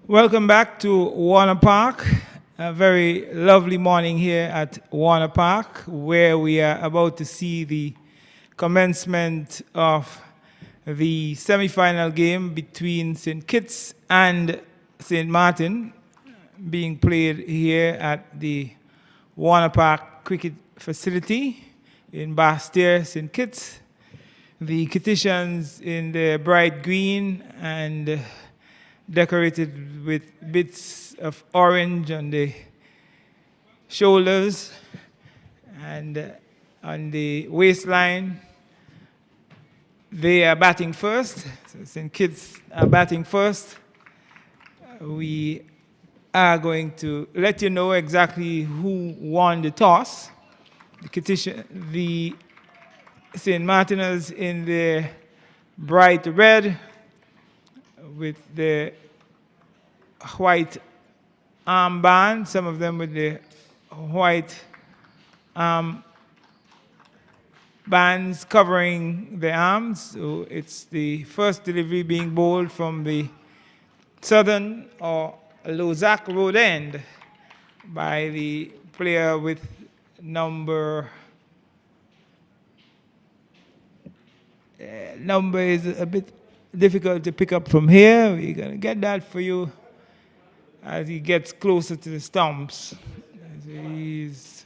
Welcome back to Warner Park. A very lovely morning here at Warner Park, where we are about to see the commencement of the semi-final game between St. Kitts and St. Maarten, being played here at the Warner Park Cricket Facility in Basse-Terre, St. Kitts. The Kittitians in the bright green and decorated with bits of orange on the shoulders and on the waistline. They are batting first. So St. Kitts are batting first. We are going to let you know exactly who won the toss. The St. Martiners in the bright red with the white armband, some of them with the white bands covering the arms. So it's the first delivery being bowled from the southern or Lozak road end by the player with number is a bit difficult to pick up from here. We're going to get that for you as he gets closer to the stumps. He's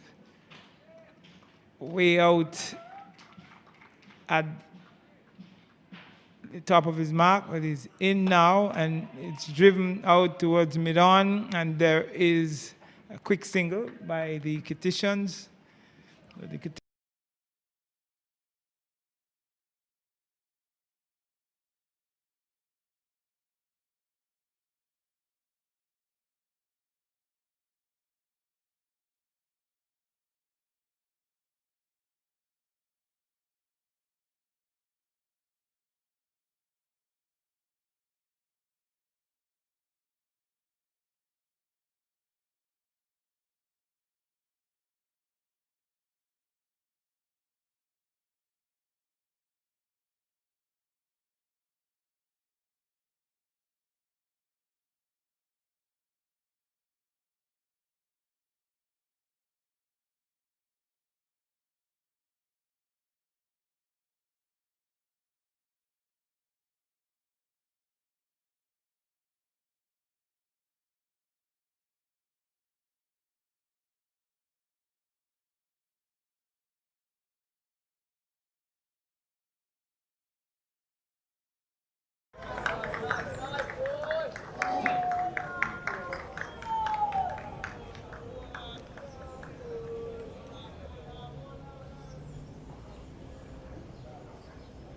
way out at the top of his mark, but he's in now, and it's driven out towards mid-on, and there is a quick single by the Kittitians.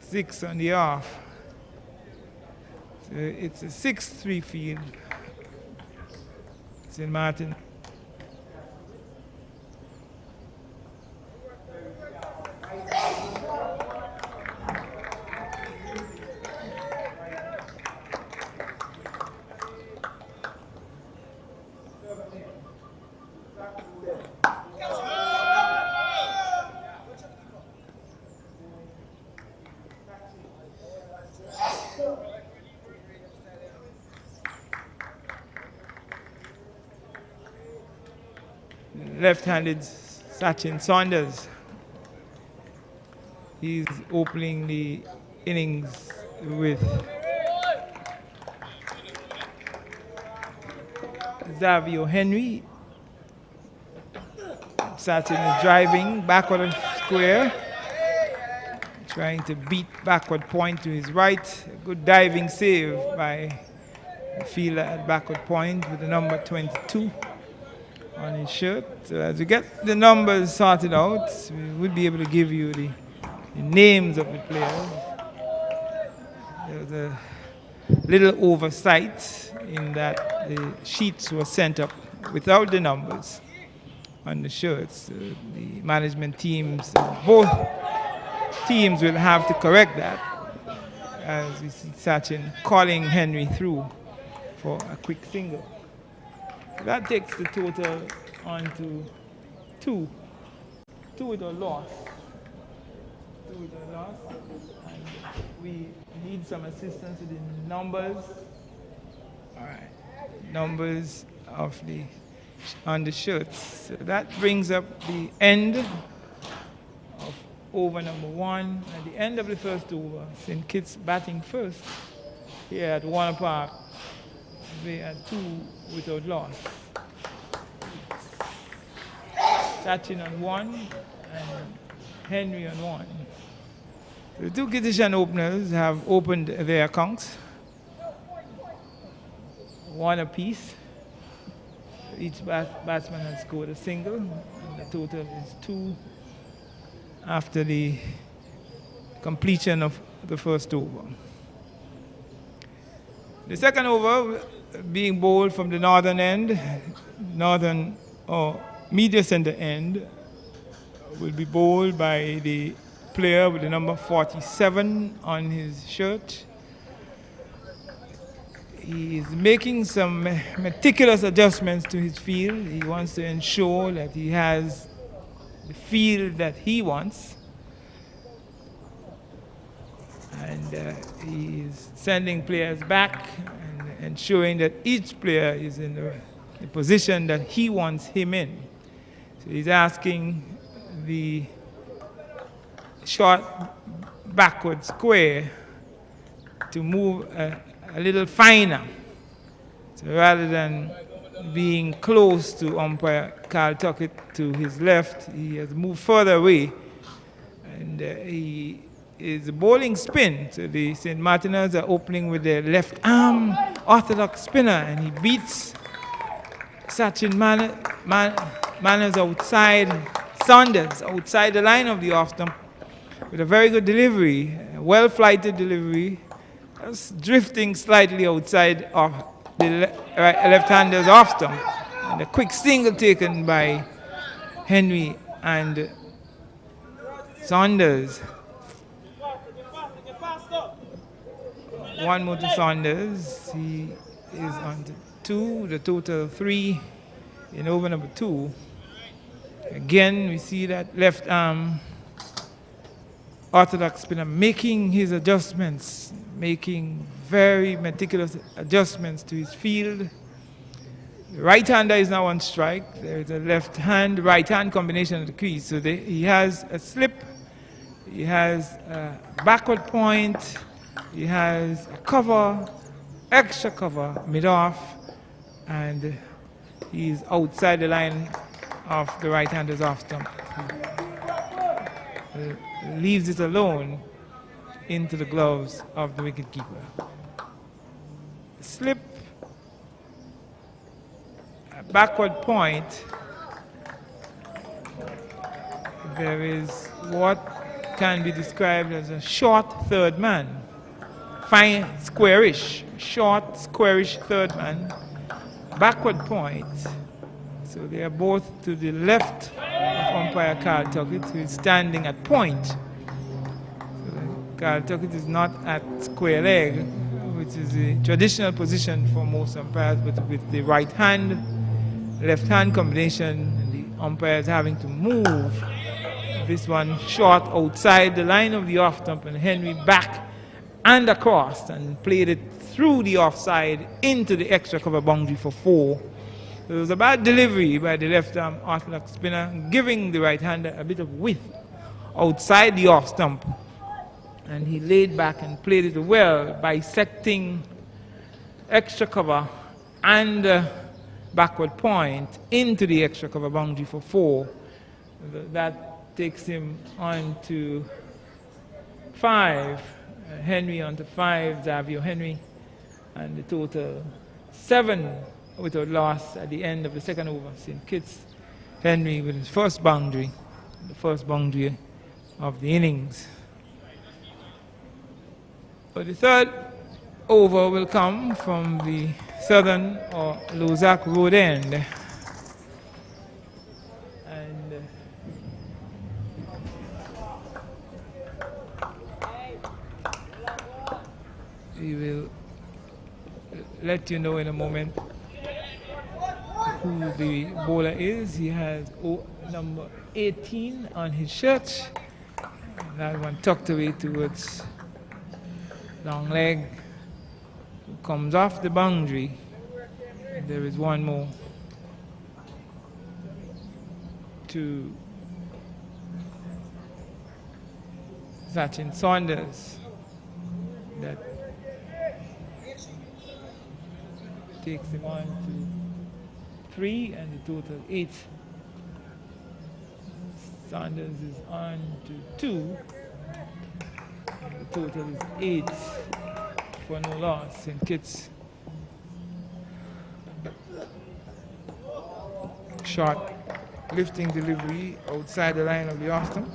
Six on the off. So it's a 6-3 field. St. Maarten. Left-handed Sachin Saunders. He's opening the innings with Xavier Henry. Sachin is driving backward and square, trying to beat backward point to his right. A good diving save by the fielder at backward point with the number 22 on his shirt. So as we get the numbers sorted out, we will be able to give you the names of the players. There was a little oversight in that the sheets were sent up without the numbers on the shirts. The management teams, both teams will have to correct that, as we see Sachin calling Henry through for a quick single. That takes the total on to 2. 2 with a loss. 2 with a loss. And we need some assistance with the numbers. All right. numbers of on the shirts. So that brings up the end of over number 1. At the end of the first over, St. Kitts batting first here at Warner Park. They had 2 without loss. Sachin on 1 and Henry on 1. The 2 Kittitian openers have opened their accounts. 1 apiece. Each batsman has scored a single, and the total is 2 after the completion of the first over. The second over, being bowled from the northern end, northern or media center end, will be bowled by the player with the number 47 on his shirt. He is making some meticulous adjustments to his field. He wants to ensure that he has the field that he wants. And he is sending players back and ensuring that each player is in the position that he wants him in. So he's asking the short backward square to move a little finer. So rather than being close to umpire Carl Tuckett to his left, he has moved further away. And he is bowling spin. So the St. Martiners are opening with their left arm orthodox spinner, and he beats Sachin Manners outside, Saunders outside the line of the off stump with a very good delivery, a well-flighted delivery, just drifting slightly outside of the left-hander's off stump. And a quick single taken by Henry and Saunders. 1 more to Saunders. He is on to 2, the total 3 in over number 2. Again, we see that left arm orthodox spinner making his adjustments, making very meticulous adjustments to his field. The right-hander is now on strike. There is a left-hand, right-hand combination of the crease. So he has a slip, he has a backward point, he has a cover, extra cover, mid-off, and he's outside the line of the right-hander's off stump. Leaves it alone into the gloves of the wicketkeeper. Slip, a backward point. There is what can be described as a short third man. Fine, squarish, short, squarish third man. Backward point. So they are both to the left of umpire Carl Tuckett, who is standing at point. So Carl Tuckett is not at square leg, which is the traditional position for most umpires, but with the right hand, left hand combination, the umpire is having to move this one short outside the line of the off stump, and Henry back and across and played it through the offside into the extra cover boundary for 4. There was a bad delivery by the left arm orthodox spinner, giving the right-hander a bit of width outside the off stump. And he laid back and played it well, bisecting extra cover and backward point into the extra cover boundary for 4. That takes him on to 5. Henry on to 5, Xavier Henry, and the total 7 without loss at the end of the second over. St. Kitts Henry with his first boundary, the first boundary of the innings. But the third over will come from the southern or Lozak Road end. And we will let you know in a moment who the bowler is. He has number 18 on his shirt. And that one tucked away towards long leg. Comes off the boundary. And there is one more to Sachin Saunders that takes him on to 3 and the total 8. Saunders is on to 2 and the total is 8 for no loss in Kitts. Shot lifting delivery outside the line of the off-stump.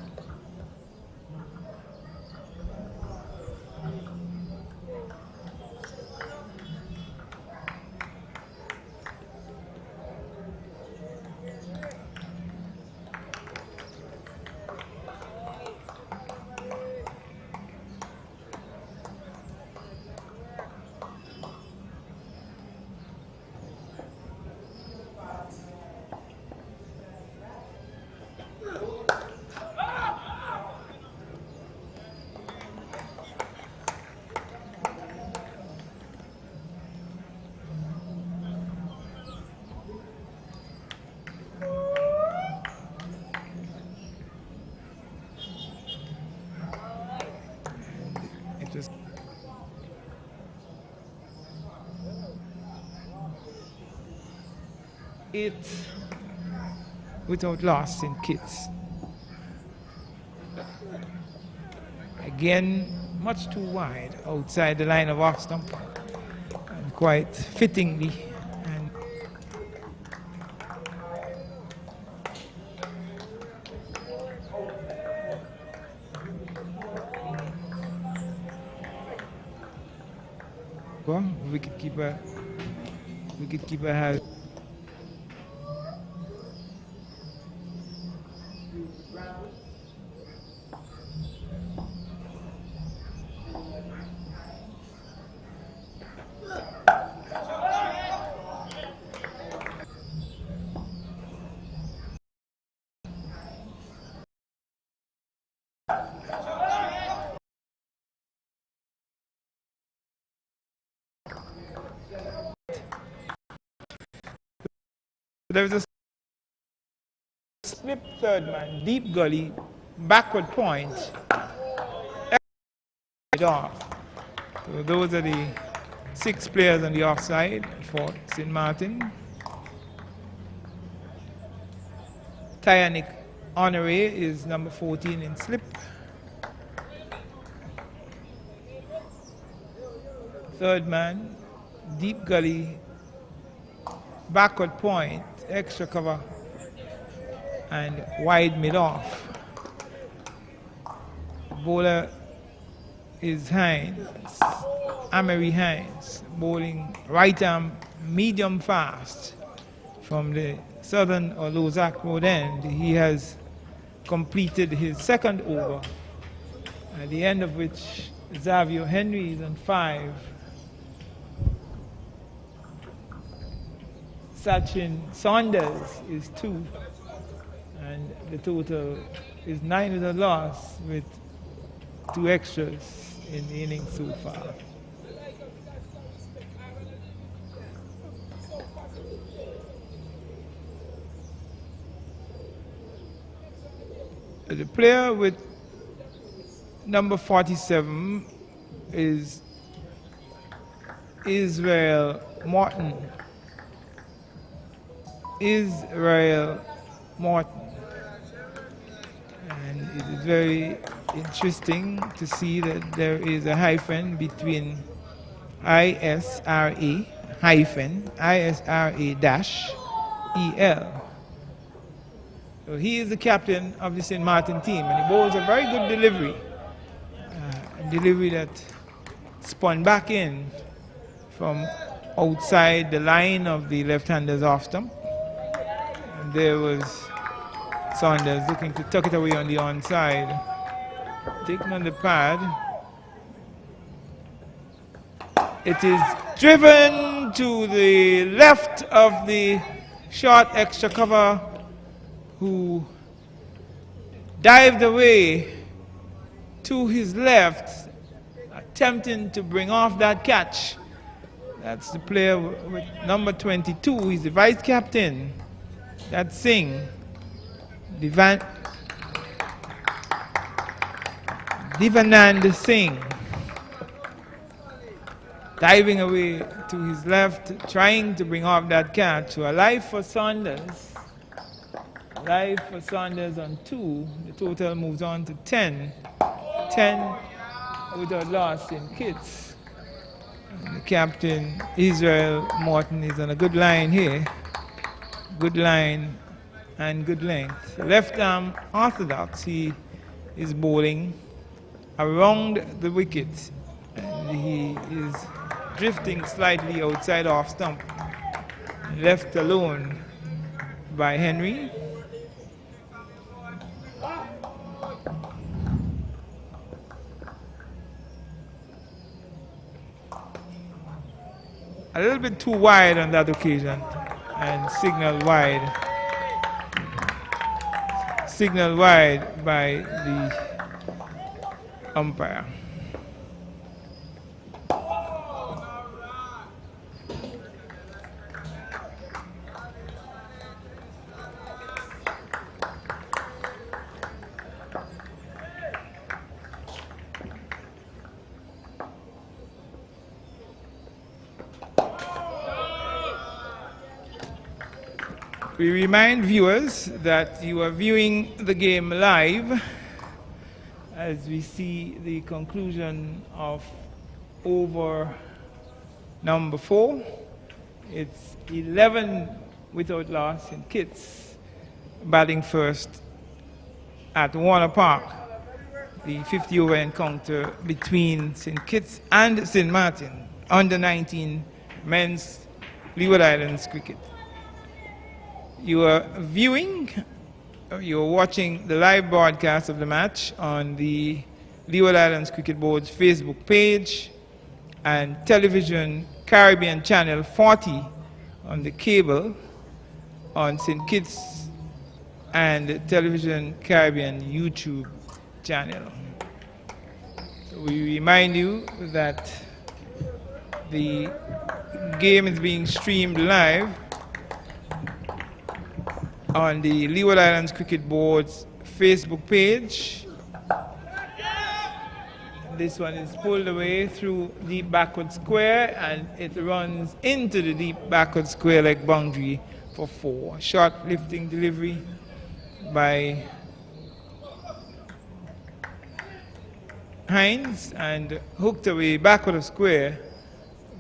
It without loss in Kitts. Again, much too wide outside the line of off stump, and quite fittingly. And well, wicketkeeper has there was a slip third man, deep gully, backward point, off. So those are the 6 players on the offside for St. Maarten. Tyanik Honore is number 14 in slip. Third man, deep gully, backward point, extra cover, and wide mid-off. Bowler is Hines, Amery Hines, bowling right arm medium fast from the southern or Lozak Road end. He has completed his second over, at the end of which Xavier Henry is on 5. Sachin Saunders is 2, and the total is 9 with a loss with 2 extras in the innings so far. The player with number 47 is Israel Maarten. Israel Maarten. And it is very interesting to see that there is a hyphen between ISRA hyphen ISRA dash EL. So he is the captain of the St. Maarten team, and he bowls a very good delivery. A delivery that spun back in from outside the line of the left-hander's off stump. And there was Saunders looking to tuck it away on the onside. Taken on the pad. It is driven to the left of the short extra cover, who dived away to his left, attempting to bring off that catch. That's the player with number 22. He's the vice captain. That's Singh. Divanand Singh. Diving away to his left, trying to bring off that catch. So a life for Saunders. Life for Saunders on 2. The total moves on to 10. 10 without loss in kits. And the captain, Israel Maarten, is on a good line here. Good line and good length. Left arm orthodox. He is bowling around the wicket. And he is drifting slightly outside off stump. Left alone by Henry. A little bit too wide on that occasion and signal wide. Signal wide by the umpire. We remind viewers that you are viewing the game live as we see the conclusion of over number 4. It's 11 without loss in kits, batting first at Warner Park, the 50-over encounter between St. Kitts and St. Maarten, under 19 men's Leeward Islands cricket. You are viewing, you are watching the live broadcast of the match on the Leeward Islands Cricket Board's Facebook page and television Caribbean Channel 40 on the cable on St. Kitts and television Caribbean YouTube channel. So we remind you that the game is being streamed live on the Leeward Islands Cricket Board's Facebook page. This one is pulled away through deep backward square and it runs into the deep backward square leg boundary for 4. Short lifting delivery by Hines and hooked away backward of square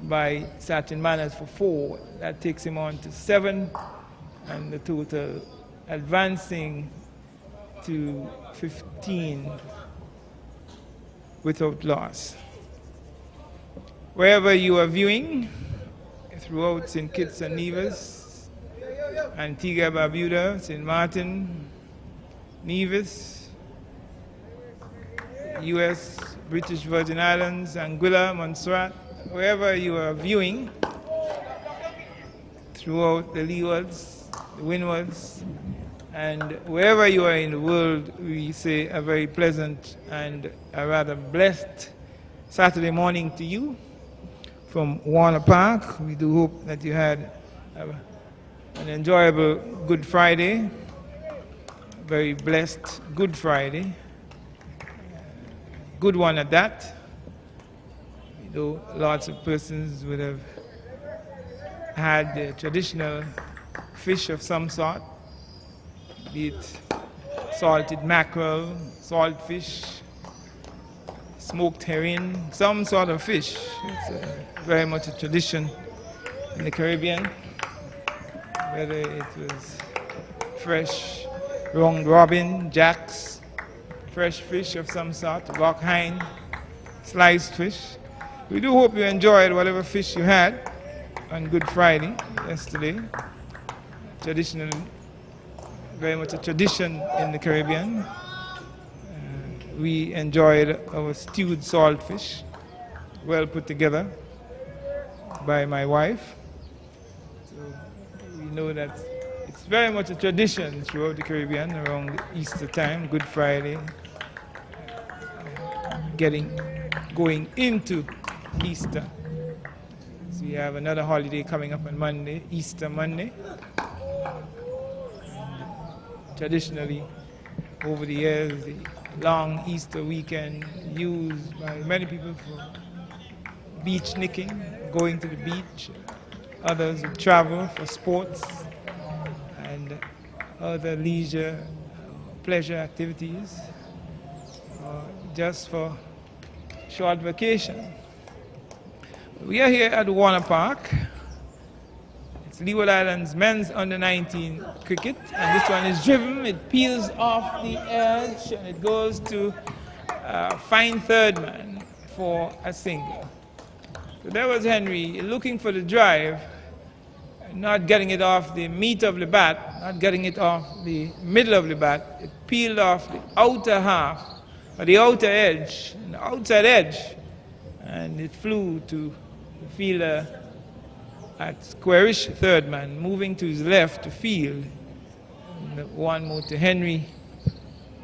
by Sachin Manners for 4. That takes him on to 7. And the total advancing to 15 without loss. Wherever you are viewing, throughout St. Kitts and Nevis, Antigua, Barbuda, St. Maarten, Nevis, US, British Virgin Islands, Anguilla, Montserrat, wherever you are viewing, throughout the leewards, the windwards, and wherever you are in the world, we say a very pleasant and a rather blessed Saturday morning to you from Warner Park. We do hope that you had an enjoyable Good Friday, very blessed Good Friday, good one at that. We know lots of persons would have had the traditional fish of some sort, be it salted mackerel, saltfish, smoked herring, some sort of fish. It's very much a tradition in the Caribbean, whether it was fresh round robin, jacks, fresh fish of some sort, rock hind, sliced fish. We do hope you enjoyed whatever fish you had on Good Friday yesterday. Traditional, very much a tradition in the Caribbean. We enjoyed our stewed saltfish, well put together by my wife. So we know that it's very much a tradition throughout the Caribbean around Easter time, Good Friday, going into Easter. As we We have another holiday coming up on Monday, Easter Monday. Traditionally, over the years, the long Easter weekend used by many people for beach nicking, going to the beach. Others would travel for sports and other leisure, pleasure activities, or just for short vacation. We are here at Warner Park. It's Leeward Islands men's under-19 cricket, and this one is driven. It peels off the edge and it goes to fine third man for a single. So there was Henry looking for the drive, not getting it off the meat of the bat, not getting it off the middle of the bat. It peeled off the outer half, or the outer edge, the outside edge, and it flew to the fielder at squarish third man, moving to his left to field. And one more to Henry.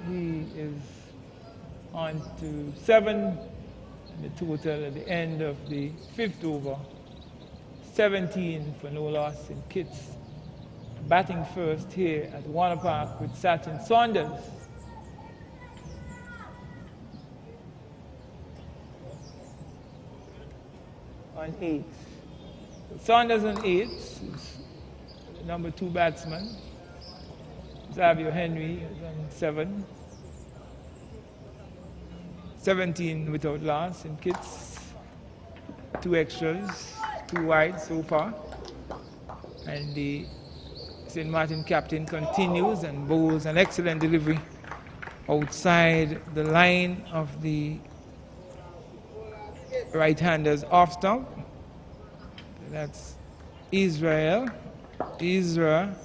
He is on to 7. The total at the end of the 5th over, 17 for no loss in Kitts. Batting first here at Warner Park with Sachin Saunders. On 8. Saunders on 8 is the number 2 batsman. Xavier Henry is on 7. 17 without loss in Kitts. 2 extras, 2 wide so far. And the St. Maarten captain continues and bowls an excellent delivery outside the line of the right-hander's off stump. That's Israel Maarten,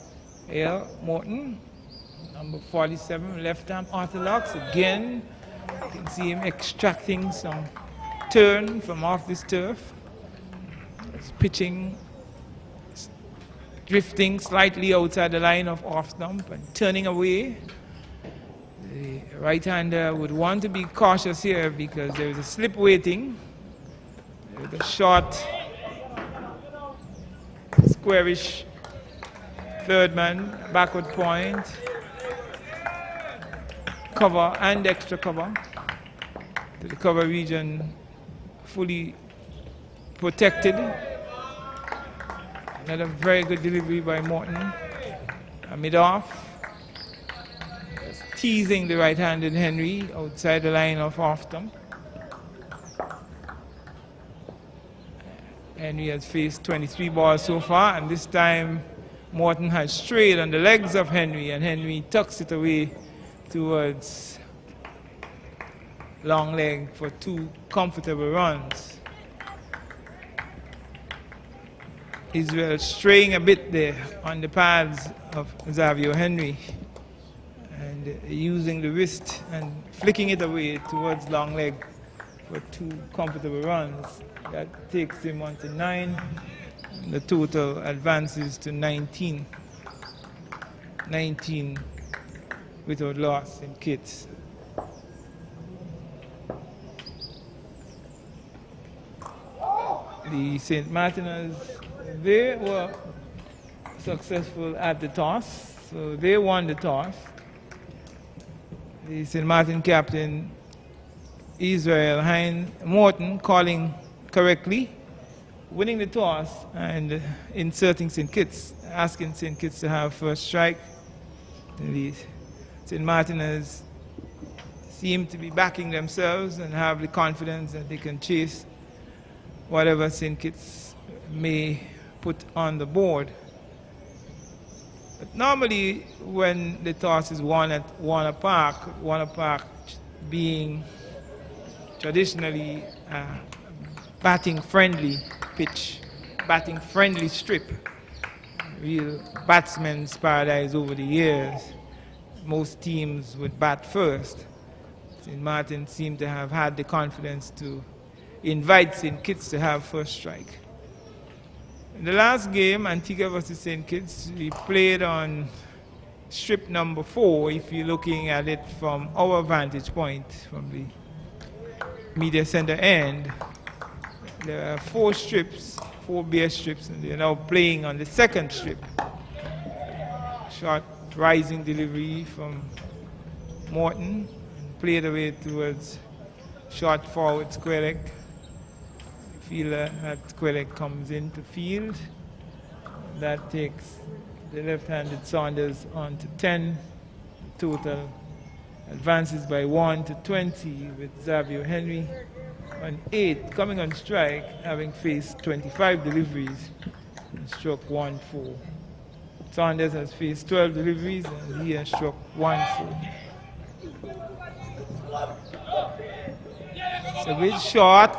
number 47, left-arm orthodox. Again, you can see him extracting some turn from off this turf. He's pitching, drifting slightly outside the line of off stump and turning away. The right-hander would want to be cautious here because there is a slip waiting. There's a short, squarish third man, backward point, cover and extra cover. The cover region fully protected. Another very good delivery by Maarten. A mid-off. Just teasing the right-handed Henry outside the line of off stump. Henry has faced 23 balls so far, and this time Maarten has strayed on the legs of Henry, and Henry tucks it away towards long leg for 2 comfortable runs. Israel straying a bit there on the pads of Xavier Henry and using the wrist and flicking it away towards long leg for 2 comfortable runs. That takes him on to 9. The total advances to 19. 19 without loss in Kitts. The St. Martiners, they were successful at the toss, so they won the toss. The St. Maarten captain, Israel Maarten, calling correctly, winning the toss and inserting St. Kitts, asking St. Kitts to have first strike. The St. Martiners seem to be backing themselves and have the confidence that they can chase whatever St. Kitts may put on the board. But normally when the toss is won at Warner Park being traditionally batting friendly pitch, batting friendly strip, real batsman's paradise over the years, most teams would bat first. St. Maarten seemed to have had the confidence to invite St. Kitts to have first strike. In the last game, Antigua versus St. Kitts, we played on strip number 4, if you're looking at it from our vantage point, from the media center end. There are 4 4 base strips, and they're now playing on the second strip. Short rising delivery from Maarten, played away towards short forward square leg. Fielder at square leg comes into field. That takes the left-handed Saunders on to 10. Total advances by 1 to 20 with Xavier Henry on 8, coming on strike, having faced 25 deliveries and struck 1-4. Saunders has faced 12 deliveries and he has struck 1-4. It's a bit short.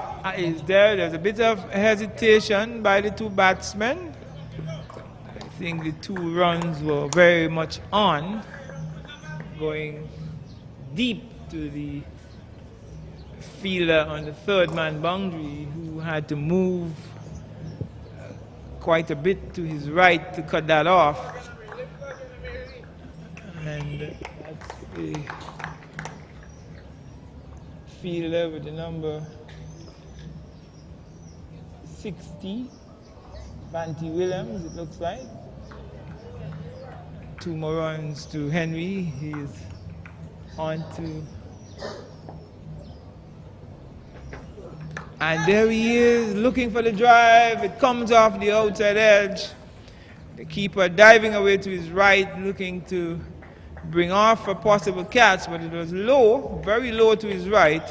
There's a bit of hesitation by the two batsmen. I think the 2 runs were very much on, going deep to the fielder on the third man boundary, who had to move quite a bit to his right to cut that off. And that's the fielder with the number 60, Banty Williams, it looks like. 2 more runs to Henry. He is on to, and there he is looking for the drive. It comes off the outside edge. The keeper diving away to his right, looking to bring off a possible catch, but it was low, very low to his right.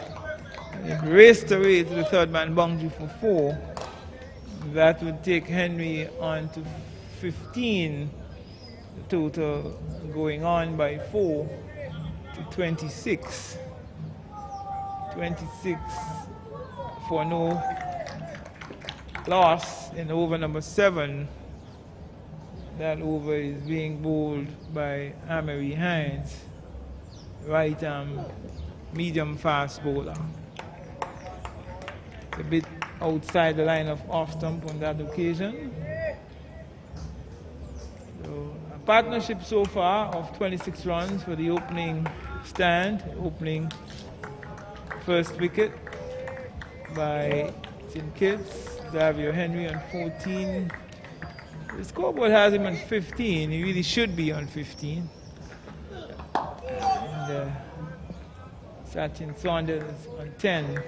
And it raced away to the third man boundary for 4. That would take Henry on to 15. The total going on by 4 to 26. 26 for no loss in over number 7. That over is being bowled by Amory Hines, right arm medium fast bowler. It's a bit outside the line of off stump on that occasion. So a partnership so far of 26 runs for the opening stand, opening first wicket by St. Kitts. Xavier Henry on 14. The scoreboard has him on 15. He really should be on 15. And Sachin Saunders on 10.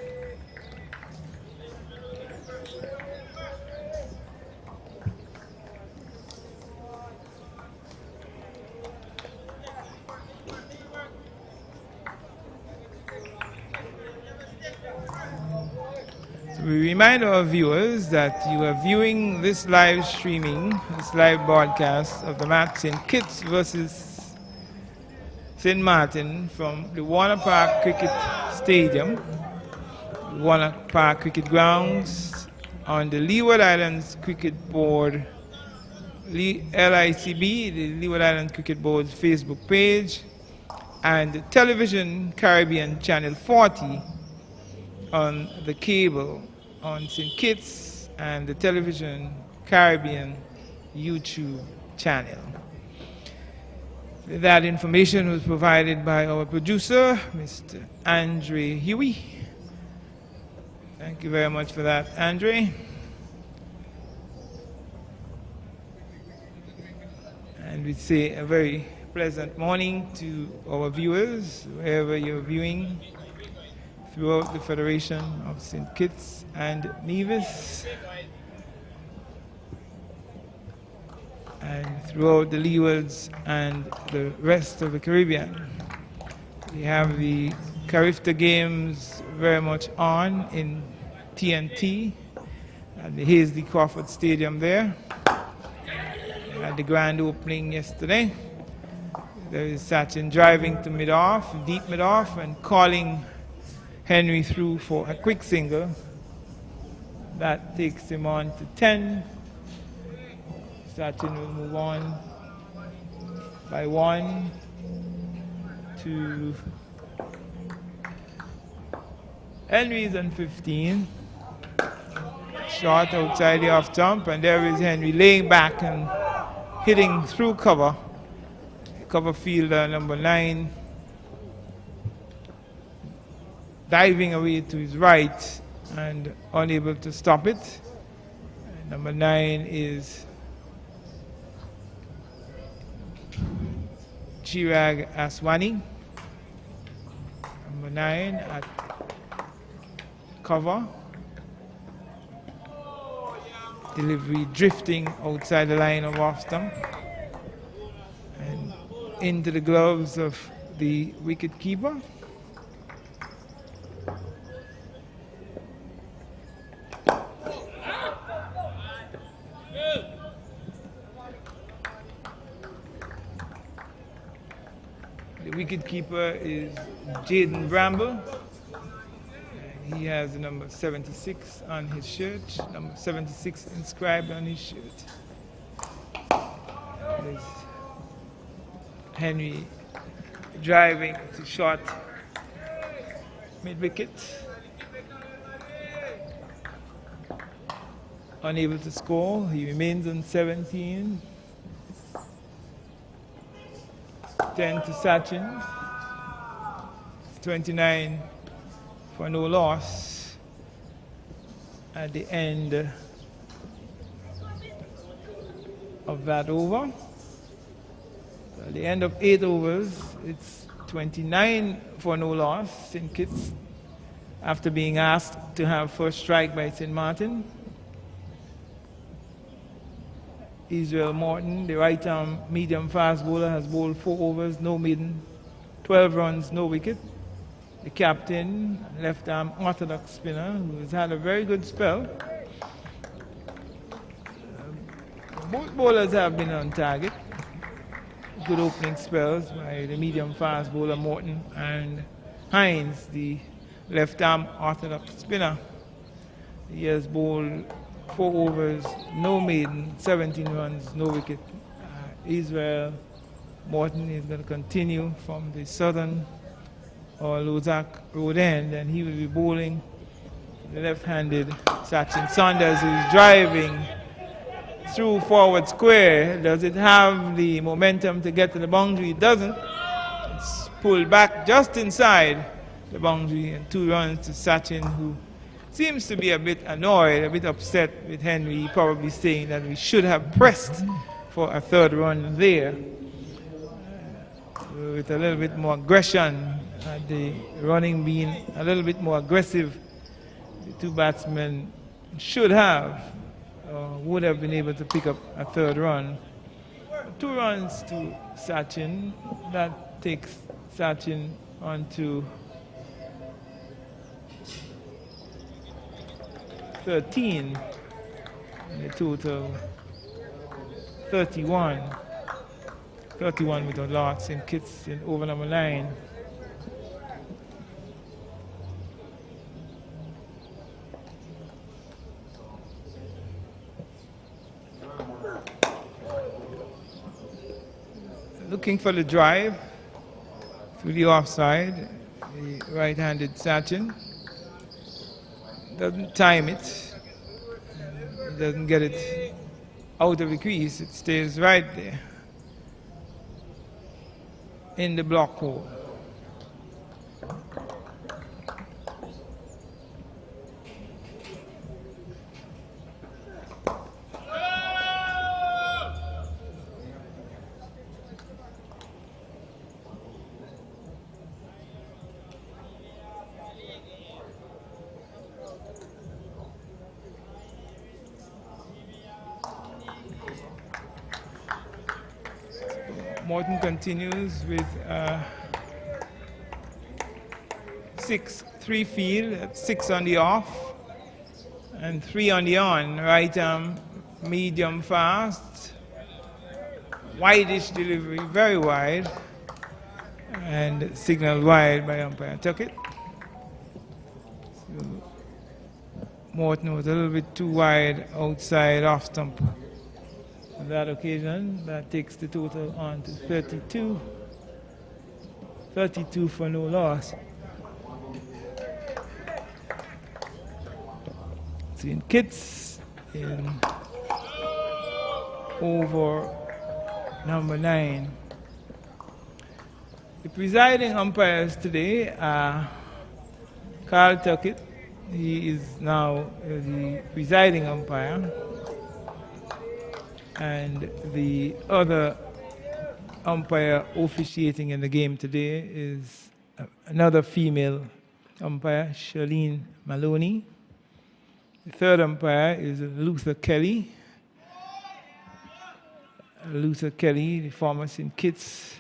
We remind our viewers that you are viewing this live streaming, this live broadcast of the match St. Kitts versus St. Maarten from the Warner Park Cricket Stadium, Warner Park Cricket Grounds, on the Leeward Islands Cricket Board, LICB, the Leeward Islands Cricket Board's Facebook page, and Television Caribbean Channel 40 on the cable on St. Kitts and the Television Caribbean YouTube channel. That information was provided by our producer, Mr. Andre Huey. Thank you very much for that, Andre. And we say a very pleasant morning to our viewers, wherever you're viewing throughout the Federation of St. Kitts and Nevis, and throughout the Leewards and the rest of the Caribbean. We have the Carifta Games very much on in TNT at the Hazley Crawford Stadium there. We had the grand opening yesterday. There is Sachin driving to mid-off, deep mid-off, and calling Henry through for a quick single. That takes him on to 10. Sachin will move on by 1 to Henry's on 15. Short outside the off jump, and there is Henry laying back and hitting through cover. Cover fielder number 9 diving away to his right and unable to stop it. Number 9 is Chirag Aswani. Number 9 at cover. Delivery drifting outside the line of off stump and into the gloves of the wicket keeper. The wicket keeper is Jaden Bramble. He has the number 76 on his shirt, number 76 inscribed on his shirt. There's Henry driving to short mid-wicket. Unable to score, he remains on 17. 10 to Sachin. 29 for no loss at the end of that over. So at the end of 8 overs, it's 29 for no loss. St. Kitts, after being asked to have first strike by St. Maarten. Israel Morton, the right-arm medium-fast bowler, has bowled 4 overs, no maiden, 12 runs, no wicket. The captain, left-arm orthodox spinner, who has had a very good spell. Both bowlers have been on target. Good opening spells by the medium-fast bowler Morton and Hines, the left-arm orthodox spinner. He has bowled 4 overs, no maiden, 17 runs, no wicket. Israel Morton is going to continue from the southern or Lozak road end, and he will be bowling the left-handed Sachin Saunders, who is driving through forward square. Does it have the momentum to get to the boundary? It doesn't. It's pulled back just inside the boundary, and 2 runs to Sachin, who seems to be a bit annoyed, a bit upset with Henry, probably saying that we should have pressed for a 3rd run there. With a little bit more aggression, the running being a little bit more aggressive, the 2 batsmen should have or would have been able to pick up a 3rd run. 2 runs to Sachin. That takes Sachin on to 13, and the total 31. 31 with a loss in Kitts in over number 9. Looking for the drive through the offside, the right-handed Sachin. Doesn't time it, doesn't get it out of the crease, it stays right there in the block hole. Maarten continues with 6-3 field, that's 6 on the off and 3 on the on. Right arm, medium fast, wide-ish delivery, very wide, and signaled wide by umpire Tuckett. So Maarten was a little bit too wide outside off stump. On that occasion, that takes the total on to 32. 32 for no loss. St. Kitts in over number 9. The presiding umpires today are Carl Tuckett. He is now the presiding umpire. And the other umpire officiating in the game today is another female umpire, Charlene Maloney. The third umpire is Luther Kelly. Luther Kelly, the former St. Kitts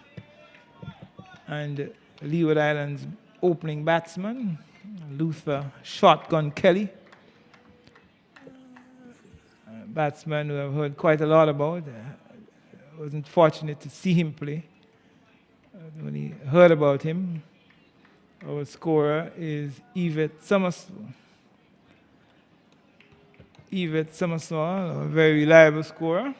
and Leeward Islands opening batsman. Luther Shotgun Kelly, a batsman who I've heard quite a lot about. I wasn't fortunate to see him play. When he heard about him, our scorer is Yvette Summersall. Yvette Summersall, a very reliable scorer.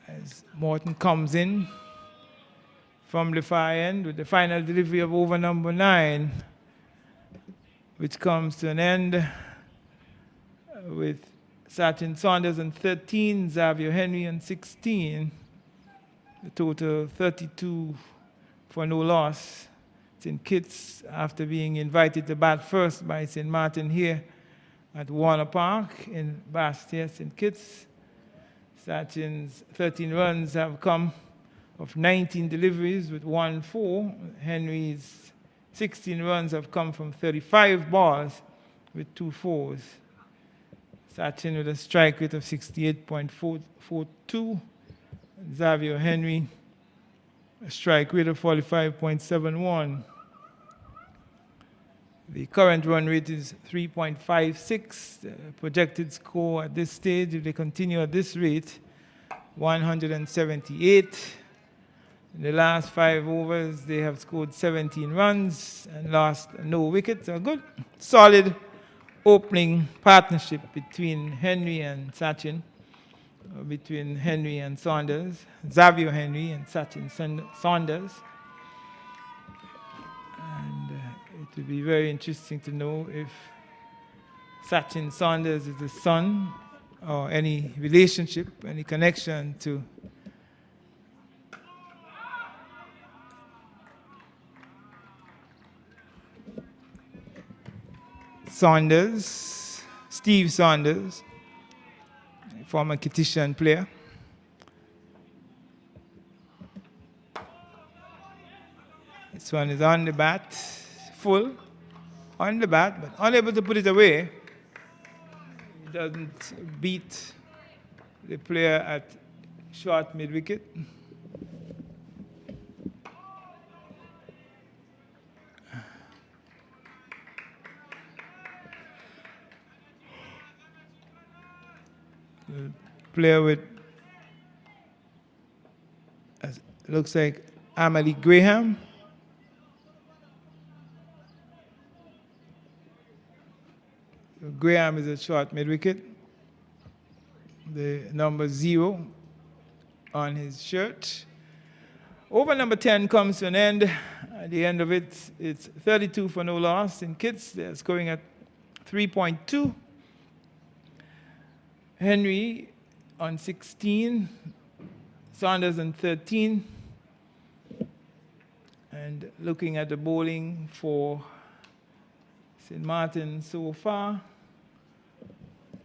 As Maarten comes in from the far end with the final delivery of over number 9, which comes to an end with Sergeant Saunders on 13, Xavier Henry on 16. The total 32 for no loss. St. Kitts, after being invited to bat first by St. Maarten here at Warner Park in Bastia, St. Kitts. Sachin's 13 runs have come of 19 deliveries with 1-4. Henry's 16 runs have come from 35 balls with 2 fours. Sachin with a strike rate of 68.42. Xavier Henry, a strike rate of 45.71. The current run rate is 3.56. The projected score at this stage, if they continue at this rate, 178. In the last 5 overs, they have scored 17 runs and lost no wickets. A good, solid opening partnership between Henry and Sachin, between Henry and Saunders, Xavier Henry and Sachin Saunders. And it will be very interesting to know if Sachin Saunders is the son or any relationship, any connection to Saunders, Steve Saunders, a former Kittitian player. This one is on the bat, full, on the bat, but unable to put it away. He doesn't beat the player at short mid-wicket. The player with, looks like Amelie Graham. Graham is a short mid-wicket. The number 0 on his shirt. Over number 10 comes to an end. At the end of it, it's 32 for no loss. In Kitts, they're scoring at 3.2. Henry on 16. Saunders on 13. And looking at the bowling for St. Maarten so far,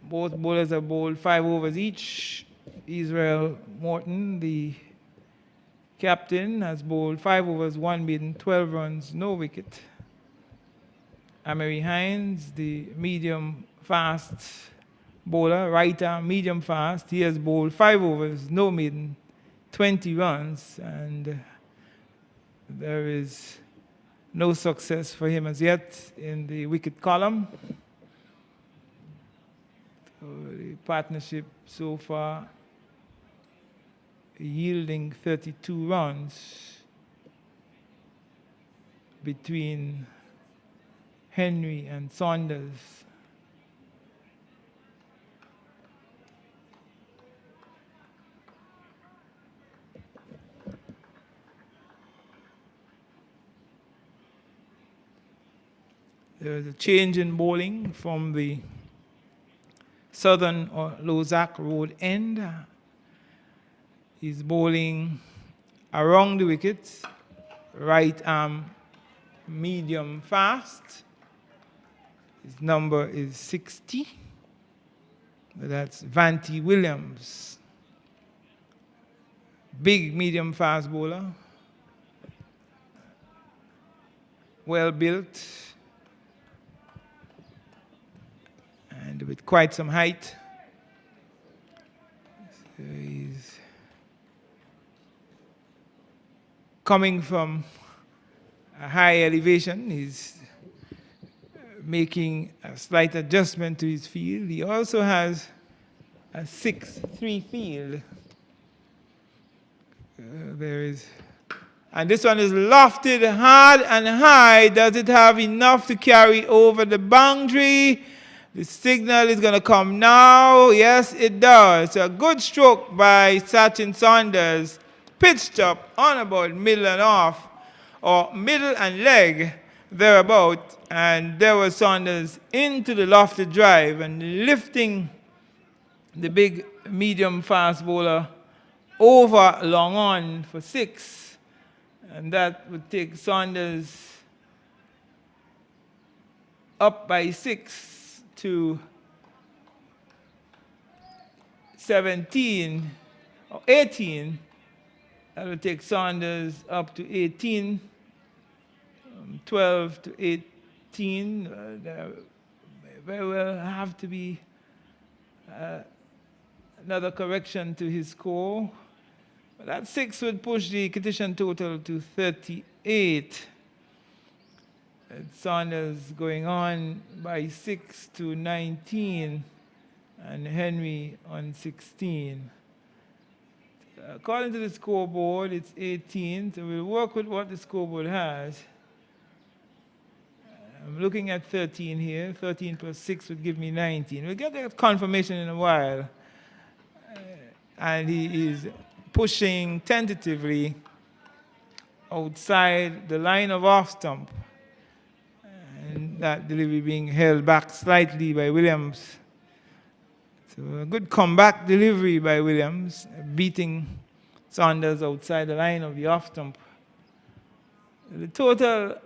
both bowlers have bowled 5 overs each. Israel Morton, the captain, has bowled 5 overs, 1 maiden, 12 runs, no wicket. Amory Hines, the medium fast bowler, right arm, medium fast, he has bowled 5 overs, no maiden, 20 runs, and there is no success for him as yet in the wicket column. So the partnership so far yielding 32 runs between Henry and Saunders. There was a change in bowling from the southern or Lozak Road end. He's bowling around the wickets, right arm medium fast. His number is 60. That's Vanty Williams. Big medium fast bowler. Well built. And with quite some height. So he's coming from a high elevation. He's making a slight adjustment to his field. He also has a 6-3 field. And this one is lofted hard and high. Does it have enough to carry over the boundary? The signal is going to come now. Yes, it does. A good stroke by Sachin Saunders. Pitched up on about middle and off, or middle and leg, thereabout. And there was Saunders into the lofted drive and lifting the big medium fast bowler over long on for 6. And that would take Saunders up by 6 to 17 or 18. That would take Saunders up to 18, 12 to 18. There very well have to be another correction to his score. But that 6 would push the competition total to 38. And Saunders going on by 6 to 19, and Henry on 16. According to the scoreboard, it's 18, so we'll work with what the scoreboard has. I'm looking at 13 here. 13 plus 6 would give me 19. We'll get that confirmation in a while. And he is pushing tentatively outside the line of off stump. And that delivery being held back slightly by Williams. So a good comeback delivery by Williams, beating Saunders outside the line of the off stump. The total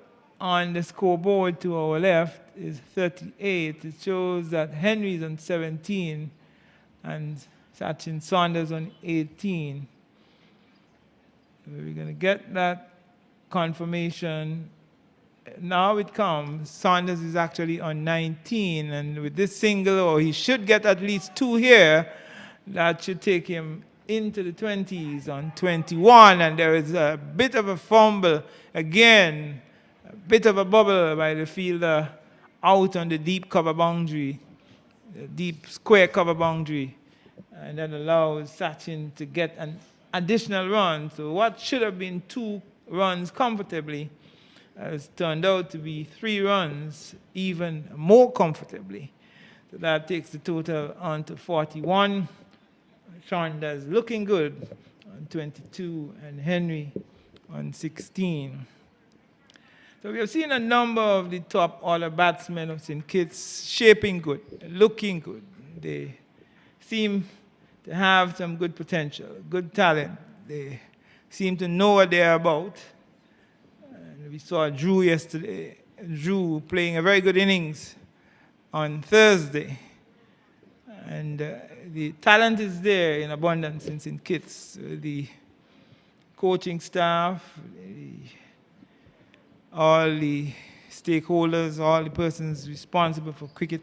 on the scoreboard to our left is 38. It shows that Henry's on 17 and Sachin Saunders on 18. We're going to get that confirmation. Now it comes. Saunders is actually on 19, and with this single, or he should get at least 2 here, that should take him into the 20s on 21, and there is a bit of a fumble again, a bit of a bubble by the fielder out on the deep cover boundary, the deep square cover boundary, and that allows Sachin to get an additional run. So what should have been 2 runs comfortably has turned out to be 3 runs, even more comfortably. So that takes the total on to 41. Saunders looking good on 22, and Henry on 16. So we have seen a number of the top order batsmen of St. Kitts shaping good, looking good. They seem to have some good potential, good talent. They seem to know what they're about. We saw Drew yesterday. Drew playing a very good innings on Thursday. And the talent is there in abundance in St. Kitts. The coaching staff, all the stakeholders, all the persons responsible for cricket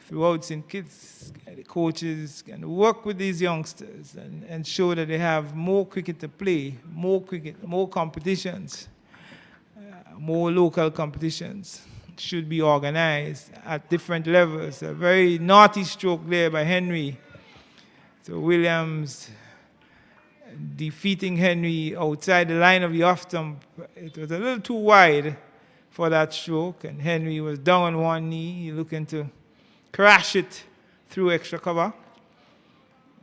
throughout St. Kitts, the coaches can work with these youngsters and ensure that they have more cricket to play, more cricket, more competitions. More local competitions should be organized at different levels. A very naughty stroke there by Henry. So Williams defeating Henry outside the line of the off stump. It was a little too wide for that stroke, and Henry was down on one knee, looking to crash it through extra cover.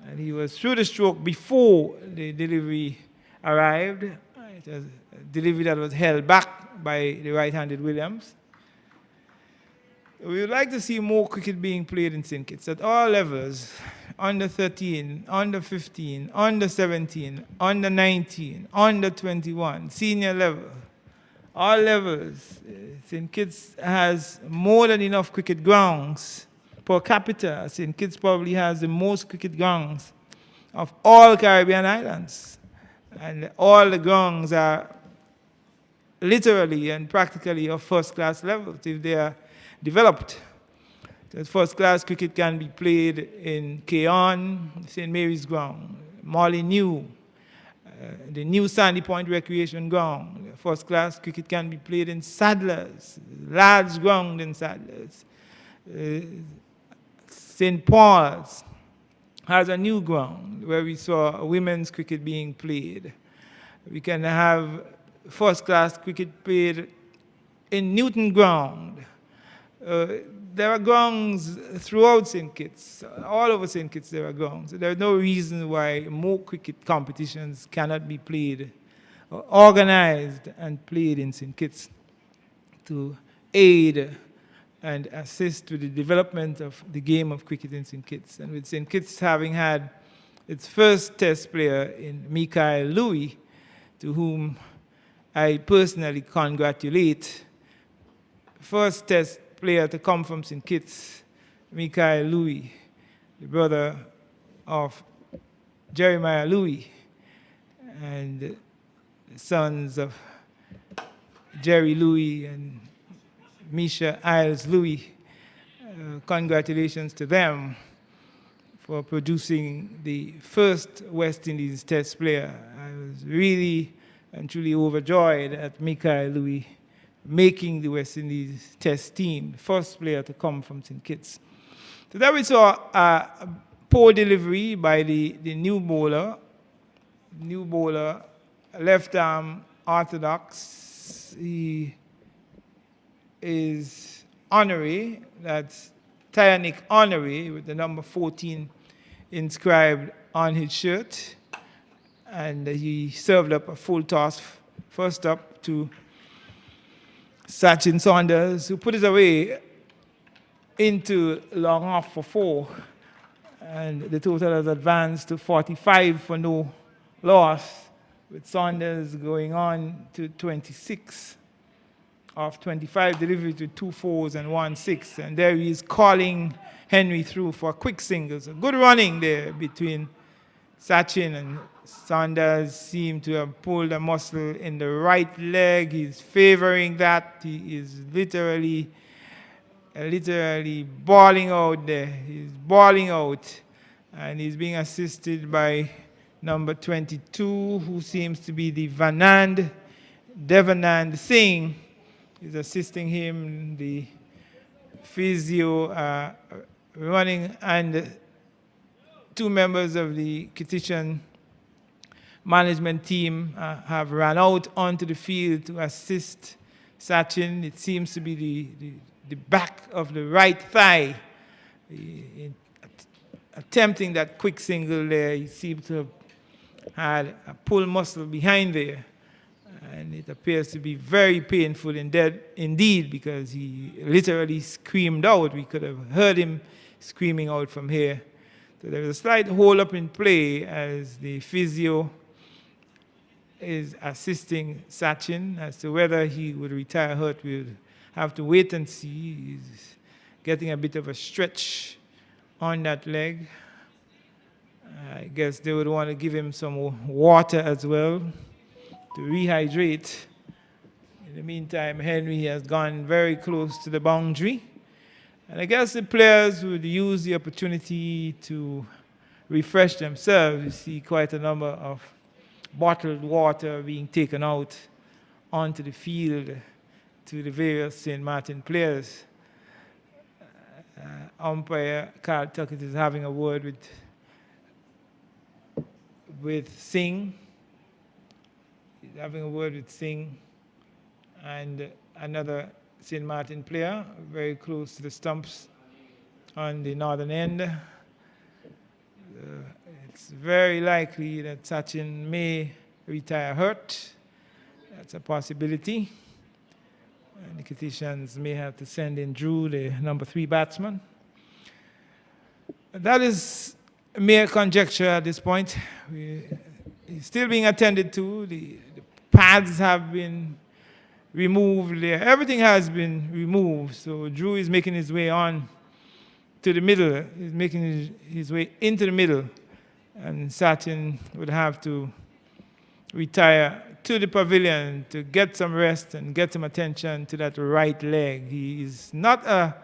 And he was through the stroke before the delivery arrived. It was a delivery that was held back by the right-handed Williams. We would like to see more cricket being played in St. Kitts at all levels. Under 13, under 15, under 17, under 19, under 21, senior level. all levels. St. Kitts has more than enough cricket grounds per capita. St. Kitts probably has the most cricket grounds of all Caribbean islands. And all the grounds are literally and practically of first-class levels if they are developed. First-class cricket can be played in Keon, St. Mary's Ground, Molyneux, the new Sandy Point Recreation Ground. First-class cricket can be played in Sadler's, large ground in Sadler's. St. Paul's has a new ground where we saw women's cricket being played. We can have first-class cricket played in Newton Ground. There are grounds throughout St. Kitts. All over St. Kitts there are grounds. There is no reason why more cricket competitions cannot be played, or organized and played in St. Kitts to aid and assist with the development of the game of cricket in St. Kitts. And with St. Kitts having had its first test player in Michael Louis, to whom I personally congratulate, first test player to come from St. Kitts, Michael Louis, the brother of Jeremiah Louis, and the sons of Jerry Louis and Misha Isles Louis. Congratulations to them for producing the first West Indies test player. I was really and truly overjoyed at Michael Louis making the West Indies test team, the first player to come from St. Kitts. So there we saw a poor delivery by the new bowler, left arm orthodox. He is honorary, that's Tyanic honorary with the number 14 inscribed on his shirt. And he served up a full toss, first up to Sachin Saunders, who put it away into long off for 4. And the total has advanced to 45 for no loss, with Saunders going on to 26 of 25 deliveries with 2 4s and 1 6. And there he is calling Henry through for a quick single. So good running there between Sachin and Saunders. Seemed to have pulled a muscle in the right leg. He's favoring that. He is literally balling out there. He's balling out. And he's being assisted by number 22, who seems to be the Devanand Singh. Is assisting him, the physio running, and 2 members of the Kittitian management team have run out onto the field to assist Sachin. It seems to be the back of the right thigh. Attempting that quick single there, he seemed to have had a pull muscle behind there. And it appears to be very painful indeed, because he literally screamed out. We could have heard him screaming out from here. So there was a slight hold up in play as the physio is assisting Sachin. As to whether he would retire hurt, we'll have to wait and see. He's getting a bit of a stretch on that leg. I guess they would want to give him some water as well to rehydrate. In the meantime, Henry has gone very close to the boundary. And I guess the players would use the opportunity to refresh themselves. You see quite a number of bottled water being taken out onto the field to the various St. Maarten players. Umpire Carl Tuckett is having a word with Singh. He's having a word with Singh and another St. Maarten player very close to the stumps on the northern end. It's very likely that Sachin may retire hurt. That's a possibility. And the Kittitians may have to send in Drew, the number 3 batsman. That is mere conjecture at this point. It's still being attended to. The pads have been removed there. Everything has been removed. So Drew is making his way on to the middle. He's making his way into the middle. And Sachin would have to retire to the pavilion to get some rest and get some attention to that right leg. He is not a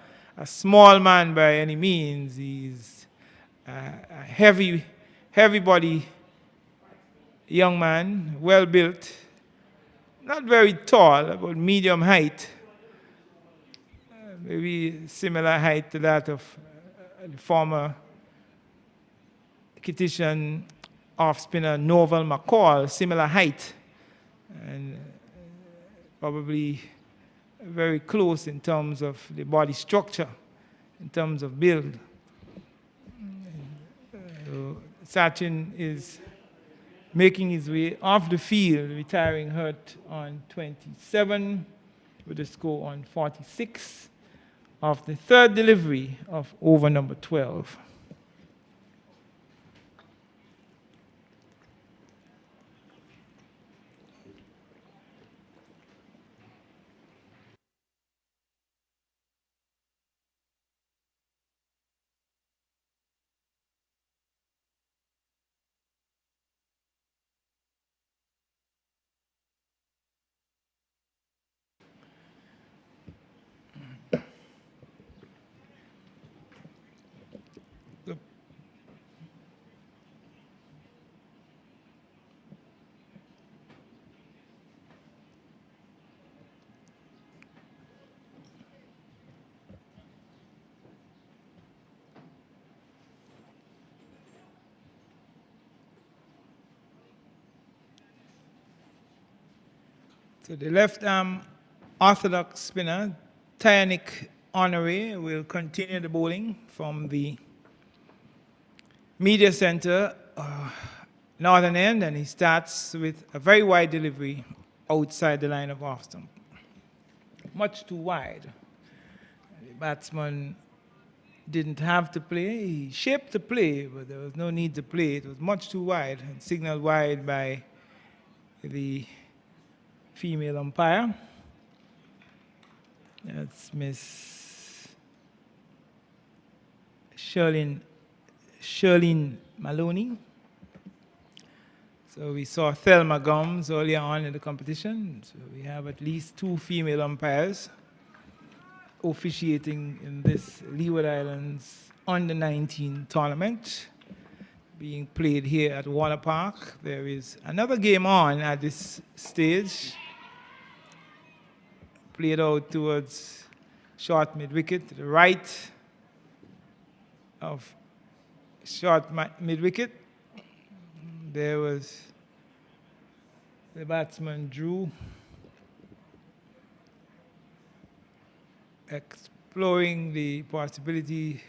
small man by any means. He's a heavy body young man, well built, not very tall, about medium height, maybe similar height to that of the former Kittian off-spinner Norval McCall, similar height, and probably very close in terms of the body structure, in terms of build. Sachin is making his way off the field, retiring hurt on 27 with a score on 46 of the third delivery of over number 12. So the left arm orthodox spinner, Tyanik Honore, will continue the bowling from the media center, northern end, and he starts with a very wide delivery outside the line of off stump. Much too wide. The batsman didn't have to play. He shaped the play, but there was no need to play. It was much too wide, and signaled wide by the female umpire. That's Miss Shirlene Maloney. So we saw Thelma Gums earlier on in the competition. So we have at least 2 female umpires officiating in this Leeward Islands under-19 tournament being played here at Water Park. There is another game on at this stage, played out towards short mid-wicket, to the right of short mid-wicket. There was the batsman Drew exploring the possibility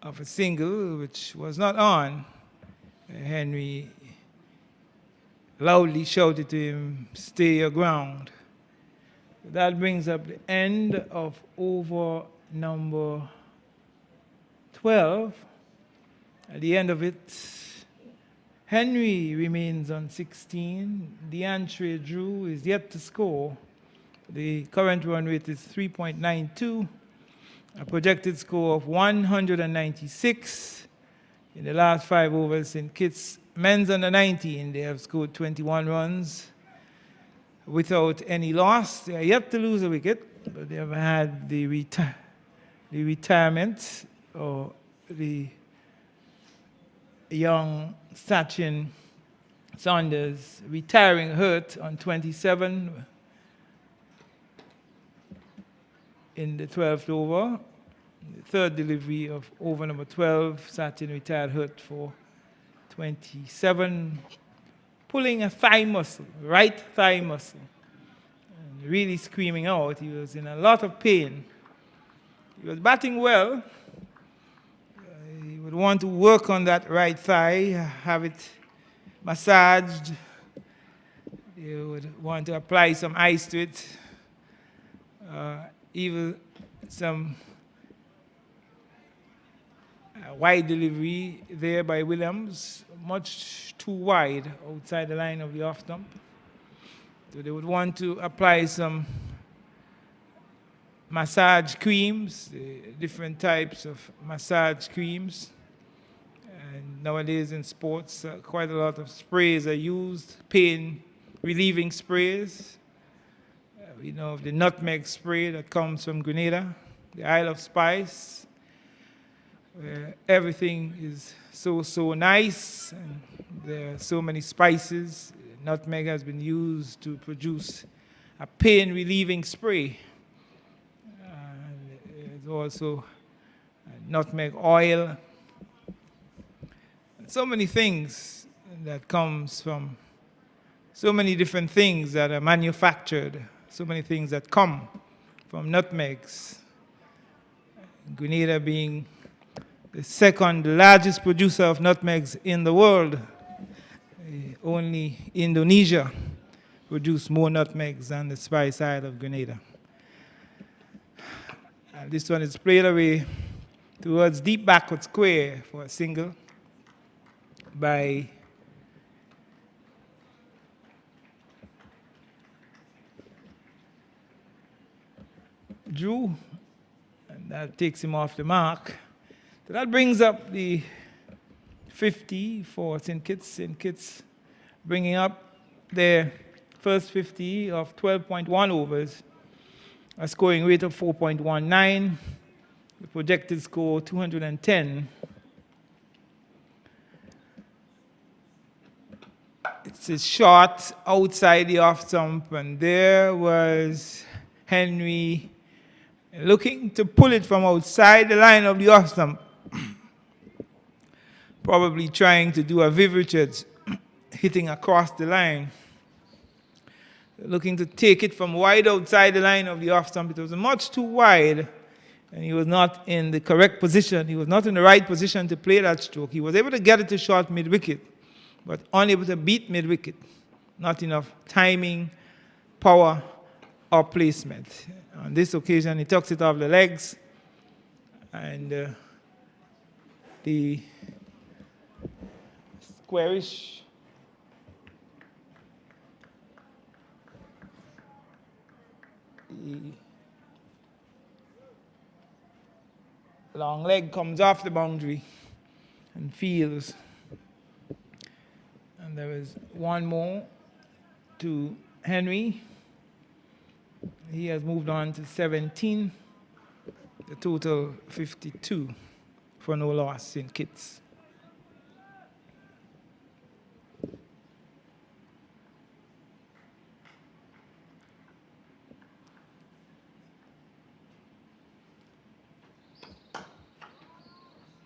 of a single, which was not on. Henry loudly shouted to him, "Stay your ground." That brings up the end of over number 12. At the end of it, Henry remains on 16. DeAndre Drew is yet to score. The current run rate is 3.92. A projected score of 196. In the last 5 overs, St. Kitts men's under 19, they have scored 21 runs without any loss. They are yet to lose a wicket, but they have had the retirement or the young Sachin Saunders retiring hurt on 27 in the 12th over. The third delivery of over number 12, Sachin retired hurt for 27, pulling a thigh muscle, right thigh muscle, and really screaming out. He was in a lot of pain. He was batting well. He would want to work on that right thigh, have it massaged. He would want to apply some ice to it. Even some wide delivery there by Williams, much too wide outside the line of the off stump. So they would want to apply some massage creams, different types of massage creams. And nowadays in sports, quite a lot of sprays are used, pain relieving sprays. We know of the nutmeg spray that comes from Grenada, the Isle of Spice, where everything is so nice, and there are so many spices. Nutmeg has been used to produce a pain relieving spray. There's also nutmeg oil. So many things that comes from so many different things that are manufactured, so many things that come from nutmegs. Grenada being the second largest producer of nutmegs in the world. Only Indonesia produces more nutmegs than the Spice Isle of Grenada. And this one is played away towards deep backward square for a single by Drew, and that takes him off the mark. So that brings up the 50 for St. Kitts. St. Kitts bringing up their first 50 of 12.1 overs, a scoring rate of 4.19, the projected score 210. It's a shot outside the off stump, and there was Henry looking to pull it from outside the line of the off stump. Probably trying to do a Viv Richards, hitting across the line. Looking to take it from wide outside the line of the off stump. It was much too wide, and he was not in the correct position. He was not in the right position to play that stroke. He was able to get it to short mid-wicket, but unable to beat mid-wicket. Not enough timing, power, or placement. On this occasion, he tucks it off the legs, and the squarish the long leg comes off the boundary and fields. And there is one more to Henry. He has moved on to 17, the total 52 for no loss in Kitts.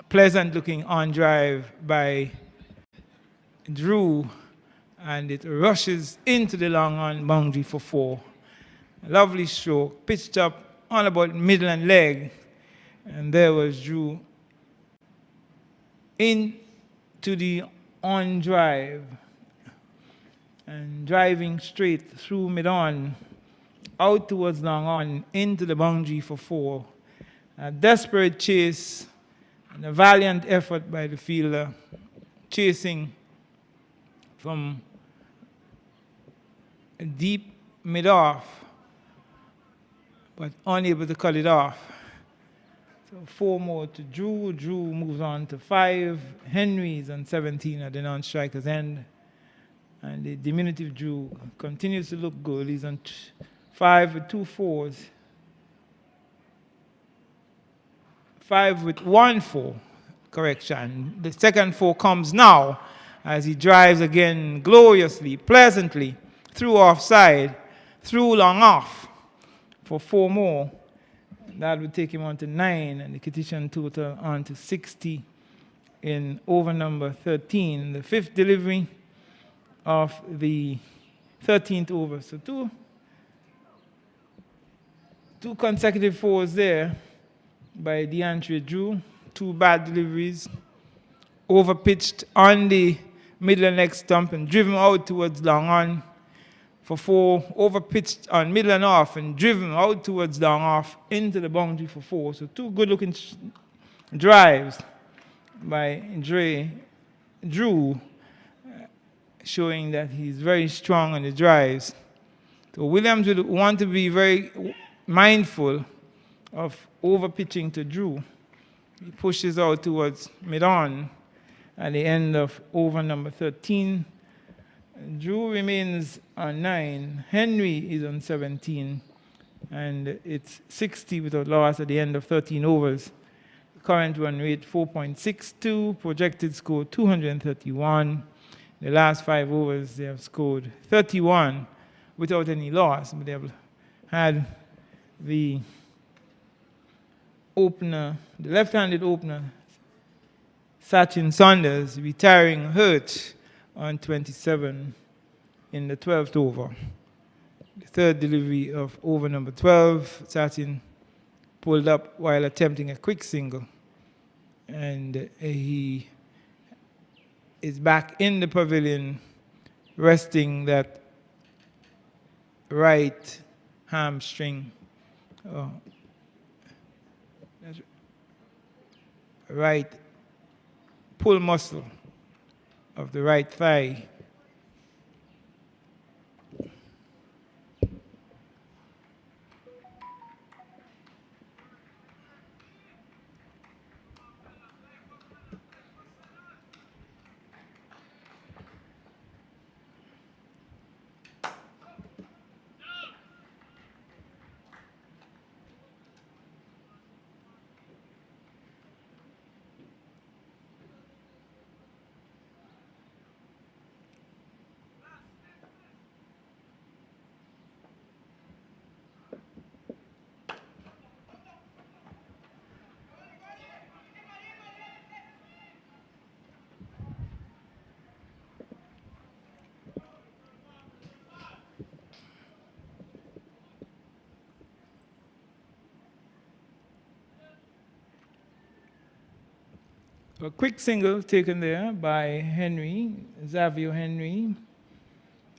Pleasant looking on drive by Drew, and it rushes into the long on boundary for 4. Lovely stroke, pitched up on about middle and leg, and there was Drew into the on drive and driving straight through mid-on, out towards long on, into the boundary for 4. A desperate chase and a valiant effort by the fielder, chasing from deep mid-off, but unable to cut it off. So 4 more to Drew. Drew moves on to 5. Henry's on 17 at the non-striker's end. And the diminutive Drew continues to look good. He's on 5 with 2 4s. 5 with 1 4. Correction. The second 4 comes now as he drives again gloriously, pleasantly, through offside, through long off for 4 more. That would take him on to 9, and the Kittitian total on to 60 in over number 13, the 5th delivery of the 13th over. So two consecutive 4s there by DeAndre Drew. 2 bad deliveries, overpitched on the middle and leg stump and driven out towards long on for 4, overpitched on middle and off and driven out towards long off into the boundary for 4. So 2 good-looking drives by Drew, showing that he's very strong on the drives. So Williams would want to be very mindful of over-pitching to Drew. He pushes out towards mid-on at the end of over number 13. Drew remains on 9. Henry is on 17. And it's 60 without loss at the end of 13 overs. Current run rate 4.62. Projected score 231. The last 5 overs they have scored 31 without any loss. But they have had the opener, the left-handed opener, Sachin Saunders, retiring hurt on 27 in the 12th over. The third delivery of over number 12, Sachin pulled up while attempting a quick single. And he is back in the pavilion resting that right hamstring, right pull muscle of the right thigh. A quick single taken there by Henry, Xavier Henry,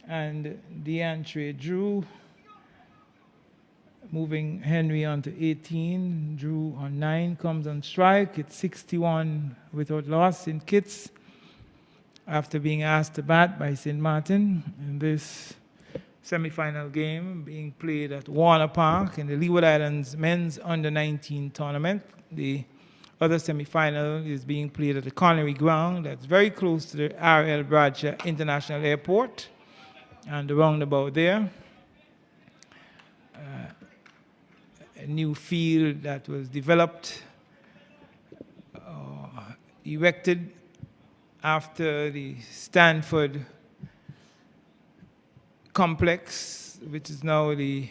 and DeAndre Drew, moving Henry on to 18. Drew on 9 comes on strike. It's 61 without loss in Kitts after being asked to bat by St. Maarten in this semifinal game being played at Warner Park in the Leeward Islands Men's Under-19 tournament. The other semifinal is being played at the Connery Ground. That's very close to the R.L. Bradshaw International Airport and the roundabout there. A new field that was developed, erected after the Stanford complex, which is now the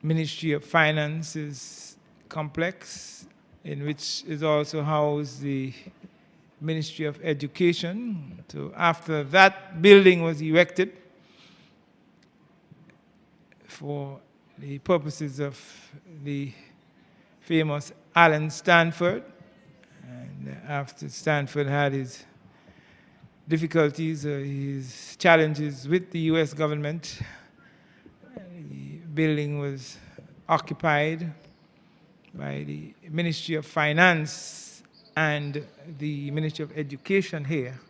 Ministry of Finance's complex, in which is also housed the Ministry of Education. So after that building was erected for the purposes of the famous Allen Stanford, and after Stanford had his difficulties, his challenges with the U.S. government, the building was occupied by the Ministry of Finance and the Ministry of Education here.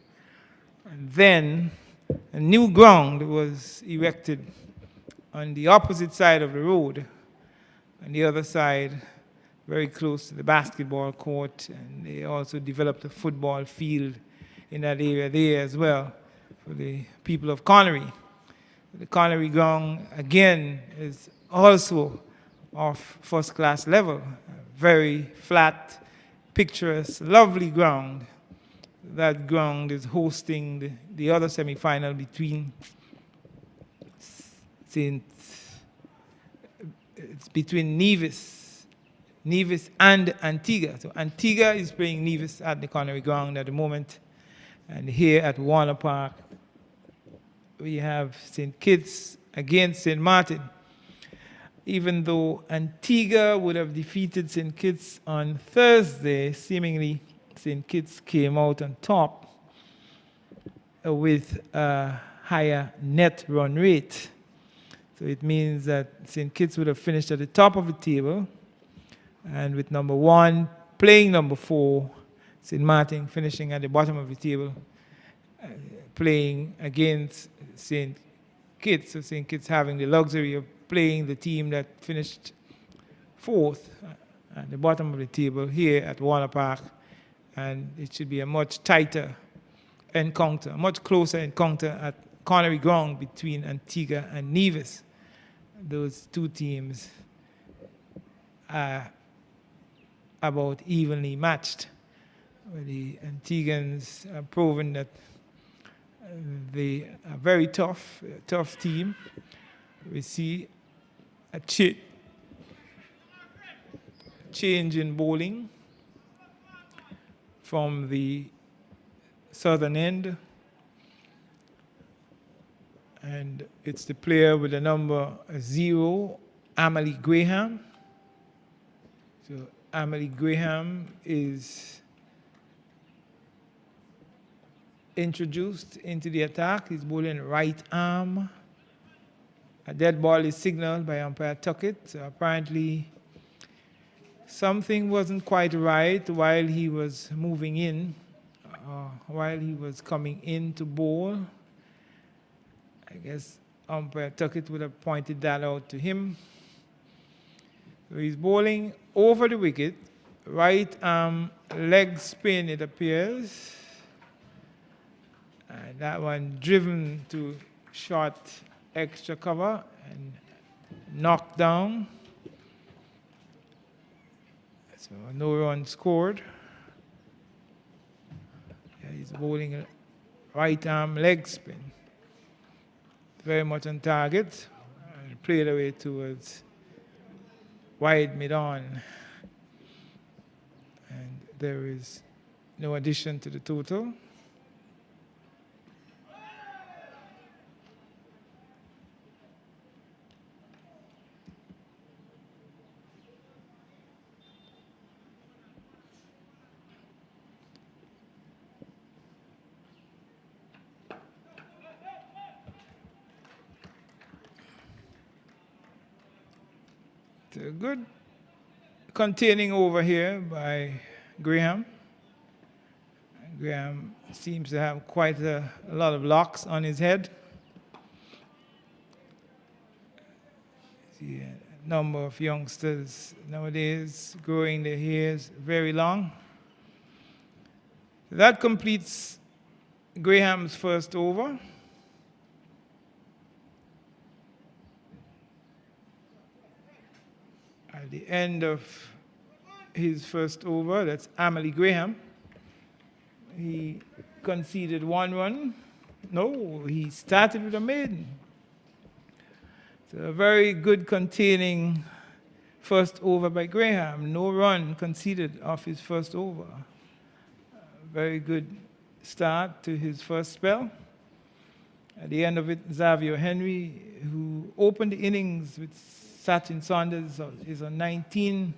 And then a new ground was erected on the opposite side of the road, on the other side, very close to the basketball court, and they also developed a football field in that area there as well for the people of Connery. The Connery ground, again, is also of first-class level, a very flat, picturesque, lovely ground. That ground is hosting the other semifinal between Nevis and Antigua. So Antigua is playing Nevis at the Connery Ground at the moment. And here at Warner Park, we have St. Kitts against St. Maarten. Even though Antigua would have defeated St. Kitts on Thursday, seemingly St. Kitts came out on top with a higher net run rate. So it means that St. Kitts would have finished at the top of the table, and with number 1 playing number 4, St. Maarten finishing at the bottom of the table, playing against St. Kitts. So St. Kitts having the luxury of playing the team that finished fourth at the bottom of the table here at Warner Park. And it should be a much tighter encounter, a much closer encounter at Connery Ground between Antigua and Nevis. Those two teams are about evenly matched. The Antiguans have proven that they are very tough team. We see a change in bowling from the southern end, and it's the player with the number 0, Amelie Graham. So Amelie Graham is introduced into the attack. He's bowling right arm. A dead ball is signaled by umpire Tuckett. So apparently something wasn't quite right while he was moving in, while he was coming in to bowl. I guess umpire Tuckett would have pointed that out to him. So he's bowling over the wicket, right arm leg spin, it appears. And that one driven to short extra cover and knocked down. So no run scored. Yeah, he's bowling a right arm leg spin. Very much on target. And played away towards wide mid-on. And there is no addition to the total. A good containing over here by Graham. Graham seems to have quite a lot of locks on his head. See a number of youngsters nowadays growing their hairs very long. That completes Graham's first over. At the end of his first over, that's Amelie Graham. He conceded 1 run. No, he started with a maiden. So a very good containing first over by Graham. No run conceded off his first over. Very good start to his first spell. At the end of it, Xavier Henry, who opened the innings with Sachin Saunders, is on 19.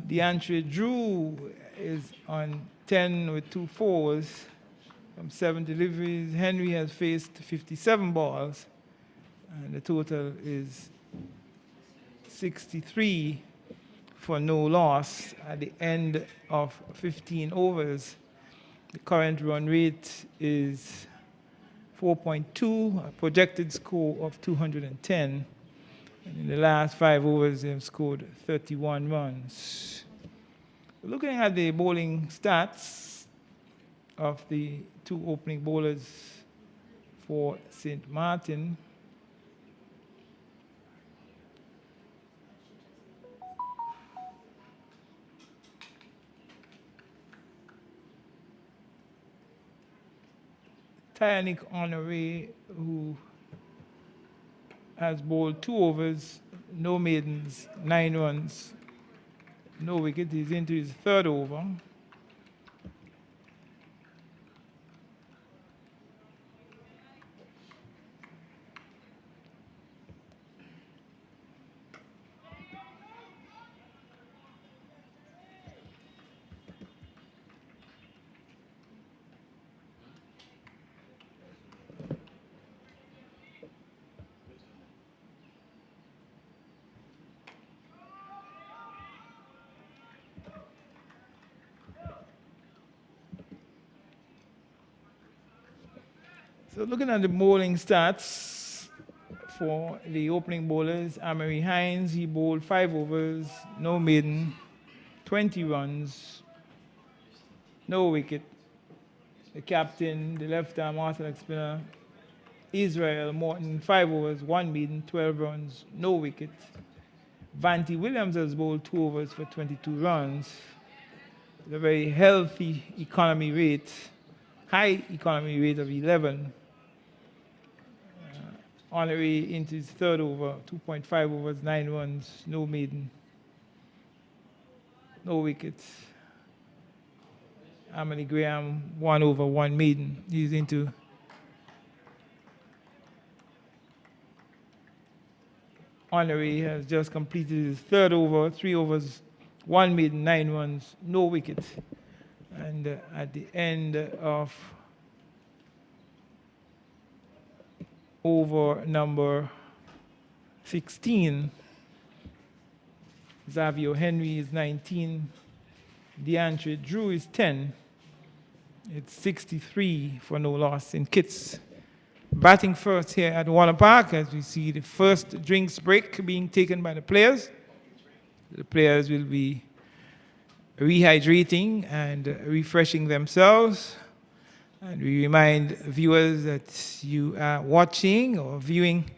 DeAndre Drew is on 10 with 2 fours from 7 deliveries. Henry has faced 57 balls, and the total is 63 for no loss at the end of 15 overs. The current run rate is 4.2, a projected score of 210. And in the last 5 overs, they have scored 31 runs. Looking at the bowling stats of the 2 opening bowlers for St. Maarten, Tyanick Honore, who has bowled 2 overs, no maidens, 9 runs, no wicket. He's into his 3rd over. So looking at the bowling stats, for the opening bowlers, Amory Hines. He bowled 5 overs, no maiden, 20 runs, no wicket. The captain, the left-arm orthodox spinner, Israel Morton, 5 overs, 1 maiden, 12 runs, no wicket. Vanty Williams has bowled 2 overs for 22 runs. A very healthy economy rate, high economy rate of 11. Honorary into his 3rd over, 2.5 overs, 9 runs, no maiden, no wickets. Amity Graham, 1 over, 1 maiden. He's into Honorary has just completed his 3rd over, 3 overs, 1 maiden, 9 runs, no wicket. And at the end of over number 16, Xavier Henry is 19, DeAndre Drew is 10. It's 63 for no loss in Kits. Batting first here at Warner Park as we see the first drinks break being taken by the players. The players will be rehydrating and refreshing themselves. And we remind viewers that you are watching or viewing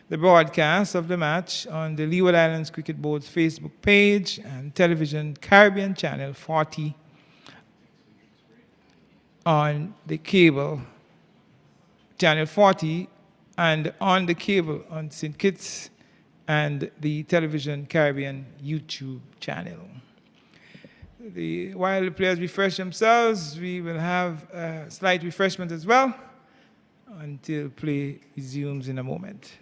the broadcast of the match on the Leeward Islands Cricket Board's Facebook page and television Caribbean Channel 40 on the cable, Channel 40, and on the cable on St. Kitts and the television Caribbean YouTube channel. While the players refresh themselves, we will have a slight refreshment as well until play resumes in a moment.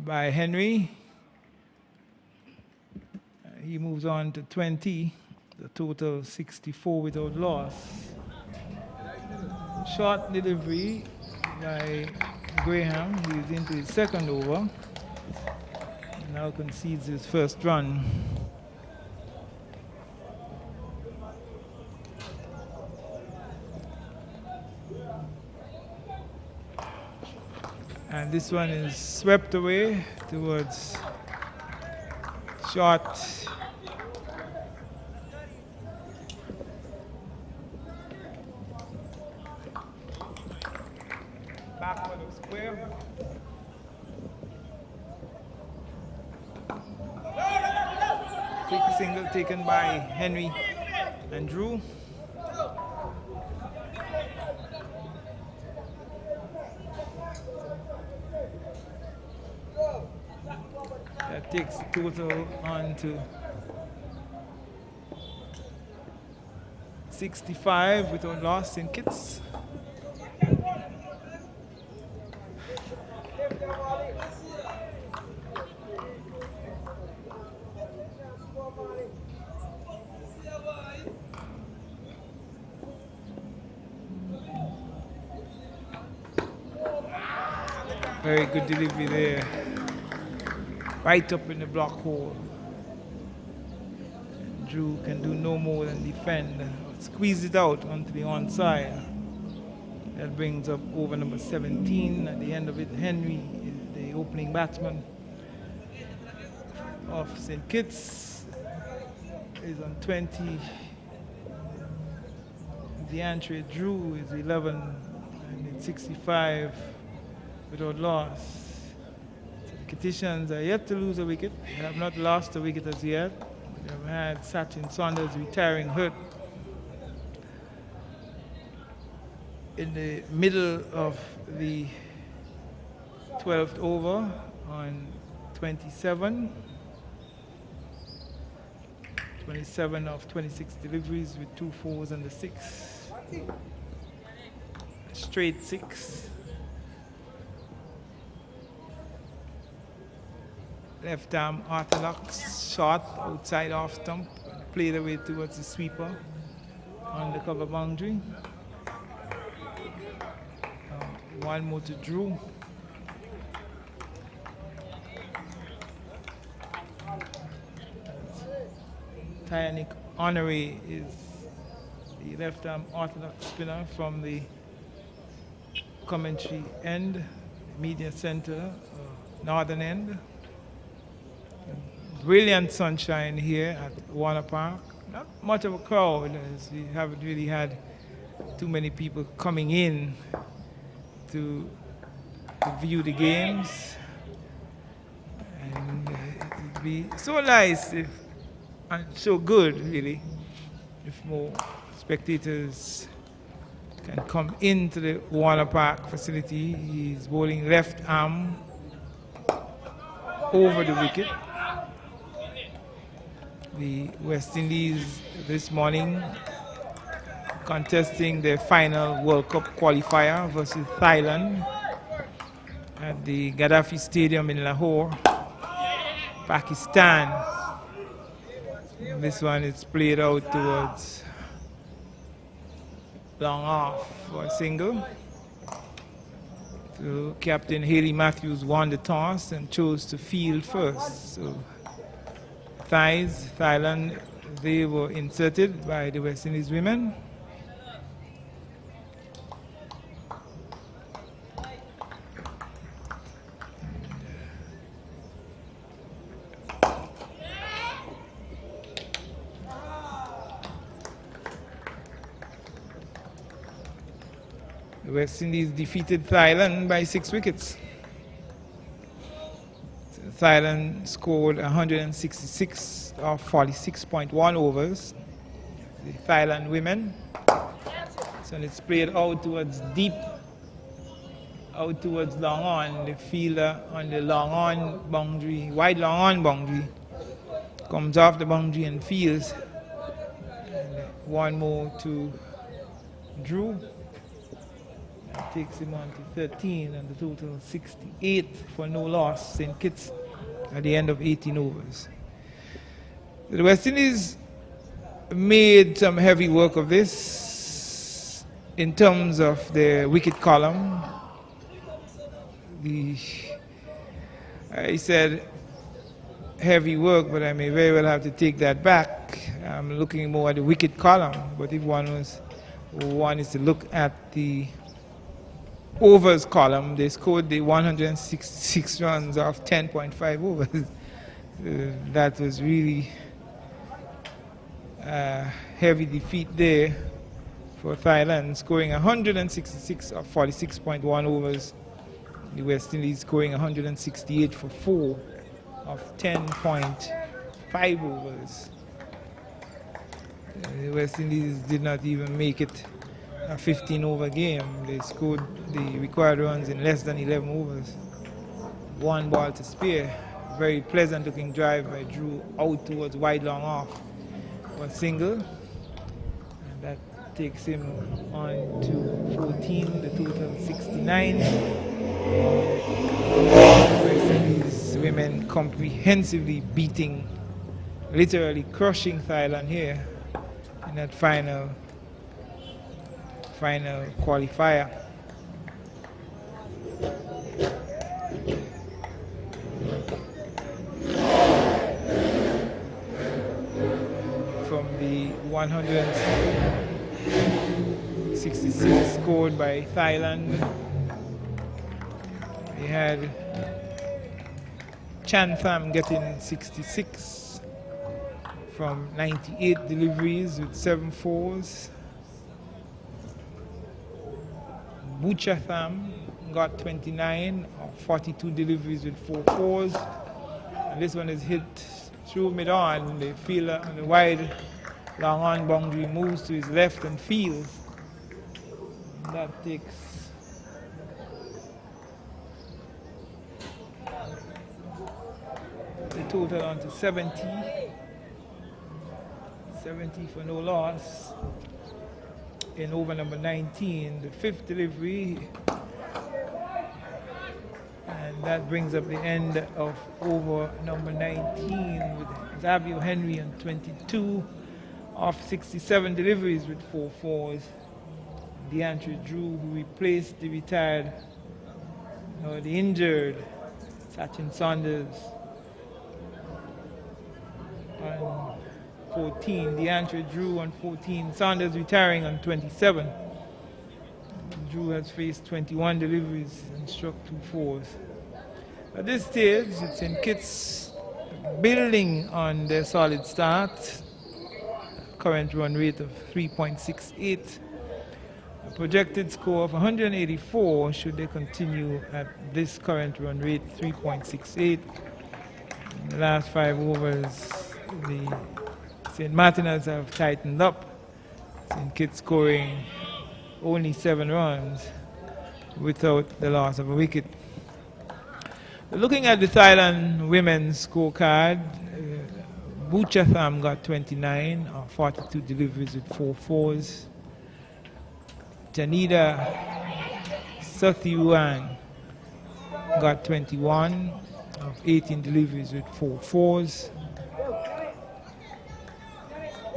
by Henry. He moves on to 20, the total 64 without loss. Short delivery by Graham. He's into his second over. Now concedes his first run. And this one is swept away towards short. Backward of square. Quick single taken by Henry and Drew. That takes total on to 65 without loss in kits. Very good delivery there. Right up in the block hole. And Drew can do no more than defend. Squeeze it out onto the onside. That brings up over number 17. At the end of it, Henry is the opening batsman of St. Kitts. Is on 20. The entry Drew is 11 and it's 65 without loss. The Kittitians are yet to lose a wicket. They have not lost a wicket as yet. They have had Sachin Saunders retiring hurt in the middle of the 12th over on 27. 27 of 26 deliveries with 2 fours and a 6. Straight 6. Left arm orthodox shot outside off stump, played away towards the sweeper on the cover boundary. One more to Drew. Tyanic Honoré is the left arm orthodox spinner from the commentary end, media center, northern end. Brilliant sunshine here at Warner Park. Not much of a crowd, as we haven't really had too many people coming in to view the games. And it would be so nice if, and so good, really, if more spectators can come into the Warner Park facility. He's bowling left arm over the wicket. The West Indies this morning contesting their final World Cup qualifier versus Thailand at the Gaddafi Stadium in Lahore, Pakistan. This one is played out towards long off for a single. So Captain Haley Matthews won the toss and chose to field first. So Thailand, they were inserted by the West Indies women. The West Indies defeated Thailand by 6 wickets. Thailand scored 166 of 46.1 overs. The Thailand women. So it's played out towards deep, out towards long on. The fielder on the long on boundary, wide long on boundary, comes off the boundary and fields. And one more to Drew. Takes him on to 13 and the total 68 for no loss. St. Kitts at the end of 18 overs. The West Indies made some heavy work of this in terms of the wicket column. I said heavy work, but I may very well have to take that back. I'm looking more at the wicket column, but if one is to look at the overs column, they scored the 166 runs off 10.5 overs. That was really a heavy defeat there for Thailand, scoring 166 of 46.1 overs. The West Indies scoring 168 for 4 of 10.5 overs. The West Indies did not even make it a 15-over game. They scored the required runs in less than 11 overs. 1 ball to spare. Very pleasant looking drive by Drew out towards wide long off for a single. And that takes him on to 14, the total 69. West Indies women comprehensively beating, literally crushing Thailand here in that final qualifier. From the 166 scored by Thailand, we had Chantham getting 66 from 98 deliveries with 7 fours. Buchatham got 29 of 42 deliveries with 4 fours. And this one is hit through mid-on. The fielder on the wide long on boundary moves to his left and fields. And that takes the total on to 70. 70 for no loss. In over number 19, the 5th delivery, and that brings up the end of over number 19 with Xavier Henry on 22 off 67 deliveries with 4 fours. DeAndre Drew, who replaced the retired, the injured Sachin Saunders on 14, DeAndre Drew on 14, Saunders retiring on 27. Drew has faced 21 deliveries and struck 2 fours. At this stage, it's St. Kitts building on their solid start. Current run rate of 3.68. A projected score of 184 should they continue at this current run rate, 3.68. In the last 5 overs, the St. Martiners have tightened up. St. Kitts scoring only 7 runs without the loss of a wicket. Looking at the Thailand women's scorecard, Buchatham got 29 of 42 deliveries with 4 fours. Janida Sathiruan got 21 of 18 deliveries with 4 fours.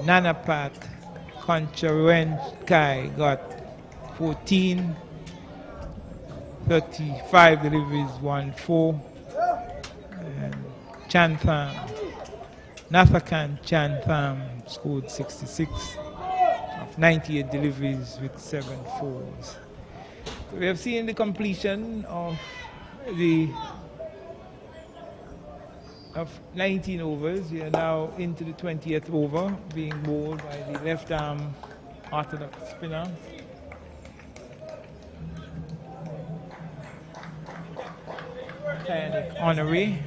Nanapat Koncharuenkai got 14, 35 deliveries, 1 4. And Chantham, Nathakan Chantham scored 66 of 98 deliveries with 7 fours. So we have seen the completion of 19 overs. We are now into the 20th over, being bowled by the left-arm orthodox spinner. Kayanik Honoré,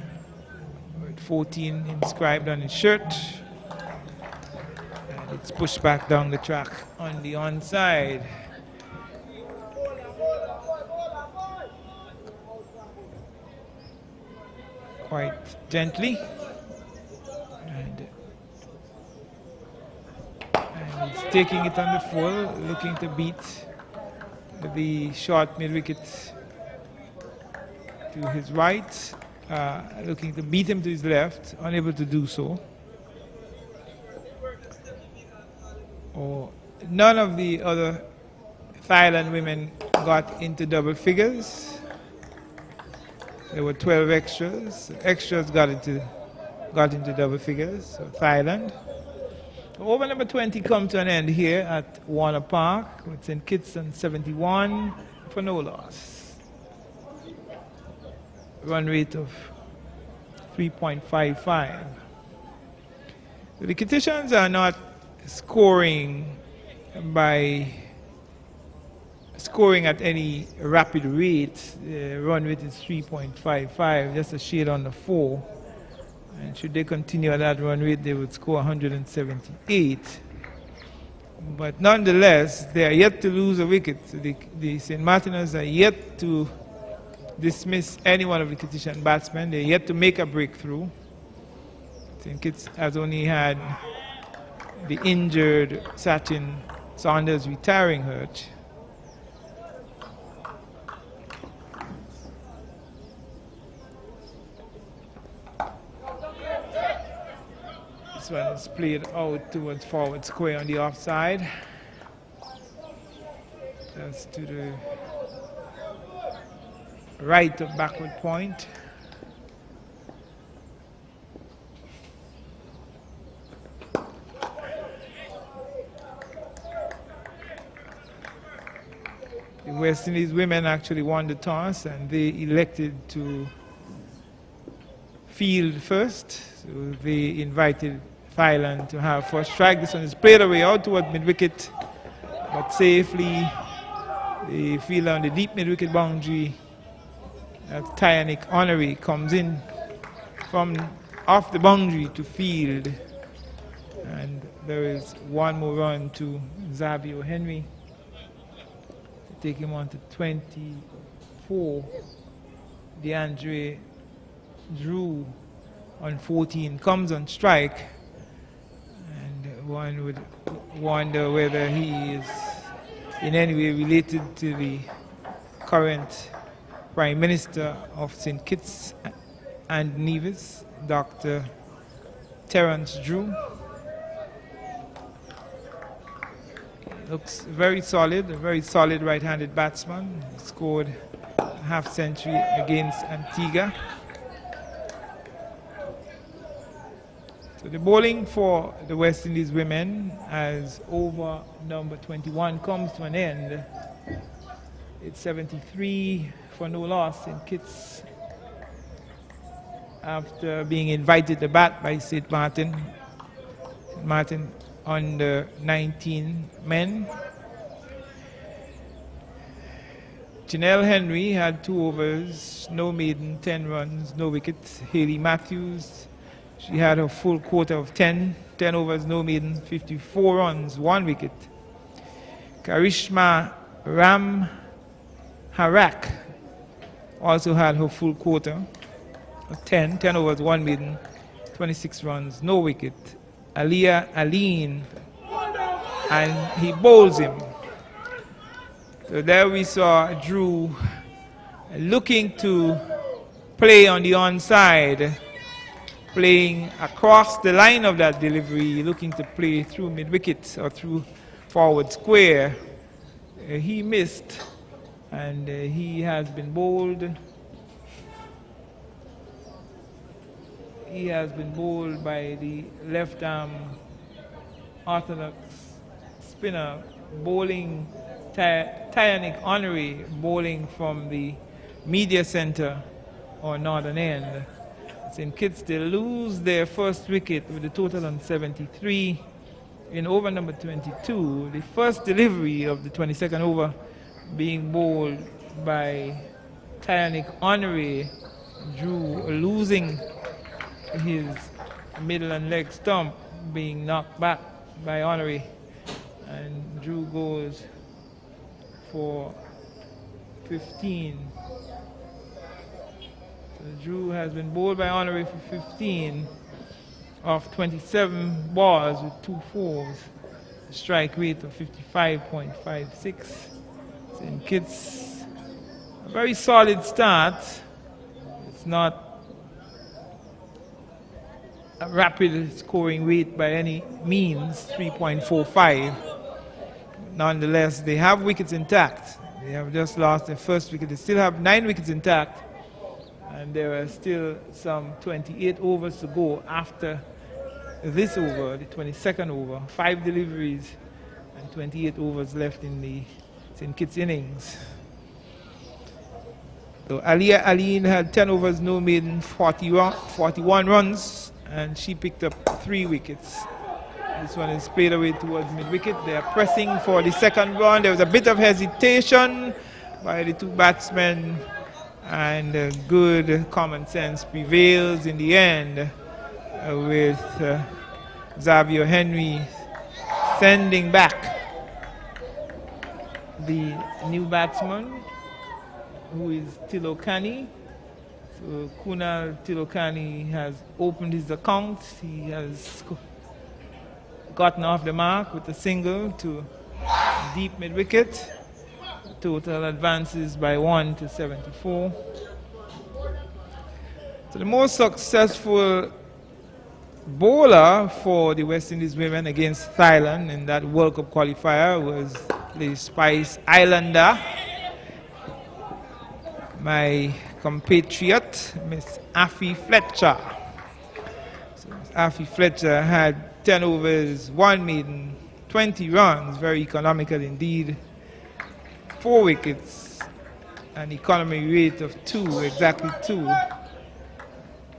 with 14 inscribed on his shirt. And it's pushed back down the track on the onside. Quite gently, and he's taking it on the full, looking to beat the short mid-wicket to his right, looking to beat him to his left, unable to do so. None of the other Thailand women got into double figures. There were 12 extras. Extras got into double figures. So Thailand. Over number 20 come to an end here at Warner Park with St. Kitts on 71 for no loss. Run rate of 3.55. So the Kittitians are not scoring at any rapid rate. The run rate is 3.55, just a shade under 4. And should they continue at that run rate, they would score 178. But nonetheless, they are yet to lose a wicket. So the St. Martiners are yet to dismiss any one of the Kittitian batsmen. They are yet to make a breakthrough. St. Kitts has only had the injured Sachin Saunders retiring hurt. This one is played out towards forward square on the offside. That's to the right of backward point. The West Indies women actually won the toss and they elected to field first. So they invited Thailand to have first strike. This one is played away out toward mid-wicket, but safely. The fielder on the deep mid-wicket boundary, that's Tyanik Honoré, comes in from off the boundary to field. And there is one more run to Xavier Henry to take him on to 24. DeAndre Drew on 14 comes on strike. One would wonder whether he is in any way related to the current Prime Minister of St. Kitts and Nevis, Dr. Terence Drew. He looks very solid, a very solid right-handed batsman. He scored a half century against Antigua. So the bowling for the West Indies women as over number 21 comes to an end. It's 73 for no loss in Kitts after being invited to bat by St. Maarten. St. Maarten under 19 men. Janelle Henry had 2 overs, no maiden, 10 runs, no wickets. Hayley Matthews, she had her full quota of 10 overs, no maiden, 54 runs, 1 wicket. Karishma Ramharak also had her full quota of 10 overs, 1 maiden, 26 runs, no wicket. Aliyah Aline, and he bowls him. So there we saw Drew looking to play on the onside, playing across the line of that delivery, looking to play through mid-wicket or through forward square. He missed, and he has been bowled. He has been bowled by the left-arm orthodox spinner, bowling Tyanik Honoré, bowling from the media center or northern end. St. Kitts, they lose their first wicket with a total on 73 in over number 22. The first delivery of the 22nd over being bowled by Tyanik Honoré. Drew losing his middle and leg stump, being knocked back by Honoré, and Drew goes for 15. Drew has been bowled by Honoré for 15 off 27 balls with 2 fours, a strike rate of 55.56. St. Kitts, a very solid start. It's not a rapid scoring rate by any means, 3.45. Nonetheless, they have wickets intact. They have just lost their first wicket. They still have 9 wickets intact. And there are still some 28 overs to go after this over, the 22nd over. 5 deliveries and 28 overs left in the St. Kitts innings. So Aline had 10 overs, no maiden, 41 runs, and she picked up 3 wickets. This one is played away towards mid-wicket. They are pressing for the second run. There was a bit of hesitation by the 2 batsmen, and good common sense prevails in the end with Xavier Henry sending back the new batsman, who is Tilokani. So Kunal Tilokani has opened his account. He has gotten off the mark with a single to deep mid-wicket. Total advances by 1 to 74. So the most successful bowler for the West Indies women against Thailand in that World Cup qualifier was the Spice Islander, my compatriot, Miss Affie Fletcher. So Miss Affie Fletcher had 10 overs, 1 maiden, 20 runs, very economical indeed. 4 wickets, an economy rate of 2, exactly 2.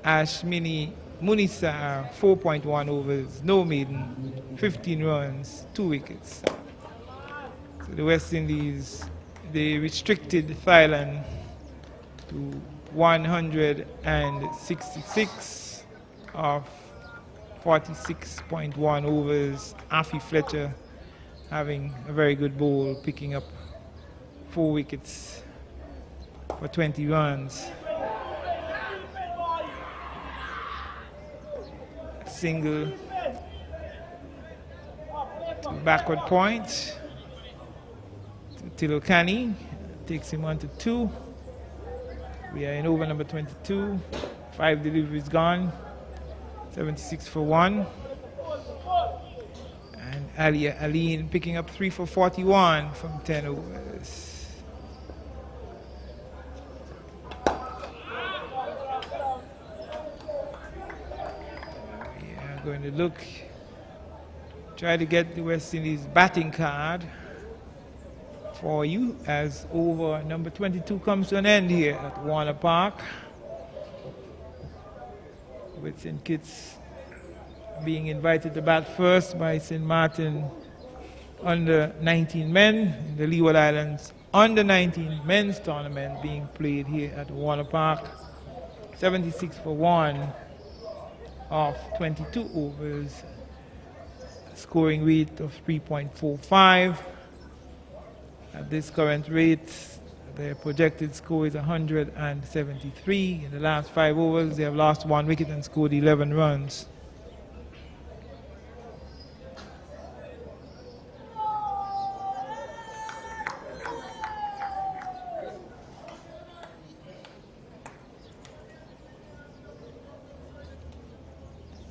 Ashmini Munisa, 4.1 overs, no maiden, 15 runs, 2 wickets. So the West Indies, they restricted Thailand to 166 of 46.1 overs. Affie Fletcher having a very good bowl, picking up 4 wickets for 20 runs. Single to backward point to Tilokani, takes him on to 2. We are in over number 22. 5 deliveries gone, 76 for 1. And Aline picking up 3 for 41 from 10 overs. We are going to look, try to get the West Indies batting card for you as over number 22 comes to an end here at Warner Park, with St. Kitts being invited to bat first by St. Maarten under 19 men in the Leeward Islands under 19 men's tournament being played here at Warner Park. 76 for 1 of 22 overs, scoring rate of 3.45. At this current rate, their projected score is 173. In the last 5 overs, they have lost 1 wicket and scored 11 runs.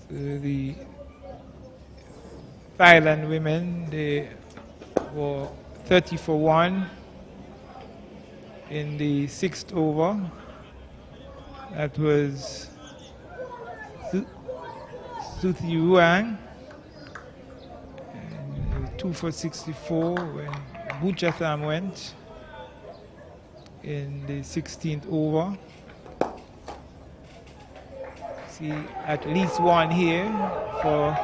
So the Thailand women, they were 30 for 1 in the 6th over. That was Suthi Ruang. And it was 2 for 64 when Buchatham went in the 16th over. See at least 1 here for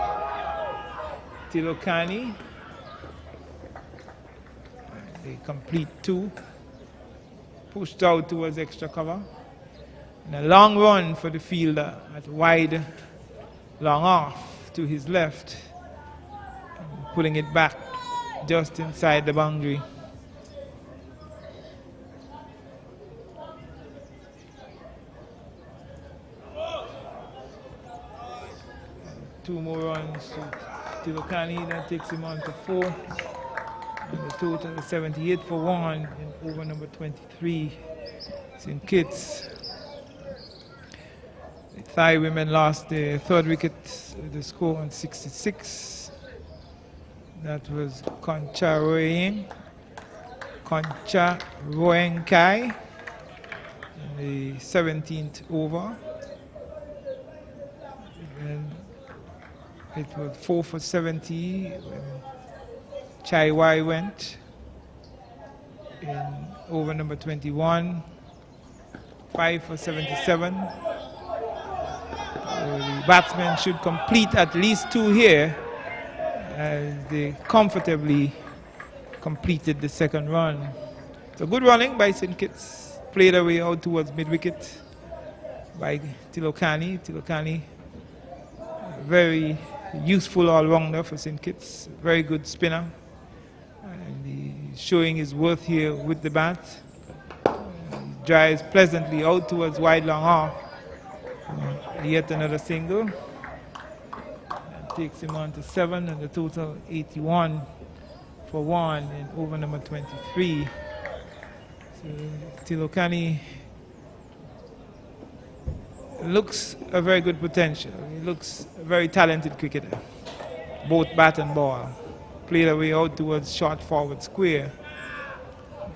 Tilokani. They complete 2, pushed out towards extra cover. And a long run for the fielder at wide, long off to his left, and pulling it back just inside the boundary. Two more runs to Tilokani, that takes him on to 4. And the total is 78 for 1 in over number 23, St. Kitts. The Thai women lost their third wicket with the score on 66. That was Concha Roenkai in the 17th over. And it was 4 for 70 when Chai Wai went in over number 21, 5 for 77. The batsmen should complete at least 2 here as they comfortably completed the second run. So good running by St. Kitts, played away out towards mid-wicket by Tilokani. Tilokani, very useful all-rounder for St. Kitts, very good spinner. And he's showing his worth here with the bat. He drives pleasantly out towards wide long off. Yet another single. That takes him on to 7 and the total 81 for 1 in over number 23. So Tilokani looks a very good potential. He looks a very talented cricketer, both bat and ball. Played away out towards short forward square.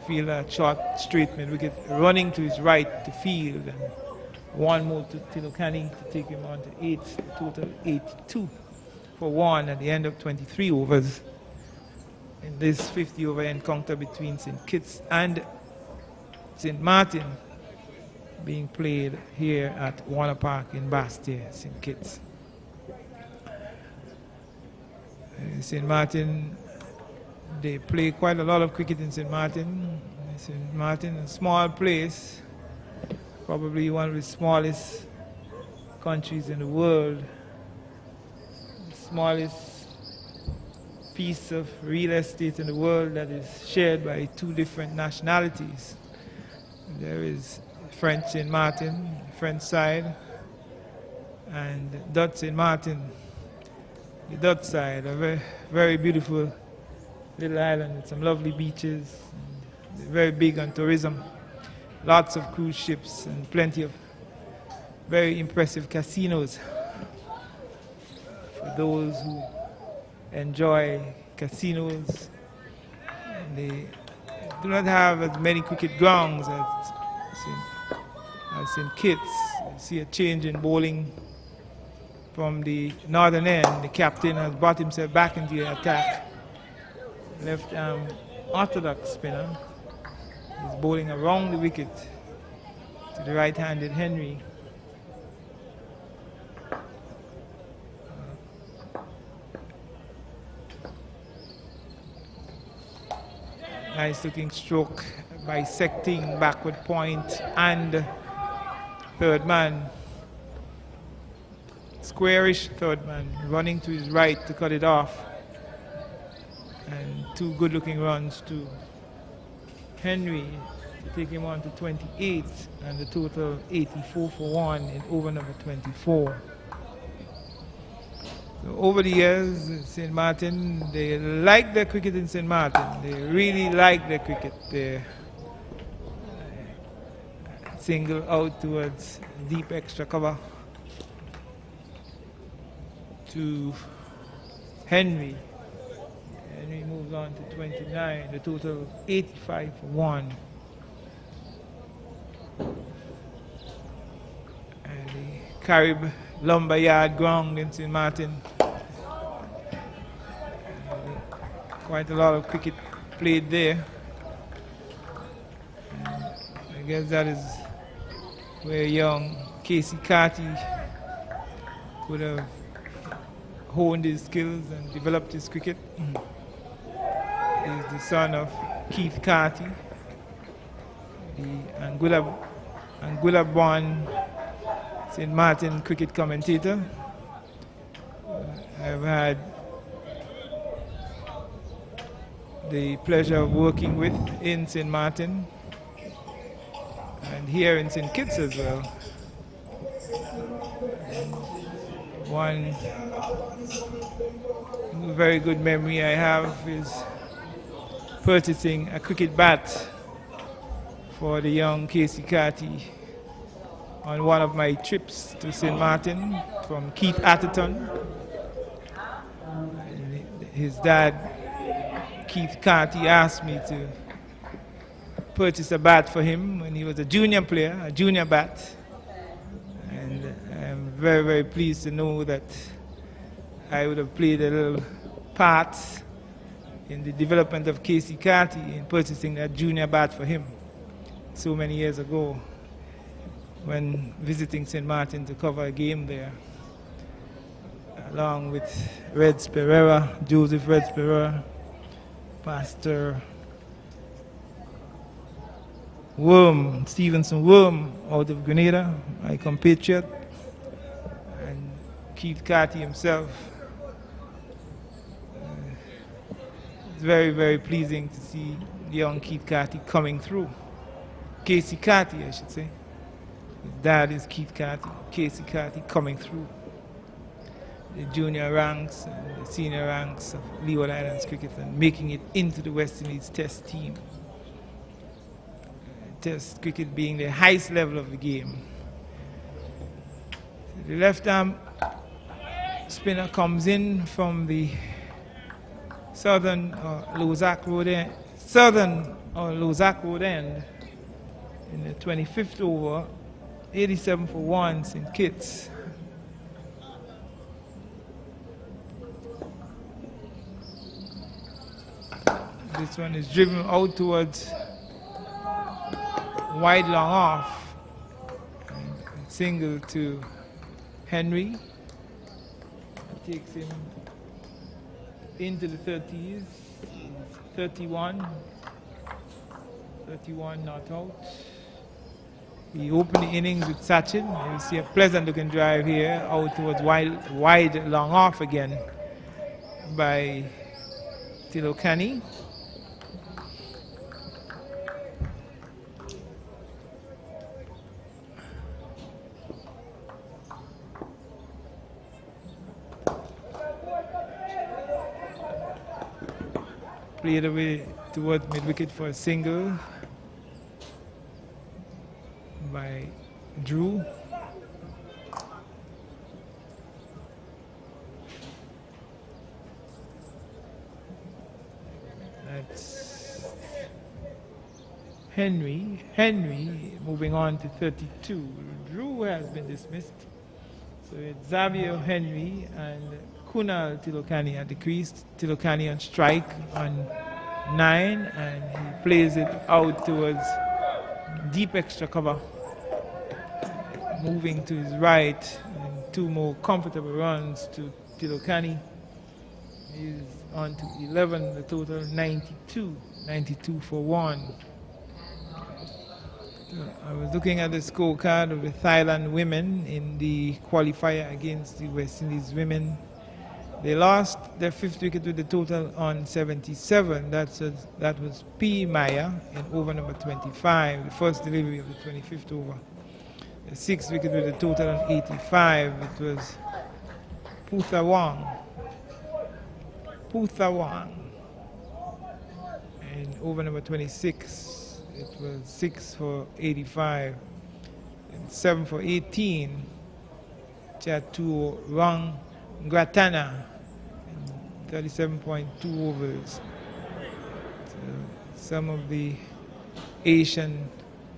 Feel that short straight mid wicket, running to his right to field, and one more to Tilokani to take him on to 8, the total 82 for 1 at the end of 23 overs in this 50 over encounter between St. Kitts and St. Maarten, being played here at Warner Park in Bastia, St. Kitts. St. Maarten, they play quite a lot of cricket in St. Maarten. St. Maarten, a small place, probably one of the smallest countries in the world, the smallest piece of real estate in the world that is shared by 2 different nationalities. There is French St. Maarten, French side, and Dutch St. Maarten, the Dutch side, a very, very beautiful little island with some lovely beaches. They're very big on tourism. Lots of cruise ships and plenty of very impressive casinos for those who enjoy casinos. And they do not have as many cricket grounds as St. Kitts. You see a change in bowling from the northern end. The captain has brought himself back into the attack. Left arm orthodox spinner. He's bowling around the wicket to the right-handed Henry. Nice looking stroke, bisecting backward point and third man. Squarish third man, running to his right to cut it off. And 2 good looking runs to Henry to take him on to 28 and the total 84 for 1 in over number 24. So over the years, St. Maarten, they like their cricket in St. Maarten. They really like their cricket. They single out towards deep extra cover to Henry. Henry moves on to 29, the total 85 for 1. And the Carib Lumber Yard ground in St. Maarten. Quite a lot of cricket played there. And I guess that is where young Casey Carty could have honed his skills and developed his cricket. He's the son of Keith Carty, the Anguilla-born St. Maarten cricket commentator. I've had the pleasure of working with in St. Maarten and here in St. Kitts as well. One very good memory I have is purchasing a cricket bat for the young Casey Carty on one of my trips to St. Maarten from Keith Atherton. His dad, Keith Carty, asked me to purchase a bat for him when he was a junior player, a junior bat. And I'm very, very pleased to know that I would have played a little part in the development of Casey Carty in purchasing that junior bat for him so many years ago when visiting St. Maarten to cover a game there, along with Reds Pereira, Joseph Reds Pereira, Pastor Worm, Stevenson Worm out of Grenada, my compatriot, and Keith Carty himself. It's very, very pleasing to see young Keith Carty coming through. Casey Carty, I should say. His dad is Keith Carty, Casey Carty coming through the junior ranks and the senior ranks of Leeward Islands cricket and making it into the West Indies Test team. Test cricket being the highest level of the game. The left arm spinner comes in from the southern or Lozak Road end, in the 25th over, 87 for 1, St. Kitts. This one is driven out towards wide long off. And single to Henry. Takes him into the 30s. 31 not out. He opened the innings with Sachin. You see a pleasant looking drive here out towards wide long off again by Tilokani. Played away towards mid-wicket for a single by Drew. That's Henry. Henry moving on to 32. Drew has been dismissed. So it's Xavier Henry and Kunal Tilokani at the crease. Tilokani on strike on 9, and he plays it out towards deep extra cover. Moving to his right, and 2 more comfortable runs to Tilokani. He's on to 11, the total 92 for 1. I was looking at the scorecard of the Thailand women in the qualifier against the West Indies women. They lost their 5th wicket with the total on 77. That was P. Maya in over number 25, the first delivery of the 25th over. The 6th wicket with the total on 85. It was Puthawang. And over number 26, it was 6 for 85. And 7 for 18, Chatu Rang Gratana, 37.2 overs. So some of the Asian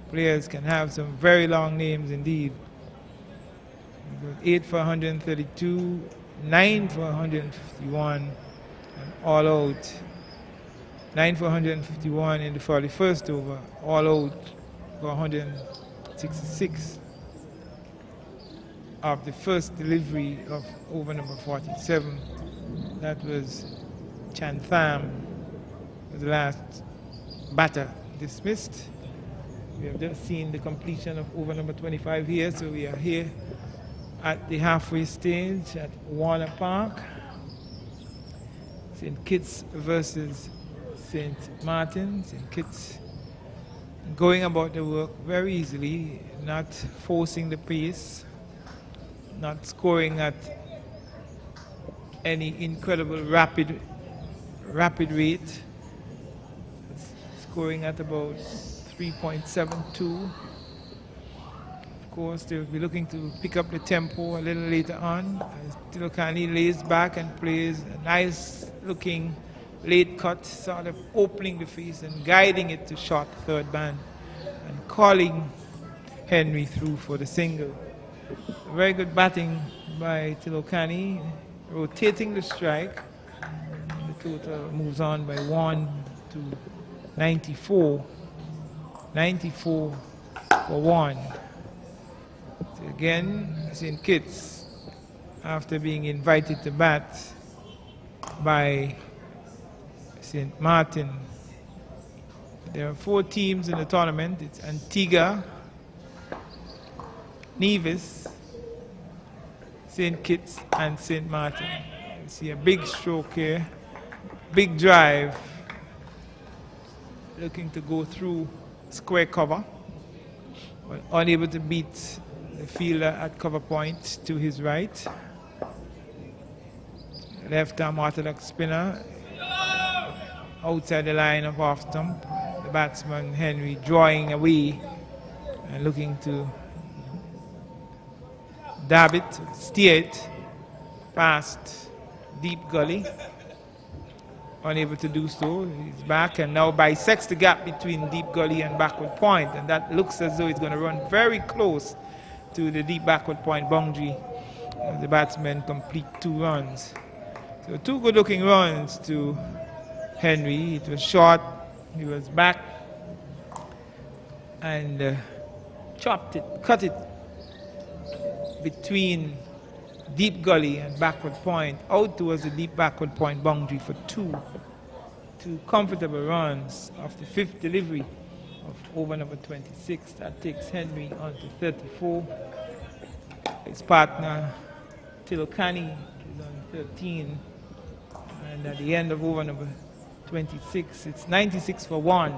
players can have some very long names indeed. 8 for 132, 9 for 151, and all out. 9 for 151 in the 41st over, all out for 166 of the first delivery of over number 47. That was Chantham, the last batter dismissed. We have just seen the completion of over number 25 here, so we are here at the halfway stage at Warner Park. St. Kitts versus St. Maarten. St. Kitts going about the work very easily, not forcing the pace, not scoring at any incredible rapid rate, scoring at about 3.72. Of course, they'll be looking to pick up the tempo a little later on as Tilokani lays back and plays a nice looking late cut, sort of opening the face and guiding it to short third band and calling Henry through for the single. Very good batting by Tilokani, rotating the strike. The total moves on by 1 to 94. 94 for 1. So again, St. Kitts, after being invited to bat by St. Maarten. There are 4 teams in the tournament. It's Antigua, Nevis, St. Kitts, and St. Maarten. You see a big stroke here, big drive, looking to go through square cover, but unable to beat the fielder at cover point to his right. Left-arm orthodox spinner outside the line of off stump. The batsman Henry drawing away and looking to dab it, steer it past deep gully. Unable to do so. He's back and now bisects the gap between deep gully and backward point, and that looks as though he's going to run very close to the deep backward point boundary. The batsmen complete 2 runs. So 2 good looking runs to Henry. It was short, he was back and chopped it, cut it between deep gully and backward point out towards the deep backward point boundary for 2 comfortable runs of the 5th delivery of over number 26. That takes Henry on to 34. His partner Tilokani is on 13, and at the end of over number 26 it's 96 for 1.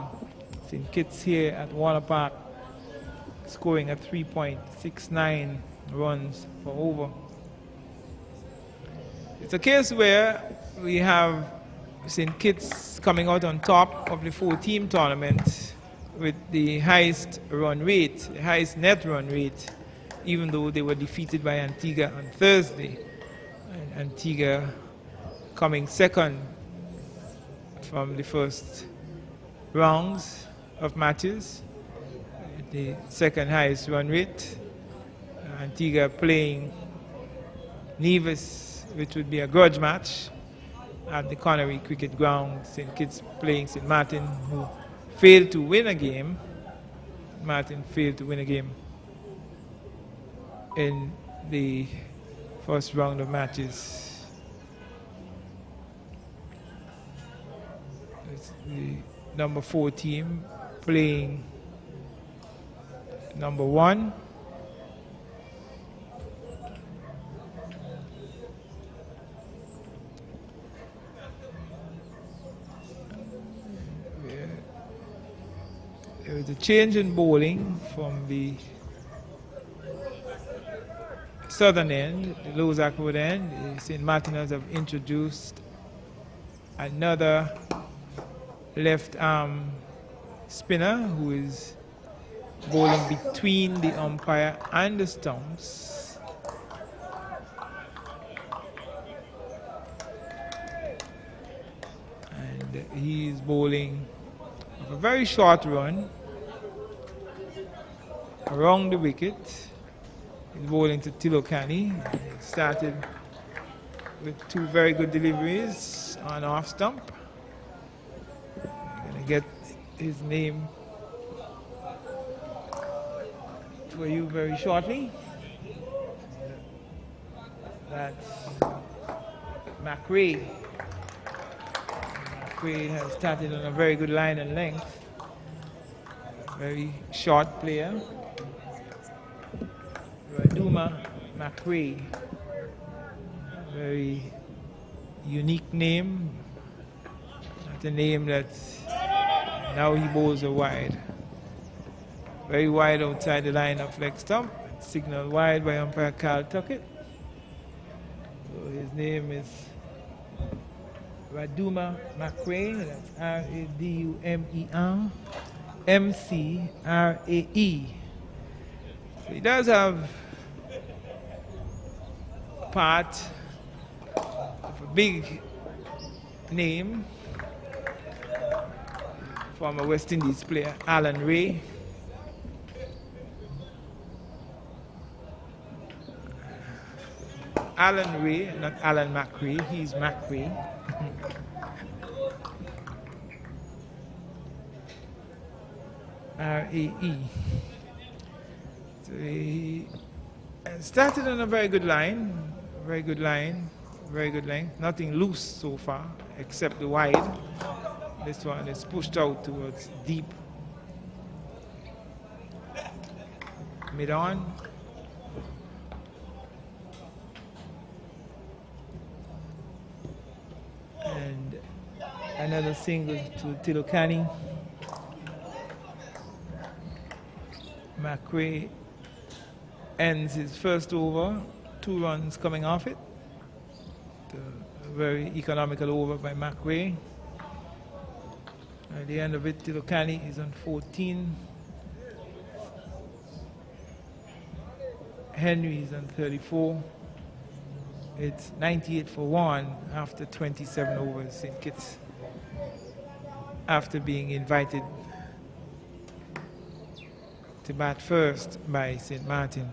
St. Kitts here at Warner Park scoring at 3.69 runs for over. It's a case where we have St. Kitts coming out on top of the 4-team tournament with the highest run rate, the highest net run rate, even though they were defeated by Antigua on Thursday. And Antigua coming second from the first rounds of matches, the second highest run rate. Antigua playing Nevis, which would be a grudge match at the Connery Cricket Ground. St. Kitts playing St. Maarten, who failed to win a game. Maarten failed to win a game in the first round of matches. It's the number 4 team playing number 1. There was a change in bowling from the southern end, the Lozak Road end. The St. Martiners have introduced another left arm spinner who is bowling between the umpire and the stumps. And he is bowling a very short run around the wicket. He's bowling to Tilokani. He started with 2 very good deliveries on off stump. I'm going to get his name for you very shortly. That's McRae. McRae has started on a very good line and length. Very short player. Raduma McRae. Very unique name. Not a name that now he bowls a wide. Very wide outside the line of leg stump. Signal wide by umpire Carl Tuckett. So his name is Raduma Macrae, that's R-A-D-U-M-E-R, M-C-R-A-E. So he does have part of a big name, former West Indies player Alan Ray. Alan Ray, not Alan McRae, he's McRae. R-A-E. So he started on a very good line, very good line, very good length. Nothing loose so far, except the wide. This one is pushed out towards deep. Mid-on. And another single to Tilokani. McRae ends his first over, 2 runs coming off it. A very economical over by McRae. At the end of it, Tilokani is on 14. Henry is on 34. It's 98 for 1 after 27 overs. St. Kitts, after being invited to bat first by St. Maarten.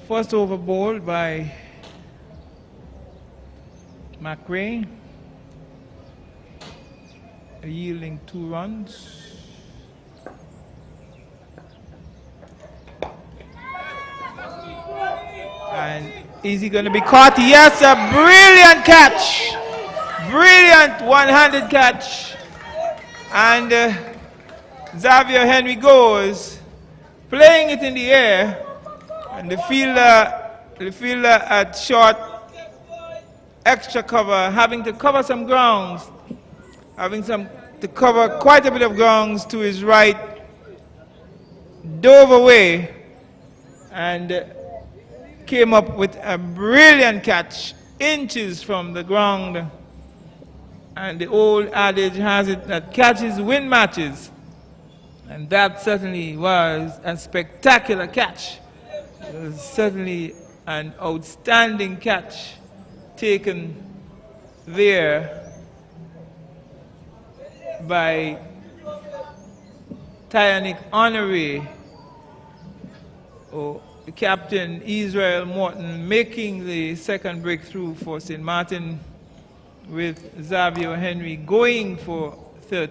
First over ball by McRae, yielding 2 runs. And is he going to be caught? Yes, a brilliant catch. Brilliant one-handed catch. And Xavier Henry goes, playing it in the air. And the fielder at short extra cover, having to cover some grounds, to cover quite a bit of grounds to his right, dove away and came up with a brilliant catch, inches from the ground. And the old adage has it that catches win matches. And that certainly was a spectacular catch. It was certainly an outstanding catch taken there by Tyanic Honoré, Captain Israel Morton, making the second breakthrough for St. Maarten, with Xavier Henry going for third.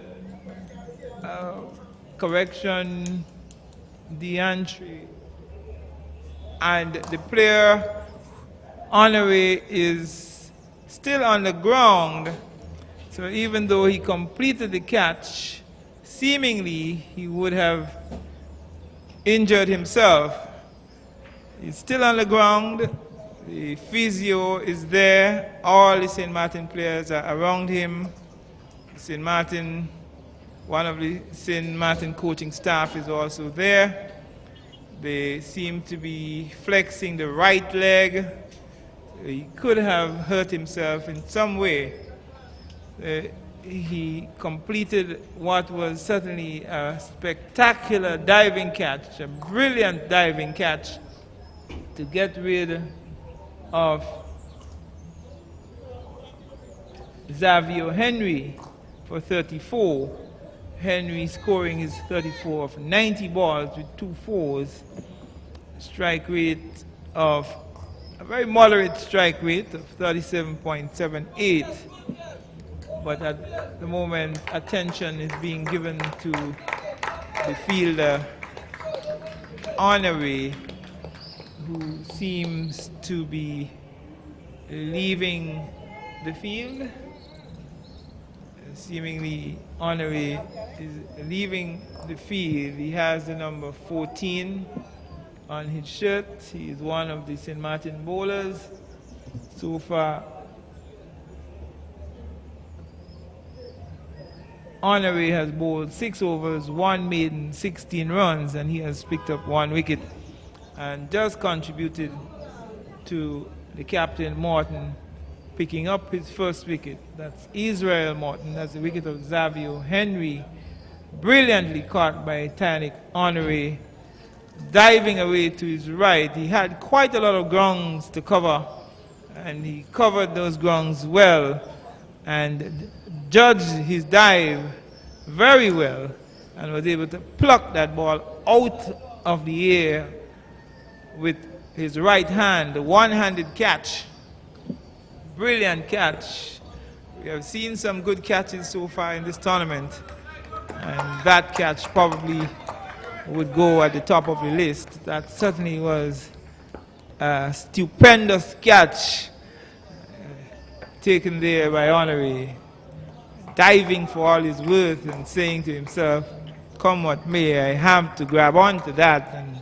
Correction, the entry. And the player, Honoré, is still on the ground. So even though he completed the catch, seemingly he would have injured himself. He's still on the ground. The physio is there. All the St. Maarten players are around him. St. Maarten One of the St. Maarten coaching staff is also there. They seem to be flexing the right leg. He could have hurt himself in some way. He completed what was certainly a spectacular diving catch, a brilliant diving catch to get rid of Xavier Henry for 34. Henry scoring his 34 of 90 balls with 2 fours. Strike rate of a very moderate strike rate of 37.78. But at the moment, attention is being given to the fielder, Honoré, who seems to be leaving the field. Seemingly, Honoré is leaving the field. He has the number 14 on his shirt. He is one of the St. Maarten bowlers. So far, Honoré has bowled 6 overs, 1 maiden, 16 runs, and he has picked up 1 wicket and just contributed to the captain, Maarten, picking up his first wicket. That's Israel Maarten. That's the wicket of Xavier Henry, brilliantly caught by Titanic Honoré, diving away to his right. He had quite a lot of grounds to cover, and he covered those grounds well and judged his dive very well and was able to pluck that ball out of the air with his right hand, a one-handed catch. Brilliant catch. We have seen some good catches so far in this tournament, and that catch probably would go at the top of the list. That certainly was a stupendous catch taken there by Honoré, diving for all his worth and saying to himself, come what may, I have to grab onto that, and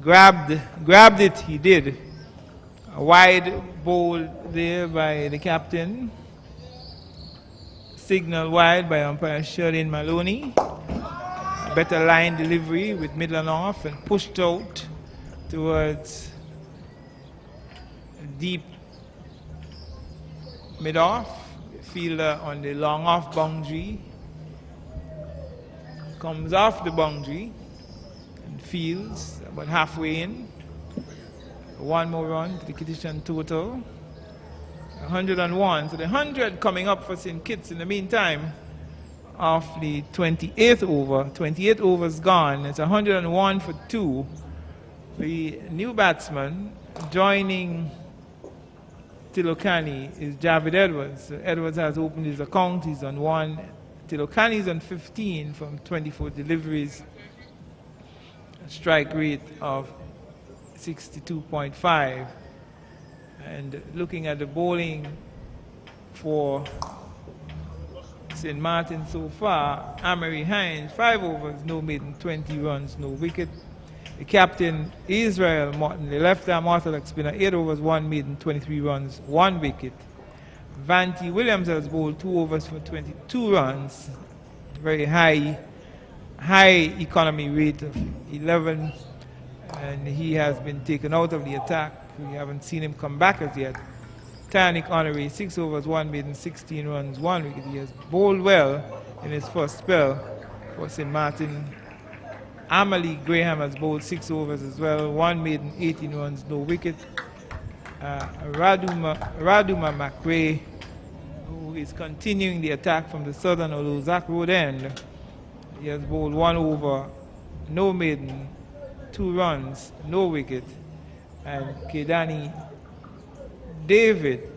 grabbed it, he did. A wide bowl there by the captain. Signal wide by umpire Shirley Maloney. A better line delivery with middle and off and pushed out towards deep mid-off. Fielder on the long off boundary comes off the boundary and fields about halfway in. 1 more run to the Kittishan total. 101. So the 100 coming up for St. Kitts in the meantime of the 28th over. 28 overs gone. It's 101 for 2. The new batsman joining Tilokani is Javid Edwards. So Edwards has opened his account. He's on 1. Tilokani is on 15 from 24 deliveries. A strike rate of 62.5. And looking at the bowling for St. Maarten so far, Amory Hines, 5 overs, no maiden, 20 runs, no wicket. The captain, Israel Maarten, the left-arm orthodox spinner, 8 overs, 1 maiden, 23 runs, 1 wicket. Vanty Williams has bowled 2 overs for 22 runs. Very high economy rate of 11. And he has been taken out of the attack. We haven't seen him come back as yet. Titanic Honoré, 6 overs, 1 maiden, 16 runs, 1 wicket. He has bowled well in his first spell for St. Maarten. Amalie Graham has bowled 6 overs as well, 1 maiden, 18 runs, no wicket. Raduma McRae, who is continuing the attack from the southern Olozak Road end. He has bowled 1 over, no maiden, 2 runs, no wicket. And Kedani David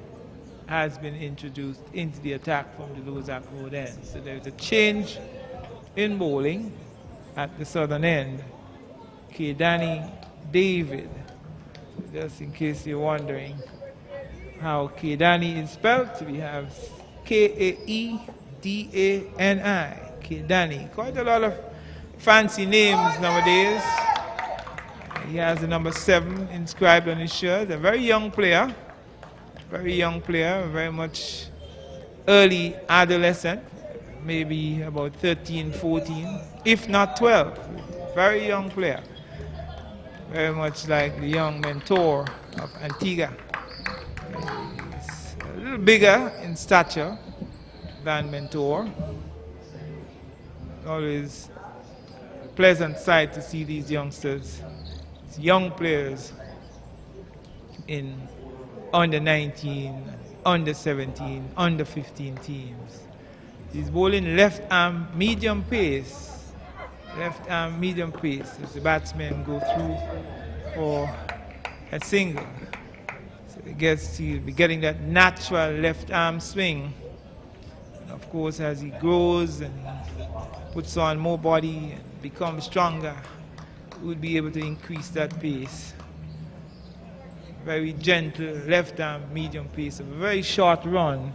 has been introduced into the attack from the Lozak Road end. So there's a change in bowling at the southern end. Kedani David. Just in case you're wondering how Kedani is spelled, we have Kaedani. Kedani. Quite a lot of fancy names nowadays. He has the number 7 inscribed on his shirt. A very young player, very much early adolescent, maybe about 13, 14, if not 12. Very young player. Very much like the young mentor of Antigua. He's a little bigger in stature than mentor. Always a pleasant sight to see these youngsters, these young players in under 19, under 17, under 15 teams. He's bowling left arm medium pace. Left arm medium pace as the batsmen go through for a single. So he gets to be getting that natural left arm swing. And of course, as he grows and he puts on more body and becomes stronger, he would be able to increase that pace. Very gentle left arm medium pace, a very short run.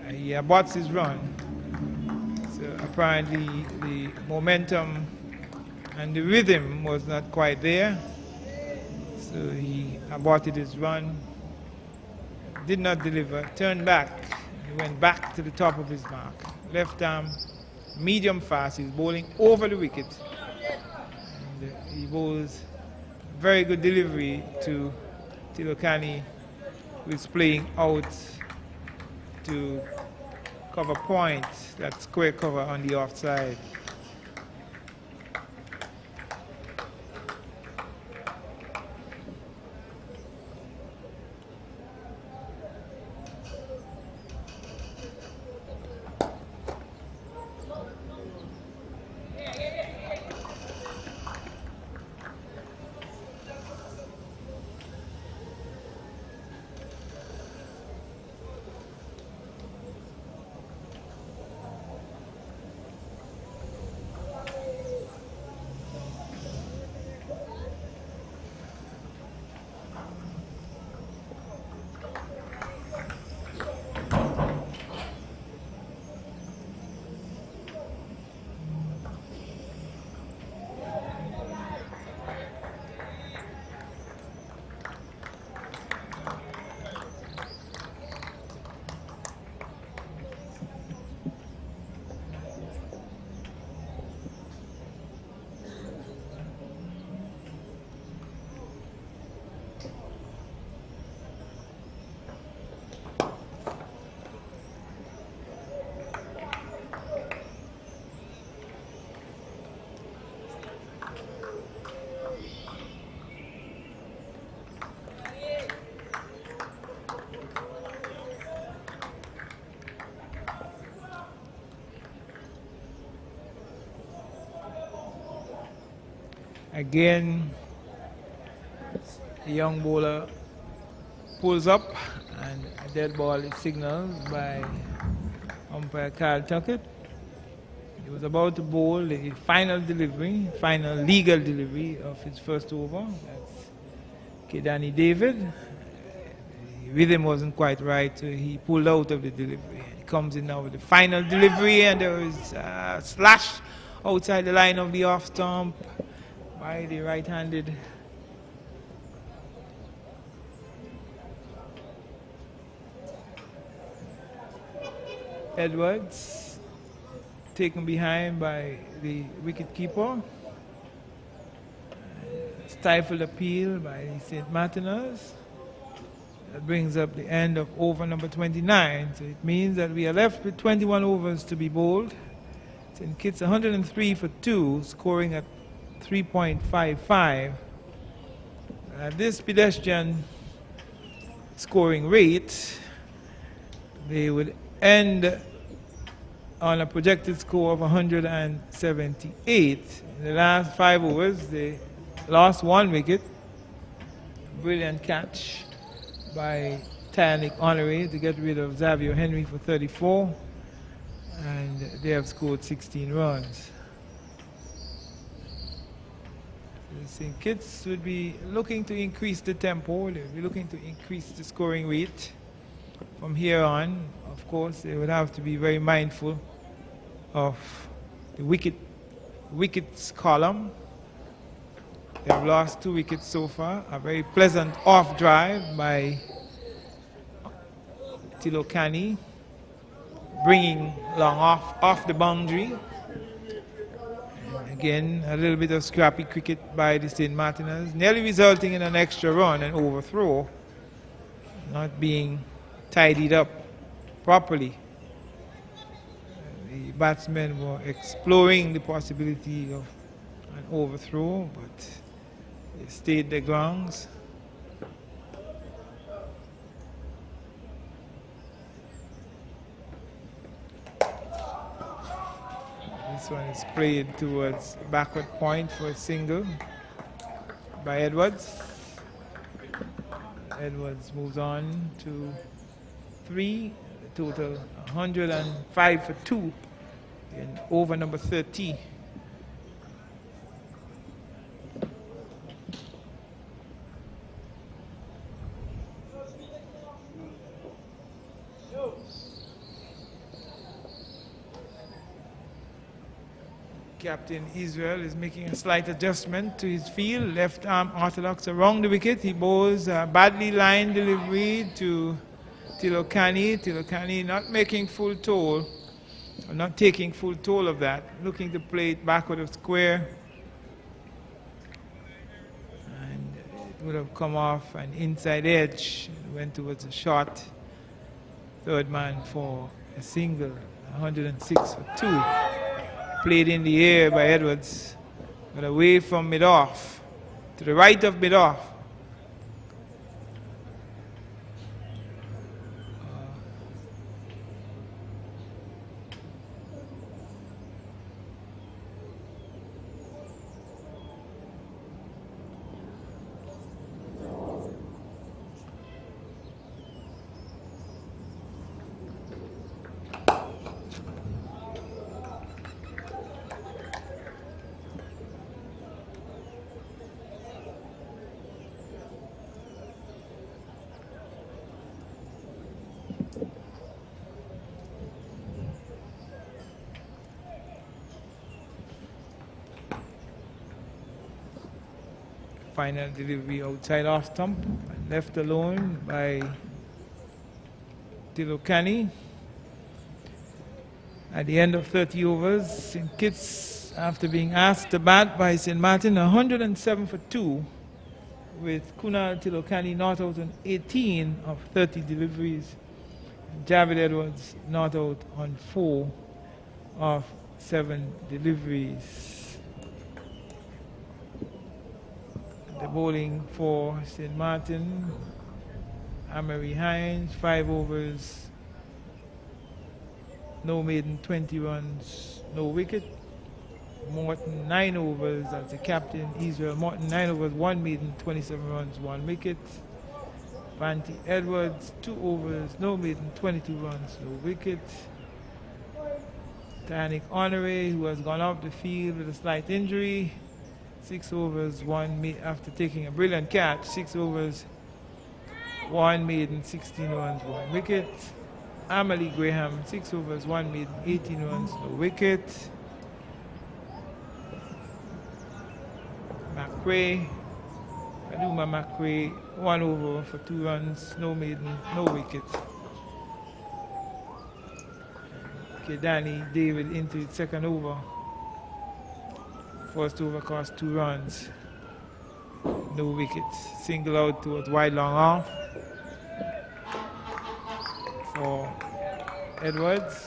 He aborts his run. So apparently the momentum and the rhythm was not quite there. So he aborted his run, did not deliver, turned back, he went back to the top of his mark. Left arm, medium fast, he's bowling over the wicket. And he bowls very good delivery to Tilokani, who is playing out to cover point, that square cover on the offside. Again, the young bowler pulls up and a dead ball is signaled by umpire Carl Tuckett. He was about to bowl the final delivery, final legal delivery of his first over. That's Kedani David. The rhythm wasn't quite right, so he pulled out of the delivery. He comes in now with the final delivery, and there is a slash outside the line of the off stump by the right-handed Edwards, taken behind by the wicket-keeper. Stifled appeal by St. Martiners. That brings up the end of over number 29. So it means that we are left with 21 overs to be bowled. St. Kitts 103 for 2, scoring at 3.55. At this pedestrian scoring rate, they would end on a projected score of 178. In the last 5 overs, they lost 1 wicket. Brilliant catch by Tyanick Honoré to get rid of Xavier Henry for 34. And they have scored 16 runs. St. Kitts would be looking to increase the tempo. They'll be looking to increase the scoring rate from here on, of course, they would have to be very mindful of the wickets column. They have lost 2 wickets so far. A very pleasant off drive by Tilokani, bringing long off the boundary. And again, a little bit of scrappy cricket by the St. Martiners, nearly resulting in an extra run and overthrow, not being tidied up properly. The batsmen were exploring the possibility of an overthrow, but they stayed their grounds. This one is played towards backward point for a single by Edwards. Edwards moves on to 3, total 105 for 2 in over number 30. Captain Israel is making a slight adjustment to his field. Left arm orthodox around the wicket. He bowls a badly lined delivery to Tilokani. Tilokani not making full toll, or not taking full toll of that. Looking to play it backward of square. And it would have come off an inside edge. Went towards a short. Third man for a single. 106 for 2. Played in the air by Edwards, but away from mid-off, to the right of mid-off. Final delivery outside off stump, left alone by Tilokani. At the end of 30 overs, St. Kitts, after being asked to bat by St. Maarten, 107 for 2, with Kunal Tilokani not out on 18 of 30 deliveries. Javid Edwards not out on 4 of 7 deliveries. The bowling for St. Maarten, Amory Hines, 5 overs, no maiden, 20 runs, no wicket. Maarten, 9 overs as the captain. Israel Maarten, 9 overs, 1 maiden, 27 runs, 1 wicket. Vanti Edwards, 2 overs, no maiden, 22 runs, no wicket. Tanik Honore, who has gone off the field with a slight injury, 6 overs, 1 after taking a brilliant catch. 6 overs, 1 maiden, 16 runs, 1 wicket. Amalie Graham, 6 overs, 1 maiden, 18 runs, no wicket. McRae, Aduma McRae, 1 over for 2 runs, no maiden, no wicket. Kedani David into his second over. First over cost 2 runs, no wickets. Single out towards wide long off for Edwards.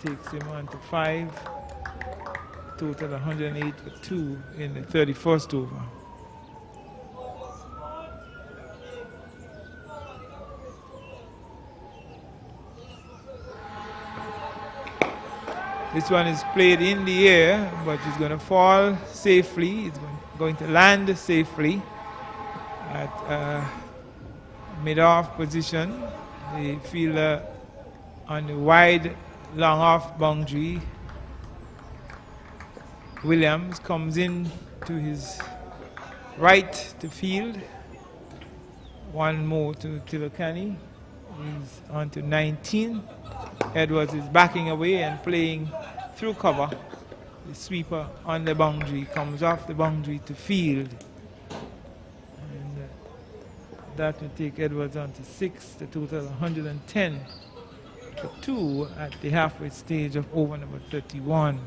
Takes him on to 5. Total 108 for 2 in the 31st over. This one is played in the air, but it's going to fall safely. It's going to land safely at mid-off position. The fielder on the wide, long-off boundary. Williams comes in to his right to field. One more to Tilokani. He's on to 19. Edwards is backing away and playing through cover. The sweeper on the boundary comes off the boundary to field. And that will take Edwards on to 6, the total 110 for 2 at the halfway stage of over number 31.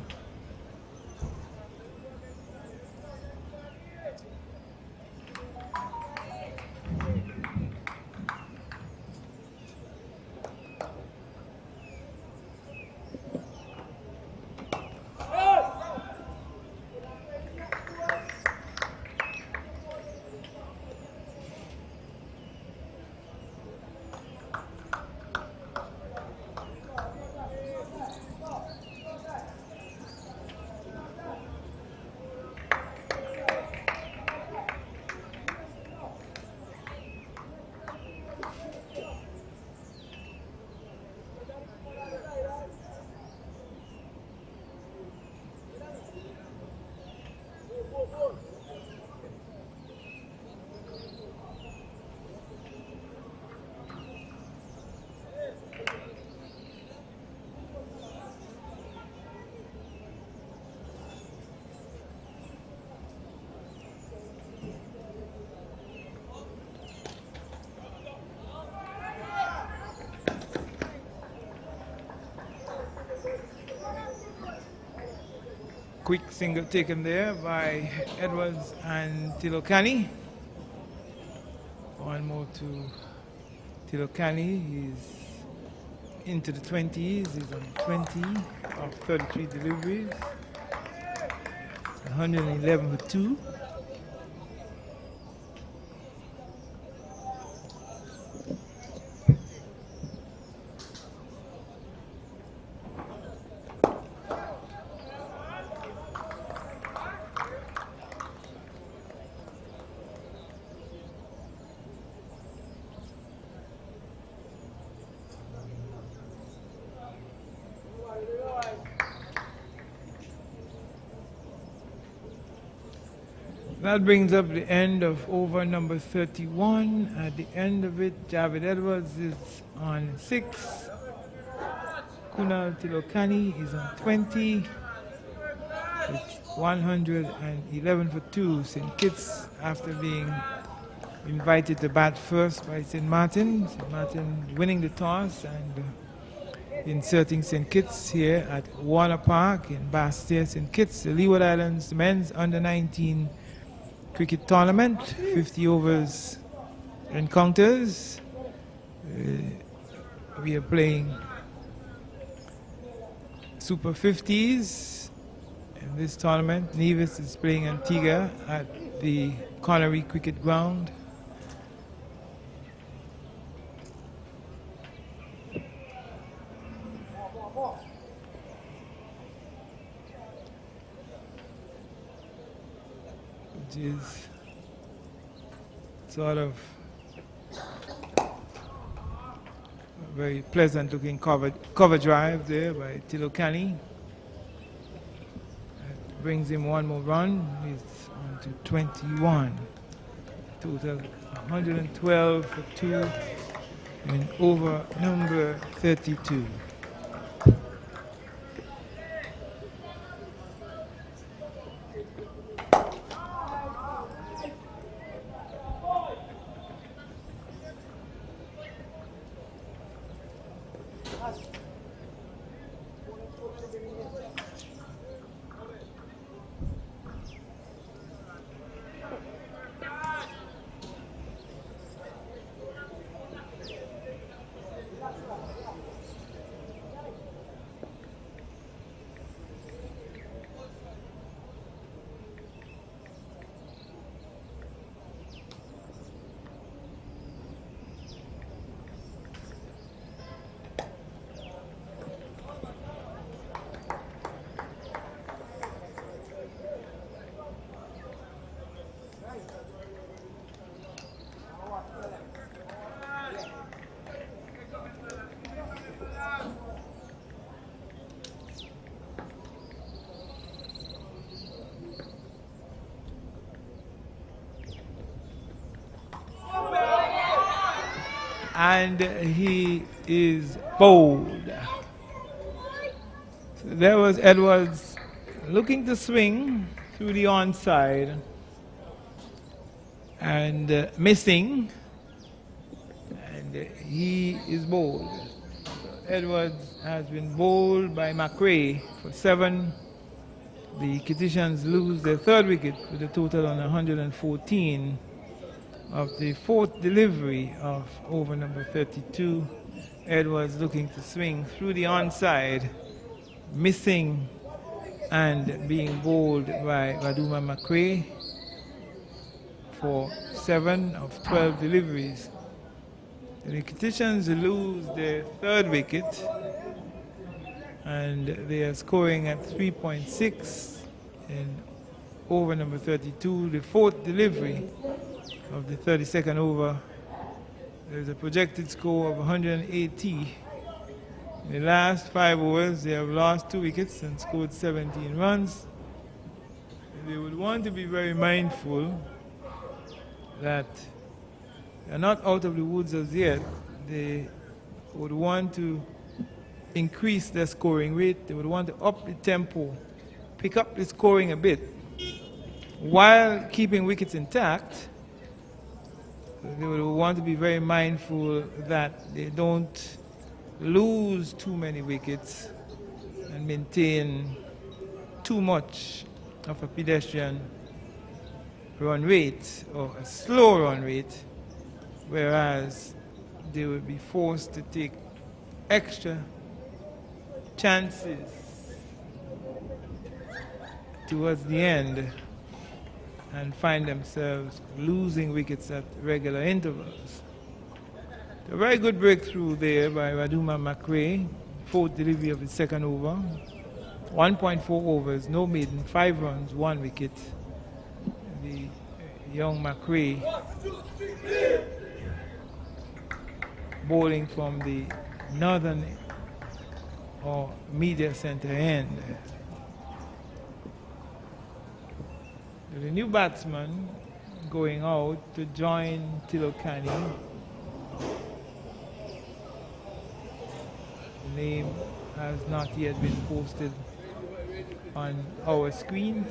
Quick single taken there by Edwards and Tilokani. One more to Tilokani. He's into the 20s. He's on 20 of 33 deliveries. 111 for 2. That brings up the end of over number 31. At the end of it, Javid Edwards is on 6. Kunal Tilokani is on 20. It's 111 for 2. St. Kitts, after being invited to bat first by St. Maarten. St. Maarten winning the toss and inserting St. Kitts here at Warner Park in Bastia. St. Kitts, the Leeward Islands men's under 19 cricket tournament, 50 overs encounters. We are playing Super 50s in this tournament. Nevis is playing Antigua at the Connery Cricket Ground. Which is sort of a very pleasant looking cover drive there by Tilokani. That brings him one more run. He's on to 21. Total 112 for 2 and over number 32. and he is bowled. So there was Edwards looking to swing through the onside and missing, and he is bowled. So Edwards has been bowled by McRae for 7. The Kittians lose their 3rd wicket with a total on 114 of the 4th delivery of over number 32. Edwards looking to swing through the onside, missing and being bowled by Waduma McRae for 7 of 12 deliveries. The Kittians lose their 3rd wicket, and they are scoring at 3.6 in over number 32, the 4th delivery of the 32nd over. There's a projected score of 180. In the last 5 overs, they have lost 2 wickets and scored 17 runs. They would want to be very mindful that they're not out of the woods as yet. They would want to increase their scoring rate. They would want to up the tempo, pick up the scoring a bit, while keeping wickets intact. They would want to be very mindful that they don't lose too many wickets and maintain too much of a pedestrian run rate or a slow run rate, whereas they will be forced to take extra chances towards the end and find themselves losing wickets at regular intervals. A very good breakthrough there by Waduma McRae, 4th delivery of the 2nd over. 1.4 overs, no maiden, 5 runs, 1 wicket. The young McRae bowling from the northern or media center end. The new batsman going out to join Tilokani. The name has not yet been posted on our screen.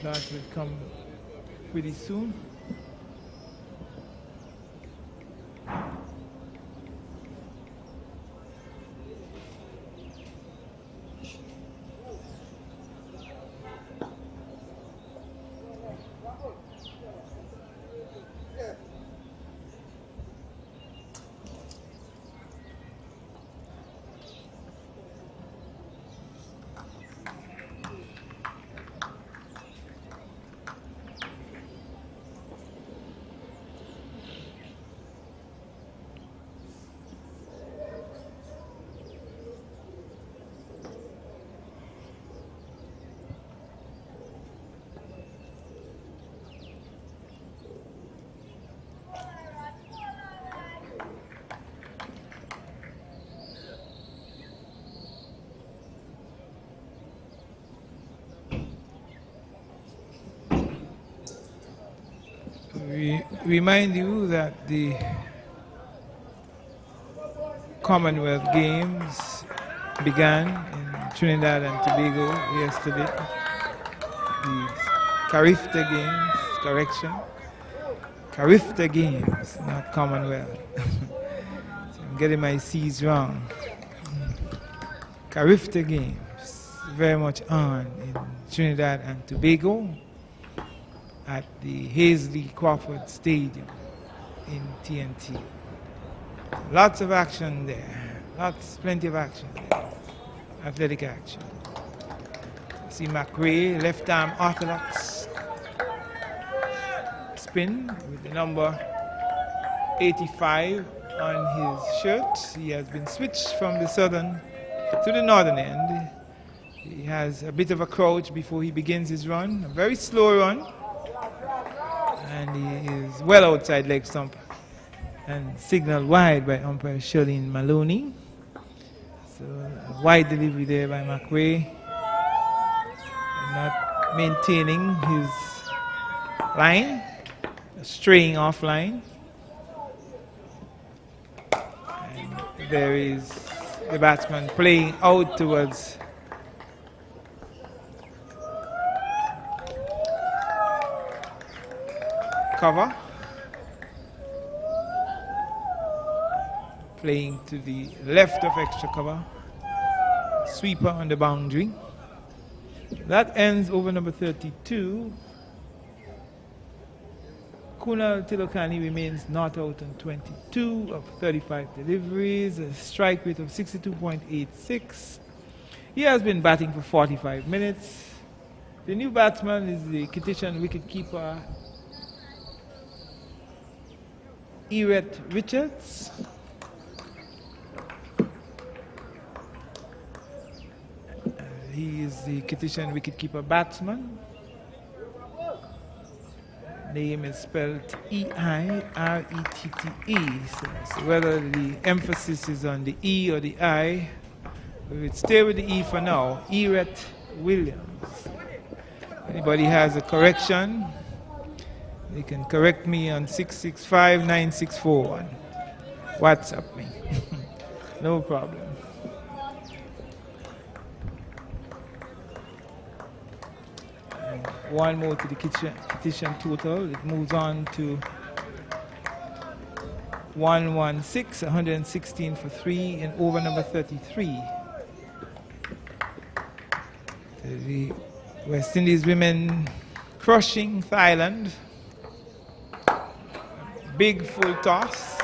That will come pretty soon. We remind you that the Commonwealth Games began in Trinidad and Tobago yesterday. The Carifta Games, correction. Carifta Games, not Commonwealth. So I'm getting my C's wrong. Carifta Games, very much on in Trinidad and Tobago at the Hazley Crawford Stadium in TNT. Lots of action there. Plenty of action there. Athletic action. See McRae, left arm orthodox spin with the number 85 on his shirt. He has been switched from the southern to the northern end. He has a bit of a crouch before he begins his run. A very slow run. And he is well outside leg stump and signaled wide by umpire Charlene Maloney. So a wide delivery there by McRae. And not maintaining his line, straying offline. And there is the batsman playing out towards cover, playing to the left of extra cover, sweeper on the boundary. That ends over number 32. Kunal Tilokani remains not out on 22 of 35 deliveries, a strike rate of 62.86. He has been batting for 45 minutes. The new batsman is the Kittian wicketkeeper Eret Richards. He is the Kittian wicketkeeper batsman. Name is spelled E-I-R-E-T-T-E. So whether the emphasis is on the E or the I, we would stay with the E for now. Eret Williams. Anybody has a correction, they can correct me on 665-9641. WhatsApp me. No problem. One more to the Kittian total. It moves on to 116, 116 for 3 in over number 33. The West Indies women crushing Thailand. Big full toss.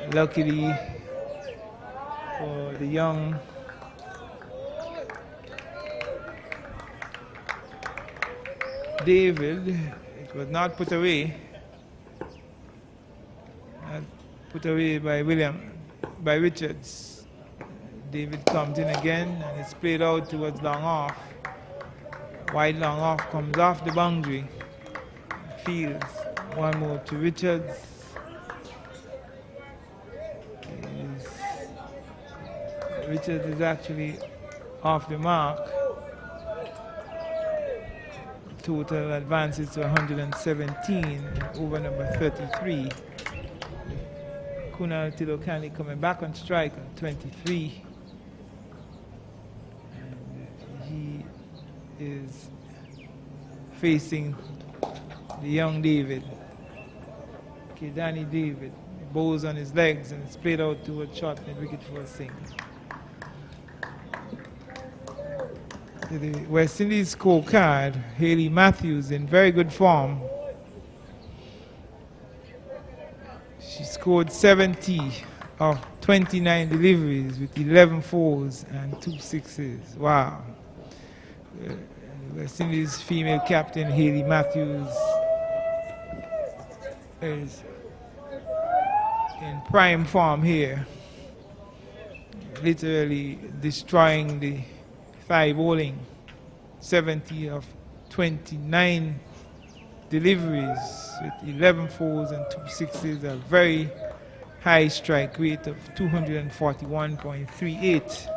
And luckily for the young David, it was not put away. Not put away by Richards. David comes in again and it's played out towards long off. Wide long off comes off the boundary. Fields. One more to Richards. Richards is actually off the mark. Total advances to 117 over number 33. Kunal Tilokani coming back on strike on 23. And he is facing the young David. Okay, Danny David. Bowls on his legs and it's played out towards short mid wicket for a single. The West Indies scorecard, Hayley Matthews in very good form. She scored 70 of 29 deliveries with 11 fours and 2 sixes. Wow. The West Indies female captain Hayley Matthews is in prime form here. Literally destroying the Thai bowling. 70 of 29 deliveries with 11 fours and 2 sixes, a very high strike rate of 241.38.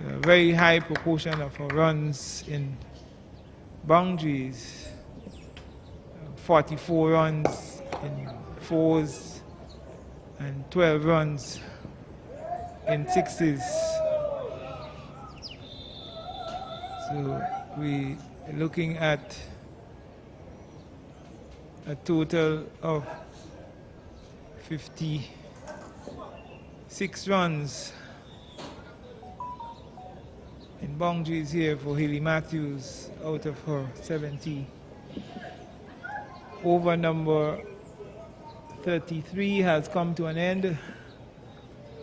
A very high proportion of her runs in boundaries. 44 runs in fours and 12 runs in sixes. So we are looking at a total of 56 runs in boundaries here for Hayley Matthews out of her 70. Over number 33 has come to an end.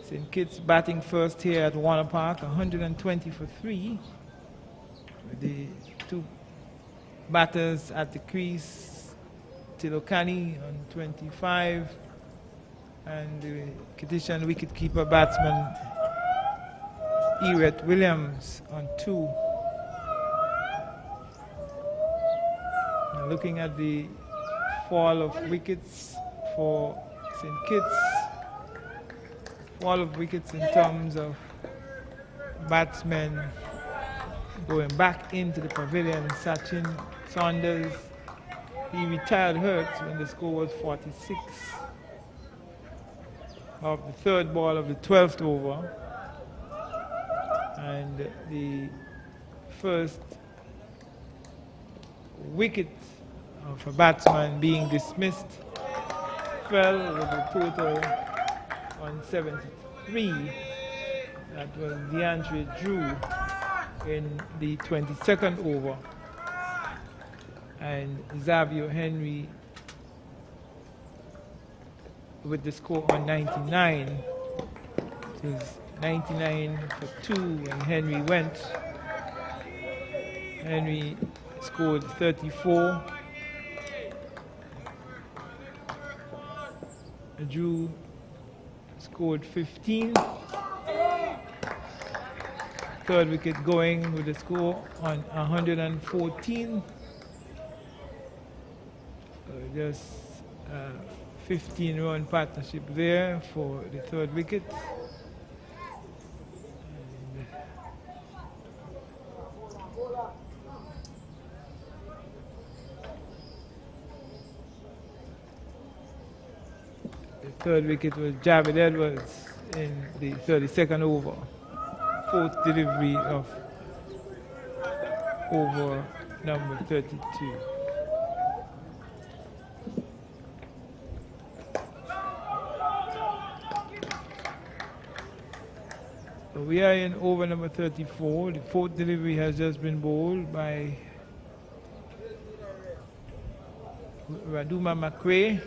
St. Kitts batting first here at Warner Park, 120 for 3. The two batters at the crease, Tilokani on 25 and the Kittian wicketkeeper batsman Eret Williams on 2. Now looking at the fall of wickets for St. Kitts, fall of wickets in terms of batsmen Going back into the pavilion, Sachin Saunders, he retired hurt when the score was 46 of the third ball of the 12th over. And the first wicket of a batsman being dismissed fell with a total on 73. That was DeAndre Drew in the 22nd over. And Xavier Henry with the score on 99. It was 99 for 2 when Henry went. Henry scored 34. Drew scored 15. Third wicket going with a score on 114. Just 15-run partnership there for the third wicket. The third wicket was Javed Edwards in the 32nd over. Fourth delivery of over number 32. So we are in over number 34. The fourth delivery has just been bowled by Raduma McRae.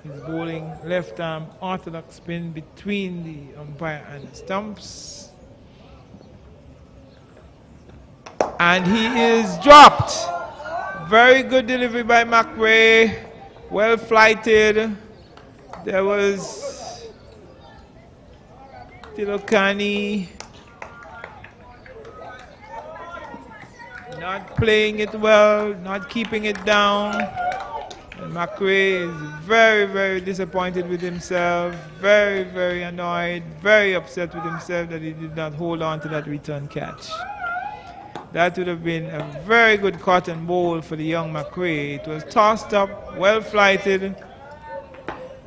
He's bowling left arm orthodox spin between the umpire and the stumps. And he is dropped. Very good delivery by McRae. Well flighted. There was Tilokani not playing it well, not keeping it down. And McRae is very, very disappointed with himself, very, very annoyed, very upset with himself that he did not hold on to that return catch. That would have been a very good cotton bowl for the young McRae. It was tossed up, well flighted.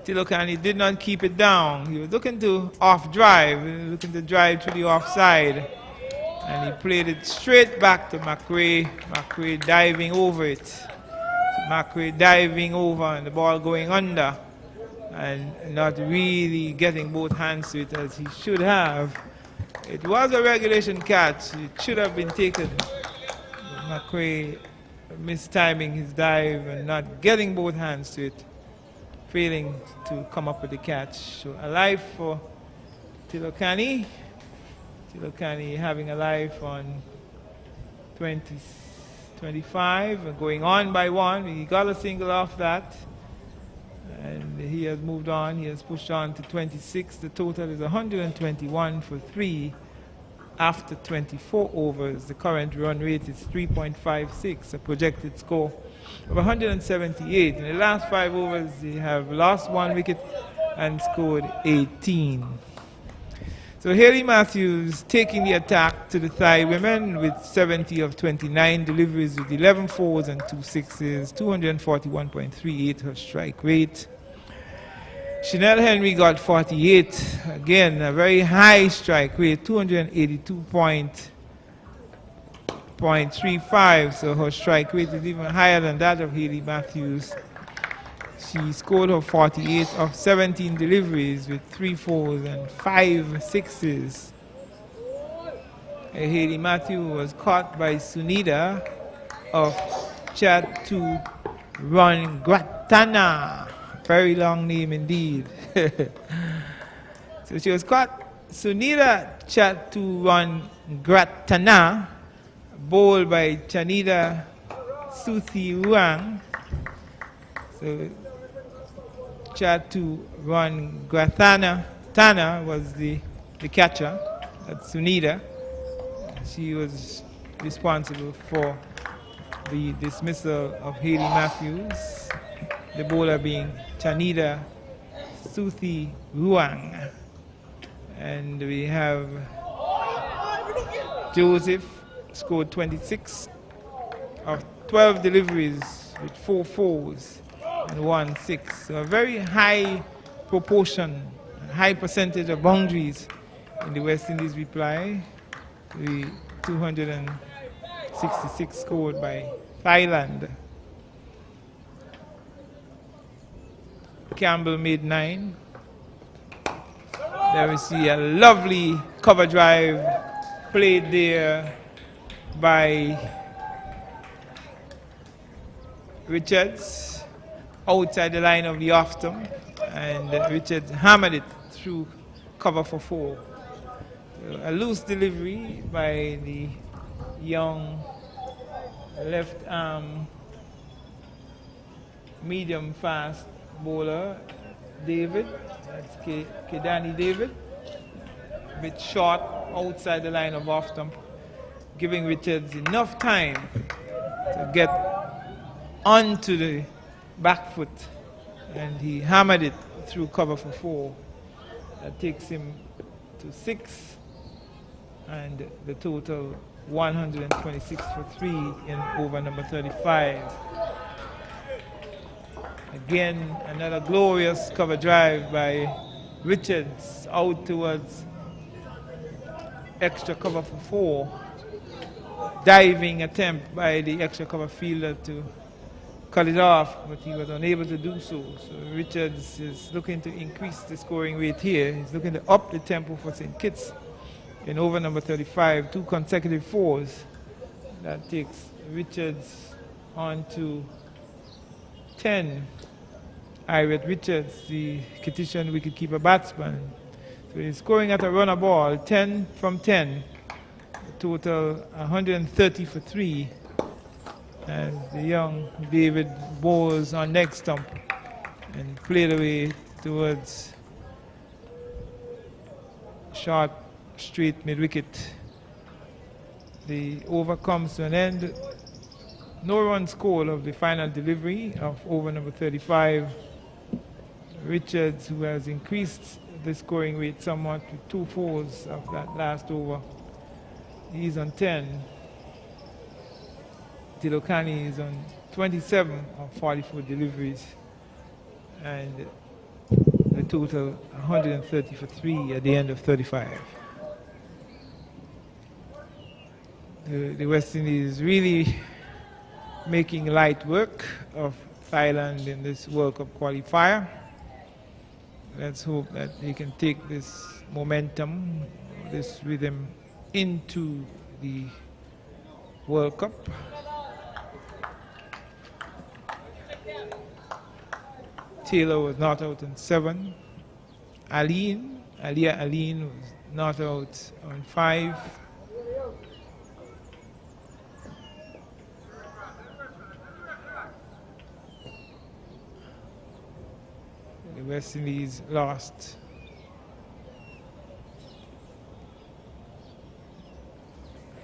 Tilokani did not keep it down. He was looking to off drive, looking to drive to the offside. And he played it straight back to McRae. McRae diving over it. McRae diving over and the ball going under and not really getting both hands to it as he should have. It was a regulation catch. It should have been taken. McRae mistiming his dive and not getting both hands to it, failing to come up with the catch. So a life for Tilokani. Tilokani having a life on 25 and going on by 1. He got a single off that. And he has moved on. He has pushed on to 26. The total is 121 for 3 after 24 overs. The current run rate is 3.56, a projected score of 178. In the last 5 overs, they have lost 1 wicket and scored 18. So Haley Matthews taking the attack to the Thai women with 70 of 29 deliveries with 11 fours and 2 sixes, 241.38 her strike rate. Chanel Henry got 48, again a very high strike rate, 282.35, so her strike rate is even higher than that of Haley Matthews. She scored her 48 of 17 deliveries with 3 fours and 5 sixes. Haley Matthews was caught by Sunita of Chaturangratana. Very long name indeed. So she was caught. Sunita Chaturangratana, bowled by Chanita Suthiruang. So Chaturangratana was the catcher. That's Sunita. She was responsible for the dismissal of Haley Matthews, the bowler being Chanita Suthiruang. And we have Joseph scored 26 of 12 deliveries with 4 fours and 1 6. So a very high proportion, high percentage of boundaries in the West Indies reply. The 266 scored by Thailand. Campbell made 9. There we see a lovely cover drive played there by Richards outside the line of the off stump, and Richards hammered it through cover for 4. So a loose delivery by the young left arm medium fast bowler David, that's Kedani David, a bit short outside the line of off stump, giving Richards enough time to get onto the back foot, and he hammered it through cover for 4. That takes him to 6, and the total 126 for 3 in over number 35. Again, another glorious cover drive by Richards out towards extra cover for 4. Diving attempt by the extra cover fielder to cut it off, but he was unable to do so. So Richards is looking to increase the scoring rate here. He's looking to up the tempo for St. Kitts in over number 35, 2 consecutive 4s. That takes Richards on to 10. Irate Richards, the Kittitian wicketkeeper batsman. So he's scoring at a runner ball, 10 from 10. Total 130 for 3. As the young David bowls on next stump and played away towards short, straight mid-wicket. The over comes to an end. No run score of the final delivery of over number 35. Richards, who has increased the scoring rate somewhat with 2 4s of that last over. He's on 10. Tilokani is on 27 of 44 deliveries, and the total 130 for 3 at the end of 35. The West Indies really making light work of Thailand in this World Cup qualifier. Let's hope that they can take this momentum, this rhythm into the World Cup. Taylor was not out on 7. Aliyah Aline was not out on 5. The West Indies lost.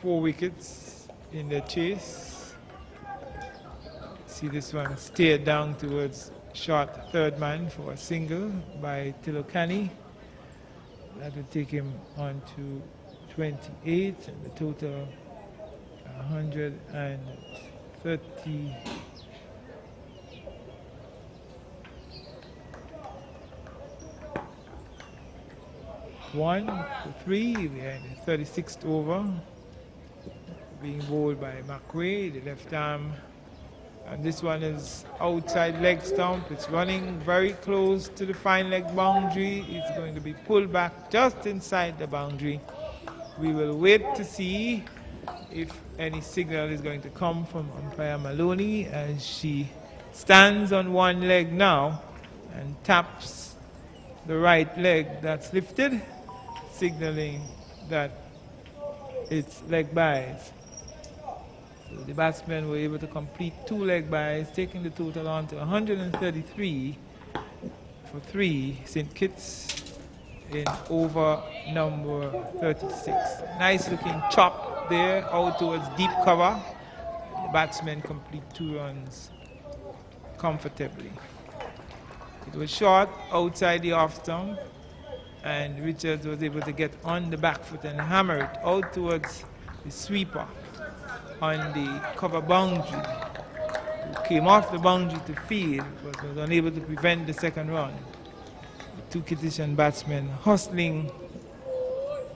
Four wickets in the chase. See this one steered down towards short third man for a single by Tilokani. That would take him on to 28, and the total 130. One for 3. We had the 36th over, being bowled by McRae, the left arm. And this one is outside leg stump. It's running very close to the fine leg boundary. It's going to be pulled back just inside the boundary. We will wait to see if any signal is going to come from umpire Maloney, as she stands on one leg now and taps the right leg that's lifted, signaling that it's leg byes. So the batsmen were able to complete 2 leg byes, taking the total on to 133 for 3. St. Kitts in over number 36. Nice looking chop there out towards deep cover. The batsmen complete 2 runs comfortably. It was short outside the off stump, and Richards was able to get on the back foot and hammer it out towards the sweeper on the cover boundary, who came off the boundary to field but was unable to prevent the second run. The two Kittian batsmen hustling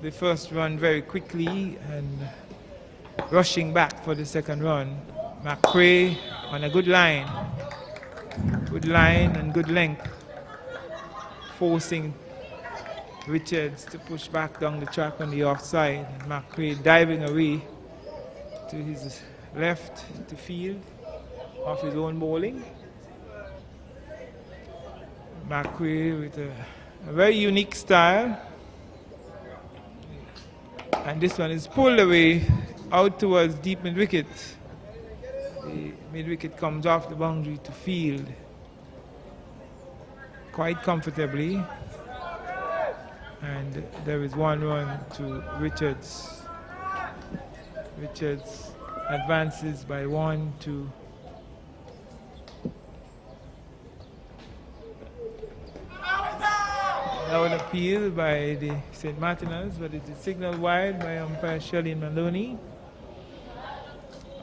the first run very quickly and rushing back for the second run. McRae on a good line and good length, forcing Richards to push back down the track on the offside. And McRae diving away to his left to field off his own bowling. McRae with a very unique style. And this one is pulled away out towards deep mid-wicket. The mid-wicket comes off the boundary to field quite comfortably. And there is one run to Richards. Richards advances by 1-2. That was appeal by the St. Martiners, but it is signaled wide by umpire Charlene Maloney.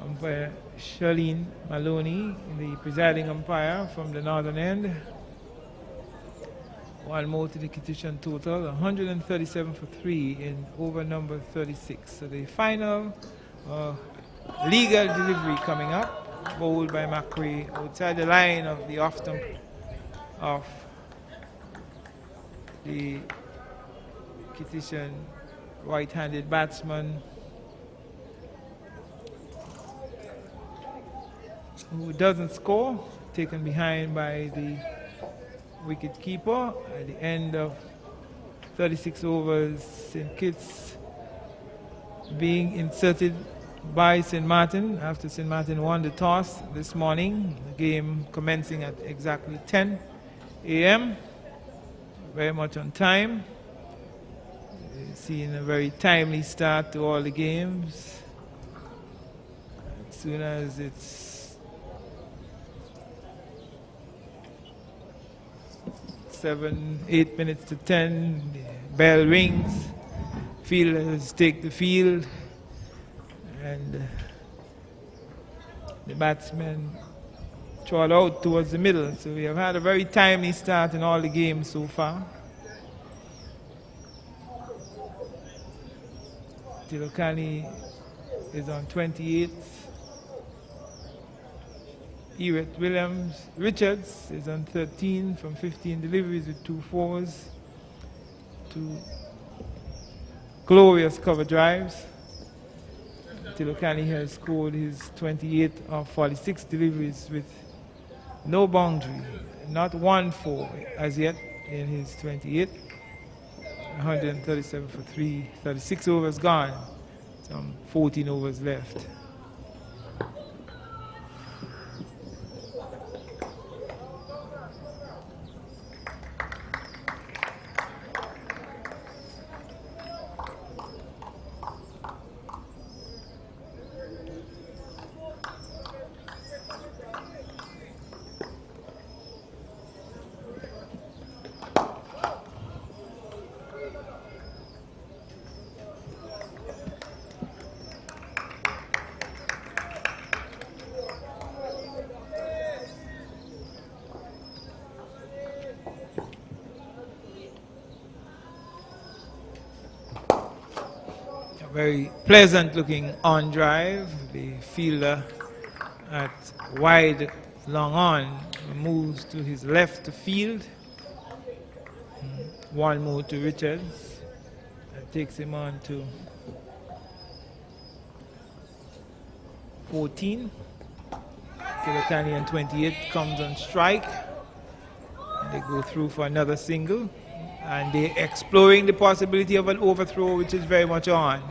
Umpire Charlene Maloney, the presiding umpire from the northern end. One more to the Kittian total, 137 for 3 in over number 36. So the final legal delivery coming up, bowled by McRae outside the line of the off stump of the Kittian right-handed batsman, who doesn't score, taken behind by the wicket keeper at the end of 36 overs. St. Kitts being inserted by St. Maarten after St. Maarten won the toss this morning. The game commencing at exactly 10 a.m. Very much on time. Seeing a very timely start to all the games. As soon as it's 7-8 minutes to 10, the bell rings, fielders take the field, and the batsmen trot out towards the middle. So we have had a very timely start in all the games so far. Tilokani is on 28th. Ewart Richards is on 13 from 15 deliveries with 2 fours. 2 glorious cover drives. Tilokani has scored his 28th of 46 deliveries with no boundary, not 1-4 as yet in his 28th. 137 for 3, 36 overs gone, some 14 overs left. Very pleasant looking on drive. The fielder at wide long on moves to his left to field. One more to Richards. That takes him on to 14. Tilokani on 28 comes on strike. And they go through for another single. And they're exploring the possibility of an overthrow, which is very much on.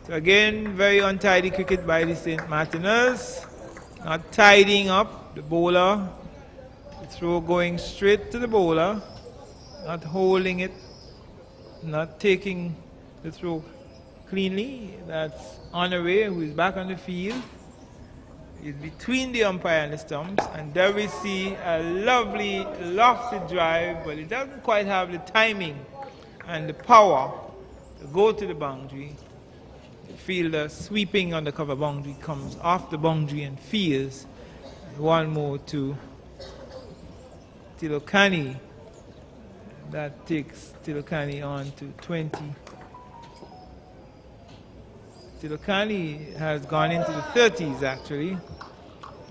So again, very untidy cricket by the St. Martiners. Not tidying up the bowler. The throw going straight to the bowler. Not holding it. Not taking the throw cleanly. That's Honoré, who is back on the field. He's between the umpire and the stumps. And there we see a lovely lofted drive, but it doesn't quite have the timing and the power to go to the boundary. The fielder sweeping on the cover boundary comes off the boundary and fields. One more to Tilokani. That takes Tilokani on to 20. Tilokani has gone into the 30s actually.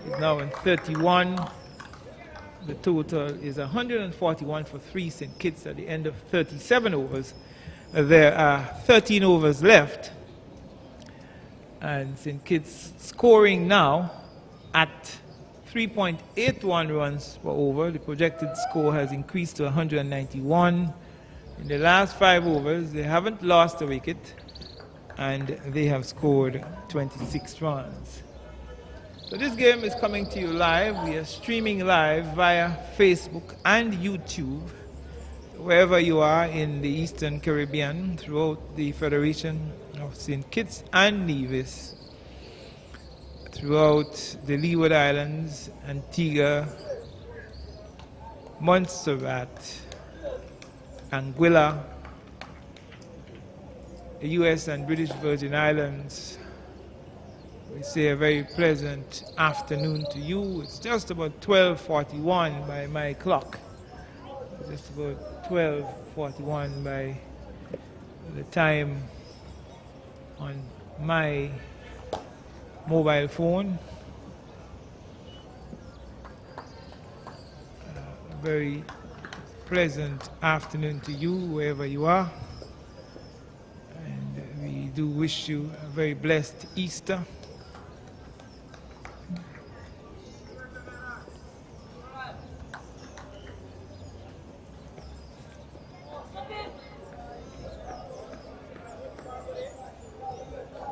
He's now in 31. The total is 141 for 3 St. Kitts at the end of 37 overs. There are 13 overs left. And St. Kitts scoring now at 3.81 runs per over. The projected score has increased to 191. In the last 5 overs, they haven't lost a wicket, and they have scored 26 runs. So this game is coming to you live. We are streaming live via Facebook and YouTube, wherever you are in the Eastern Caribbean, throughout the Federation of St. Kitts and Nevis, throughout the Leeward Islands, Antigua, Montserrat, Anguilla, the U.S. and British Virgin Islands. We say a very pleasant afternoon to you. It's just about 12:41 by my clock. Just about 12:41 by the time on my mobile phone. A very pleasant afternoon to you, wherever you are. And we do wish you a very blessed Easter.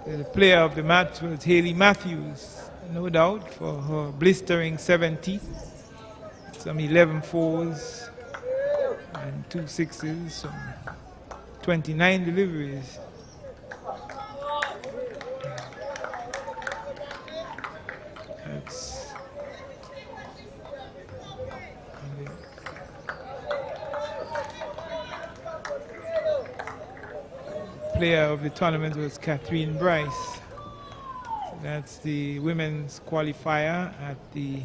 The player of the match was Haley Matthews, no doubt, for her blistering 70, some 11 fours and 2 sixes, some 29 deliveries. That's player of the tournament was Catherine Bryce. So that's the women's qualifier at the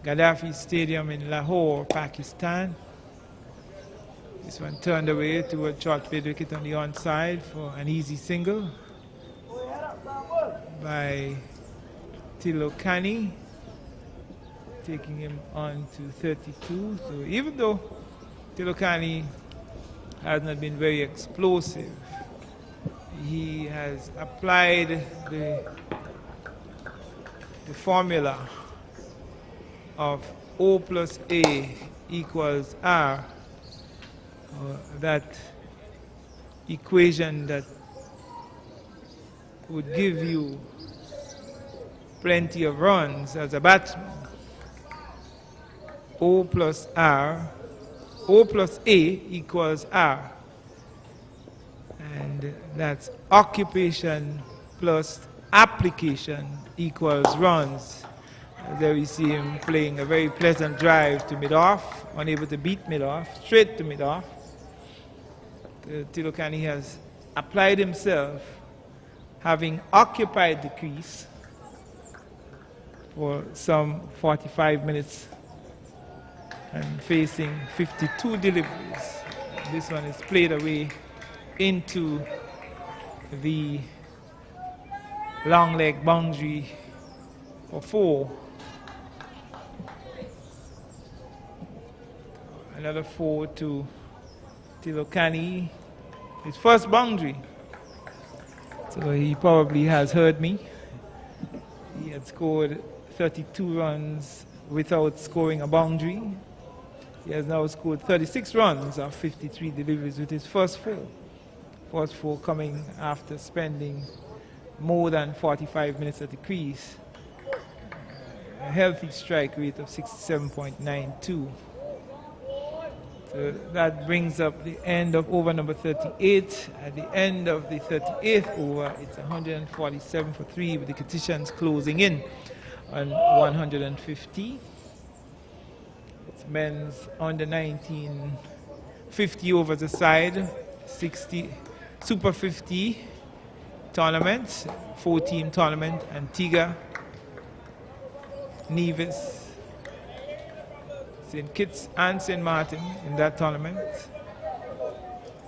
Gaddafi Stadium in Lahore, Pakistan. This one turned away to a short mid wicket on the onside for an easy single by Tilokani, taking him on to 32. So even though Tilokani has not been very explosive, he has applied the formula of O plus A equals R, that equation that would give you plenty of runs as a batsman. O plus R, O plus A equals R. And that's occupation plus application equals runs. There we see him playing a very pleasant drive to mid-off, unable to beat mid-off, straight to mid-off. Tilokani has applied himself, having occupied the crease for some 45 minutes and facing 52 deliveries. This one is played away into the long leg boundary for 4. Another 4 to Tilokani, his first boundary. So he probably has heard me. He had scored 32 runs without scoring a boundary. He has now scored 36 runs of 53 deliveries with his first 4. First 4 coming after spending more than 45 minutes at the crease. A healthy strike rate of 67.92. So that brings up the end of over number 38. At the end of the 38th over, it's 147 for 3 with the Kittians closing in on 150. It's men's under 19, 50 overs aside, 60, super 50 tournament, 4-team tournament, Antigua, Nevis, St. Kitts and St. Maarten in that tournament.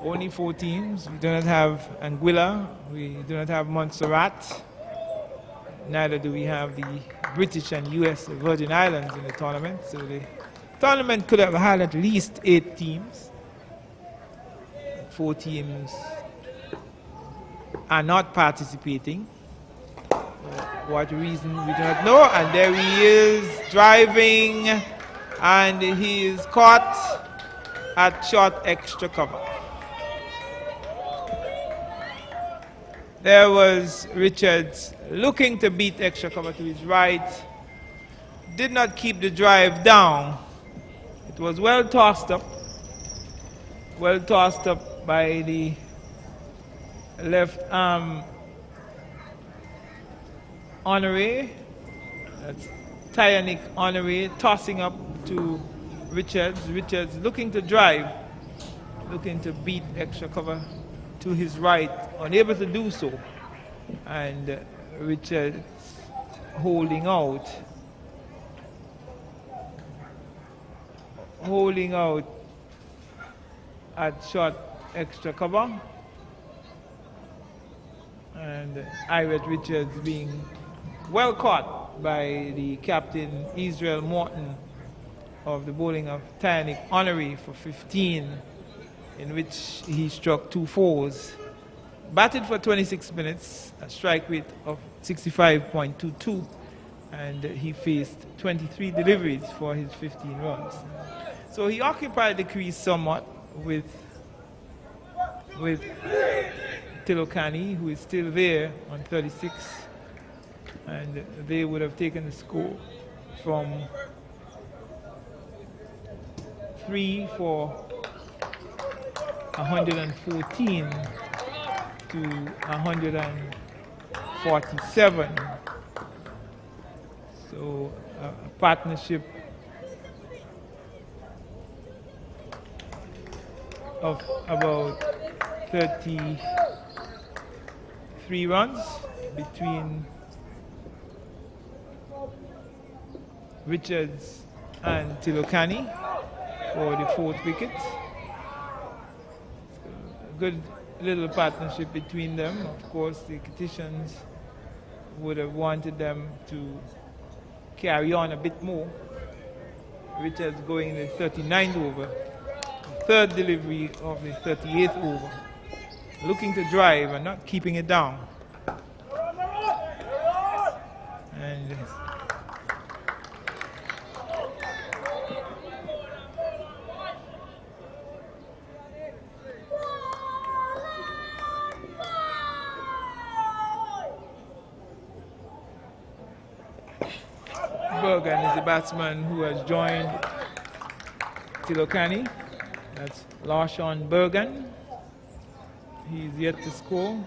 Only 4 teams. We do not have Anguilla, we do not have Montserrat, neither do we have the British and US Virgin Islands in the tournament. So the tournament could have had at least 8 teams. 4 teams are not participating. For what reason we do not know. And there he is driving, and he is caught at short extra cover. There was Richards looking to beat extra cover to his right. Did not keep the drive down. It was well tossed up. Well tossed up by the left arm Honoré. That's Tyanick Honoré tossing up to Richards. Richards looking to drive, looking to beat extra cover to his right, unable to do so. And Richards holding out at short extra cover. And Irett Richards being well caught by the captain Israel Morton of the bowling of Tyanick Honoré for 15, in which he struck 2 fours. Batted for 26 minutes, a strike rate of 65.22, and he faced 23 deliveries for his 15 runs. So he occupied the crease somewhat with Tilokani, who is still there on 36, and they would have taken the score from 3 for 114 to 147. So a partnership of about 33 runs between Richards and Tilokani for the 4th wicket. A good little partnership between them. Of course, the Kittians would have wanted them to carry on a bit more. Richards going in the 39th over, the 3rd delivery of the 38th over, looking to drive and not keeping it down. And Bergen is the batsman who has joined Tilokani. That's Larshawn Bergen. He's yet to score.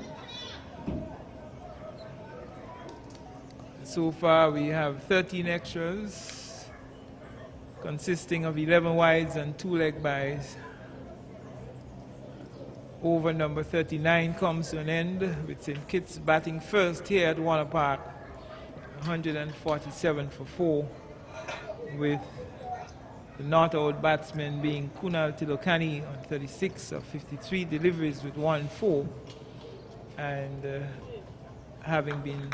So far we have 13 extras consisting of 11 wides and 2 leg byes. Over number 39 comes to an end with St. Kitts batting first here at Warner Park, 147 for 4, with the not-out batsman being Kunal Tilokani on 36 of 53 deliveries with 1-4, and having been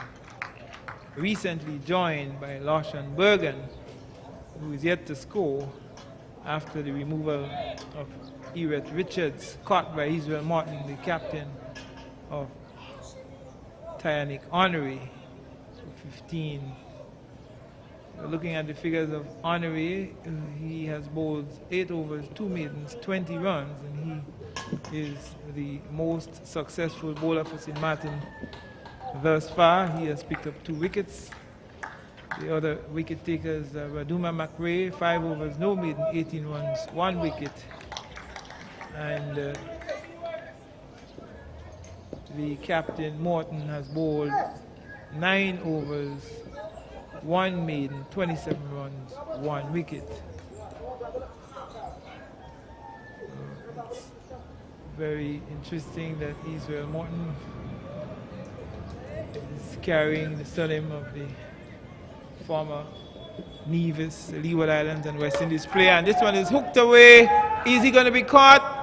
recently joined by Larshawn Bergen, who is yet to score after the removal of Irett Richards, caught by Israel Morton, the captain of Tyanick Honoré, for 15. Looking at the figures of Honoré, he has bowled 8 overs, 2 maidens, 20 runs, and he is the most successful bowler for St. Maarten thus far. He has picked up 2 wickets. The other wicket takers are Raduma McRae, 5 overs, no maiden, 18 runs, 1 wicket. And the captain Morton has bowled 9 overs, 1 maiden, 27 runs, 1 wicket. It's very interesting that Israel Morton is carrying the surname of the former Nevis, the Leeward Islands and West Indies player. And this one is hooked away. Is he going to be caught?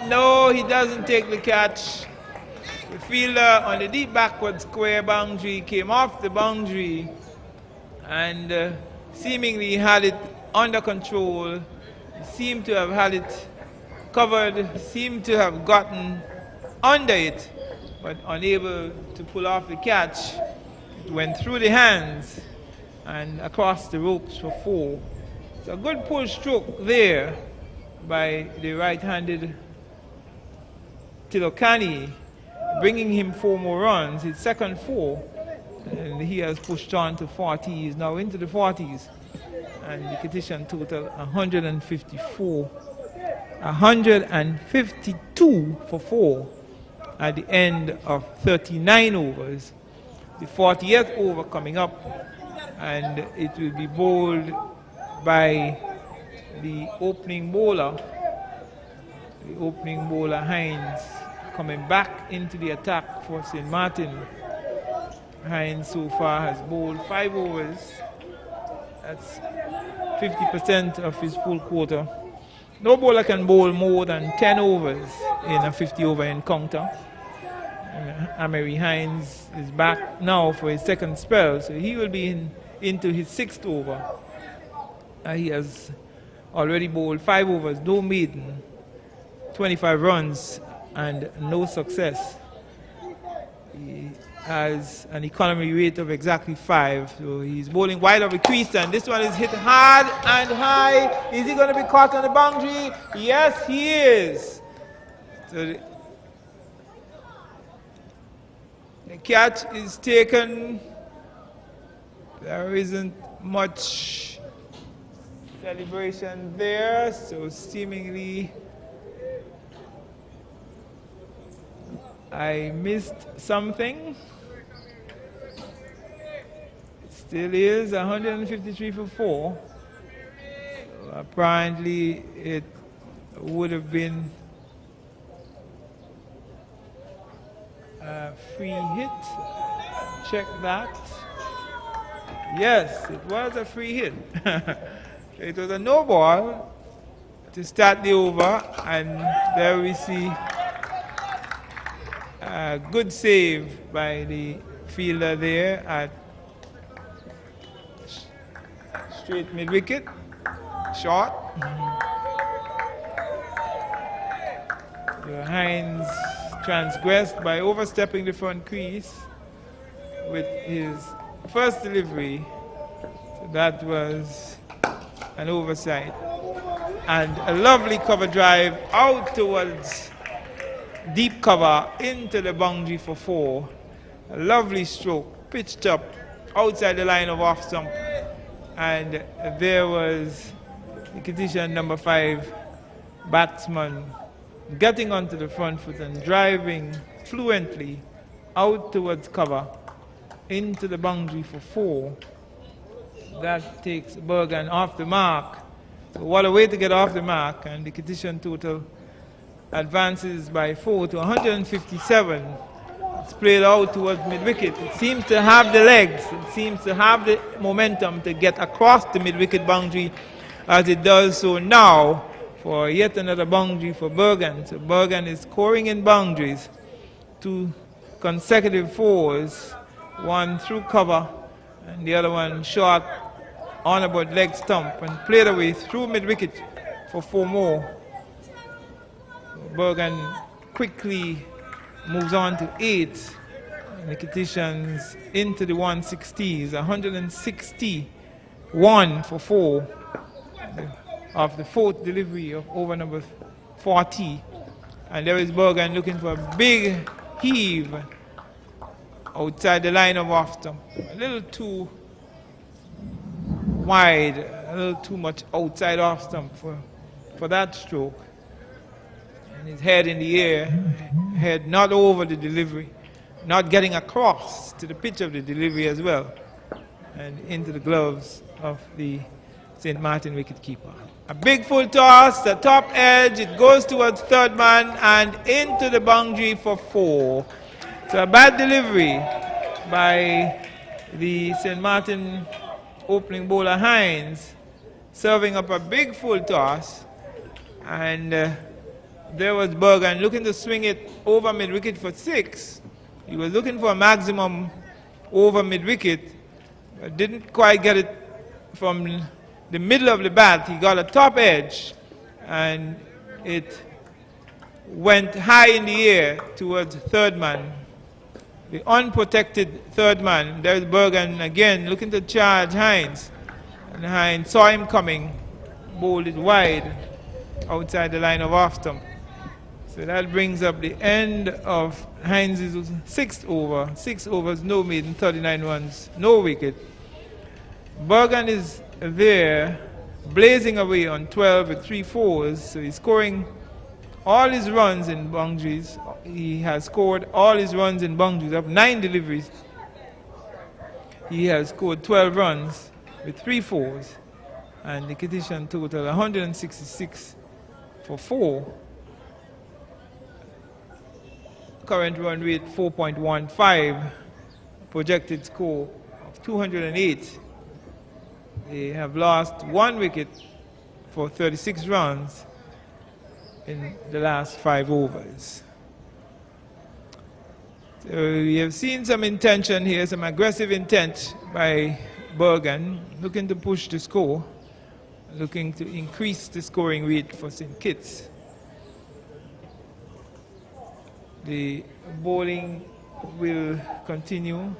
No, he doesn't take the catch. The fielder on the deep backward square boundary came off the boundary and seemingly had it under control. He seemed to have had it covered, seemed to have gotten under it, but unable to pull off the catch. It went through the hands and across the ropes for 4. It's a good pull stroke there by the right-handed Tilokani, bringing him 4 more runs, his second 4, and he has pushed on to 40. He's now into the 40s, and the petition total 154, 152 for 4 at the end of 39 overs. The 40th over coming up, and it will be bowled by the opening bowler. The opening bowler Hines coming back into the attack for St. Maarten. Hines so far has bowled 5 overs. That's 50% of his full quota. No bowler can bowl more than 10 overs in a 50-over encounter. Amery Hines is back now for his second spell, so he will be into his 6th over. He has already bowled 5 overs, no maiden, 25 runs and no success. He has an economy rate of exactly 5, so he's bowling wide of the crease, and this one is hit hard and high. Is he going to be caught on the boundary? Yes, he is. So the catch is taken. There isn't much celebration there, so seemingly I missed something. It still is 153 for 4. So apparently it would have been a free hit. Check that. Yes, it was a free hit. It was a no ball to start the over, and there we see a good save by the fielder there at straight mid-wicket. Short. So Hines transgressed by overstepping the front crease with his first delivery. So that was an oversight. And a lovely cover drive out towards deep cover into the boundary for 4. A lovely stroke, pitched up outside the line of off stump. And there was the condition number 5 batsman getting onto the front foot and driving fluently out towards cover into the boundary for 4. That takes Bergen off the mark. So what a way to get off the mark, and the condition total advances by 4 to 157. It's played out towards mid-wicket. It seems to have the legs, it seems to have the momentum to get across the mid-wicket boundary as it does so now for yet another boundary for Bergen. So Bergen is scoring in boundaries, 2 consecutive 4s, one through cover and the other one short on about leg stump and played away through mid-wicket for 4 more. Bergen quickly moves on to 8, and the conditions into the 160s, 161 for 4 of the 4th delivery of over number 40. And there is Bergen looking for a big heave outside the line of off stump. A little too wide, a little too much outside off stump for that stroke. And his head in the air, head not over the delivery, not getting across to the pitch of the delivery as well, and into the gloves of the St. Maarten wicketkeeper. A big full toss, the top edge, it goes towards third man and into the boundary for 4. So a bad delivery by the St. Maarten opening bowler Hines, serving up a big full toss, and there was Bergen looking to swing it over mid-wicket for 6. He was looking for a maximum over mid-wicket, but didn't quite get it from the middle of the bat. He got a top edge, and it went high in the air towards third man. The unprotected third man. There's Bergen again looking to charge Hines. And Hines saw him coming, bowled it wide outside the line of off stump. So that brings up the end of Hines' 6th over. 6 overs, no maiden, 39 runs, no wicket. Bergen is there, blazing away on 12 with 3 fours. So he's scoring all his runs in boundaries. He has scored all his runs in boundaries of 9 deliveries. He has scored 12 runs with 3 fours, and the condition total 166 for 4. Current run rate 4.15, projected score of 208. They have lost 1 wicket for 36 runs in the last 5 overs. So we have seen some intention here, some aggressive intent by Bergen, looking to push the score, looking to increase the scoring rate for St. Kitts. The bowling will continue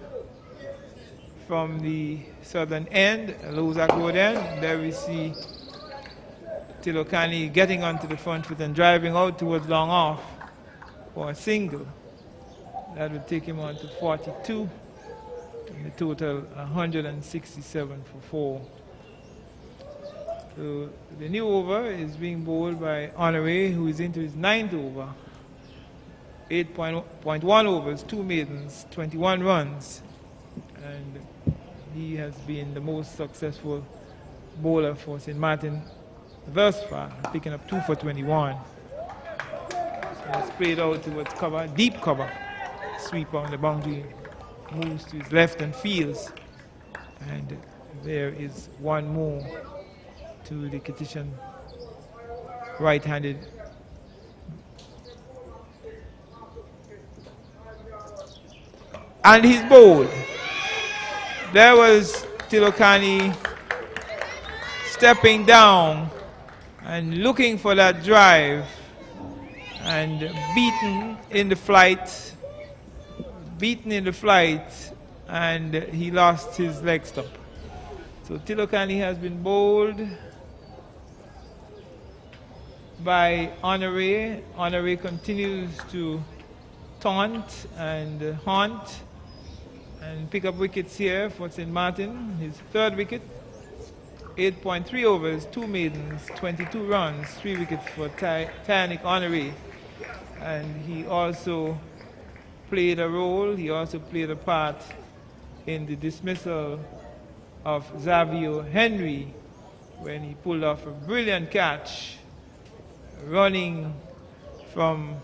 from the southern end, Lozak Road end. There we see Tilokani getting onto the front foot and driving out towards long off for a single. That would take him on to 42. And the total 167 for 4. So the new over is being bowled by Honoré, who is into his 9th over. 8.1 overs, 2 maidens, 21 runs. And he has been the most successful bowler for St. Maarten thus far, picking up 2 for 21. So it's played out towards cover, deep cover. Sweep on the boundary, moves to his left and fields. And there is one more to the Kittian right-handed. And he's bowled. There was Tilokani stepping down and looking for that drive, and beaten in the flight, and he lost his leg stump. So Tilokani has been bowled by Honoré. Honoré continues to taunt and haunt and pick up wickets here for St. Maarten. His 3rd wicket, 8.3 overs, 2 maidens, 22 runs, 3 wickets for Titanic Honoré. And he also played a role, he also played a part in the dismissal of Xavier Henry when he pulled off a brilliant catch, running from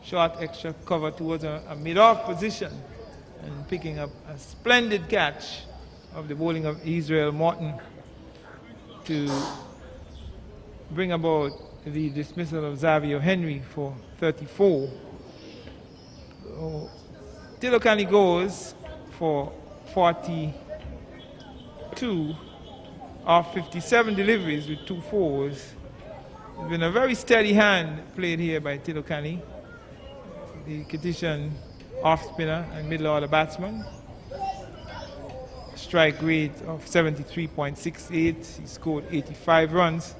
short extra cover towards a mid-off position and picking up a splendid catch of the bowling of Israel Morton to bring about the dismissal of Xavier Henry for 34. So, Tilokani goes for 42 of 57 deliveries with 2 fours. It's been a very steady hand played here by Tilokani, the Kittian off-spinner and middle-order batsman. Strike rate of 73.68. He scored 85 runs.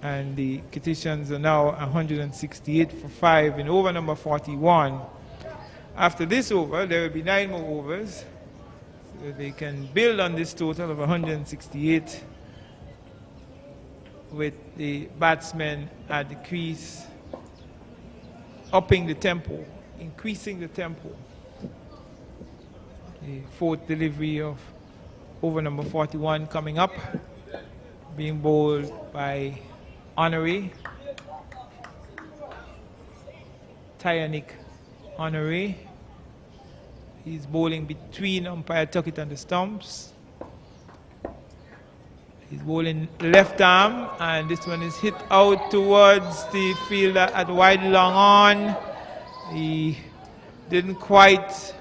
And the Kittitians are now 168 for 5 in over number 41. After this over, there will be 9 more overs. So they can build on this total of 168 with the batsmen at the crease, upping the tempo, increasing the tempo. The 4th delivery of over number 41 coming up, being bowled by Honoré, Titanic Honoré. He's bowling between umpire Tuckett and the stumps. He's bowling left arm, and this one is hit out towards the fielder at wide long on. He didn't quite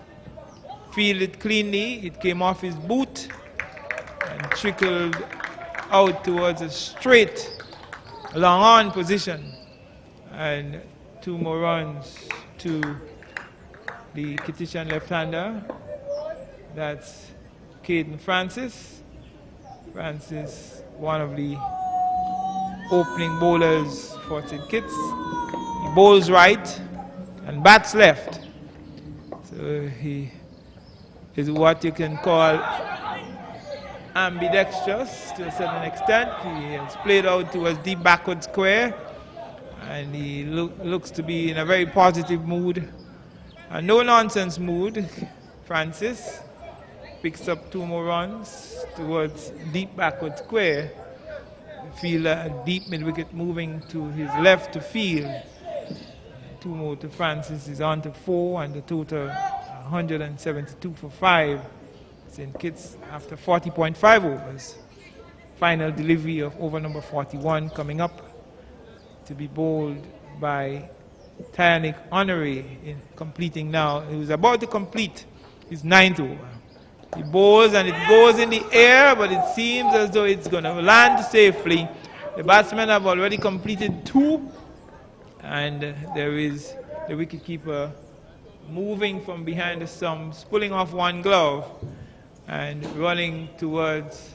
field it cleanly. It came off his boot and trickled out towards a straight long on position. And 2 more runs to the Kittian left-hander. That's Caden Francis. Francis, one of the opening bowlers for St. Kitts. He bowls right and bats left. So he is what you can call ambidextrous to a certain extent. He has played out towards deep backward square, and he looks to be in a very positive mood. A no-nonsense mood. Francis picks up 2 more runs towards deep backward square. The fielder at deep mid-wicket moving to his left to field. 2 more to Francis is on to 4, and the total 172 for 5. St. Kitts after 40.5 overs. Final delivery of over number 41 coming up to be bowled by Tyanic Honoré, in completing now. He was about to complete his 9th over. He bowls and it goes in the air, but it seems as though it's going to land safely. The batsmen have already completed 2, and there is the wicketkeeper moving from behind the stumps, pulling off 1 glove and running towards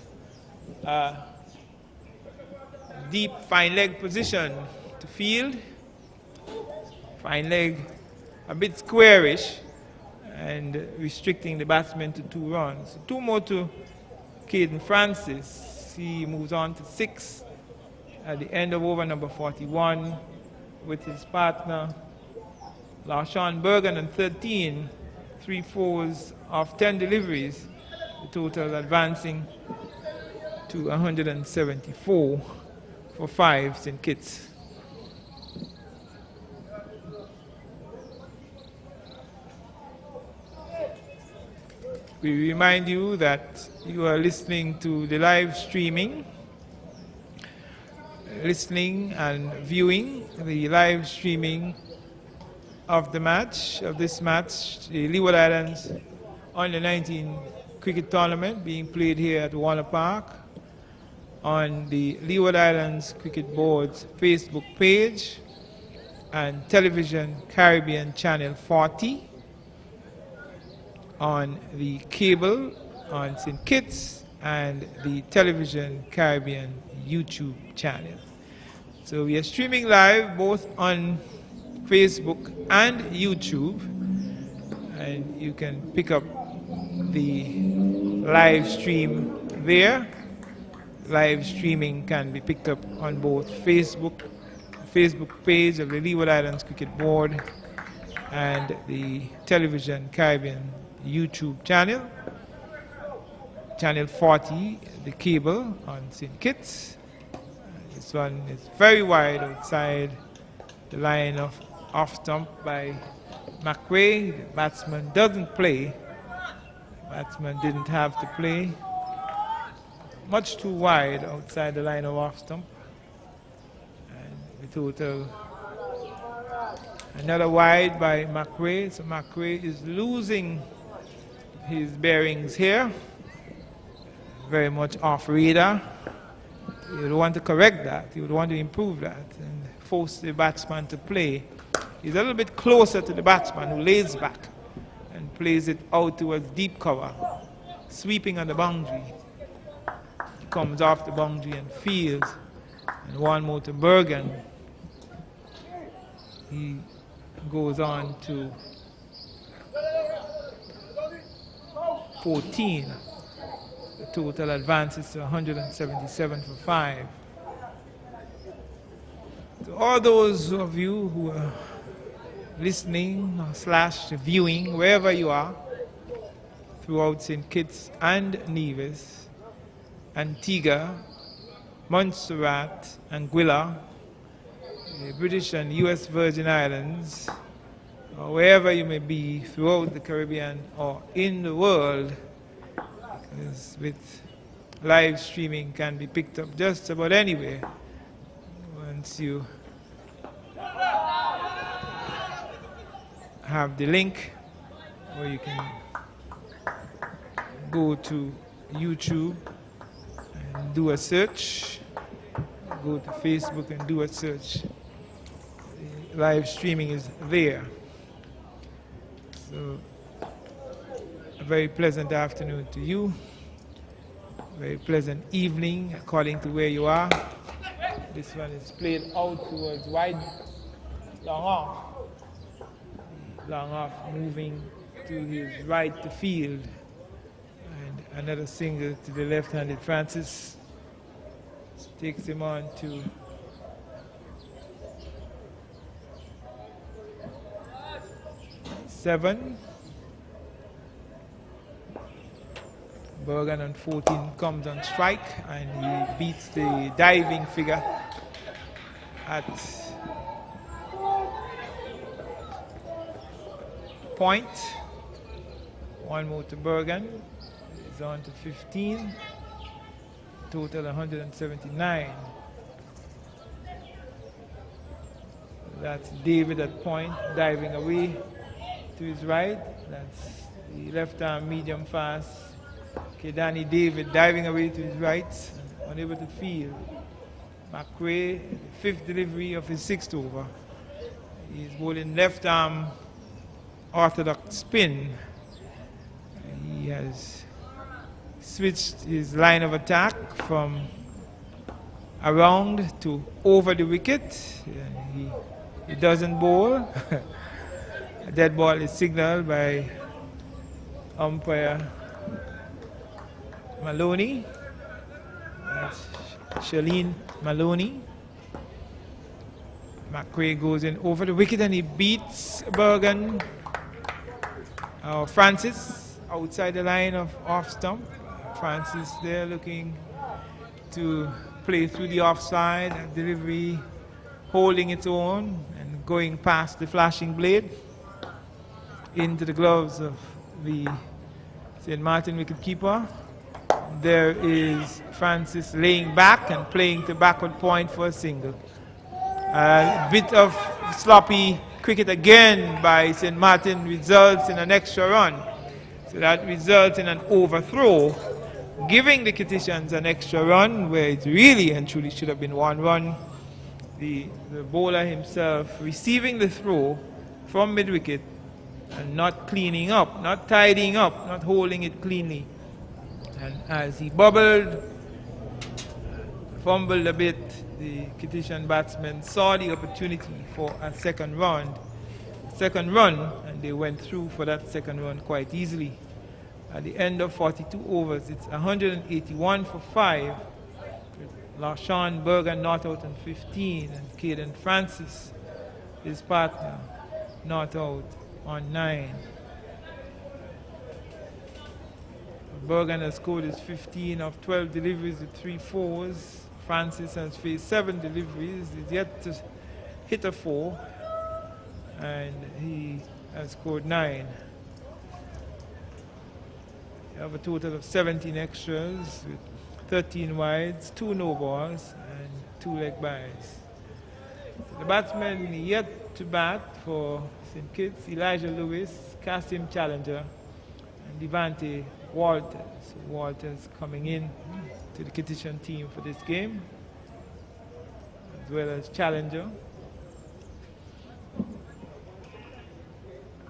deep fine leg position to field. Fine leg a bit squarish and restricting the batsman to 2 runs. So 2 more to Caden Francis. He moves on to 6 at the end of over number 41 with his partner LaShawn Bergen on 13, 3 fours of 10 deliveries, the total advancing to 174 for 5 St. Kitts. We remind you that you are listening to the live streaming, listening and viewing the live streaming of the match, of this match, the Leeward Islands Under-19 cricket tournament being played here at Warner Park on the Leeward Islands Cricket Board's Facebook page and Television Caribbean Channel 40, on the cable on St. Kitts, and the Television Caribbean YouTube channel. So we are streaming live both on Facebook and YouTube, and you can pick up the live stream there. Live streaming can be picked up on both Facebook page of the Leeward Islands Cricket Board and the Television Caribbean YouTube channel. Channel 40, the cable on St. Kitts. This one is very wide outside the line of off stump by McRae. The batsman doesn't play. The batsman didn't have to play. Much too wide outside the line of off stump. And the total, another wide by McRae. So McRae is losing his bearings here. Very much off radar. You would want to correct that. You would want to improve that and force the batsman to play. He's a little bit closer to the batsman who lays back and plays it out towards deep cover, sweeping on the boundary. He comes off the boundary and fields. And 1 more to Bergen. He goes on to 14. The total advances to 177 for 5. To all those of you who are listening / viewing, wherever you are, throughout St. Kitts and Nevis, Antigua, Montserrat, Anguilla, the British and U.S. Virgin Islands, or wherever you may be throughout the Caribbean or in the world, because with live streaming can be picked up just about anywhere once you have the link, or you can go to YouTube and do a search, go to Facebook and do a search. The live streaming is there. So a very pleasant afternoon to you, very pleasant evening according to where you are. This one is played out towards wide, long off. Long off moving to his right to field. And another single to the left-handed Francis. Takes him on to seven. Bergen on 14 comes on strike and he beats the diving figure at point. One more to Bergen. He's on to 15. Total 179. That's David at point, diving away to his right. That's the left arm medium fast. Kedani David diving away to his right, unable to field. McRae, fifth delivery of his sixth over. He's bowling left arm orthodox spin. He has switched his line of attack from around to over the wicket. He doesn't bowl. A dead ball is signaled by umpire Maloney. That's Shalene Maloney. McRae goes in over the wicket and he beats Bergen. Francis outside the line of off stump. Francis there looking to play through the offside, delivery holding its own and going past the flashing blade into the gloves of the St. Maarten wicketkeeper. There is Francis laying back and playing to backward point for a single. A bit of sloppy cricket again by St. Maarten results in an extra run. So that results in an overthrow, giving the Kititians an extra run where it really and truly should have been one run. The bowler himself receiving the throw from mid-wicket and not cleaning up, not tidying up, not holding it cleanly. And as he bubbled, fumbled a bit, the Kititian batsmen saw the opportunity for a second run, and they went through for that second run quite easily. At the end of 42 overs, it's 181 for 5. LaShawn Bergen not out on 15, and Caden Francis, his partner, not out on 9. Bergen has scored his 15 of 12 deliveries with 3 fours. Francis has faced 7 deliveries. He's yet to hit a 4. And he has scored 9. You have a total of 17 extras with 13 wides, 2 no balls, and 2 leg byes. The batsmen yet to bat for St. Kitts: Elijah Lewis, Kasim Challenger, and Devante Walters. Walters coming in to the Kititian team for this game, as well as Challenger.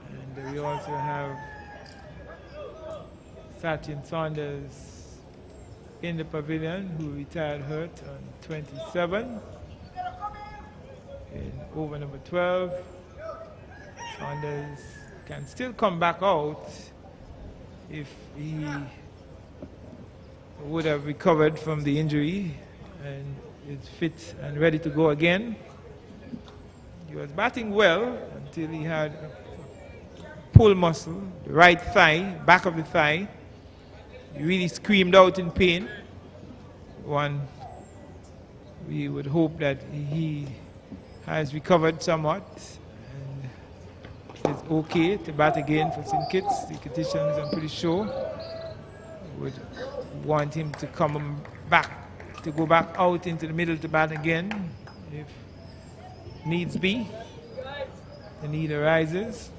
And we also have Sachin Saunders in the pavilion, who retired hurt on 27. In over number 12, Saunders can still come back out if he would have recovered from the injury and is fit and ready to go again. He was batting well until he had a pull muscle, the right thigh, back of the thigh. He really screamed out in pain. We would hope that he has recovered somewhat and is okay to bat again for St. Kitts. The Kittians, I'm pretty sure, would want him to come back, to go back out into the middle to bat again if needs be. The need arises.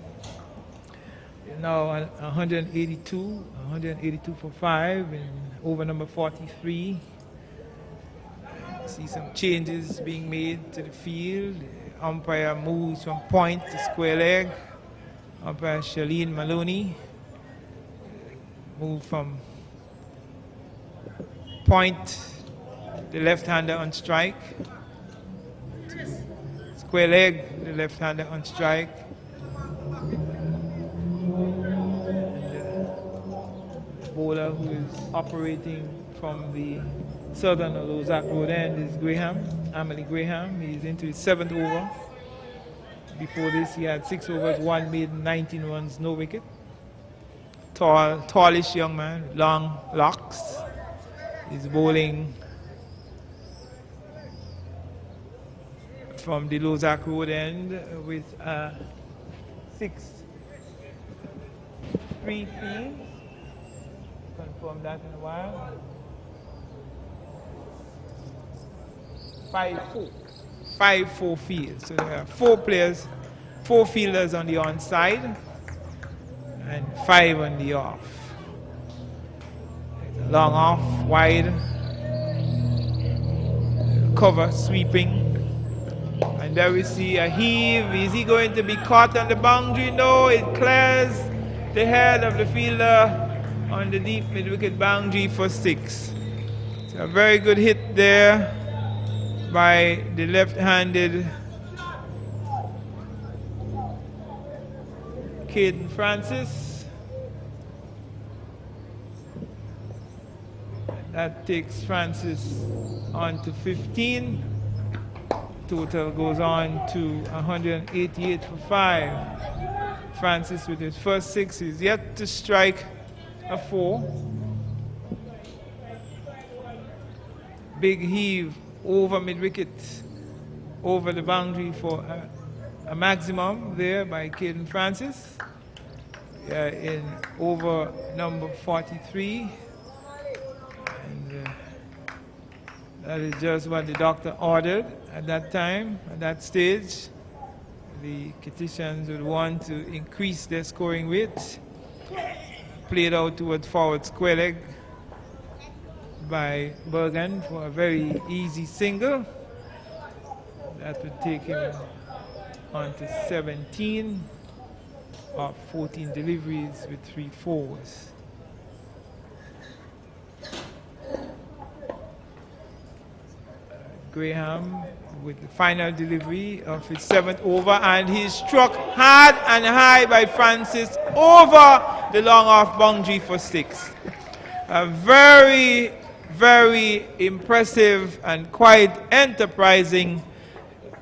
Now 182 for 5 in over number 43. See some changes being made to the field. The umpire moves from point to square leg. Umpire Shalene Maloney moved from point, the left-hander on strike, to square leg, the left-hander on strike. Bowler who is operating from the southern or Lozak Road end is Graham, Amelie Graham. He's into his 7th over. Before this, he had 6 overs, 1 made, 19 runs, no wicket. Tallish young man, long locks. He's bowling from the Lozak Road end with a 6-3 field. Confirm that in a while. 5-4 field. So there are 4 players, 4 fielders on the onside and 5 on the off. Long off, wide, cover, sweeping. And there we see a heave. Is he going to be caught on the boundary? No, it clears the head of the fielder on the deep mid-wicket boundary for 6. So a very good hit there by the left-handed Caden Francis. That takes Francis on to 15. Total goes on to 188 for 5. Francis with his first 6 is yet to strike a 4. Big heave over mid-wicket, over the boundary for a maximum there by Caden Francis in over number 43. And that is just what the doctor ordered at that time, at that stage. The Kittitians would want to increase their scoring rate. Played out towards forward square leg by Bergen for a very easy single. That would take him on to 17 or 14 deliveries with 3 fours. Graham with the final delivery of his 7th over, and he's struck hard and high by Francis over the long off boundary for 6. A very, very impressive and quite enterprising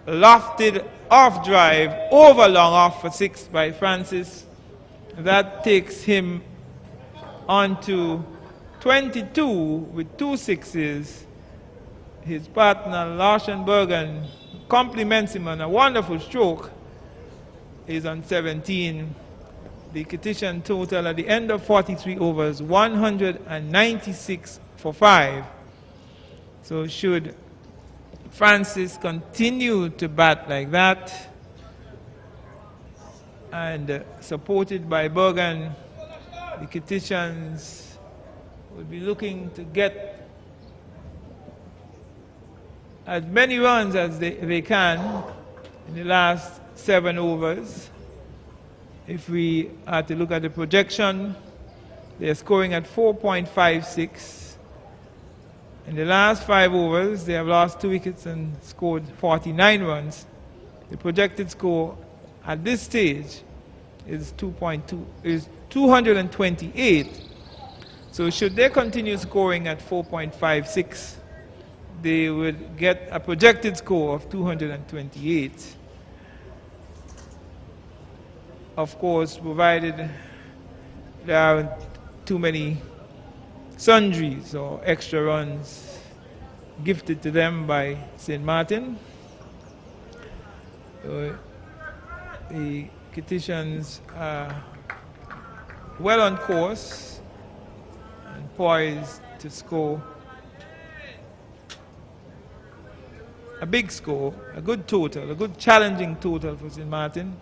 lofted off drive over long off for 6 by Francis. That takes him on to 22 with 2 sixes. His partner Larsen Bergen compliments him on a wonderful stroke. Is on 17. The Kittitian total at the end of 43 overs, 196 for 5. So should Francis continue to bat like that and supported by Bergen, the Kittitians will be looking to get as many runs as they can in the last 7 overs. If we are to look at the projection, they are scoring at 4.56. In the last 5 overs, they have lost 2 wickets and scored 49 runs. The projected score at this stage is 228. So should they continue scoring at 4.56, they would get a projected score of 228. Of course, provided there aren't too many sundries or extra runs gifted to them by St. Maarten. So the Kititians well on course and poised to score a big score, a good total, a good challenging total for St. Maarten.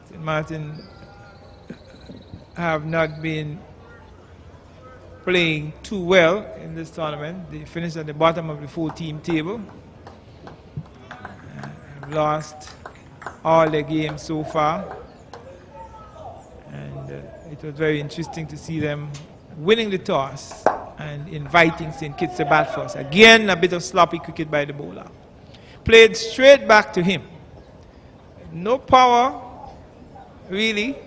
St. Maarten have not been playing too well in this tournament. They finished at the bottom of the 4-team table. Have lost all their games so far. And it was very interesting to see them winning the toss and inviting St. Kitts to bat first. Again, a bit of sloppy cricket by the bowler. Played straight back to him. No power, really.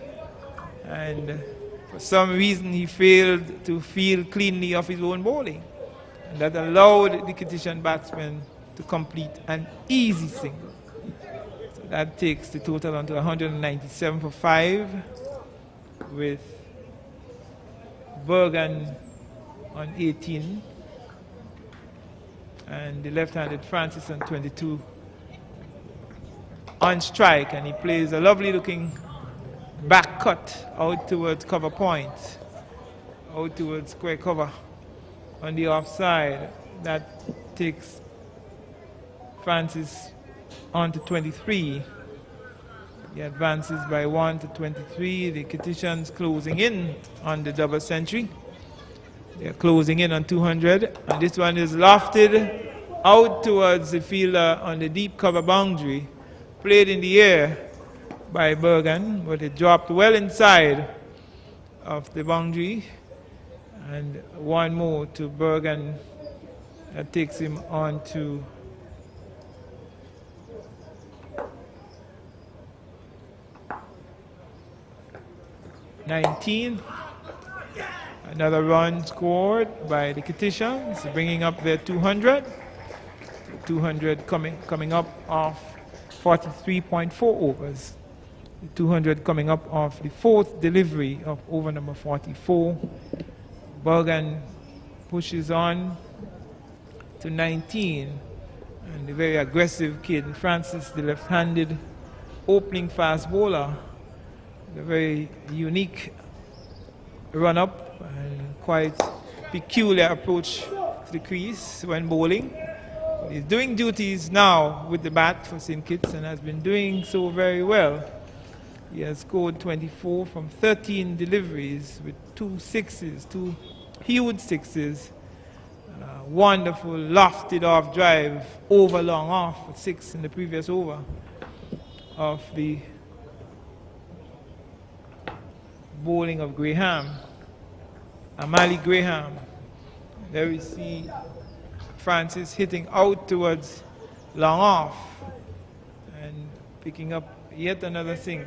And for some reason, he failed to field cleanly off his own bowling. And that allowed the Kittitian batsman to complete an easy single. So that takes the total onto 197 for 5, with Bergen on 18 and the left-handed Francis on 22 on strike, and he plays a lovely looking back cut out towards cover point, out towards square cover on the offside. That takes Francis on to 23. He advances by 1 to 23. The Kittitians closing in on the double century. They're closing in on 200. And this one is lofted out towards the fielder on the deep cover boundary. Played in the air by Bergen, but it dropped well inside of the boundary. And one more to Bergen. That takes him on to 19. Another run scored by the Kittitians, bringing up their 200. 200 coming up off 43.4 overs. The 200 coming up off the fourth delivery of over number 44. Bergen pushes on to 19. And the very aggressive kid, Francis, the left-handed opening fast bowler. A very unique run-up and quite peculiar approach to the crease when bowling. He's doing duties now with the bat for St. Kitts and has been doing so very well. He has scored 24 from 13 deliveries with 2 sixes, 2 huge sixes. Wonderful lofted off drive over long off for 6 in the previous over of the bowling of Graham, Amali Graham. There we see Francis hitting out towards long off and picking up yet another single.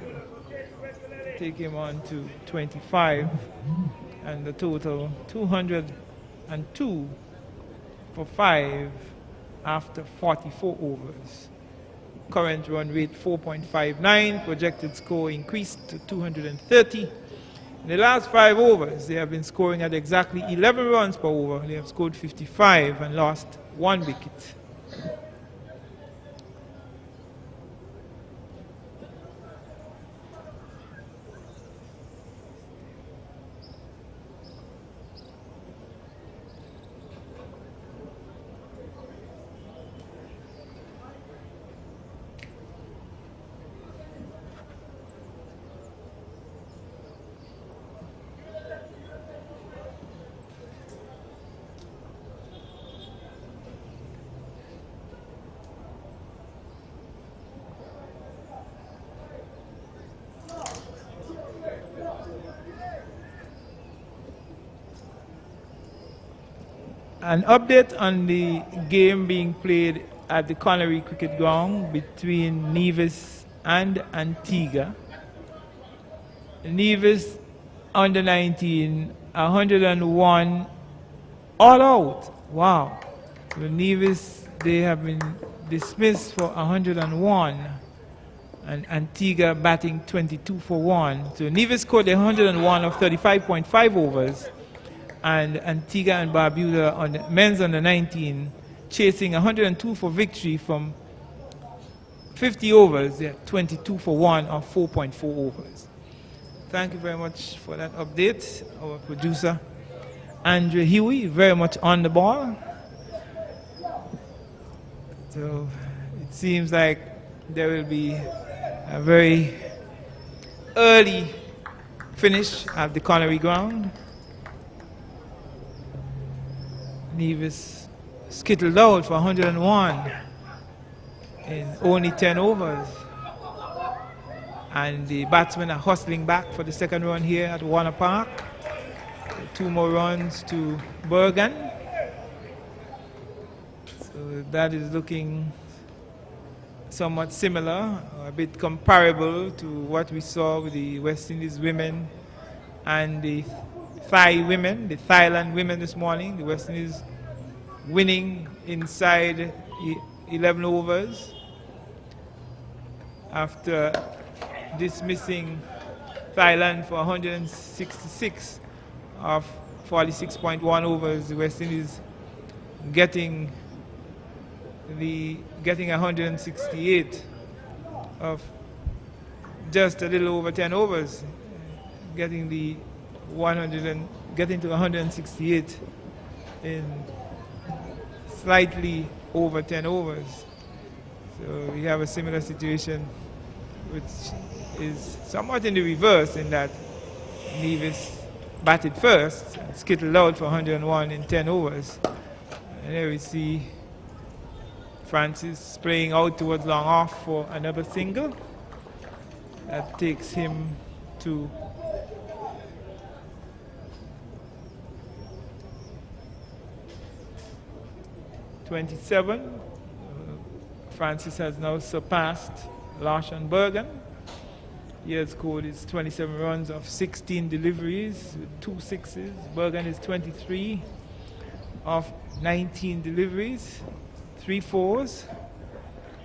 Take him on to 25, and the total 202 for 5 after 44 overs. Current run rate 4.59, projected score increased to 230. In the last 5 overs, they have been scoring at exactly 11 runs per over. They have scored 55 and lost 1 wicket. An update on the game being played at the Connery Cricket Ground between Nevis and Antigua. Nevis under 19, 101 all out. Wow. The Nevis, they have been dismissed for 101, and Antigua batting 22 for 1. So Nevis scored 101 of 35.5 overs. And Antigua and Barbuda on the men's under 19 chasing 102 for victory from 50 overs, they're 22 for 1 or 4.4 overs. Thank you very much for that update. Our producer, Andrew Huey, very much on the ball. So it seems like there will be a very early finish at the Connery ground. Nevis skittled out for 101 in only 10 overs. And the batsmen are hustling back for the second run here at Warner Park. 2 more runs to Bergen. So that is looking somewhat similar, a bit comparable to what we saw with the West Indies women and the Thailand women this morning. The West Indies winning inside 11 overs after dismissing Thailand for 166 of 46.1 overs. The West Indies getting 168 of just a little over 10 overs, getting to 168 in slightly over 10 overs. So we have a similar situation, which is somewhat in the reverse in that Nevis batted first and skittled out for 101 in 10 overs. And there we see Francis playing out towards long off for another single. That takes him to .27. Francis has now surpassed Larson Bergen. He has scored his 27 runs of 16 deliveries with 2 sixes. Bergen is 23 of 19 deliveries, 3 fours.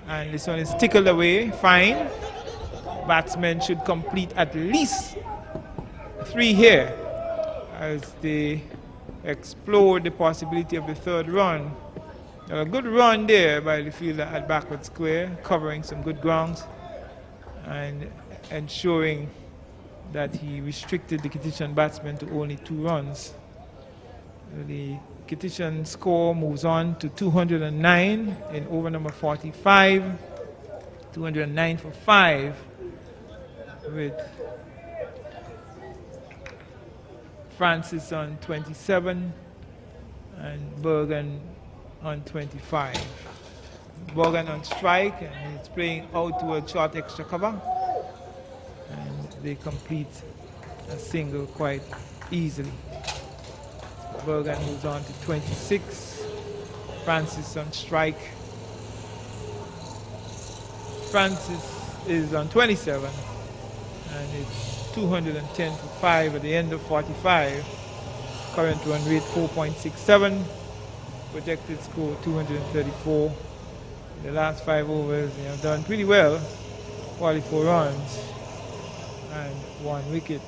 And this one is tickled away, fine. Batsmen should complete at least 3 here as they explore the possibility of the third run. A good run there by the fielder at backward square, covering some good grounds and ensuring that he restricted the Kittichen batsman to only 2 runs. The Kittichen score moves on to 209 in over number 45, 209 for 5, with Francis on 27 and Bergen on 25. Bergen on strike, and he's playing out towards short extra cover, and they complete a single quite easily. Bergen moves on to 26. Francis on strike. Francis is on 27, and it's 210 for 5 at the end of 45. Current run rate 4.67. Projected score 234. In the last 5 overs, they have done pretty well. 44 runs and 1 wicket.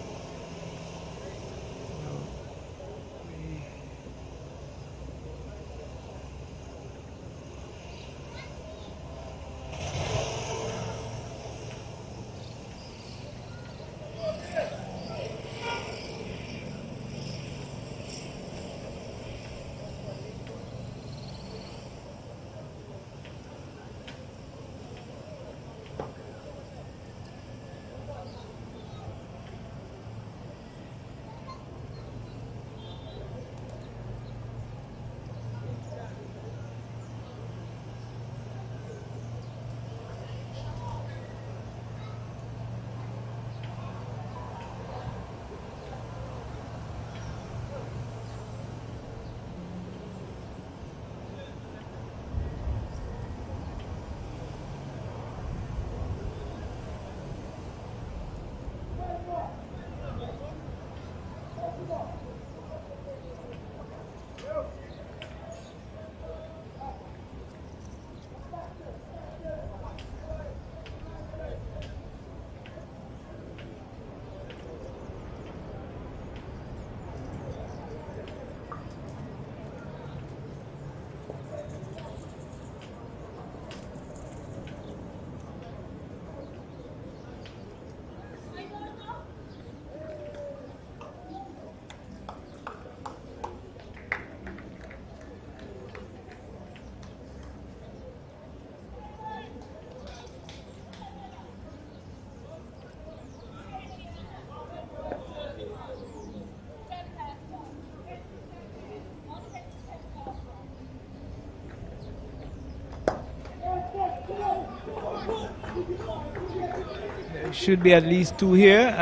Should be at least 2 here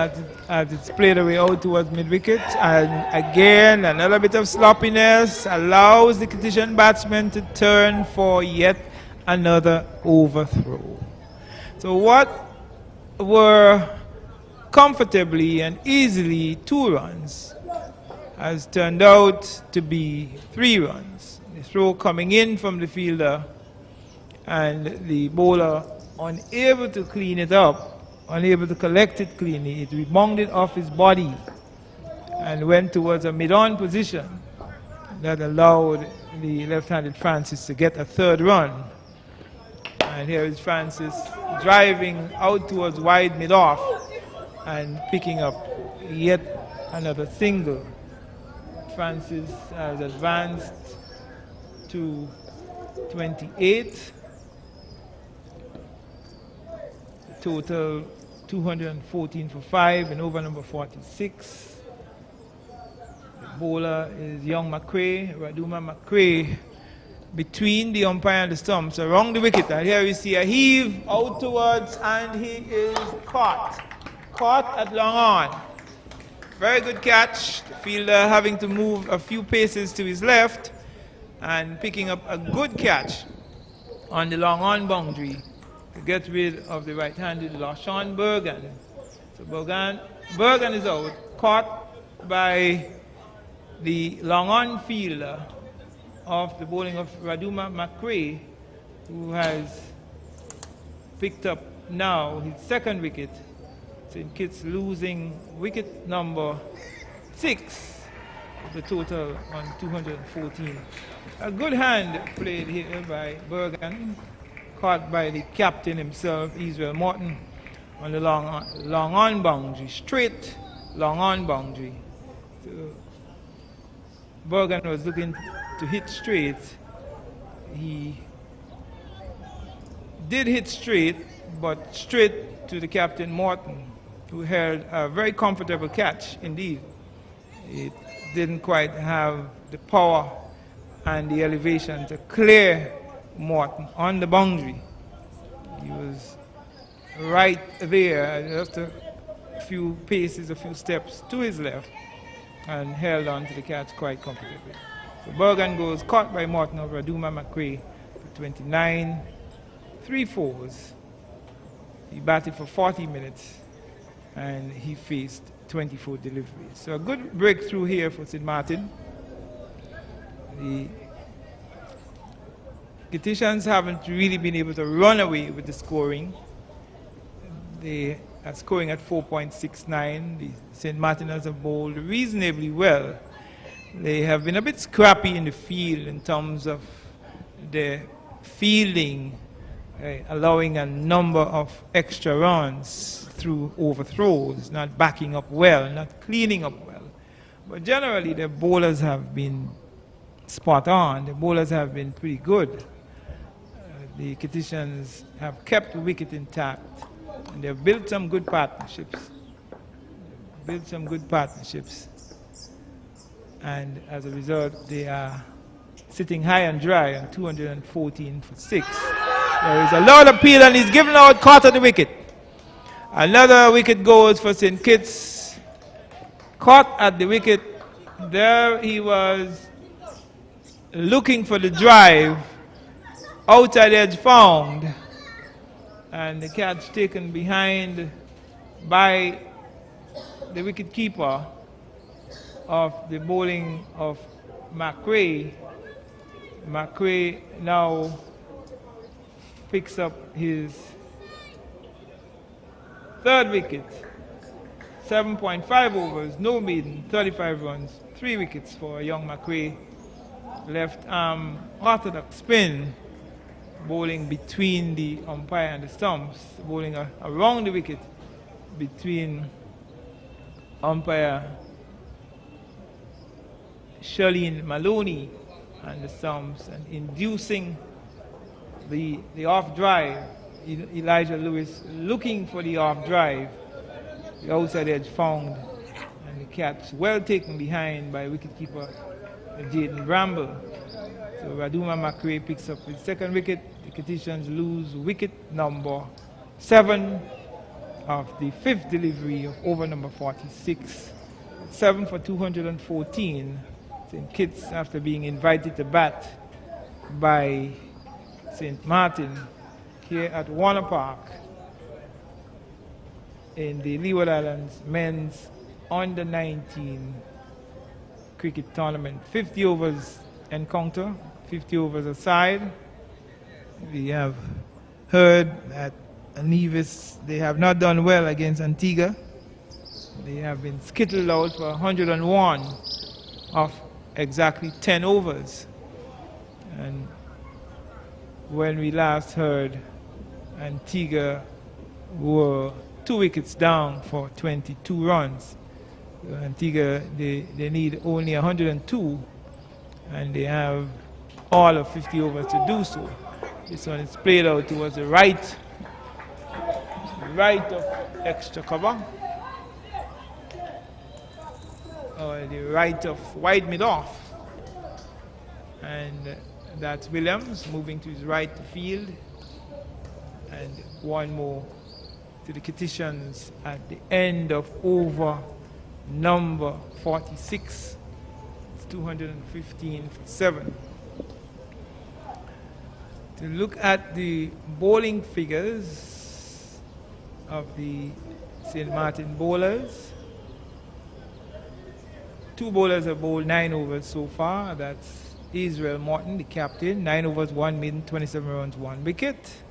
as it's played away out towards mid-wicket. And again, another bit of sloppiness allows the Kittian batsman to turn for yet another overthrow. So what were comfortably and easily 2 runs has turned out to be 3 runs. The throw coming in from the fielder and the bowler unable to clean it up, unable to collect it cleanly. It rebounded off his body and went towards a mid-on position that allowed the left-handed Francis to get a 3rd run. And here is Francis driving out towards wide mid-off and picking up yet another single. Francis has advanced to 28. Total 214 for 5 in over number 46. The bowler is young McRae, Raduma McRae, between the umpire and the stumps, around the wicket. And here we see a heave out towards, and he is caught. Caught at long on. Very good catch. The fielder having to move a few paces to his left and picking up a good catch on the long on boundary to get rid of the right-handed LaShawn Bergen. So Bergen is out, caught by the long-on fielder of the bowling of Raduma McRae, who has picked up now his 2nd wicket. St. Kitts losing wicket number 6, the total on 214. A good hand played here by Bergen, caught by the captain himself, Israel Maarten, on the long on boundary, straight long on boundary. So Bergen was looking to hit straight. He did hit straight, but straight to the captain Maarten, who held a very comfortable catch indeed. It didn't quite have the power and the elevation to clear Maarten on the boundary. He was right there, just a few paces, a few steps to his left, and held on to the catch quite comfortably. So Bergen goes caught by Maarten of Raduma McRae for 29, 3 fours. He batted for 40 minutes and he faced 24 deliveries. So a good breakthrough here for St. Maarten. The Kittitians haven't really been able to run away with the scoring. They are scoring at 4.69. The St. Martiners have bowled reasonably well. They have been a bit scrappy in the field in terms of their fielding, allowing a number of extra runs through overthrows, not backing up well, not cleaning up well. But generally, the bowlers have been spot on. The bowlers have been pretty good. The Kittitians have kept the wicket intact, and they've built some good partnerships. And as a result, they are sitting high and dry on 214 for 6. There is a lot of appeal, and he's given out caught at the wicket. Another wicket goes for St. Kitts. Caught at the wicket. There he was looking for the drive. Outside edge found. And the catch taken behind by the wicket keeper of the bowling of McRae. McRae now picks up his 3rd wicket. 7.5 overs, no maiden, 35 runs, 3 wickets for young McRae. Left arm orthodox spin, bowling between the umpire and the stumps, bowling around the wicket between umpire Charlene Maloney and the stumps, and inducing the off drive. Elijah Lewis looking for the off drive. The outside edge found, and the catch well taken behind by wicketkeeper Jaden Bramble. So Raduma McRae picks up his 2nd wicket. The Kittitians lose wicket number 7 of the fifth delivery of over number 46. 7 for 214. St. Kitts, after being invited to bat by St. Maarten here at Warner Park in the Leeward Islands men's under 19 cricket tournament. 50 overs encounter, 50 overs aside. We have heard that Nevis, they have not done well against Antigua. They have been skittled out for 101 of exactly 10 overs. And when we last heard, Antigua were 2 wickets down for 22 runs. So Antigua, they need only 102, and they have all of 50 overs to do so. This one is played out towards the right of extra cover, or the right of wide mid-off. And that's Williams moving to his right to field. And one more to the Kittitians at the end of over number 46. It's 215 for 7. To look at the bowling figures of the St. Maarten bowlers. 2 bowlers have bowled 9 overs so far. That's Israel Morton, the captain. 9 overs, 1 maiden, 27 runs, 1 wicket.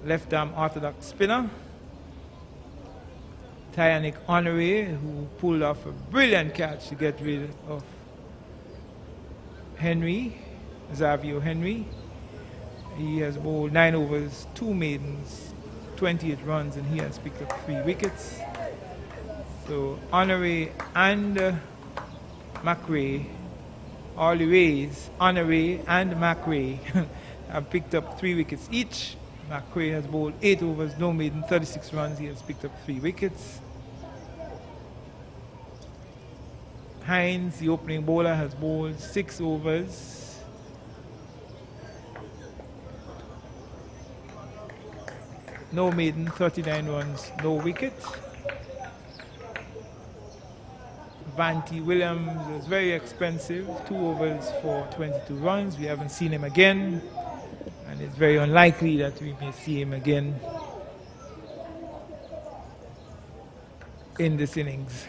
Left arm orthodox spinner. Tyanic Honore, who pulled off a brilliant catch to get rid of Xavier Henry. He has bowled 9 overs, 2 maidens, 28 runs, and he has picked up 3 wickets. So Honore and McRae, all the ways, Honore and McRae have picked up 3 wickets each. McRae has bowled 8 overs, no maiden, 36 runs. He has picked up 3 wickets. Hines, the opening bowler, has bowled 6 overs. No maiden, 39 runs, no wicket. Vanty Williams is very expensive, 2 overs for 22 runs. We haven't seen him again, and it's very unlikely that we may see him again in this innings.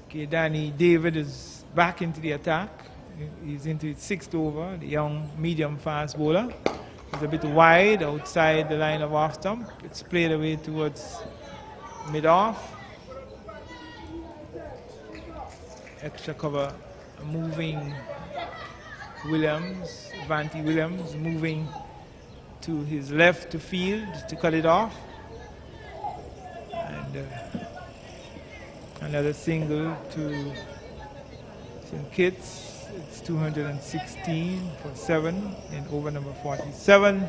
Okay, Danny David is back into the attack. He's into his 6th over, the young medium fast bowler. He's a bit wide outside the line of off stump. It's played away towards mid-off. Extra cover moving Williams, Vanty Williams moving to his left to field to cut it off. And another single to St. Kitts. It's 216 for 7 in over number 47.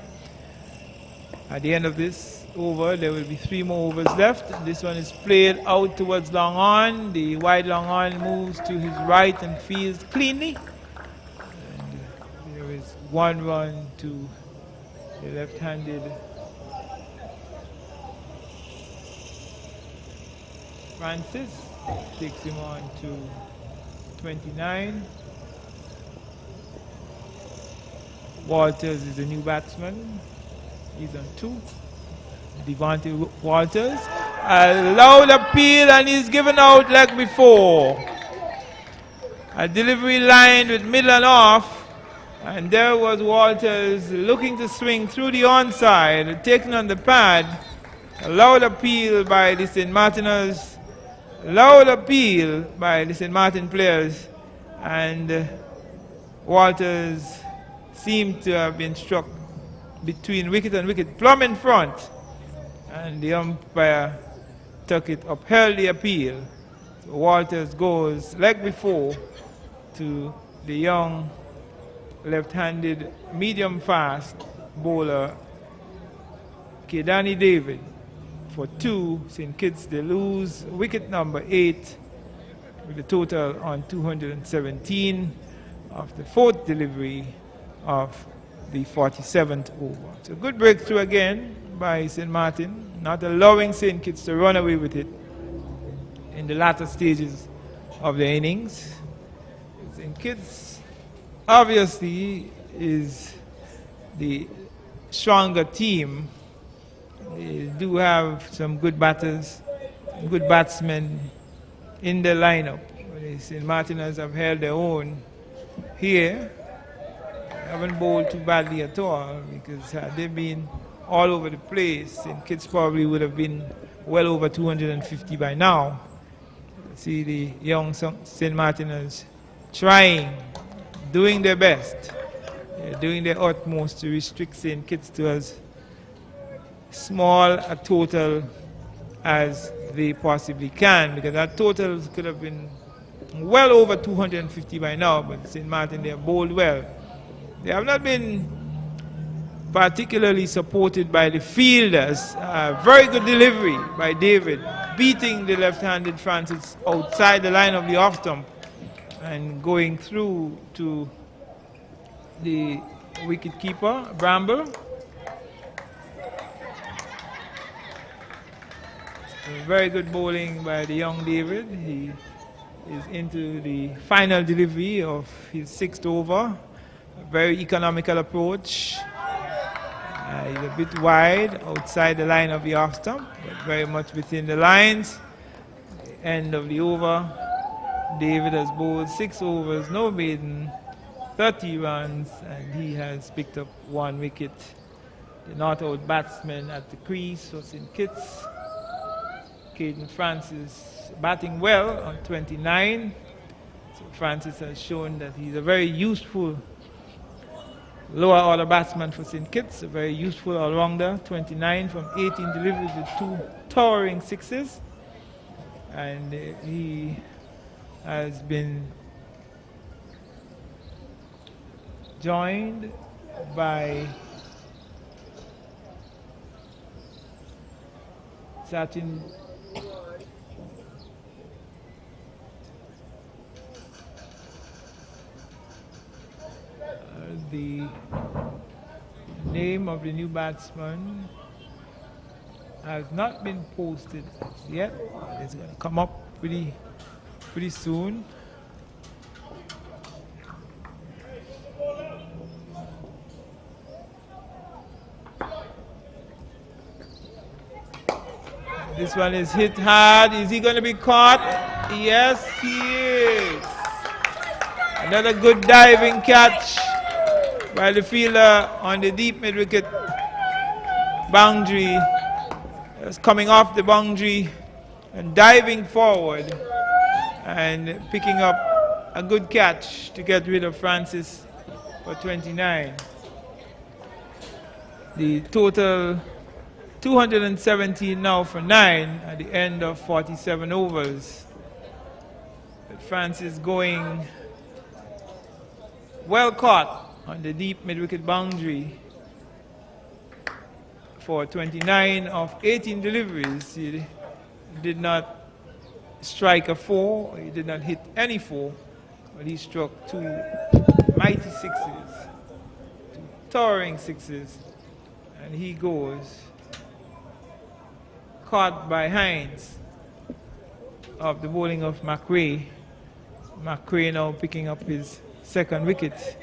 At the end of this over, there will be 3 more overs left. This one is played out towards long on. The wide long on moves to his right and fields cleanly. And there is 1 run to the left-handed Francis. Takes him on to 29. Walters is the new batsman. He's on 2. Devontae Walters. A loud appeal, and he's given out like before. A delivery line with middle and off. And there was Walters looking to swing through the onside, taking on the pad. A loud appeal by the St. Martiners. Loud appeal by the St. Maarten players. And Walters seemed to have been struck between wicket and wicket, plumb in front. And the umpire took it, upheld the appeal. So Walters goes, like before, to the young left-handed medium-fast bowler, Kedani David, for 2. St. Kitts, they lose wicket number 8 with a total on 217 of the 4th delivery of the 47th over. It's a good breakthrough again by St. Maarten, not allowing St. Kitts to run away with it in the latter stages of the innings. St. Kitts obviously is the stronger team. They do have some good batters, good batsmen in the lineup. St. Martiners have held their own here. They haven't bowled too badly at all, because had they been all over the place, St. Kitts probably would have been well over 250 by now. See the young St. Martiners trying, doing their best. They're doing their utmost to restrict St. Kitts to as small a total as they possibly can, because that total could have been well over 250 by now, but St. Maarten, they have bowled well. They have not been particularly supported by the fielders. Very good delivery by David, beating the left-handed Francis outside the line of the off stump and going through to the wicket keeper, Bramble. Very good bowling by the young David. He is into the final delivery of his 6th over. A very economical approach. He's a bit wide outside the line of the off stump, but very much within the lines. The end of the over. David has bowled 6 overs, no maiden, 30 runs, and he has picked up 1 wicket. The not-out batsman at the crease for St. Kitts, Caden Francis, batting well on 29. So Francis has shown that he's a very useful lower order batsman for St. Kitts, a very useful all-rounder. 29 from 18 deliveries with 2 towering sixes. And he has been joined by Sachin the name of the new batsman has not been posted yet. It's going to come up pretty soon. This one is hit hard. Is he going to be caught? Yes, he is. Another good diving catch by the fielder on the deep mid-wicket boundary. Just coming off the boundary and diving forward and picking up a good catch to get rid of Francis for 29. The total 217 now for 9 at the end of 47 overs. But Francis going well caught on the deep mid-wicket boundary for 29 of 18 deliveries. He did not strike a 4, he did not hit any 4, but he struck 2 mighty sixes, 2 towering sixes, and he goes caught by Hines of the bowling of McRae. McRae now picking up his 2nd wicket.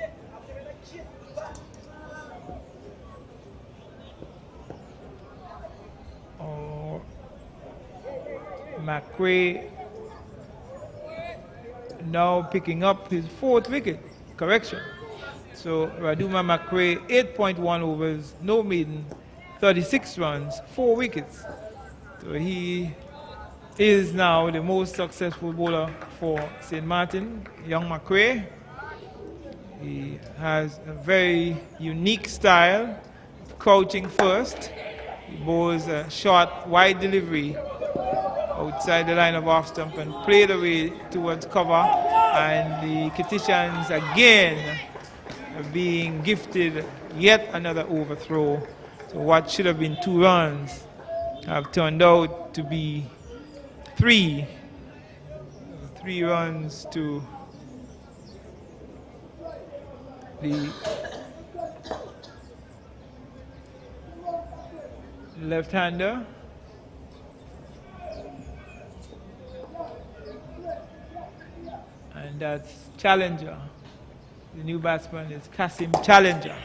McRae now picking up his 4th wicket. Correction. So Raduma McRae, 8.1 overs, no maiden, 36 runs, 4 wickets. So he is now the most successful bowler for St. Maarten, young McRae. He has a very unique style, crouching first. He bowls a short, wide delivery outside the line of off stump and played away towards cover, and the Kittitians again being gifted yet another overthrow. So what should have been 2 runs have turned out to be 3. 3 runs to the left-hander. And that's Challenger. The new batsman is Kasim Challenger.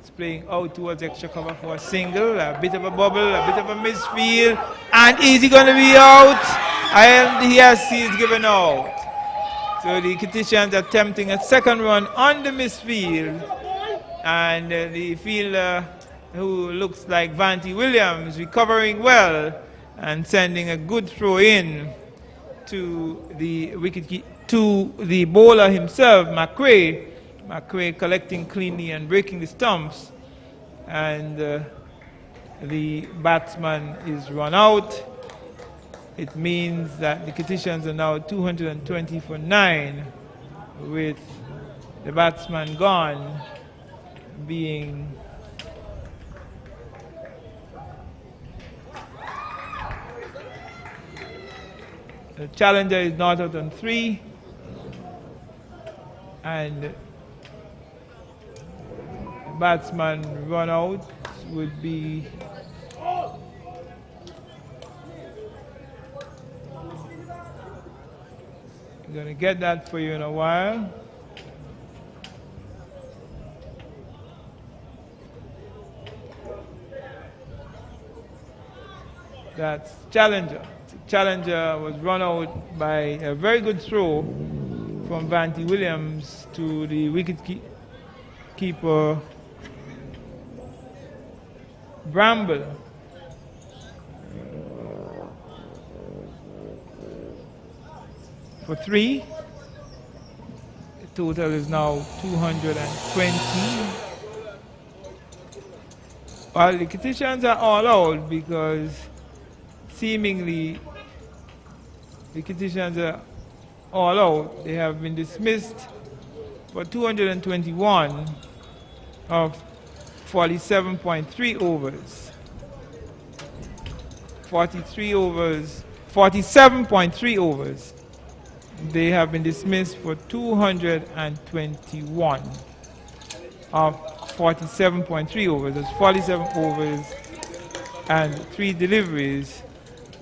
He's playing out towards extra cover for a single, a bit of a bubble, a bit of a misfield, and is he going to be out? And yes, he's given out. So the Kititians attempting a second run on the misfield, and the fielder who looks like Vanty Williams recovering well and sending a good throw in to the wicket to the bowler himself, McRae. McRae collecting cleanly and breaking the stumps, and the batsman is run out. It means that the Kititians are now 220 for 9, with the batsman gone, being the Challenger is not out on 3, and the batsman run out would be I'm going to get that for you in a while. That's Challenger. Challenger was run out by a very good throw from Vanty Williams to the wicket keeper Bramble. For 3. The total is now 220. Well, the Kititians are all out because seemingly the Kititians are all out. They have been dismissed for 221 of 47.3 overs. 47.3 overs. They have been dismissed for 221 of 47.3 overs. That's 47 overs and 3 deliveries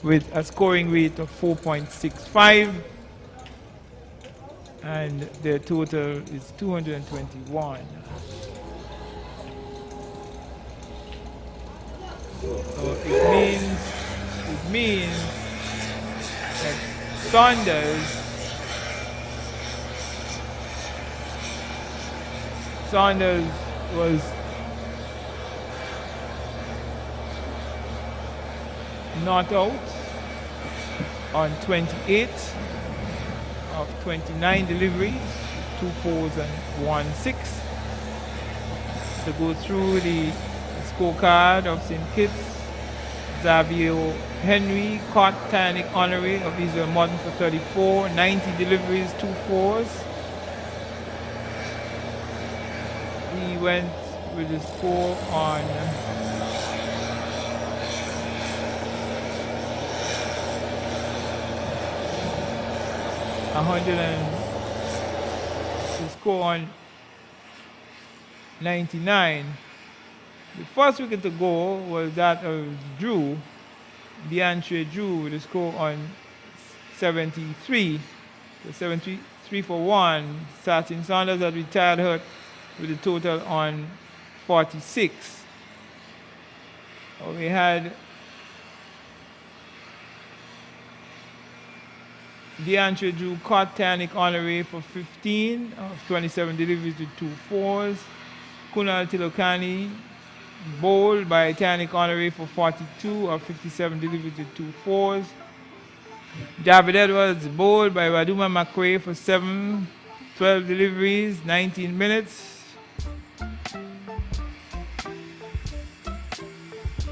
with a scoring rate of 4.65, and their total is 221. So it means that Saunders was not out on 28 of 29 deliveries, 2 fours and 1 6. To go through the scorecard of St. Kitts, Xavier Henry caught Tannic Honoré of Israel Martin for 34, 90 deliveries, 2 fours. He went with the score on the score on 99. The first wicket to go was that of Drew, DeAndre Drew, with a score on 73. So 73 for 1. Sachin Saunders had retired hurt with a total on 46. We had DeAndre Drew caught Tannic Honoré for 15 of 27 deliveries with 2 fours. Kunal Tilokani bowled by Tannic Honoré for 42 of 57 deliveries with 2 fours. Javid Edwards bowled by Waduma McRae for 12 deliveries, 19 minutes.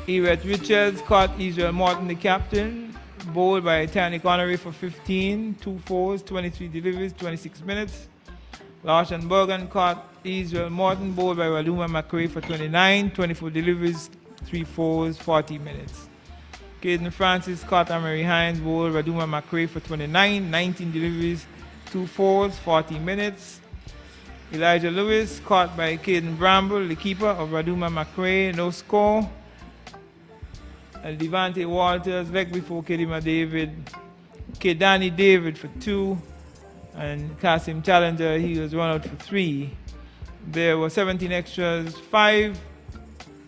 Ewett Richards caught Israel Martin, the captain, bowled by Tannic Honoré for 15, 2 fours, 23 deliveries, 26 minutes. Larson Bergen caught Israel Martin, bowled by Waduma McRae for 29, 24 deliveries, 3 fours, 40 minutes. Caden Francis caught Amory Hines, bowled by Waduma McRae for 29, 19 deliveries, 2 fours, 40 minutes. Elijah Lewis caught by Caden Bramble, the keeper of Waduma McRae, no score. And Devante Walters, leg before Kedima David. Danny David for 2. And Kasim Challenger, he was run out for 3. There were 17 extras,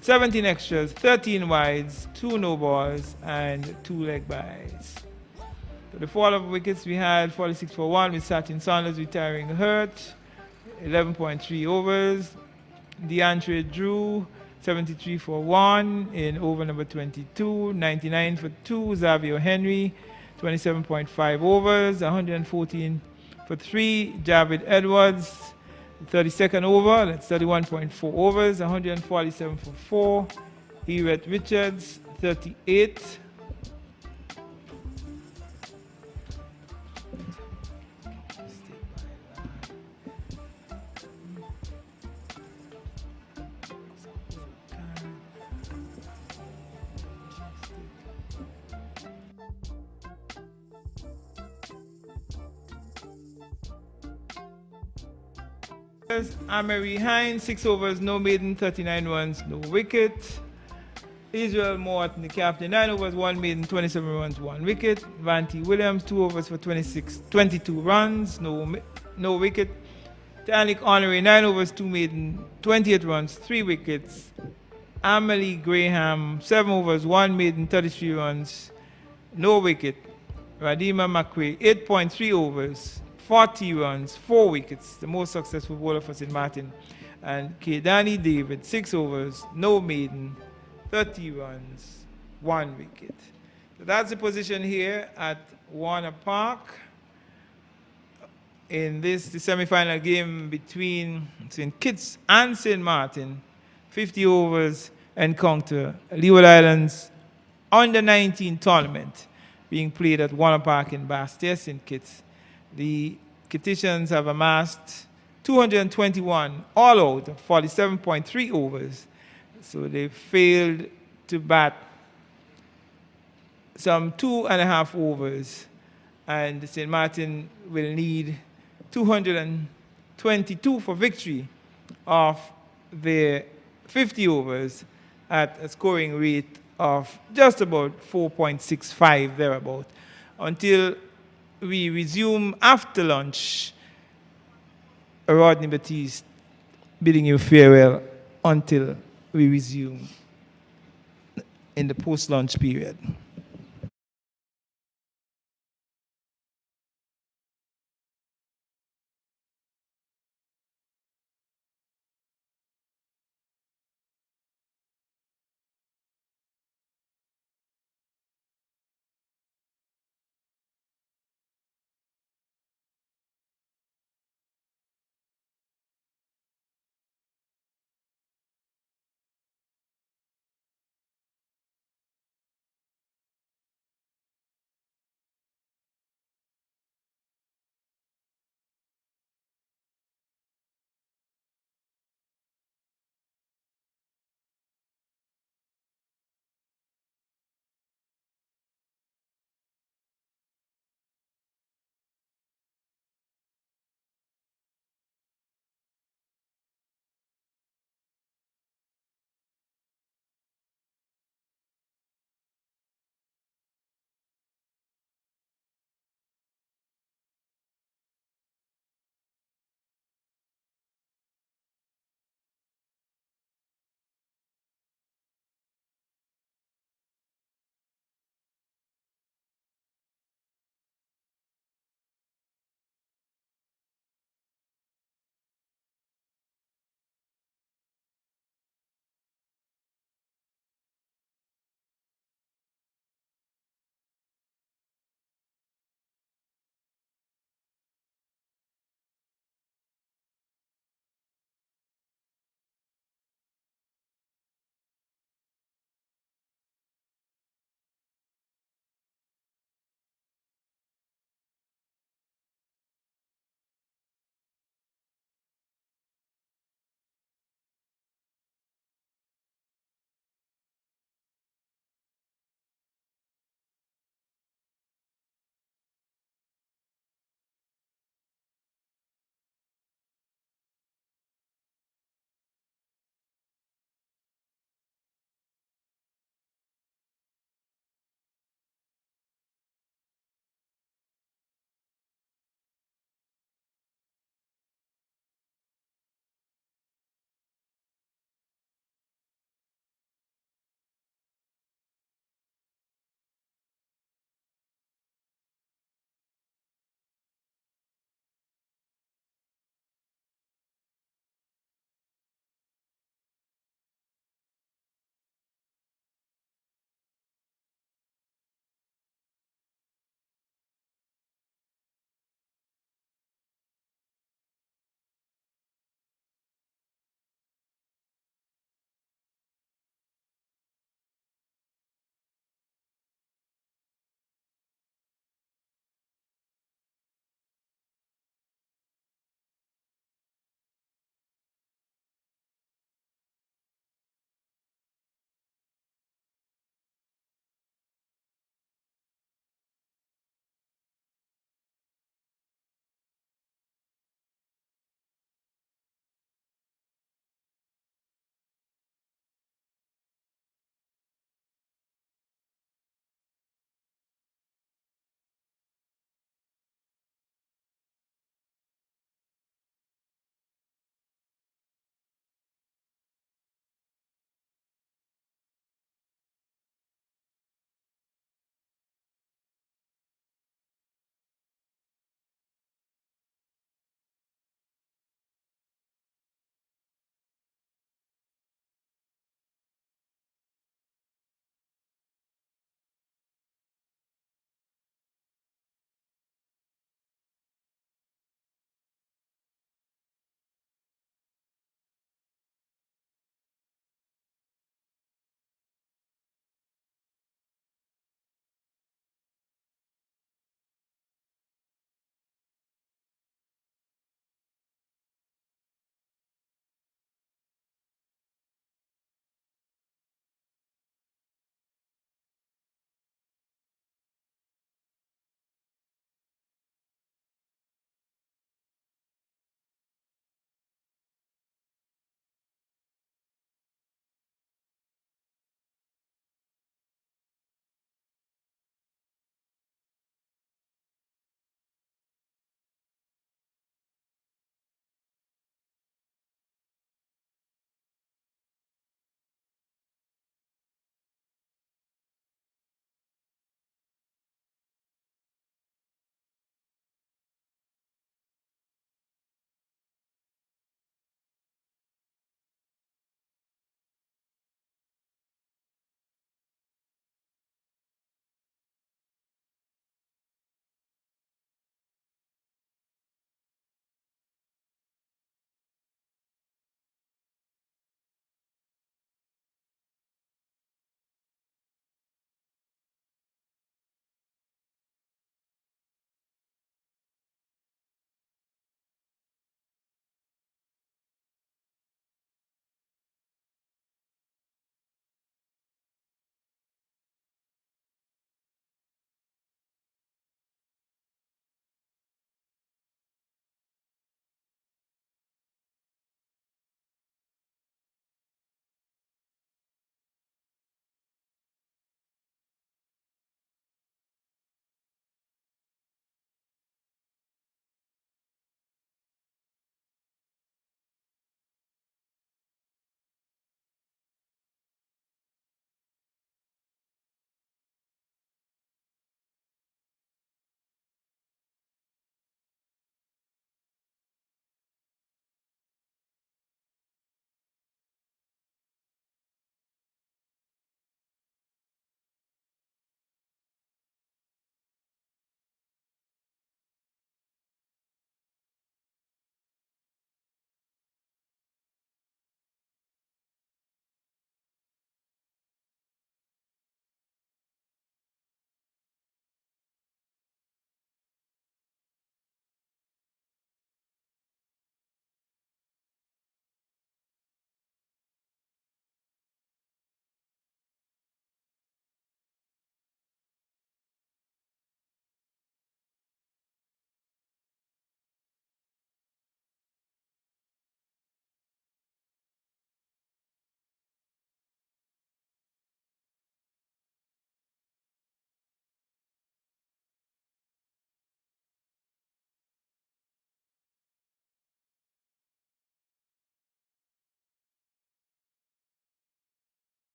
17 extras, 13 wides, 2 no balls, and 2 leg byes. So the fall of wickets we had 46 for 1 with Sachin Saunders retiring hurt, 11.3 overs. DeAndre Drew 73 for 1 in over number 22, 99 for 2. Xavier Henry 27.5 overs, 114 for 3. Javid Edwards 32nd over, that's 31.4 overs, 147 for 4. Eret Richards 38. Amery Hines, 6 overs, no maiden, 39 runs, no wicket. Israel Maarten, the captain, 9 overs, 1 maiden, 27 runs, 1 wicket. Vanty Williams, 2 overs for 22 runs, no wicket. Tanik Honoré, 9 overs, 2 maiden, 28 runs, 3 wickets. Amelie Graham, 7 overs, 1 maiden, 33 runs, no wicket. Radima McQuay, 8.3 overs, 40 runs, 4 wickets, the most successful bowler for St. Maarten. And Danny David, 6 overs, no maiden, 30 runs, 1 wicket. So that's the position here at Warner Park in the semi-final game between St. Kitts and St. Maarten. 50 overs encounter Leeward Islands under-19 tournament being played at Warner Park in Bastia, St. Kitts. The Kittitians have amassed 221 all out of 47.3 overs. So they failed to bat some 2.5 overs. And St. Maarten will need 222 for victory of their 50 overs at a scoring rate of just about 4.65 thereabout. Until we resume after lunch, Rodney Batiste bidding you farewell until we resume in the post-lunch period.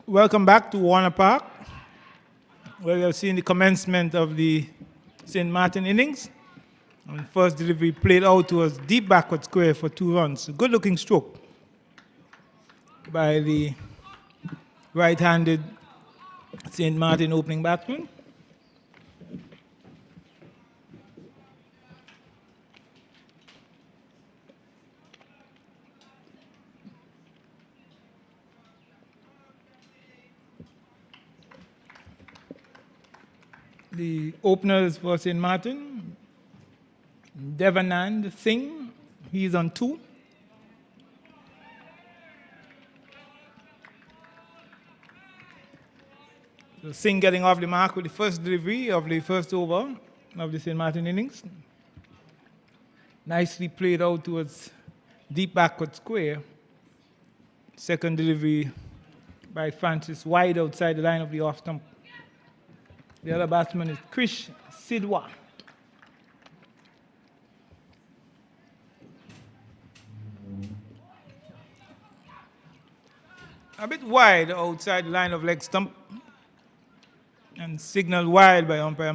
Welcome back to Warner Park, where we have seen the commencement of the St. Maarten innings. And first delivery played out towards deep backward square for 2 runs. A good-looking stroke by the right-handed St. Maarten opening batsman. The openers for St. Maarten, Devanand Singh, he's on 2. So Singh getting off the mark with the first delivery of the first over of the St. Maarten innings. Nicely played out towards deep backward square. Second delivery by Francis wide outside the line of the off stump. The other batsman is Krish Sidwa. A bit wide outside the line of leg stump and signaled wide by umpire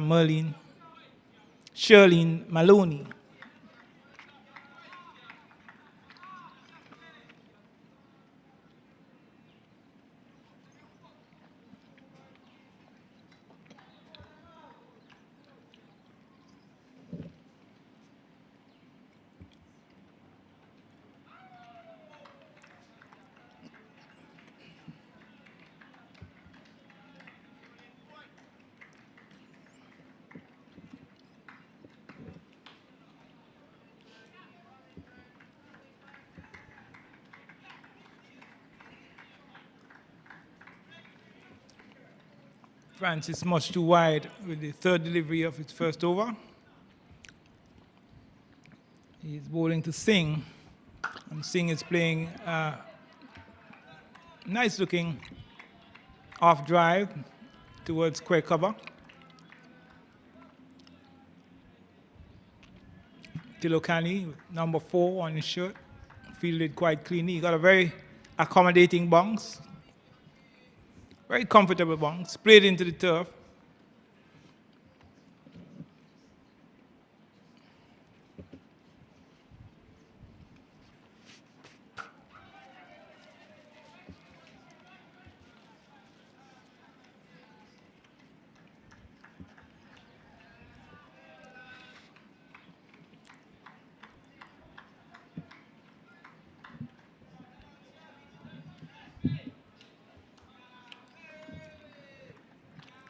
Shirlene Maloney. Francis much too wide with the third delivery of his first over. He's bowling to Singh, and Singh is playing a nice-looking off drive towards square cover. Tilokani, number 4 on his shirt, fielded quite cleanly. He got a very accommodating bounce. Very comfortable bounce, played into the turf.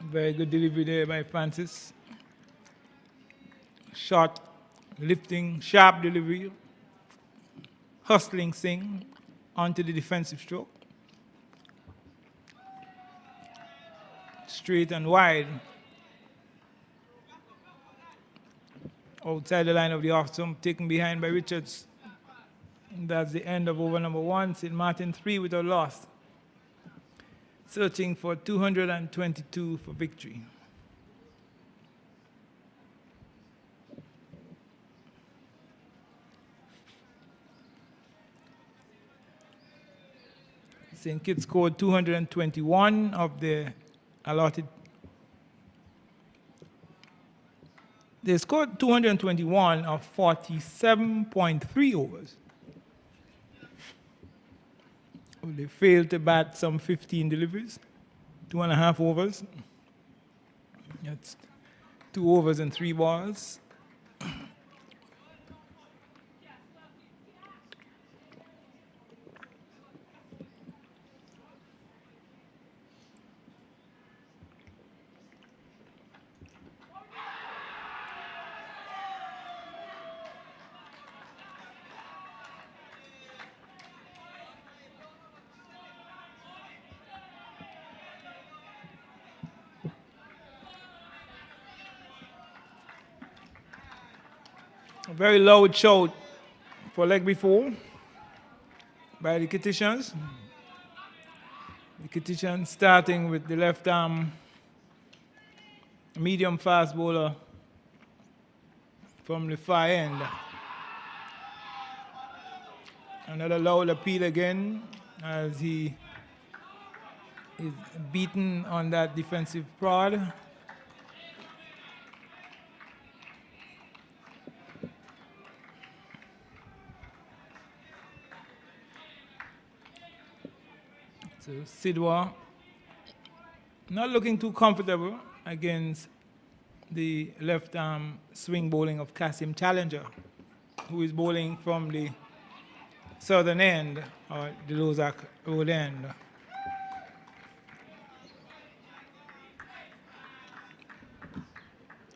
Very good delivery there by Francis. Short, lifting, sharp delivery. Hustling Singh onto the defensive stroke. Straight and wide. Outside the line of the off stump, taken behind by Richards. And that's the end of over number 1. St. Maarten 3 with a loss. Searching for 222 for victory. St. Kitts scored 221 of the allotted. They scored 221 of 47.3 overs. They failed to bat some 15 deliveries, 2.5 overs. That's 2 overs and 3 balls. A very loud shout for leg before by the Kittitians. The Kittitians starting with the left arm medium fast bowler from the far end. Another loud appeal again as he is beaten on that defensive prod. So Sidwa not looking too comfortable against the left arm swing bowling of Kasim Challenger, who is bowling from the southern end, or the Lozak Road end.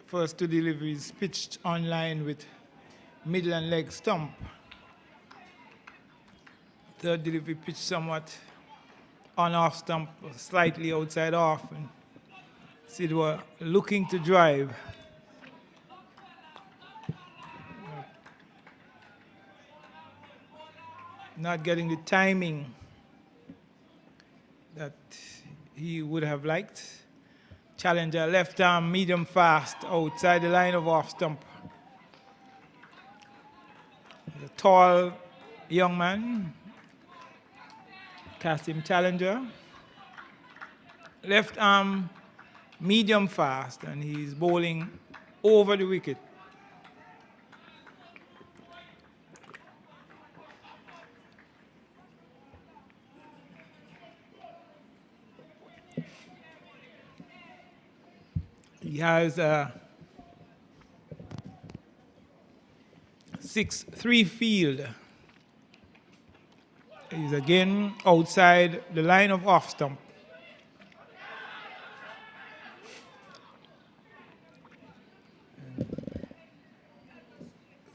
First two deliveries pitched on line with middle and leg stump. Third delivery pitched somewhat on off stump, slightly outside off. And Sidwa looking to drive. Not getting the timing that he would have liked. Challenger left arm medium fast outside the line of off stump. A tall young man, Kasim Challenger. Left arm medium fast, and he's bowling over the wicket. He has a 6-3 field. He's again outside the line of off stump.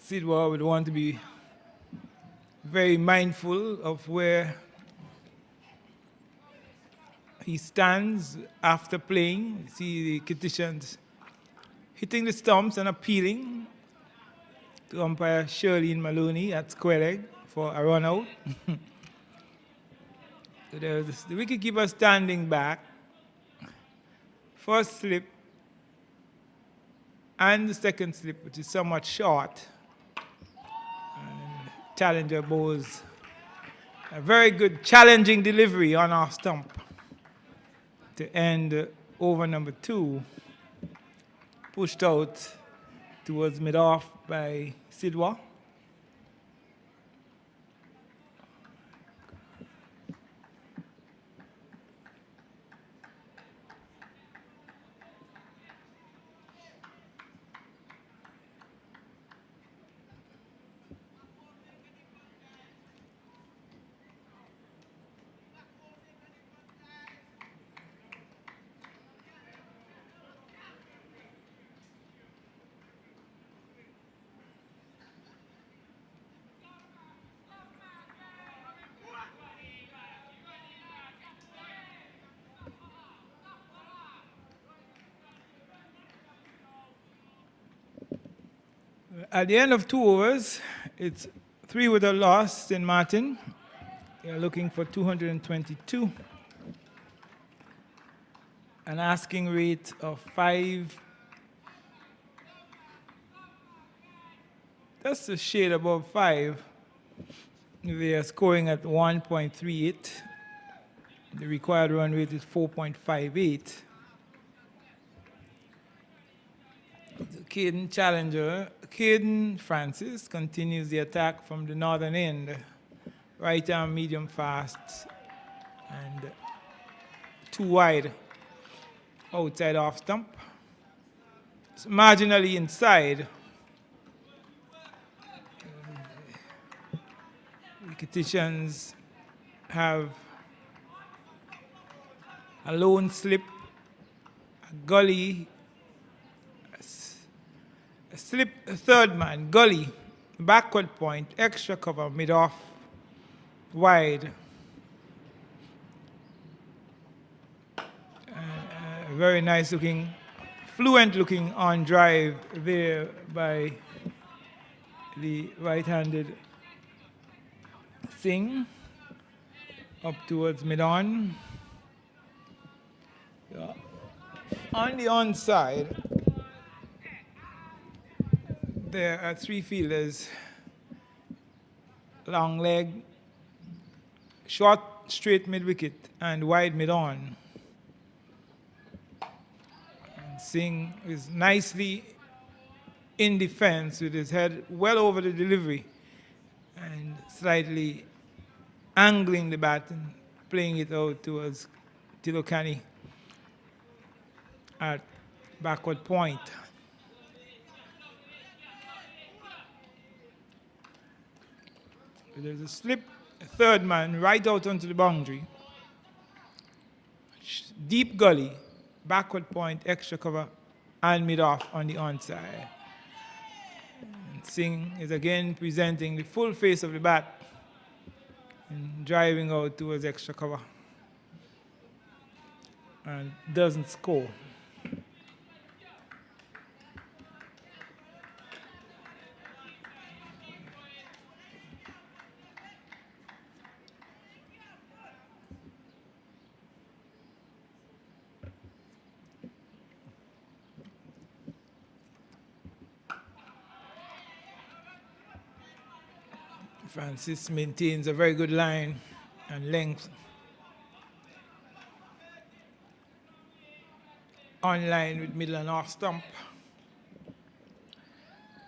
Sidwa would want to be very mindful of where he stands after playing. You see the Kitishans hitting the stumps and appealing to umpire Shirlene Maloney at square leg for a run out. So there's the wicketkeeper standing back. First slip and the second slip, which is somewhat short. And Challenger bowls a very good challenging delivery on our stump to end over number 2, pushed out towards mid-off by Sidwa. At the end of 2 overs, it's 3 with a loss in Maarten. They're looking for 222. An asking rate of 5. That's a shade above 5. They are scoring at 1.38. The required run rate is 4.58. Caden Challenger, Caden Francis continues the attack from the northern end. Right arm medium fast and 2 wide outside off stump. It's marginally inside. The Kitishans have a lone slip, a gully, a slip, a third man, gully, backward point, extra cover, mid-off, wide. Very nice looking, fluent looking on drive there by the right-handed Singh up towards mid-on. Yeah. On the onside, there are 3 fielders, long leg, short, straight mid-wicket and wide mid-on. Singh is nicely in defense with his head well over the delivery and slightly angling the bat and playing it out towards Tilokani at backward point. There's a slip, a third man right out onto the boundary. Deep gully, backward point, extra cover, and mid-off on the onside. And Singh is again presenting the full face of the bat and driving out towards extra cover and doesn't score. Francis maintains a very good line and length on line with middle and off stump.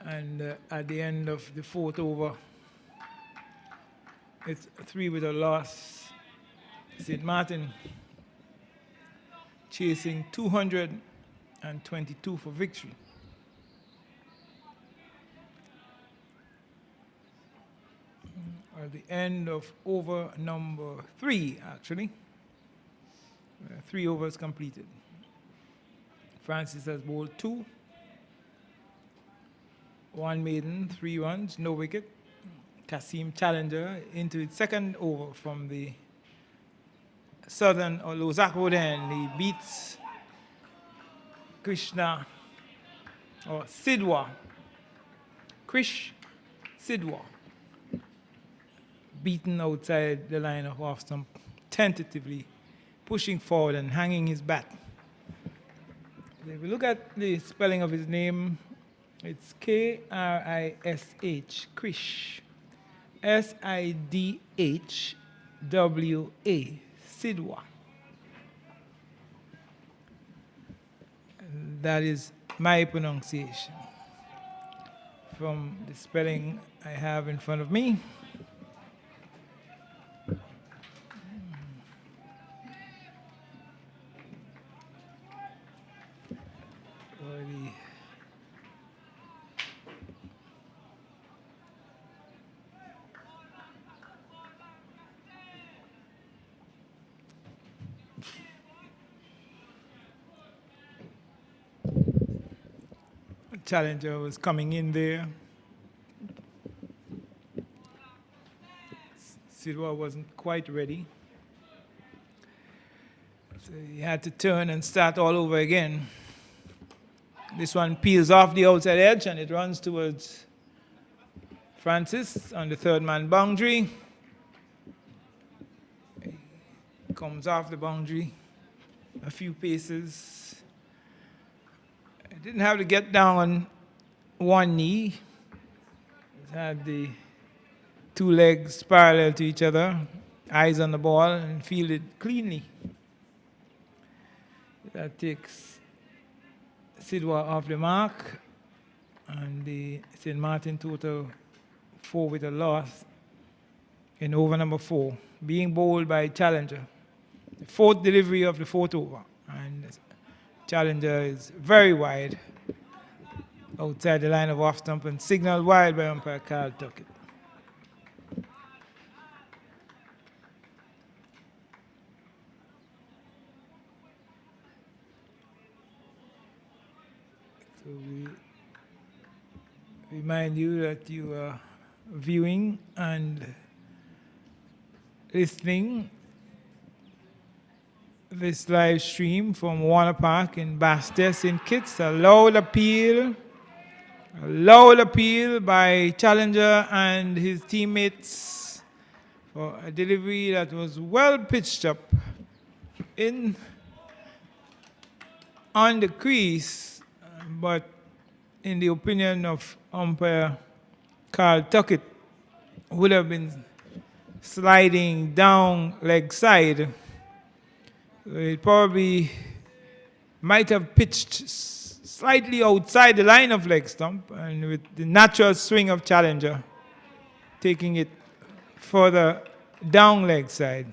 And at the end of the fourth over, it's 3 with a loss. St. Maarten chasing 222 for victory. At the end of over number 3, actually. 3 overs completed. Francis has bowled 2. 1 maiden, 3 runs, no wicket. Kasim Challenger into its second over from the southern or Lozako end. He beats Krishna or Sidwa. Krish Sidwa. Beaten outside the line of off stump, tentatively pushing forward and hanging his bat. If we look at the spelling of his name, it's K-R-I-S-H, Krish, S-I-D-H-W-A, Sidwa. That is my pronunciation from the spelling I have in front of me. Challenger was coming in there. Sidwa wasn't quite ready. So he had to turn and start all over again. This one peels off the outside edge and it runs towards Francis on the third man boundary. He comes off the boundary a few paces. Didn't have to get down on one knee. He had the 2 legs parallel to each other, eyes on the ball, and fielded cleanly. That takes Sidwa off the mark, and the St. Maarten total 4 with a loss in over number 4, being bowled by Challenger. The 4th delivery of the 4th over, and Challenger is very wide outside the line of off stump and signaled wide by umpire Carl Tuckett. So we remind you that you are viewing and listening this live stream from Warner Park in Bastia, St. Kitts. A loud appeal by Challenger and his teammates for a delivery that was well pitched up in on the crease, but in the opinion of umpire Carl Tuckett, would have been sliding down leg side. It probably might have pitched slightly outside the line of leg stump, and with the natural swing of challenger, taking it further down leg side.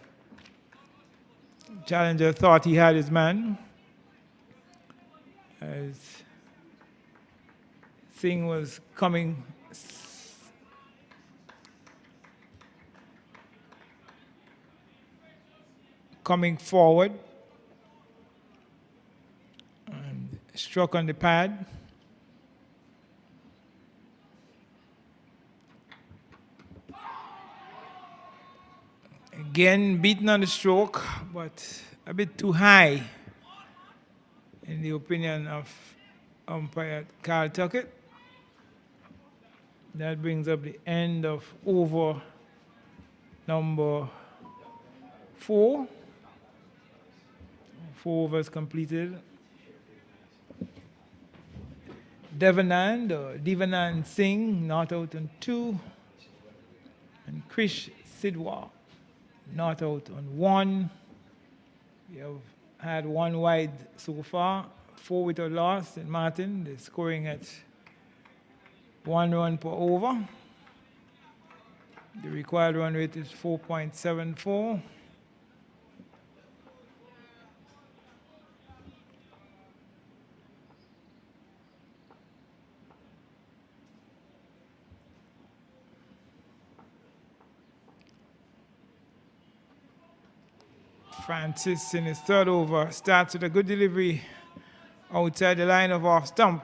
Challenger thought he had his man, as Singh was coming forward and struck on the pad. Again, beaten on the stroke, but a bit too high, in the opinion of umpire Carl Tuckett. That brings up the end of over number 4. 4 overs completed. Devanand Singh not out on 2, and Krish Sidwa not out on 1. We have had 1 wide so far, 4 without loss in Maarten. They're scoring at 1 run per over. The required run rate is 4.74. Francis in his 3rd over starts with a good delivery outside the line of off stump.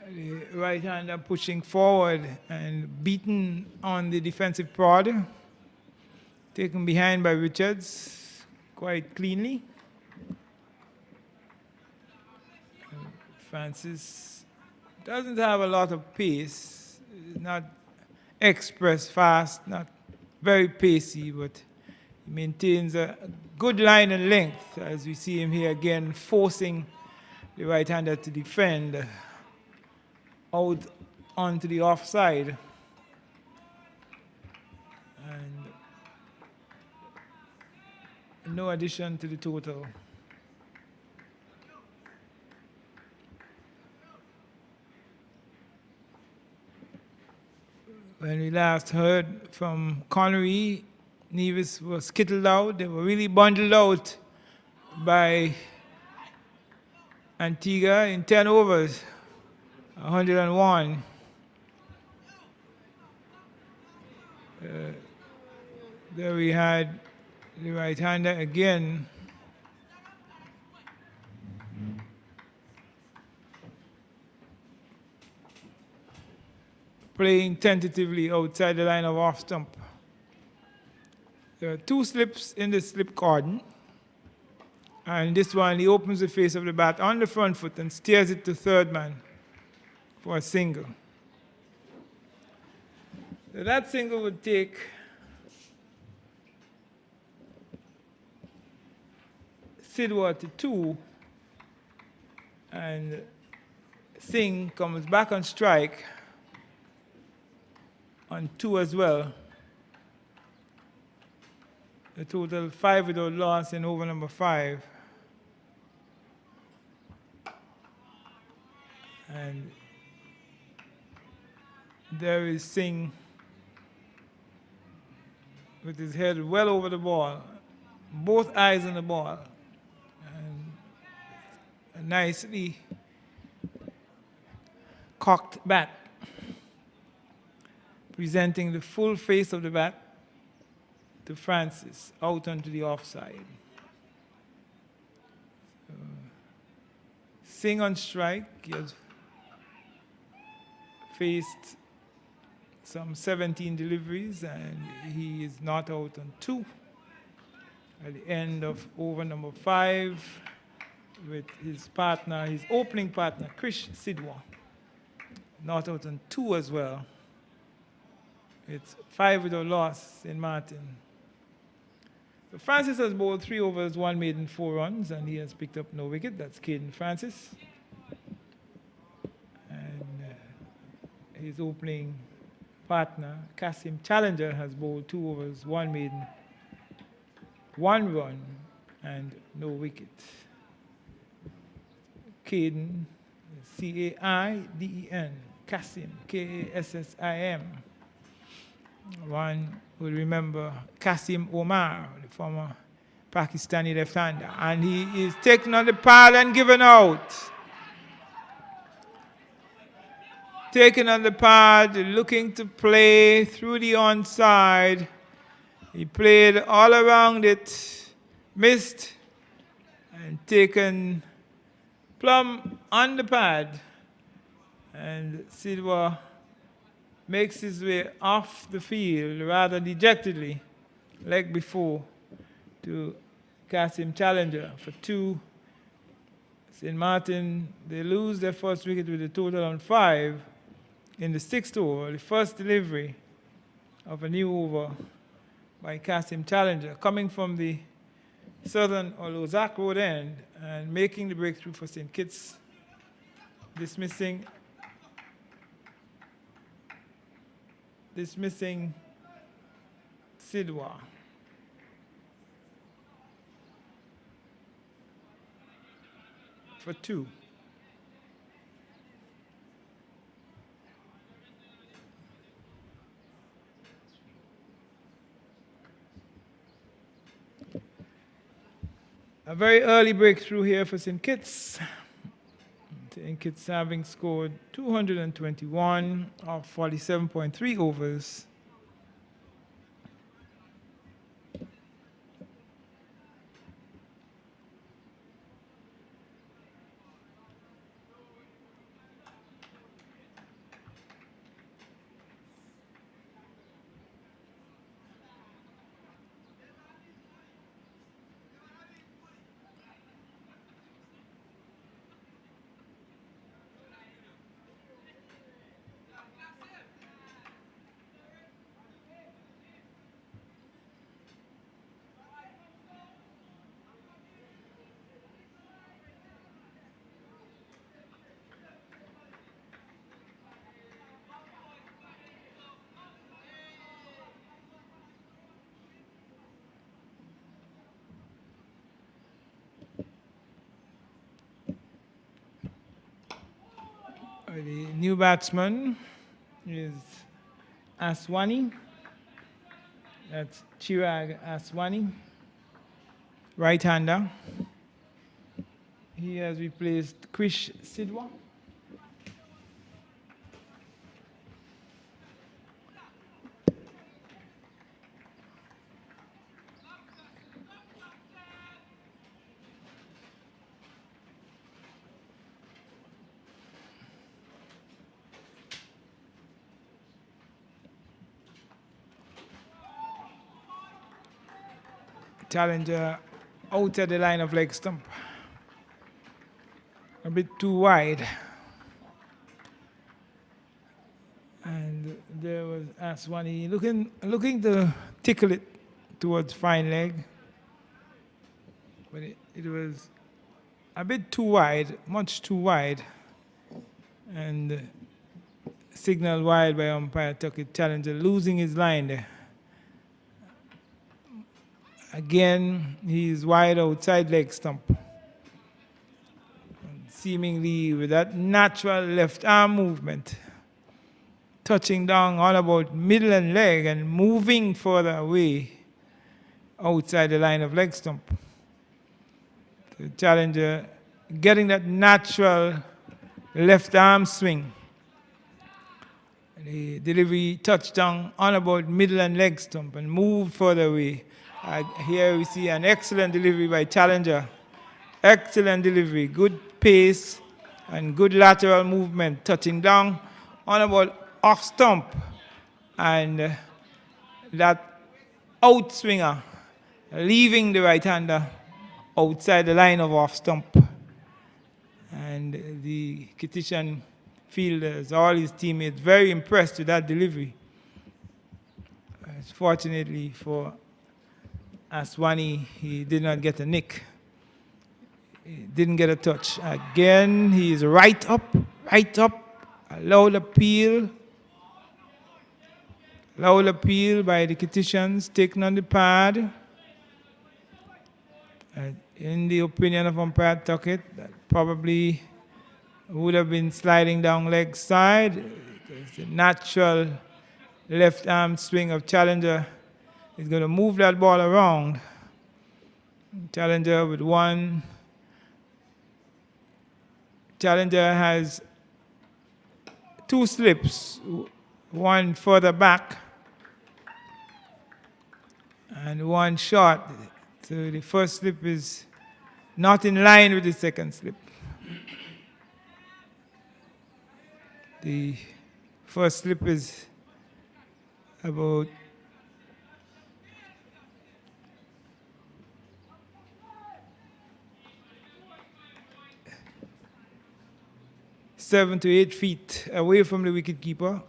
The right-hander pushing forward and beaten on the defensive prod. Taken behind by Richards quite cleanly. Francis doesn't have a lot of pace. Not express fast, not very pacey, but he maintains a good line and length, as we see him here again, forcing the right-hander to defend out onto the offside. And no addition to the total. When we last heard from Connery, Nevis was skittled out. They were really bundled out by Antigua in 10 overs, 101. There we had the right-hander again. Playing tentatively outside the line of off stump. There are 2 slips in the slip cordon. And this one, he opens the face of the bat on the front foot and steers it to 3rd man for a single. So that single would take Sidwa to 2, and Singh comes back on strike on 2 as well. The total 5 without loss in over number 5. And there is Singh with his head well over the ball, both eyes on the ball, and a nicely cocked bat, presenting the full face of the bat to Francis out onto the offside. So, Singh on strike. He has faced some 17 deliveries, and he is not out on 2. At the end of over number 5, with his partner, his opening partner, Krish Sidwa, not out on 2 as well. It's 5 without loss in Maarten. So Francis has bowled 3 overs, 1 maiden, 4 runs, and he has picked up no wicket. That's Caden Francis. And his opening partner, Kasim Challenger, has bowled 2 overs, 1 maiden, 1 run, and no wicket. Caden, Caiden, Kasim, Kassim. One will remember Kasim Omar, the former Pakistani left-hander, and he is taken on the pad and given out. Taken on the pad, looking to play through the onside. He played all around it, missed, and taken plumb on the pad. And Sidwa makes his way off the field rather dejectedly, like before, to Kasim Challenger for 2. St. Maarten, they lose their first wicket with a total on 5 in the 6th over, the first delivery of a new over by Kasim Challenger, coming from the southern or Lozak Road end and making the breakthrough for St. Kitts, dismissing Sidwa. For 2. A very early breakthrough here for St. Kitts. St. Kitts having scored 221 of 47.3 overs. The new batsman is Aswani. That's Chirag Aswani, right-hander. He has replaced Krish Sidwa. Challenger out at the line of leg stump. A bit too wide. And there was Aswani looking to tickle it towards fine leg. But it was a bit too wide, much too wide. And signal wide by umpire Tuckett. Challenger losing his line there. Again, he's wide outside leg stump. Seemingly with that natural left arm movement, touching down all about middle and leg and moving further away outside the line of leg stump. The Challenger getting that natural left arm swing. The delivery touched down on about middle and leg stump and moved further away. Here we see an excellent delivery by Challenger. Excellent delivery, good pace and good lateral movement, touching down on about off stump. And that outswinger leaving the right-hander outside the line of off stump. And the Kittitian fielders, all his teammates, very impressed with that delivery. Fortunately for Aswani, he did not get a nick. He didn't get a touch. Again, he is right up, allowed appeal. Loud appeal by the Kittians taken on the pad. In the opinion of umpire Tuckett, that probably would have been sliding down leg side. It's the natural left arm swing of challenger is going to move that ball around. Challenger with one. Challenger has two slips, one further back and one short. So the first slip is not in line with the second slip. The first slip is about 7 to 8 feet away from the wicketkeeper.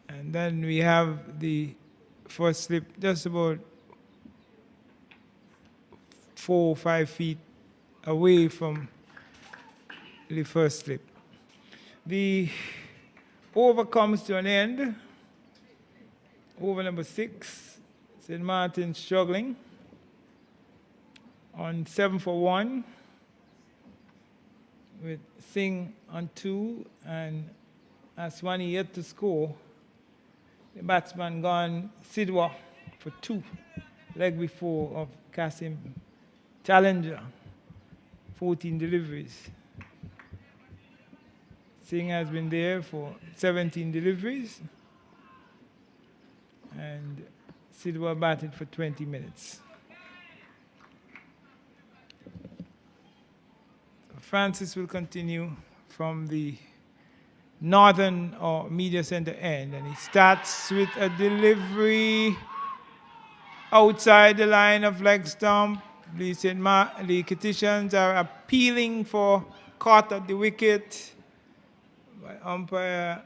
And then we have the first slip just about 4 or 5 feet away from the first slip. The over comes to an end. Over number 6, St. Maarten struggling on 7 for 1 with Singh on 2 and Aswani yet to score. The batsman gone Sidwa for 2, leg before of Kasim. Challenger, 14 deliveries. Singh has been there for 17 deliveries. And Sidwa batted for 20 minutes. Francis will continue from the northern or media center end, and he starts with a delivery outside the line of leg stump. The Kittians are appealing for caught at the wicket. By umpire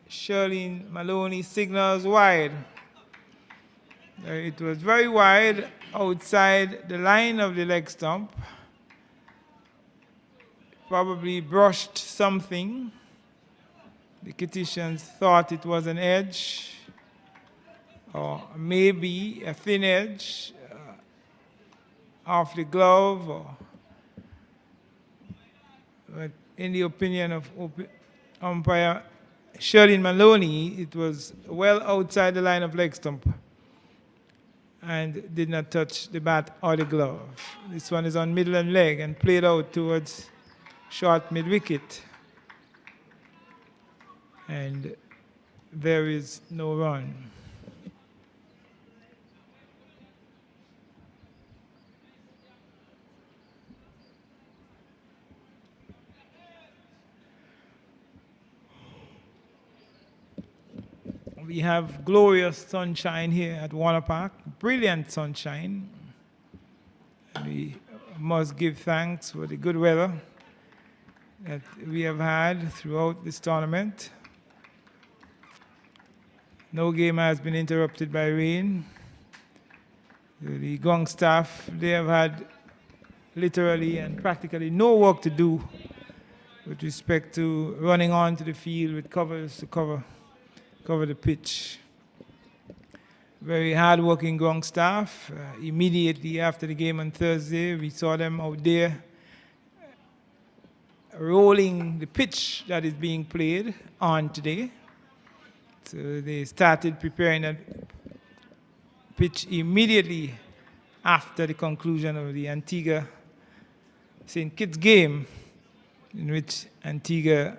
Shirley Maloney signals wide. It was very wide outside the line of the leg stump. Probably brushed something. The Kittians thought it was an edge, or maybe a thin edge off the glove. But in the opinion of umpire Shirley Maloney, it was well outside the line of leg stump and did not touch the bat or the glove. This one is on middle and leg and played out towards short mid-wicket. And there is no run. We have glorious sunshine here at Warner Park, brilliant sunshine. We must give thanks for the good weather that we have had throughout this tournament. No game has been interrupted by rain. The Gong staff, they have had literally and practically no work to do with respect to running onto the field with covers to cover the pitch. Very hard-working Gong staff. Immediately after the game on Thursday, we saw them out there rolling the pitch that is being played on today. So they started preparing that pitch immediately after the conclusion of the Antigua St. Kitts game, in which Antigua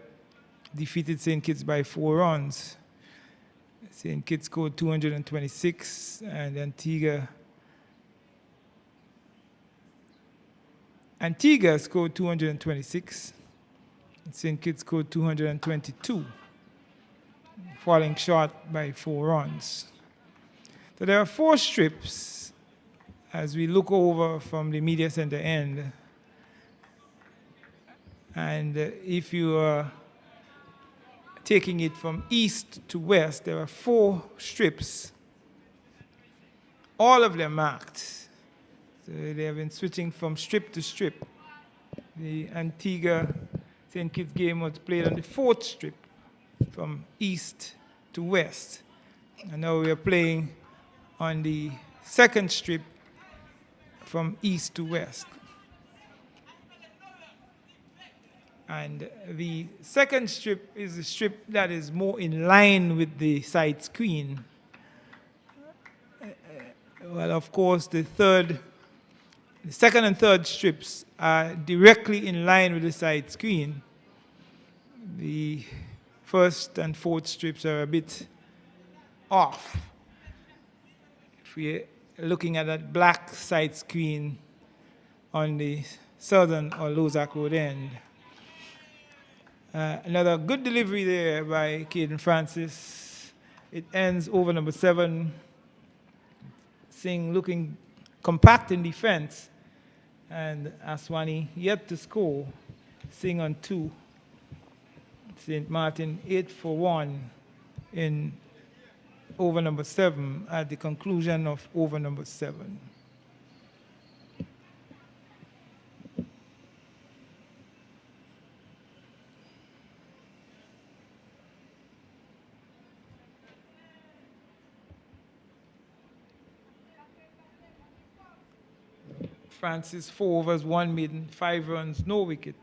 defeated St. Kitts by 4 runs. St. Kitts scored 226 and Antigua scored 226. St. Kitts scored 222, falling short by 4 runs. So there are 4 strips as we look over from the media center end. And if you are taking it from east to west, there are 4 strips, all of them marked. So they have been switching from strip to strip. The Antigua St. Kitts game was played on the 4th strip from east to west. And now we are playing on the second strip from east to west. And the second strip is a strip that is more in line with the side screen. Well, of course, the second and third strips are directly in line with the side screen. The first and fourth strips are a bit off. If we're looking at that black side screen on the southern or Lozak Road end. Another good delivery there by Caden Francis. It ends over number 7. Singh looking compact in defense. And Aswani yet to score. Singh on 2. St. Maarten 8 for 1 in over number 7 at the conclusion of over number 7. Francis 4 overs, 1 maiden, 5 runs, no wicket.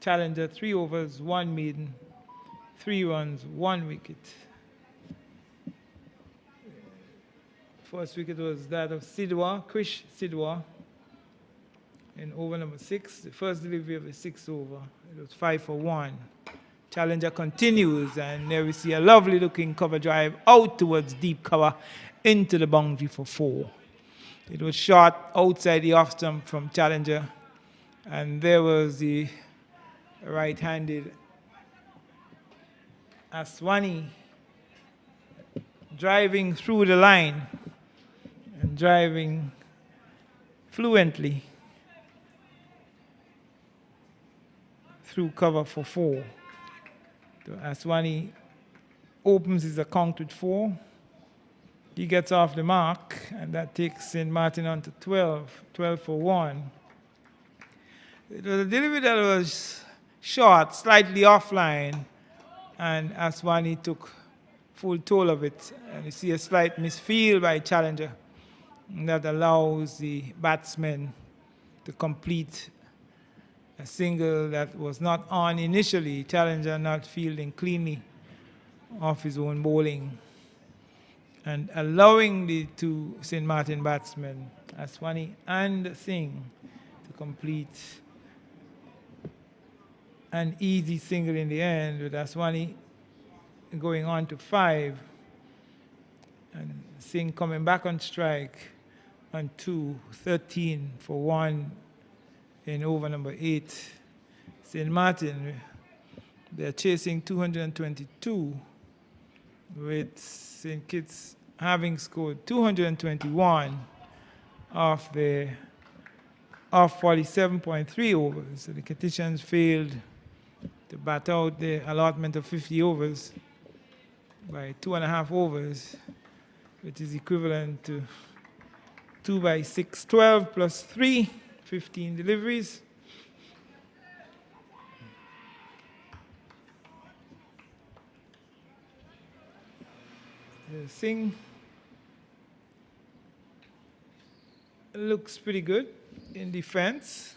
Challenger 3 overs, 1 maiden, 3 runs, 1 wicket. First wicket was that of Krish Sidwa in over number 6. The first delivery of the 6th over. It was 5 for 1. Challenger continues, and there we see a lovely looking cover drive out towards deep cover into the boundary for 4. It was shot outside the off stump from Challenger, and there was the right-handed Aswani driving through the line and driving fluently through cover for 4. So Aswani opens his account with 4. He gets off the mark, and that takes St. Maarten on to 12 for 1. It was a delivery that was short, slightly offline, and Aswani took full toll of it. And you see a slight misfield by Challenger that allows the batsman to complete a single that was not on initially. Challenger not fielding cleanly off his own bowling, and allowing the two St. Maarten batsmen, Aswani and Singh, to complete an easy single in the end, with Aswani going on to 5 and Singh coming back on strike on 2, 13 for 1 in over number 8. St. Maarten, they're chasing 222 with St. Kitts having scored 221 off 47.3 overs. So the Kittitians failed to bat out the allotment of 50 overs by 2.5 overs, which is equivalent to 2 by 6, 12 plus 3, 15 deliveries. Singh looks pretty good in defense.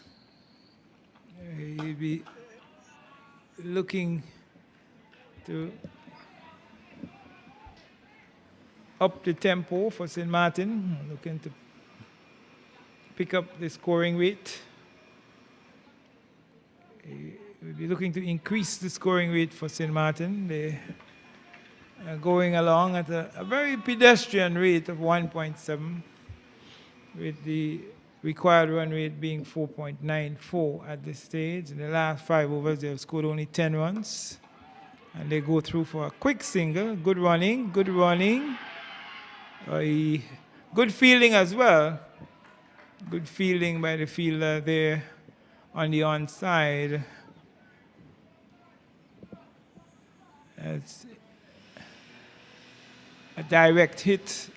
He'll be looking to up the tempo for St. Maarten, looking to pick up the scoring rate. We'll be looking to increase the scoring rate for St. Maarten. They are going along at a very pedestrian rate of 1.7, with the required run rate being 4.94 at this stage. In the last 5 overs, they have scored only 10 runs. And they go through for a quick single. Good running, good running. Good fielding as well. Good fielding by the fielder there on the onside. It's a direct hit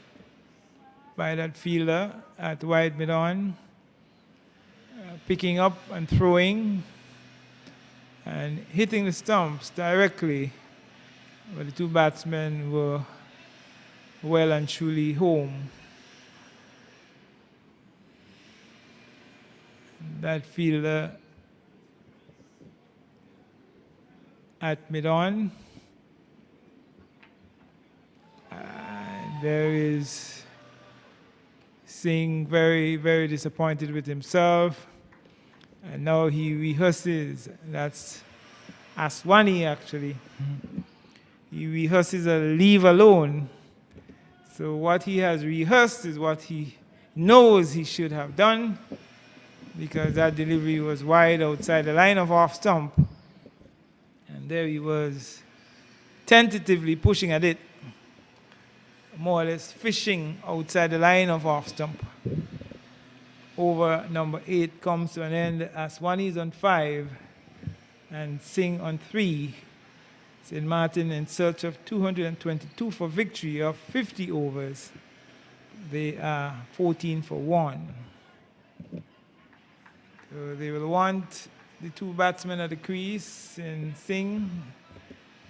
by that fielder at wide mid-on, picking up and throwing and hitting the stumps directly, but the two batsmen were well and truly home. That fielder at mid-on. There is Singh very, very disappointed with himself. And now he rehearses. That's Aswani, actually. He rehearses a leave alone. So what he has rehearsed is what he knows he should have done, because that delivery was wide outside the line of off stump. And there he was, tentatively pushing at it, more or less fishing outside the line of off stump. Over number 8 comes to an end. Aswani is on 5 and Singh on 3. St. Maarten in search of 222 for victory of 50 overs. They are 14 for 1. So they will want the 2 batsmen at the crease in Singh,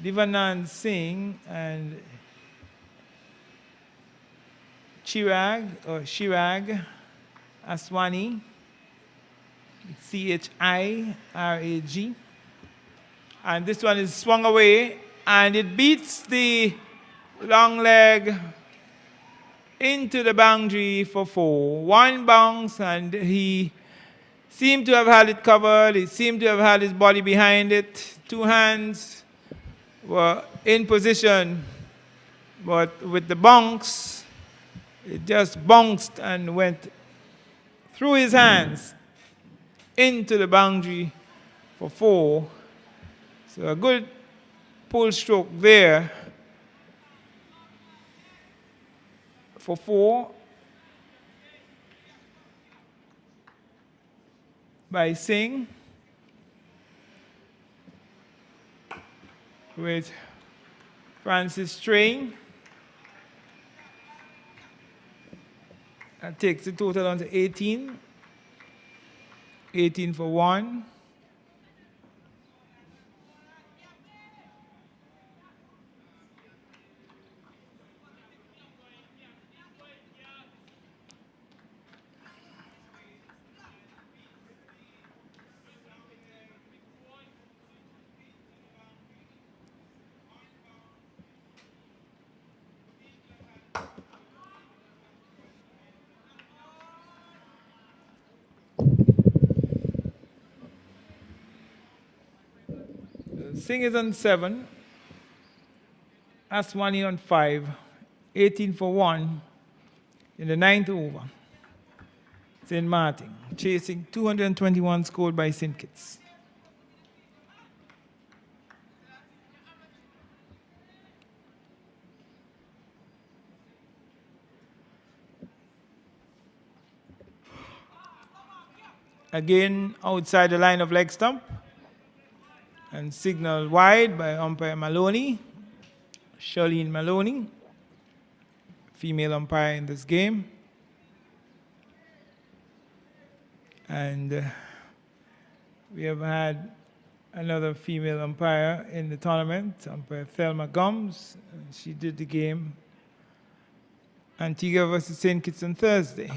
Divanand Singh and Chirag Aswani, Chirag. And this one is swung away, and it beats the long leg into the boundary for 4. 1 bounce, and he seemed to have had it covered. He seemed to have had his body behind it. 2 hands were in position, but with the bounce, it just bounced and went through his hands into the boundary for 4. So a good pull stroke there for 4 by Singh, with Francis Train. That takes the total on to 18. 18 for 1. Singh is on 7. Aswani on 5. 18 for 1 in the 9th over. St. Maarten chasing 221 scored by St. Kitts. Again outside the line of leg stump, and signaled wide by umpire Maloney, Charlene Maloney, female umpire in this game. And we have had another female umpire in the tournament, umpire Thelma Gums. And she did the game Antigua versus St. Kitts on Thursday.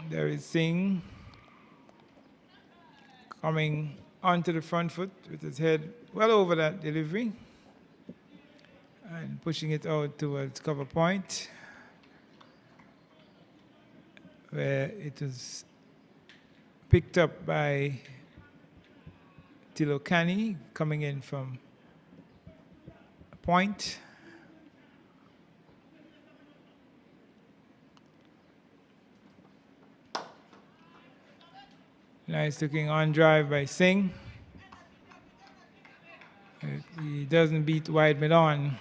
There is Singh coming onto the front foot with his head well over that delivery and pushing it out towards cover point, where it was picked up by Tilokani coming in from point. Nice looking on drive by Singh. He doesn't beat wide mid on.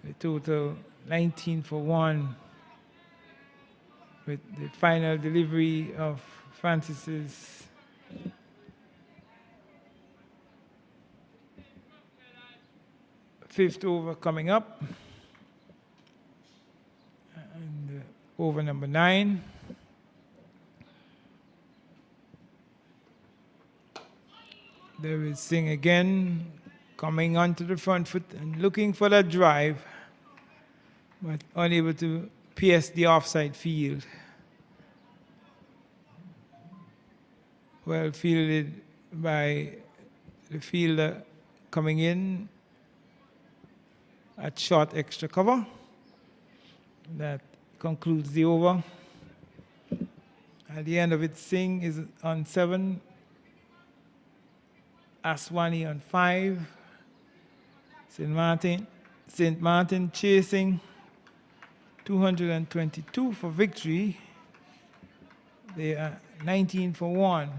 The total 19 for 1 with the final delivery of Francis's fifth over coming up. And over number 9. There is Singh again, coming onto the front foot and looking for that drive, but unable to pierce the offside field. Well fielded by the fielder coming in at short extra cover. That concludes the over. At the end of it, Singh is on 7, Aswani on 5, St. Maarten chasing 222 for victory. They are 19 for 1.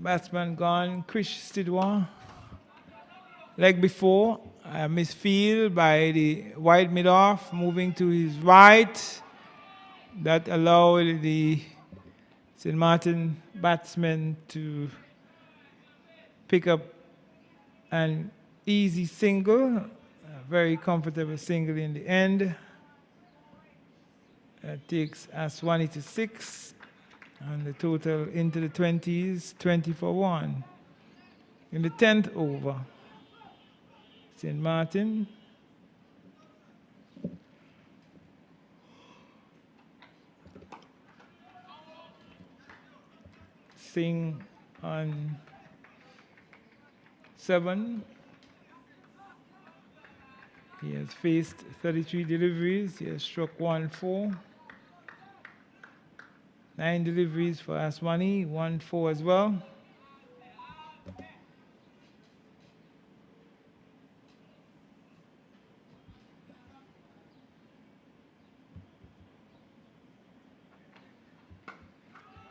Batsman gone, Krish Sidwa. Leg before, a misfield by the wide mid-off, moving to his right. That allowed the St. Maarten batsman to pick up an easy single, a very comfortable single in the end. That takes Aswani to 6. And the total into the 20s, 20 for 1. In the 10th over, St. Maarten Singh on 7. He has faced 33 deliveries. He has struck 1-4. 9 deliveries for Aswani, 1-4 as well.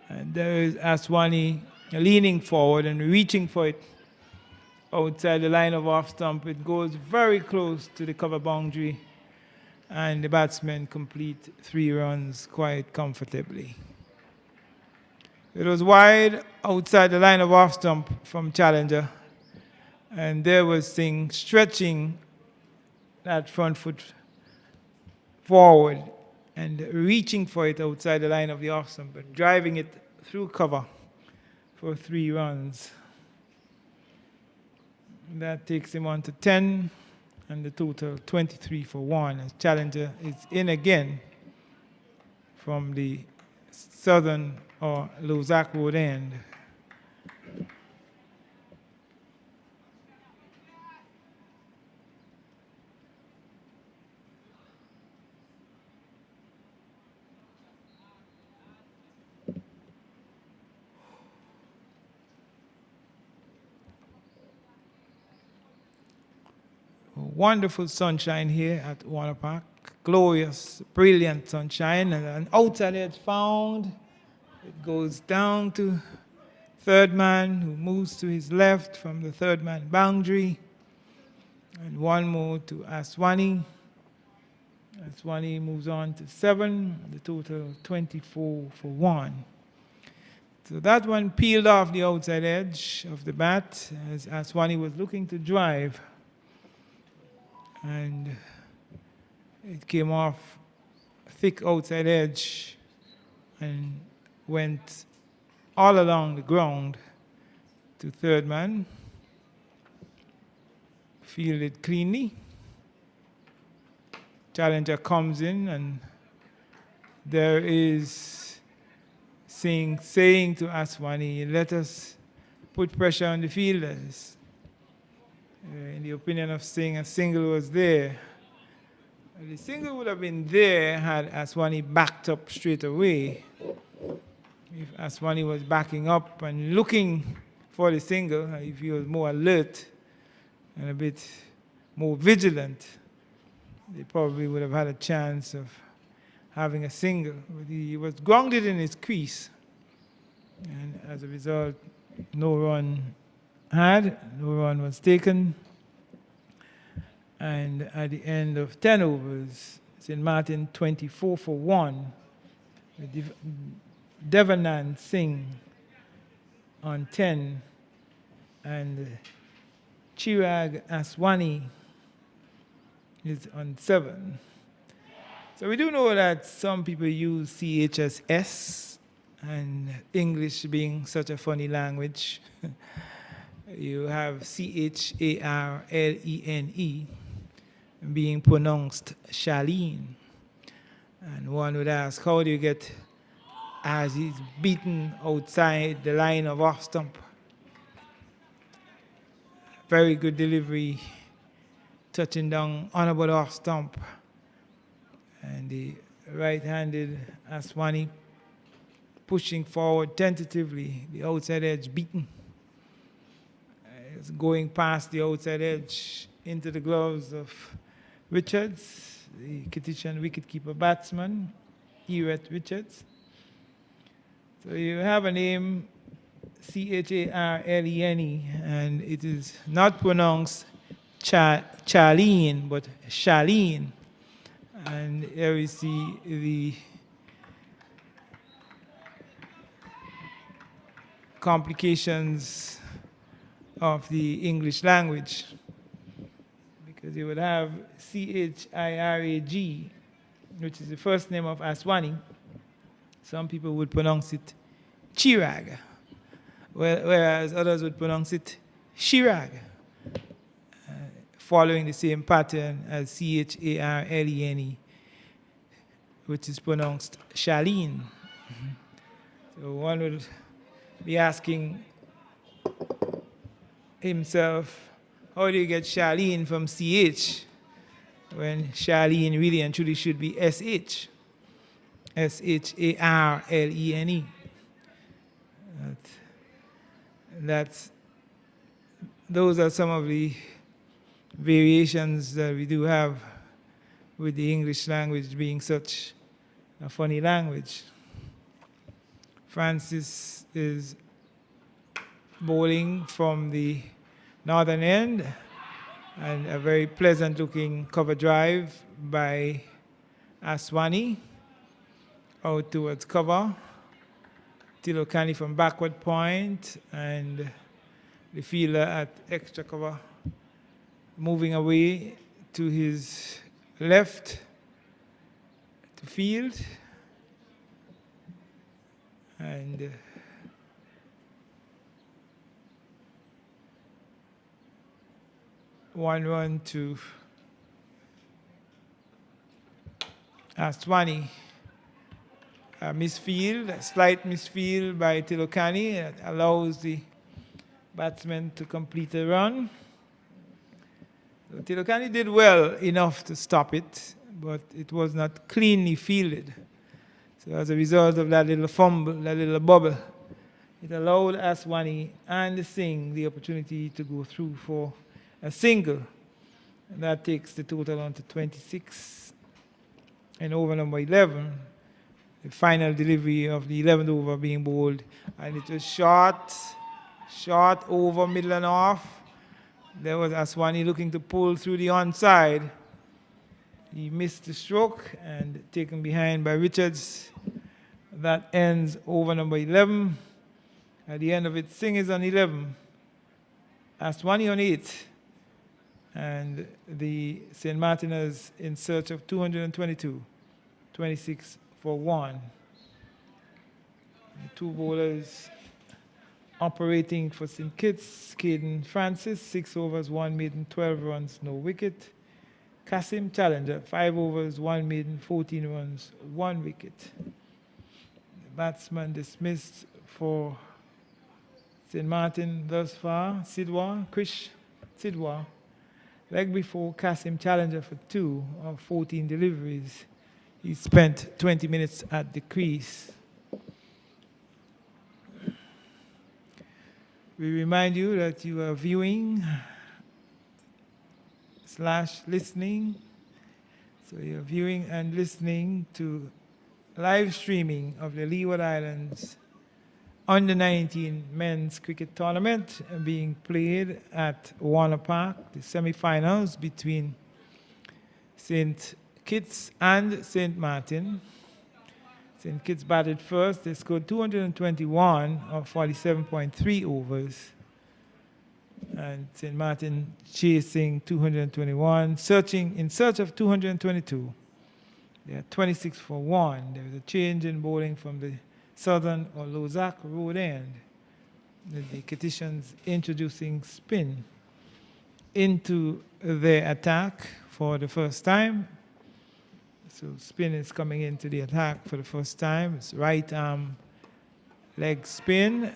And there is Aswani leaning forward and reaching for it outside the line of off stump. It goes very close to the cover boundary, and the batsmen complete 3 runs quite comfortably. It was wide outside the line of off stump from challenger, and there was Singh stretching that front foot forward and reaching for it outside the line of the off stump and driving it through cover for 3 runs. That takes him on to 10, and the total 23 for 1. As challenger is in again from the southern or Lozak Road end. Wonderful sunshine here at Warner Park. Glorious, brilliant sunshine, and an outside edge found. It goes down to third man, who moves to his left from the third man boundary. And one more to Aswani. Aswani moves on to 7, the total 24 for 1. So that one peeled off the outside edge of the bat as Aswani was looking to drive. And it came off thick outside edge and went all along the ground to third man. Fielded cleanly. Challenger comes in, and there is saying to Aswani, let us put pressure on the fielders. In the opinion of Singh, a single was there. The single would have been there had Aswani backed up straight away. If Aswani was backing up and looking for the single, if he was more alert and a bit more vigilant, they probably would have had a chance of having a single. But he was grounded in his crease, and as a result, no run was taken. And at the end of 10 overs, St. Maarten 24 for 1, with Devanand Singh on 10, and Chirag Aswani is on 7. So we do know that some people use CH as S, and English being such a funny language, you have CHARLENE being pronounced Charlene. And one would ask, how do you get as he's beaten outside the line of off stump? Very good delivery, touching down honorable off stump. And the right-handed Aswani pushing forward tentatively, the outside edge beaten. It's going past the outside edge into the gloves of Richards, the Kittian wicketkeeper batsman, Eret Richards. So you have a name, Charlene, and it is not pronounced Charlene, but Charlene. And here we see the complications of the English language, because you would have Chirag, which is the first name of Aswani. Some people would pronounce it Chirag, whereas others would pronounce it Chirag, following the same pattern as Charlene, which is pronounced Charlene. So one would be asking himself, how do you get Charlene from CH when Charlene really and truly should be SH? Charlene. Those are some of the variations that we do have with the English language being such a funny language. Francis is bowling from the northern end, and a very pleasant looking cover drive by Aswani out towards cover. Tilokani from backward point, and the fielder at extra cover moving away to his left to field. And one run to Aswani. A misfield, a slight misfield by Tilokani that allows the batsman to complete a run. So Tilokani did well enough to stop it, but it was not cleanly fielded. So as a result of that little fumble, that little bubble, it allowed Aswani and Singh the opportunity to go through for a single. And that takes the total on to 26. And over number 11, the final delivery of the 11th over being bowled. And it was short over, middle and off. There was Aswani looking to pull through the onside. He missed the stroke and taken behind by Richards. That ends over number 11. At the end of it, Singh is on 11. Aswani on 8. And the St. Martiners in search of 222. 26 for 1. The two bowlers operating for St. Kitts, Caden Francis, 6 overs, 1 maiden, 12 runs, no wicket. Kasim Challenger, 5 overs, 1 maiden, 14 runs, 1 wicket. The batsman dismissed for St. Martin thus far, Krish Sidwa. Leg before Kasim Challenger for 2 of 14 deliveries. He spent 20 minutes at the crease. We remind you that you are viewing / listening. So you're viewing and listening to live streaming of the Leeward Islands Under-19 men's cricket tournament being played at Warner Park, the semi-finals between St. Kitts and St. Martin. St. Kitts batted first. They scored 221 of 47.3 overs. And St. Martin chasing 221, in search of 222. They are 26 for 1. There is a change in bowling from the Southern or Lozak road end. The Kititians introducing spin into their attack for the first time. So spin is coming into the attack for the first time. It's right arm leg spin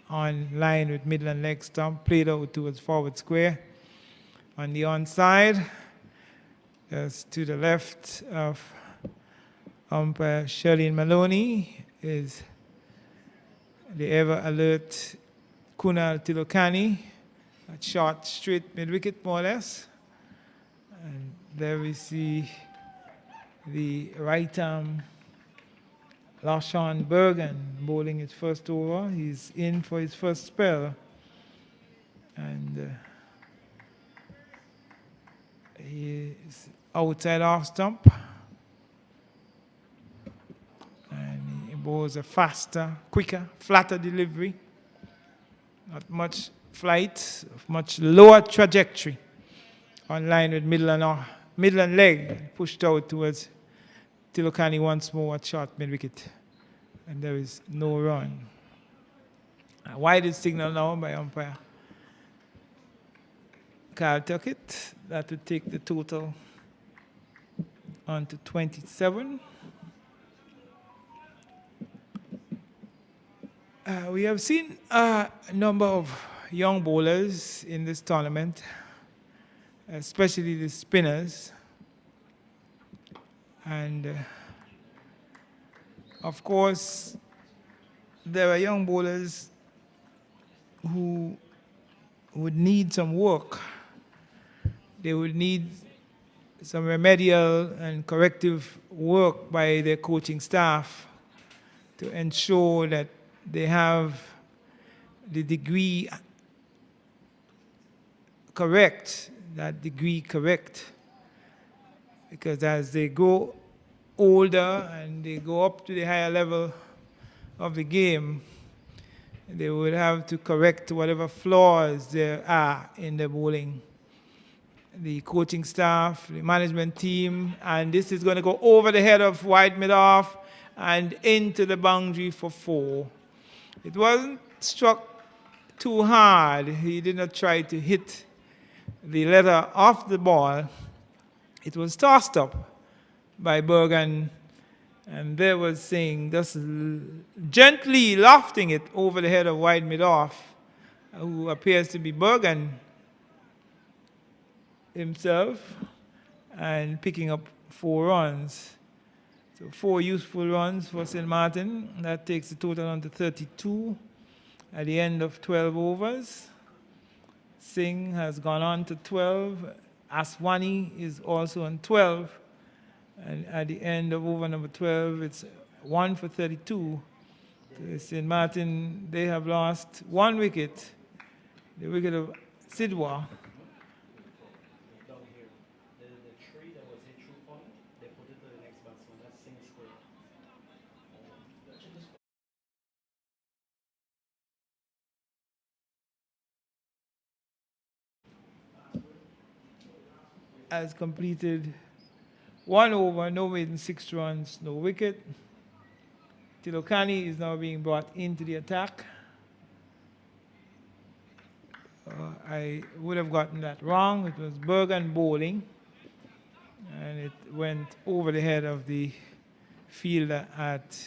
on line with middle and leg stump, played out towards forward square. On the onside, just to the left of umpire Shirlene Maloney is the ever alert Kunal Tilokani, a shot straight mid-wicket more or less. And there we see the right arm Lashawn Bergen bowling his first over. He's in for his first spell. And he is outside off stump. And he bowls a faster, quicker, flatter delivery. Not much flight, much lower trajectory. On line with middle and leg, pushed out towards Tilokani once more at short mid-wicket. And there is no run. A wide signal now by umpire Carl Tuckett. That would take the total on to 27. We have seen a number of young bowlers in this tournament, especially the spinners. And of course, there are young bowlers who would need some work. They would need some remedial and corrective work by their coaching staff to ensure that they have the degree correct, because as they grow older and they go up to the higher level of the game, they would have to correct whatever flaws there are in the bowling. The coaching staff, the management team, and this is going to go over the head of wide mid-off and into the boundary for 4. It wasn't struck too hard. He did not try to hit the leather off the ball. It was tossed up by Bergen, and there was Singh just gently lofting it over the head of wide mid-off, who appears to be Bergen himself, and picking up 4 runs. So 4 useful runs for St. Maarten. That takes the total on to 32 at the end of 12 overs. Singh has gone on to 12. Aswani is also on 12. And at the end of over number 12, it's 1 for 32. St. Maarten, they have lost 1 wicket, the wicket of Sidwa. Has completed 1 over, no maiden, 6 runs, no wicket. Tilokani is now being brought into the attack. I would have gotten that wrong. It was Bergen bowling, and it went over the head of the fielder at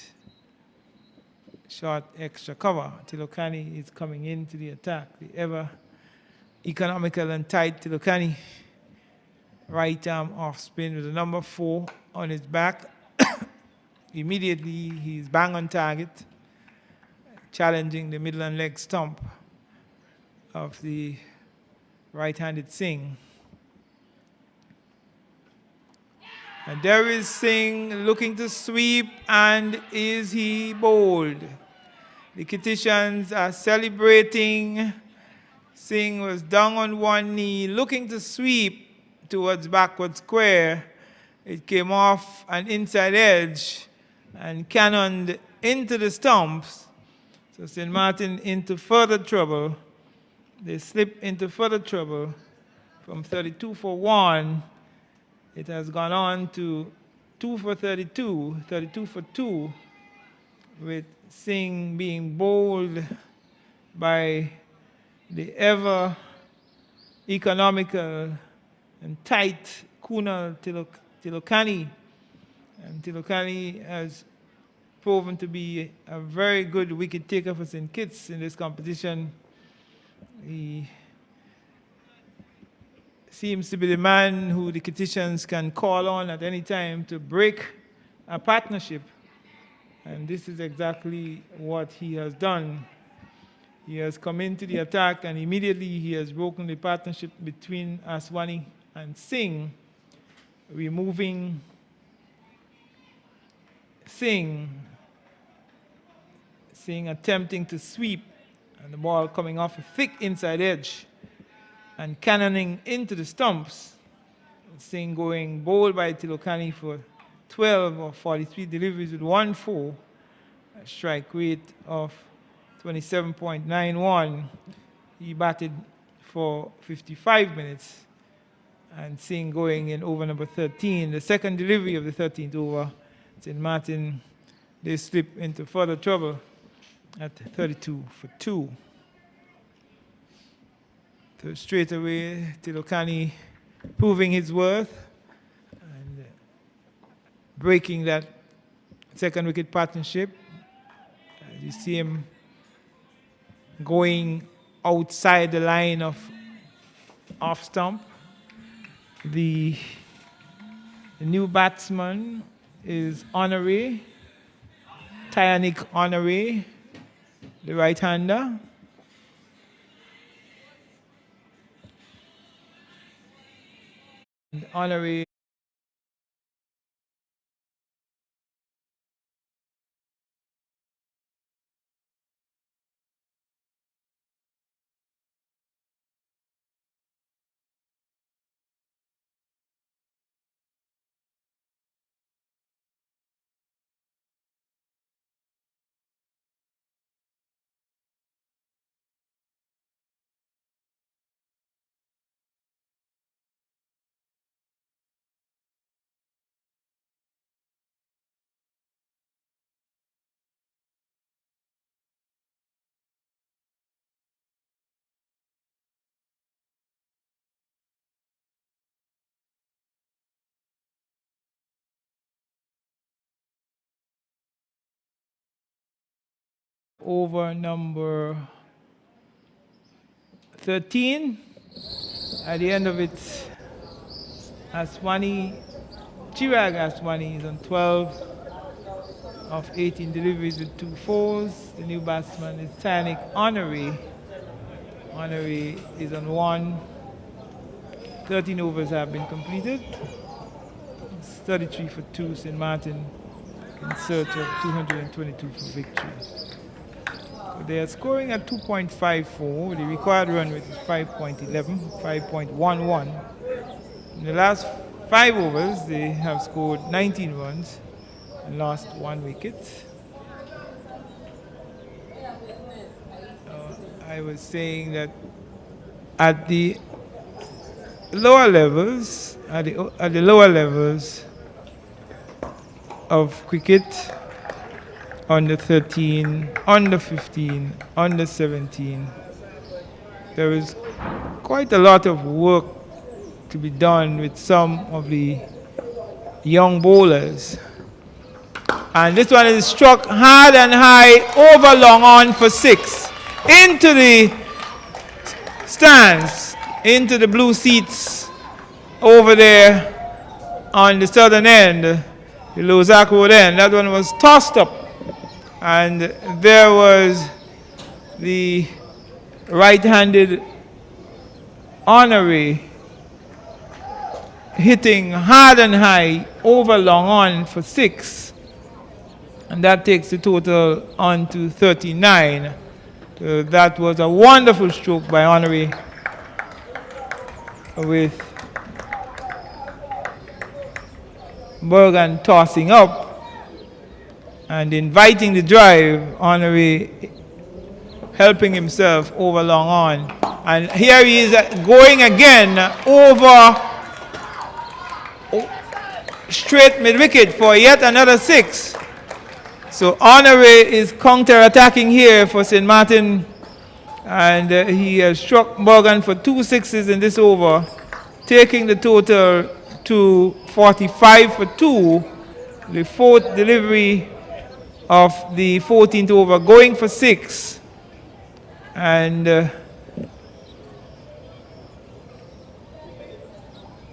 short extra cover. Tilokani is coming into the attack. The ever economical and tight Tilokani. Right arm off spin with a number 4 on his back. Immediately he's bang on target, challenging the middle and leg stump of the right-handed Singh. And there is Singh looking to sweep, and is he bowled? The Kititians are celebrating. Singh was down on one knee, looking to sweep towards backward square. It came off an inside edge and cannoned into the stumps. So St. Maarten into further trouble. They slip into further trouble from 32 for 1. It has gone on to 2 for 32, 32 for 2, with Singh being bowled by the ever economical and tight Kunal Tilokani. And Tilokani has proven to be a very good wicket taker for St. Kitts in this competition. He seems to be the man who the Kittitians can call on at any time to break a partnership. And this is exactly what he has done. He has come into the attack and immediately he has broken the partnership between Aswani and Singh, removing Singh attempting to sweep and the ball coming off a thick inside edge and cannoning into the stumps. Singh going bowled by Tilokani for 12 or 43 deliveries with 1-4, a strike rate of 27.91. He batted for 55 minutes, and Singh going in over number 13. The second delivery of the 13th over, St. Maarten, they slip into further trouble at 32 for 2. So straight away, Tilokani proving his worth and breaking that second wicket partnership. You see him going outside the line of off stump. The new batsman is Honoré, Tyanik Honoré, the right-hander. Honoré over number 13. At the end of it, Chirag Aswani is on 12 of 18 deliveries with 2 fours. The new batsman is Tyanik Honoré. Honoré is on 1. 13 overs have been completed. It's 33 for 2, St. Maarten in search of 222 for victory. They are scoring at 2.54. The required run rate is 5.11, 5.11. In the last 5 overs, they have scored 19 runs and lost 1 wicket. I was saying that at the lower levels, of cricket, under 13, under 15, under 17, there is quite a lot of work to be done with some of the young bowlers. And this one is struck hard and high over long on for 6. Into the stands, into the blue seats over there on the southern end, the Lozak Road end. That one was tossed up. And there was the right-handed Honoré hitting hard and high over long on for 6. And that takes the total on to 39. So that was a wonderful stroke by Honoré, with Bergen tossing up and inviting the drive, Honoré helping himself over long on. And here he is going again over straight mid-wicket for yet another 6. So Honore is counter-attacking here for St. Maarten, and he has struck Bergen for 2 sixes in this over, taking the total to 45 for 2. The 4th delivery of the 14th over, going for 6. And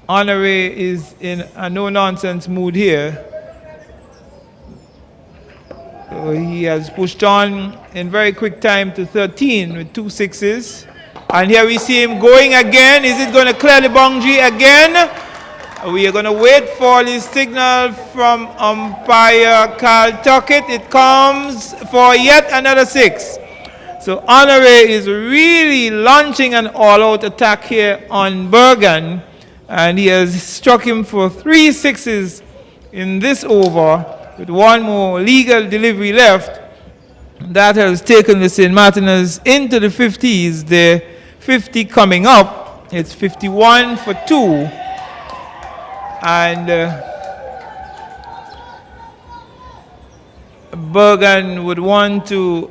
Honore is in a no-nonsense mood here. So he has pushed on in very quick time to 13 with 2 sixes. And here we see him going again. Is it going to clear the boundary again? We are going to wait for the signal from umpire Carl Tuckett. It comes for yet another 6. So Honore is really launching an all-out attack here on Bergen. And he has struck him for 3 sixes in this over, with one more legal delivery left. That has taken the St. Martiners into the 50s. The 50 coming up. It's 51 for 2. And Bergen would want to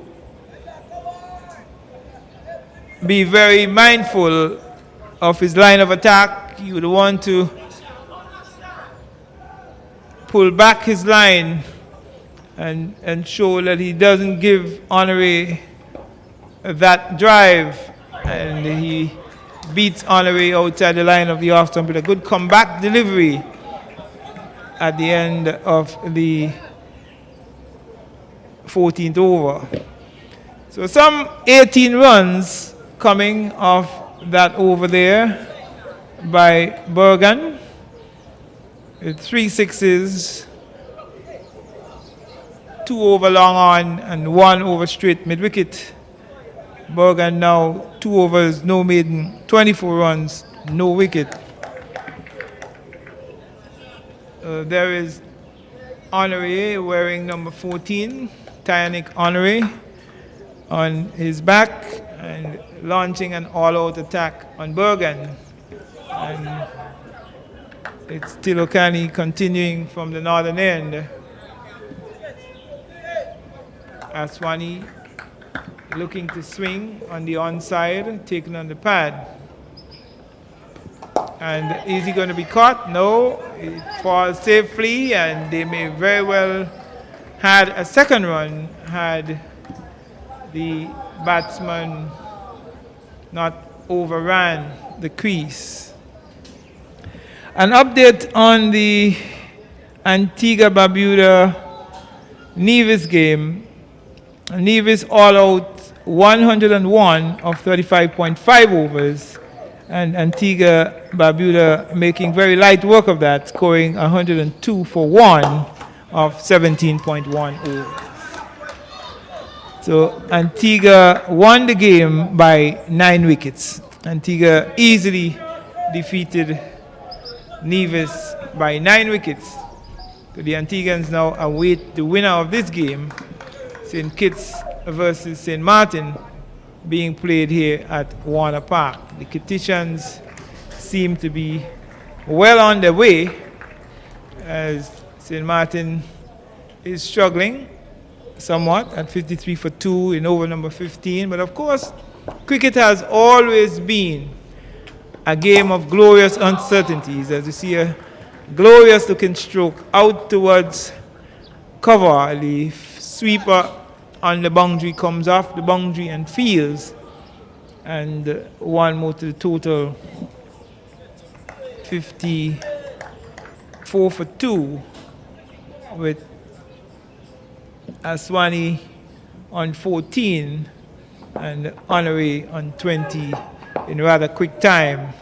be very mindful of his line of attack. He would want to pull back his line and show that he doesn't give Honore that drive, and he beats Honore outside the line of the off stump with a good comeback delivery at the end of the 14th over. So some 18 runs coming off that over there by Bergen, with 3 sixes, 2 over long on, and 1 over straight mid-wicket. Bergen now 2 overs, no maiden, 24 runs, no wicket. There is Honore wearing number 14, Tyanic Honore, on his back and launching an all-out attack on Bergen. And it's Tilokani continuing from the northern end. Aswani looking to swing on the onside, taken on the pad. And is he going to be caught? No, it falls safely, and they may very well had a second run had the batsman not overran the crease. An update on the Antigua-Barbuda Nevis game. Nevis all out 101 of 35.5 overs, and Antigua-Barbuda making very light work of that, scoring 102 for 1 of 17.1 overs. So Antigua won the game by 9 wickets. Antigua easily defeated Nevis by 9 wickets. So the Antiguans now await the winner of this game, St. Kitts versus St. Maarten, being played here at Warner Park. The Kittitians seem to be well on their way, as St. Maarten is struggling somewhat at 53 for 2 in over number 15. But of course, cricket has always been a game of glorious uncertainties. As you see a glorious looking stroke out towards cover, the sweeper on the boundary comes off the boundary and fields, and one more to the total, 54 for 2, with Aswani on 14 and Honore on 20 in rather quick time.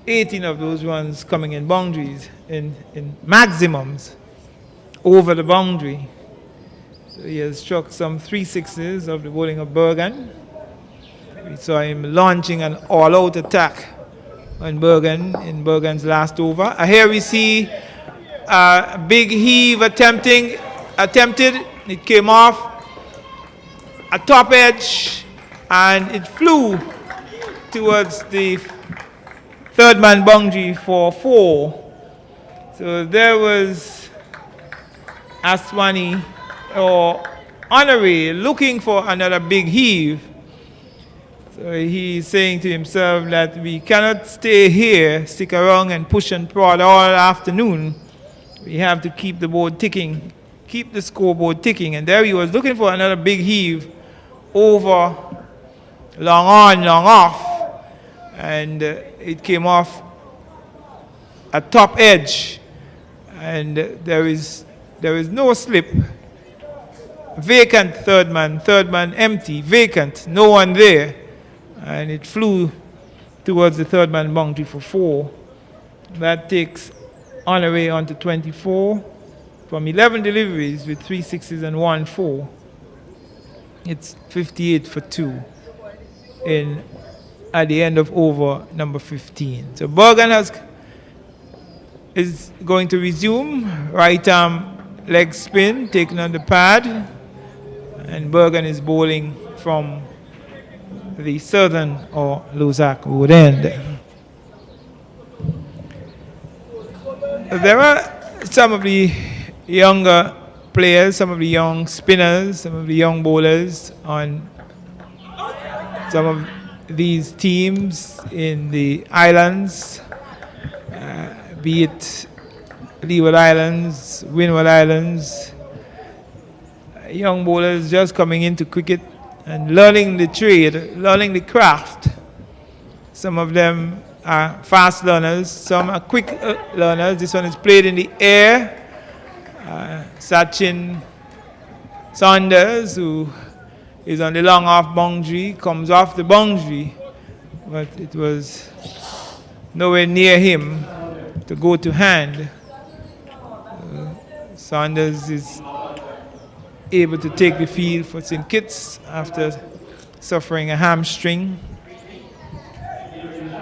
18 of those runs coming in boundaries, in maximums over the boundary. So he has struck some 3 sixes of the bowling of Bergen. We saw him launching an all-out attack on Bergen in Bergen's last over. Here we see a big heave attempted. It came off a top edge and it flew towards the third man boundary for 4. So So there was Aswani or Honoré looking for another big heave. So he's saying to himself that we cannot stay here, stick around and push and prod all afternoon. We have to keep the board ticking, keep the scoreboard ticking. And there he was looking for another big heave over, long on, long off. And it came off a top edge. And there is no slip. Vacant third man empty, vacant, no one there. And it flew towards the third man boundary for 4. That takes Honoré on to 24 from 11 deliveries with 3 sixes and 1 4. It's 58 for 2 at the end of over number 15. So Bergen is going to resume. Right arm leg spin, taking on the pad. And Bergen is bowling from the southern or Luzak wood end. There are some of the younger players, some of the young spinners, some of the young bowlers on some of these teams in the islands, be it Leeward Islands, Windward Islands. Young bowlers just coming into cricket and learning the trade, learning the craft. Some of them are fast learners, some are quick learners. This one is played in the air. Sachin Saunders, who is on the long off boundary, comes off the boundary, but it was nowhere near him to go to hand. Saunders is able to take the field for St. Kitts after suffering a hamstring,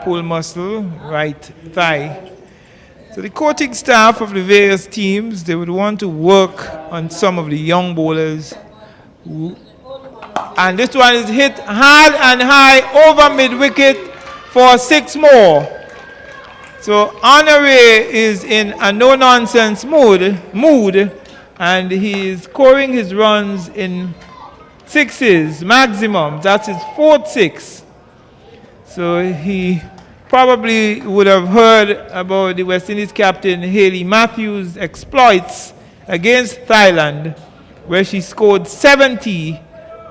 pull muscle, right thigh. So the coaching staff of the various teams, they would want to work on some of the young bowlers. And this one is hit hard and high over mid-wicket for 6 more. So Honoré is in a no-nonsense mood, and he is scoring his runs in 6s maximum. That's his 4th 6. So he probably would have heard about the West Indies captain Hayley Matthews' exploits against Thailand, where she scored 70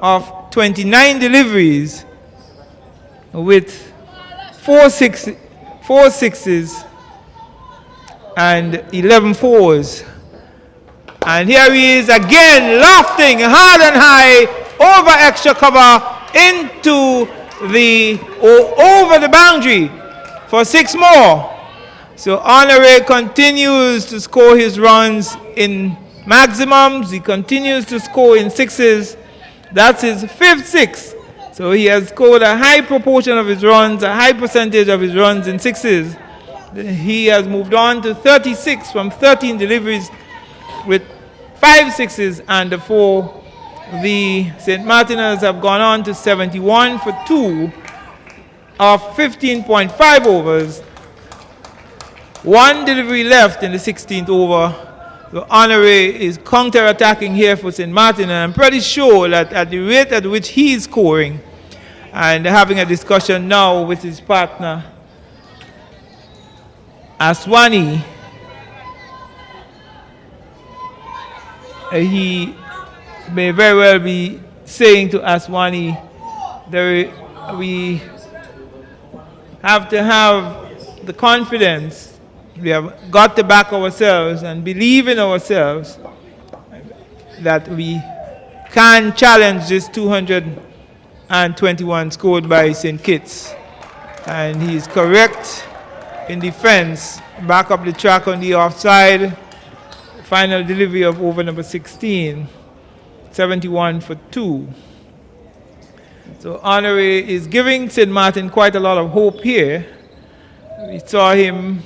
of 29 deliveries with 4 sixes and 11 fours. And here he is again, lofting hard and high over extra cover into over the boundary for 6 more. So Honoré continues to score his runs in maximums. He continues to score in 6s. That's his 5th 6. So he has scored a high proportion of his runs, a high percentage of his runs in 6s. He has moved on to 36 from 13 deliveries with 5 6s and a 4. The St. Martiners have gone on to 71 for 2 of 15.5 overs. 1 delivery left in the 16th over. So Honoré is counter-attacking here for St. Martin, and I'm pretty sure that at the rate at which he is scoring, and having a discussion now with his partner, Aswani, he may very well be saying to Aswani, we have to have the confidence, we have got to back ourselves and believe in ourselves that we can challenge this 221 scored by St. Kitts. And he is correct in defense, back up the track on the offside. Final delivery of over number 16, 71 for 2. So Honoré is giving St. Martin quite a lot of hope here. We saw him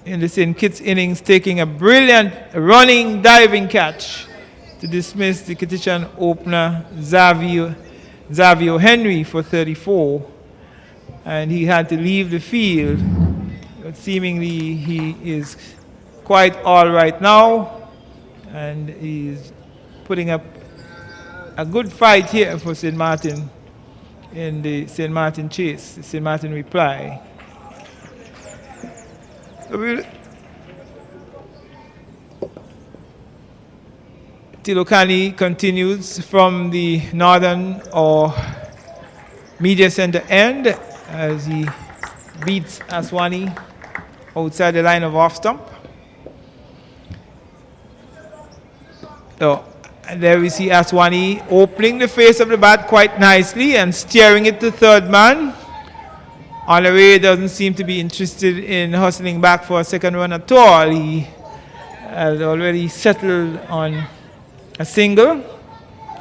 in the St. Kitts innings taking a brilliant running diving catch to dismiss the Kittitian opener Xavier Henry for 34. And he had to leave the field, but seemingly he is quite all right now, and he's putting up a good fight here for St. Maarten in the St. Maarten chase, the St. Maarten reply. So Tilokani continues from the northern or media center end as he beats Aswani outside the line of off stump. So, and there we see Aswani opening the face of the bat quite nicely and steering it to third man. Honoré doesn't seem to be interested in hustling back for a second run at all. He has already settled on a single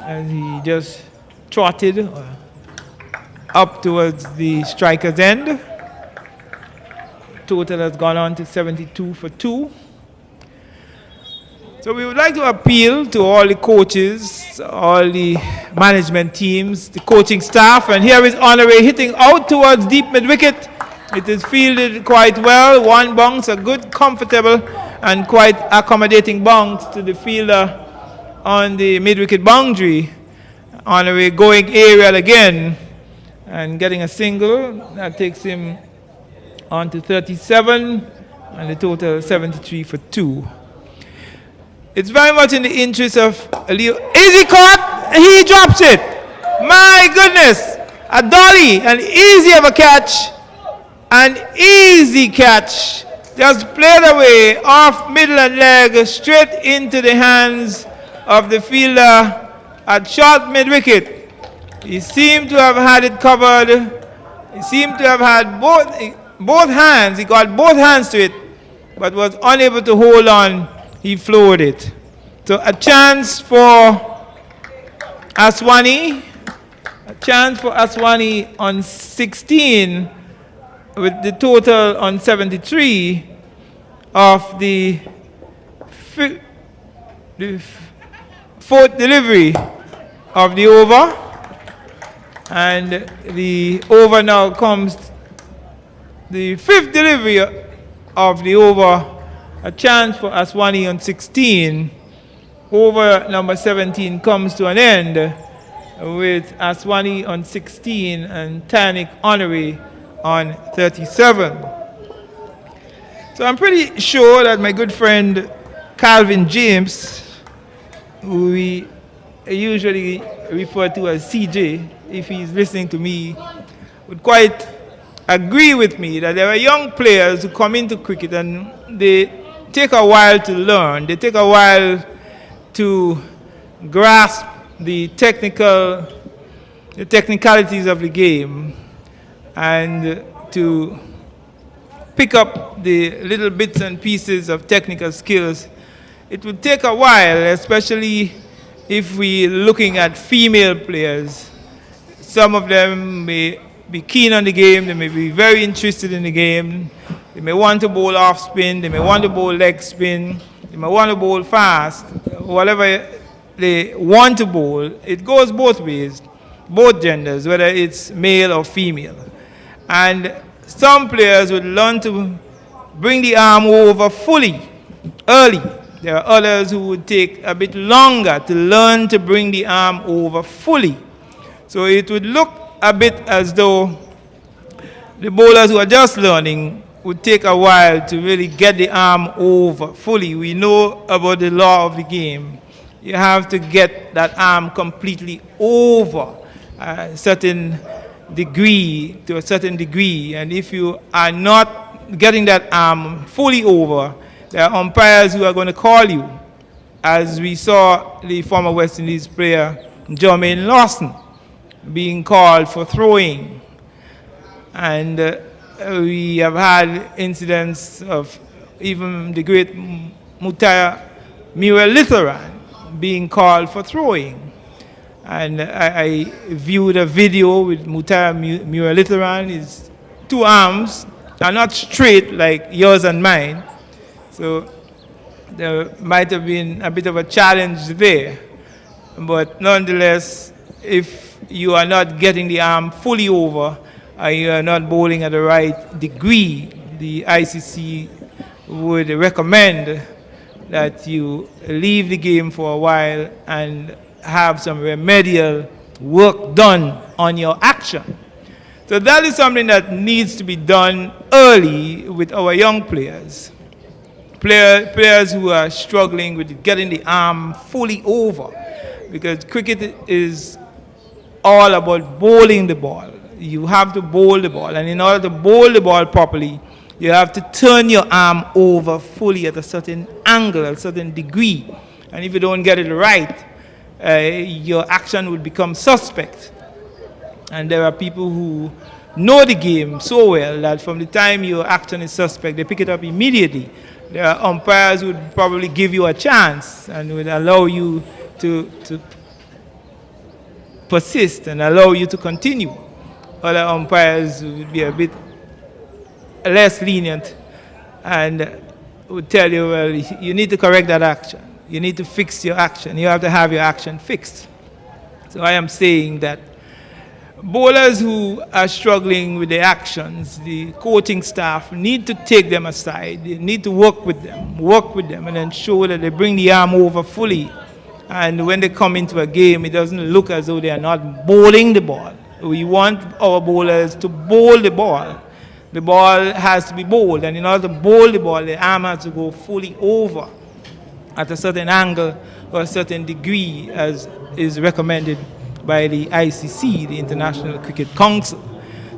as he just trotted up towards the striker's end. Total has gone on to 72 for 2. So we would like to appeal to all the coaches, all the management teams, the coaching staff, and here is Honoré hitting out towards deep mid-wicket. It is fielded quite well. One bounce, a good, comfortable, and quite accommodating bounce to the fielder on the mid-wicket boundary. Honoré going aerial again and getting a single. That takes him on to 37, and the total 73 for 2. It's very much in the interest of Leo. Is he caught? He drops it. My goodness. A dolly, an easy of a catch. An easy catch. Just played away off middle and leg straight into the hands of the fielder at short mid-wicket. He seemed to have had it covered. He seemed to have had both hands. He got both hands to it, but was unable to hold on. He floored it. So a chance for Aswani. A chance for Aswani on 16 with the total on 73 of the fourth delivery of the over. And the over now comes, the fifth delivery of the over. A chance for Aswani on 16. Over number 17 comes to an end with Aswani on 16 and Tanik Honoré on 37. So I'm pretty sure that my good friend Calvin James, who we usually refer to as CJ, if he's listening to me, would quite agree with me that there are young players who come into cricket and they take a while to learn. They take a while to grasp the technicalities of the game and to pick up the little bits and pieces of technical skills. It would take a while, especially if we're looking at female players. Some of them may be keen on the game, they may be very interested in the game. They may want to bowl off spin, they may want to bowl leg spin, they may want to bowl fast, whatever they want to bowl. It goes both ways, both genders, whether it's male or female. And some players would learn to bring the arm over fully, early. There are others who would take a bit longer to learn to bring the arm over fully. So it would look a bit as though the bowlers who are just learning would take a while to really get the arm over fully. We know about the law of the game. You have to get that arm completely over a certain degree, to a certain degree. And if you are not getting that arm fully over, there are umpires who are going to call you, as we saw the former West Indies player Jermaine Lawson being called for throwing. And we have had incidents of even the great Mutaya Muralitharan being called for throwing. And I viewed a video with Mutaya Muralitharan. His two arms are not straight like yours and mine. So there might have been a bit of a challenge there. But nonetheless, if you are not getting the arm fully over, you are not bowling at the right degree, the ICC would recommend that you leave the game for a while and have some remedial work done on your action. So that is something that needs to be done early with our young players. Players who are struggling with getting the arm fully over, because cricket is all about bowling the ball. You have to bowl the ball, and in order to bowl the ball properly, you have to turn your arm over fully at a certain angle, a certain degree. And if you don't get it right, your action will become suspect. And there are people who know the game so well that from the time your action is suspect, they pick it up immediately. There are umpires who would probably give you a chance and would allow you to persist and allow you to continue. Other umpires would be a bit less lenient and would tell you, well, you need to correct that action. You need to fix your action. You have to have your action fixed. So I am saying that bowlers who are struggling with their actions, the coaching staff need to take them aside. They need to work with them and ensure that they bring the arm over fully. And when they come into a game, it doesn't look as though they are not bowling the ball. We want our bowlers to bowl the ball. The ball has to be bowled, and in order to bowl the ball, the arm has to go fully over at a certain angle or a certain degree, as is recommended by the ICC, the International Cricket Council.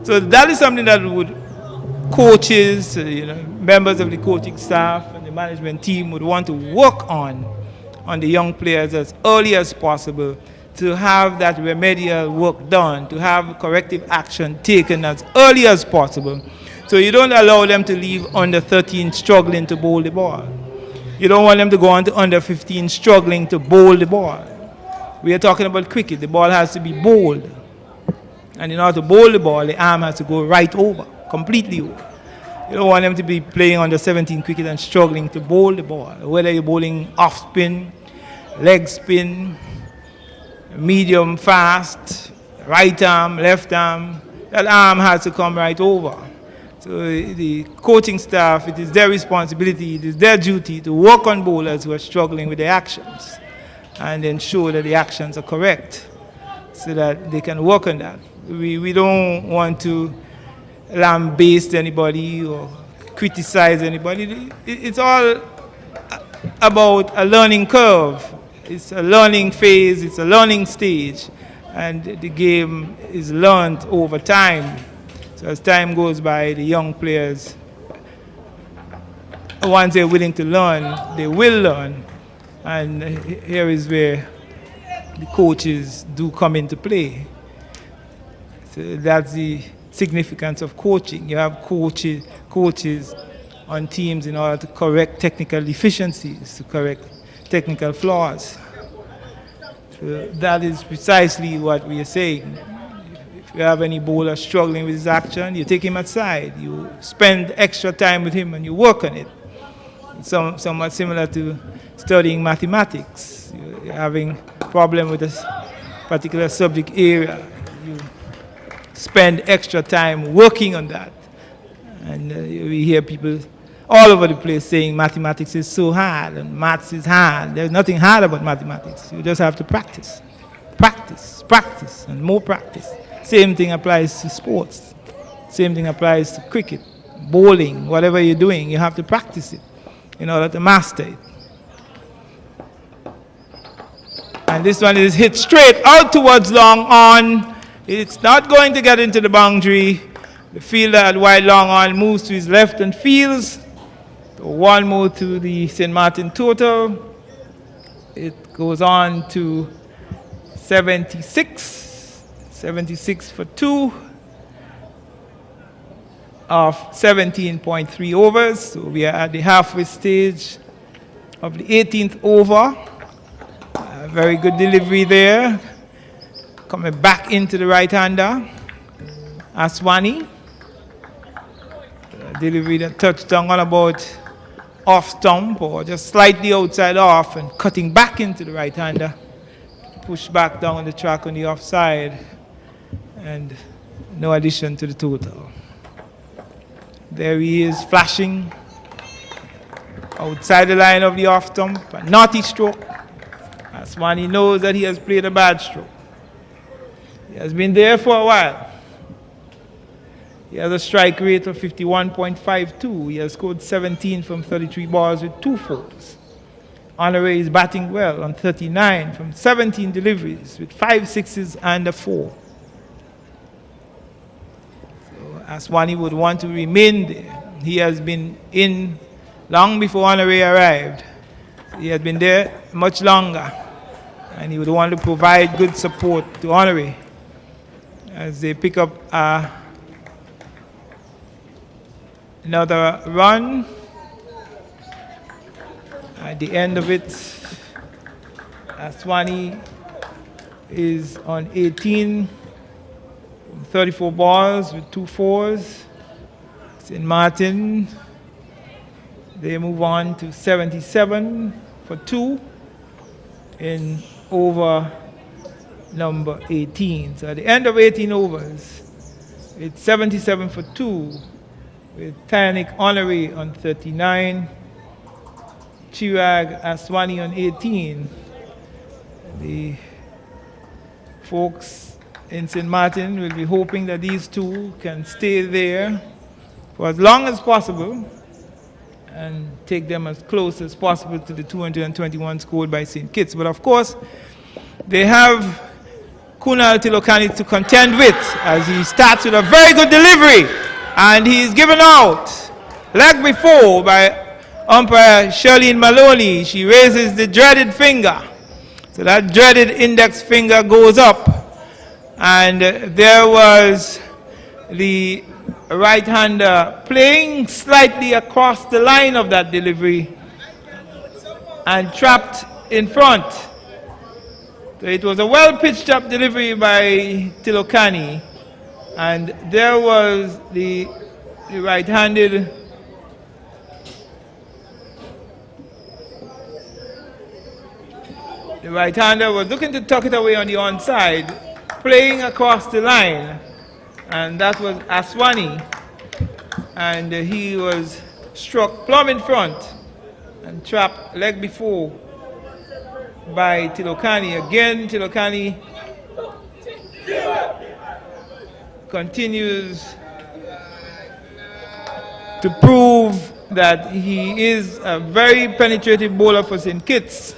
So that is something that would coaches, members of the coaching staff and the management team would want to work on the young players as early as possible, to have that remedial work done, to have corrective action taken as early as possible. So you don't allow them to leave under 13 struggling to bowl the ball. You don't want them to go on to under 15 struggling to bowl the ball. We are talking about cricket. The ball has to be bowled. And in order to bowl the ball, the arm has to go right over, completely over. You don't want them to be playing under 17 cricket and struggling to bowl the ball. Whether you're bowling off spin, leg spin, medium fast, right arm, left arm, that arm has to come right over. So the coaching staff, it is their responsibility, it is their duty to work on bowlers who are struggling with their actions and ensure that the actions are correct so that they can work on that. We don't want to lambaste anybody or criticize anybody. It's all about a learning curve. It's a learning phase, it's a learning stage, and the game is learned over time. So as time goes by, the young players, once they're willing to learn, they will learn. And here is where the coaches do come into play. So that's the significance of coaching. You have coaches on teams in order to correct technical deficiencies, to correct technical flaws. So that is precisely what we are saying. If you have any bowler struggling with his action, you take him aside, you spend extra time with him and you work on it. It's somewhat similar to studying mathematics. You're having a problem with a particular subject area, you spend extra time working on that. And we hear people all over the place saying mathematics is so hard and maths is hard. There's nothing hard about mathematics. You just have to practice. Practice, practice, and more practice. Same thing applies to sports. Same thing applies to cricket, bowling, whatever you're doing. You have to practice it in order to master it. And this one is hit straight out towards long on. It's not going to get into the boundary. The fielder at wide long on moves to his left and fields. So one more to the St. Maarten total. It goes on to 76. 76 for 2 of 17.3 overs. So we are at the halfway stage of the 18th over. Very good delivery there. Coming back into the right-hander, Aswani. Delivery that touched down on about off stump or just slightly outside off and cutting back into the right-hander. Push back down the track on the offside. And no addition to the total. There he is, flashing. outside the line of the off stump, a naughty stroke. Aswani knows that he has played a bad stroke. He has been there for a while. He has a strike rate of 51.52. He has scored 17 from 33 balls with 2 fours. Honore is batting well on 39 from 17 deliveries with 5 sixes and a 4. So Aswani would want to remain there. He has been in long before Honore arrived. He has been there much longer, and he would want to provide good support to Honore as they pick up another run. At the end of it, Aswani is on 18, 34 balls with 2 fours. St. Maarten, they move on to 77 for 2 in over number 18. So at the end of 18 overs, it's 77 for 2 with Tayanik Honore on 39, Chirag Aswani on 18. The folks in St. Maarten will be hoping that these two can stay there for as long as possible and take them as close as possible to the 221 scored by St. Kitts. But of course, they have Kunal Tilokani to contend with as he starts with a very good delivery. And he's given out. Leg before by umpire Charlene Maloney. She raises the dreaded finger. So that dreaded index finger goes up. And there was the right-hander playing slightly across the line of that delivery and trapped in front. So it was a well-pitched up delivery by Tilokani. And there was the right-handed the right-hander was looking to tuck it away on the onside, playing across the line, and that was Aswani, and he was struck plumb in front and trapped leg before by Tilokani. Again, Tilokani continues to prove that he is a very penetrative bowler for St. Kitts.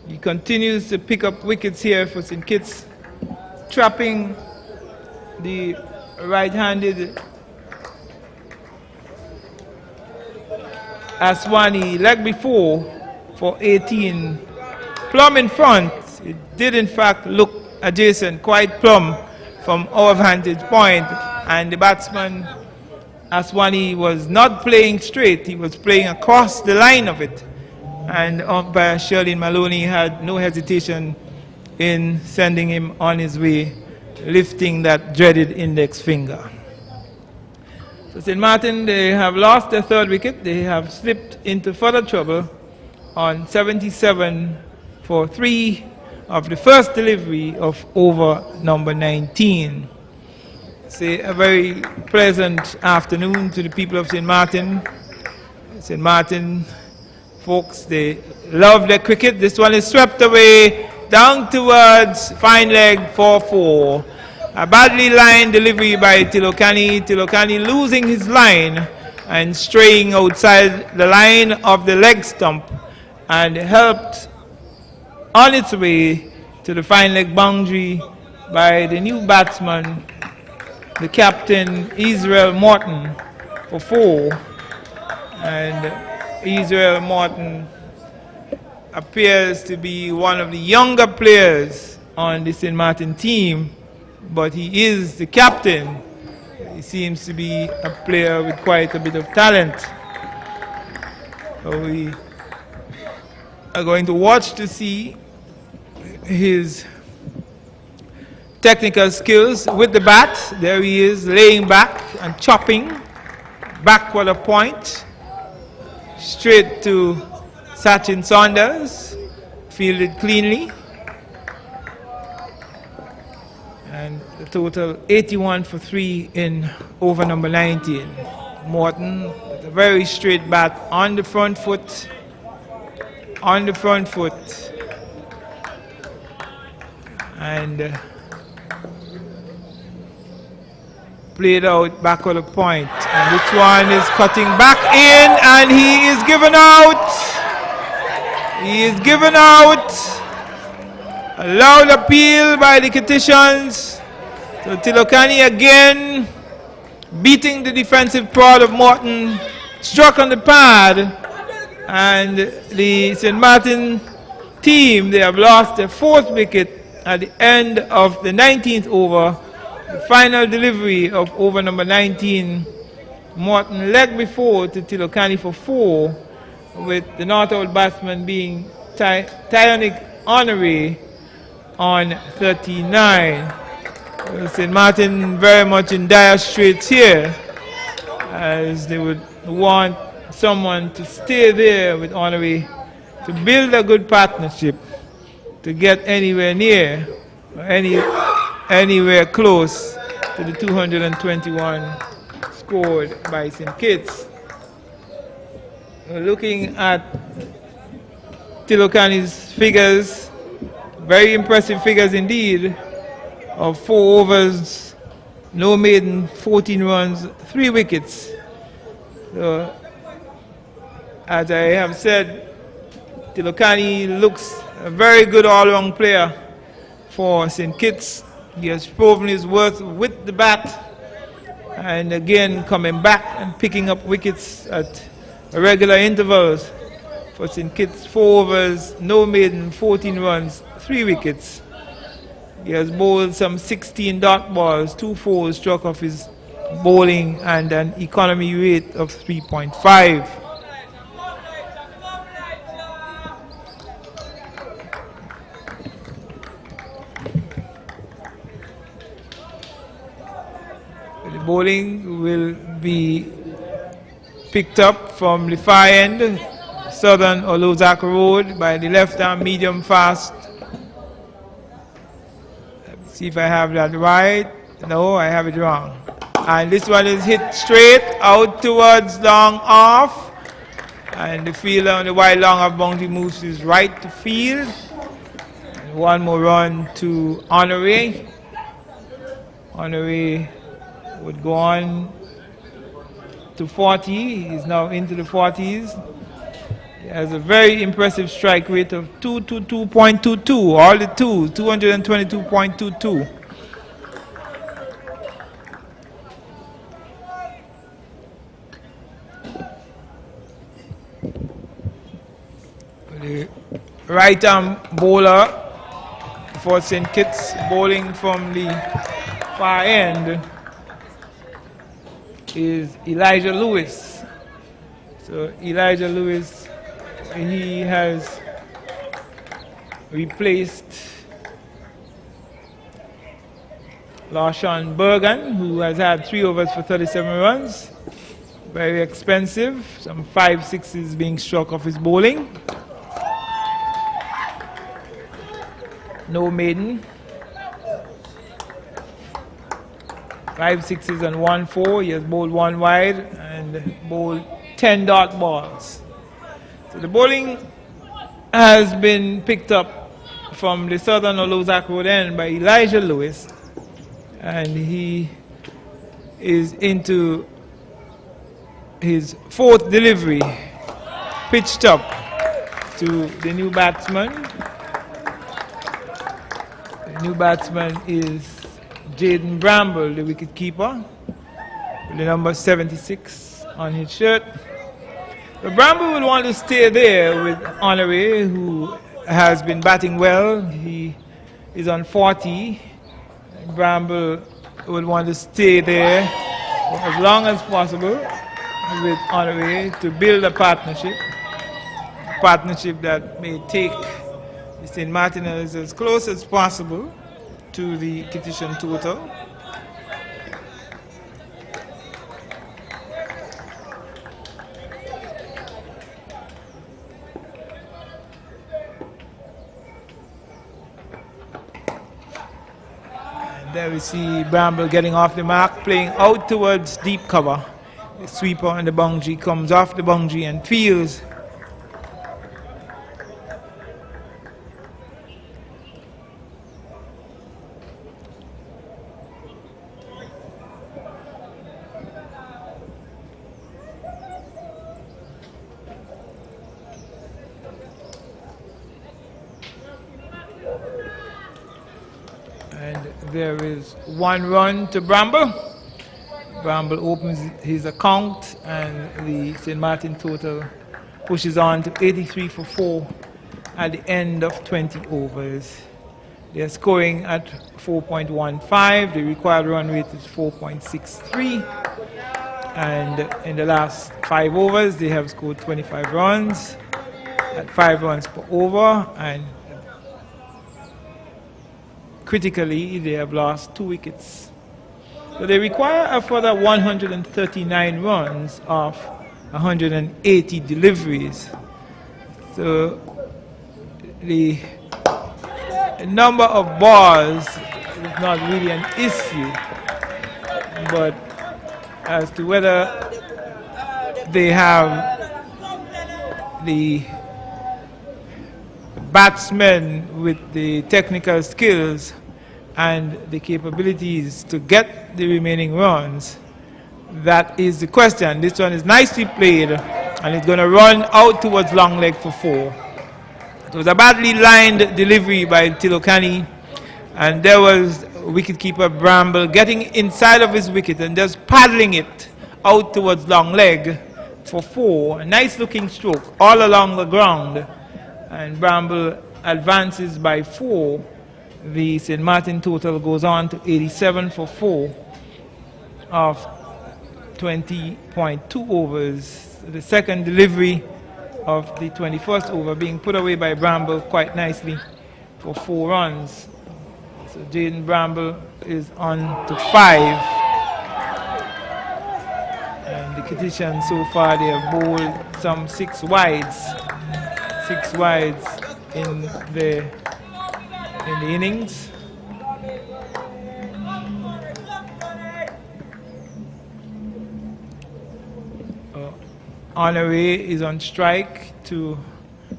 He continues to pick up wickets here for St. Kitts, trapping the right-handed Aswani leg before for 18. Plumb in front. It did in fact look adjacent, quite plumb from our vantage point, and the batsman Aswani was not playing straight, he was playing across the line of it, and umpire Charlene Maloney had no hesitation in sending him on his way, lifting that dreaded index finger. So St. Maarten, they have lost their 3rd wicket. They have slipped into further trouble on 77 for 3 of the first delivery of over number 19. Say a very pleasant afternoon to the people of St. Maarten. St. Maarten folks, they love their cricket. This one is swept away down towards fine leg 4-4. A badly lined delivery by Tilokani. Tilokani losing his line and straying outside the line of the leg stump, and helped on its way to the fine leg boundary by the new batsman, the captain Israel Maarten, for 4. And Israel Maarten appears to be one of the younger players on the St. Maarten team, but he is the captain. He seems to be a player with quite a bit of talent. So we are going to watch to see his technical skills with the bat. There he is, laying back and chopping backward a point straight to Sachin Saunders, fielded cleanly, and the total 81 for 3 in over number 19. Maarten with a very straight bat on the front foot. On the front foot. And played out back on the point. And this one is cutting back in, and he is given out. He is given out. A loud appeal by the Kititians. So Tilokani again beating the defensive prod of Maarten. Struck on the pad, and the St. Martin team, they have lost their 4th wicket at the end of the 19th over. The final delivery of over number 19. Maarten leg before to Tilokani for 4, with the North-out batsman being Tyonic Honoré on 39. St. Martin very much in dire straits here, as they would want someone to stay there with Honoré to build a good partnership, to get anywhere near or anywhere close to the 221 scored by St. Kitts. Looking at Tilokani's figures, very impressive figures indeed, of 4 overs, no maiden, 14 runs, 3 wickets. So, as I have said, Tilokani looks a very good all-round player for St. Kitts. He has proven his worth with the bat, and again coming back and picking up wickets at regular intervals for St. Kitts. 4 overs, no maiden, 14 runs, 3 wickets. He has bowled some 16 dot balls, 2 fours struck off his bowling, and an economy rate of 3.5. The bowling will be picked up from the far end, southern Olozak Road, by the left-arm medium fast. See if I have that right. No, I have it wrong. And this one is hit straight out towards long off. And the fielder on the wide long off boundary moves his right to field. And one more run to Honoré. Honoré would go on to 40. He's now into the 40s. He has a very impressive strike rate of 222.22. All the twos, 222.22. The right arm bowler for St. Kitts, bowling from the far end, is Elijah Lewis. So Elijah Lewis, he has replaced Larshan Bergen, who has had 3 overs for 37 runs. Very expensive, some 5 sixes being struck off his bowling. No maiden. 5 sixes and 1 4. He has bowled 1 wide and bowled 10 dot balls. So the bowling has been picked up from the southern Olozak Road end by Elijah Lewis, and he is into his 4th delivery, pitched up to the new batsman. The new batsman is Jaden Bramble, the wicketkeeper, with the number 76 on his shirt. So Bramble will want to stay there with Honoré, who has been batting well. He is on 40. Bramble will want to stay there for as long as possible with Honoré to build a partnership that may take the St. Martinez as close as possible to the Kititian total. And there we see Bramble getting off the mark, playing out towards deep cover. The sweeper on the boundary comes off the boundary and fields. And there is 1 run to Bramble. Bramble opens his account and the St. Maarten total pushes on to 83 for 4 at the end of 20 overs. They are scoring at 4.15. The required run rate is 4.63. And in the last 5 overs, they have scored 25 runs at 5 runs per over. And critically, they have lost 2 wickets. So they require a further 139 runs off 180 deliveries. So the number of balls is not really an issue, but as to whether they have the batsmen with the technical skills and the capabilities to get the remaining runs, that is the question. This one is nicely played and it's going to run out towards long leg for 4. It was a badly lined delivery by Tilokani, and there was wicketkeeper Bramble getting inside of his wicket and just paddling it out towards long leg for 4. A nice looking stroke all along the ground, and Bramble advances by 4. The St. Maarten total goes on to 87 for 4 of 20.2 overs. The second delivery of the 21st over being put away by Bramble quite nicely for 4 runs. So Jaden Bramble is on to 5. And the Kittians so far, they have bowled some 6 wides. 6 wides in the innings. Honoré is on strike to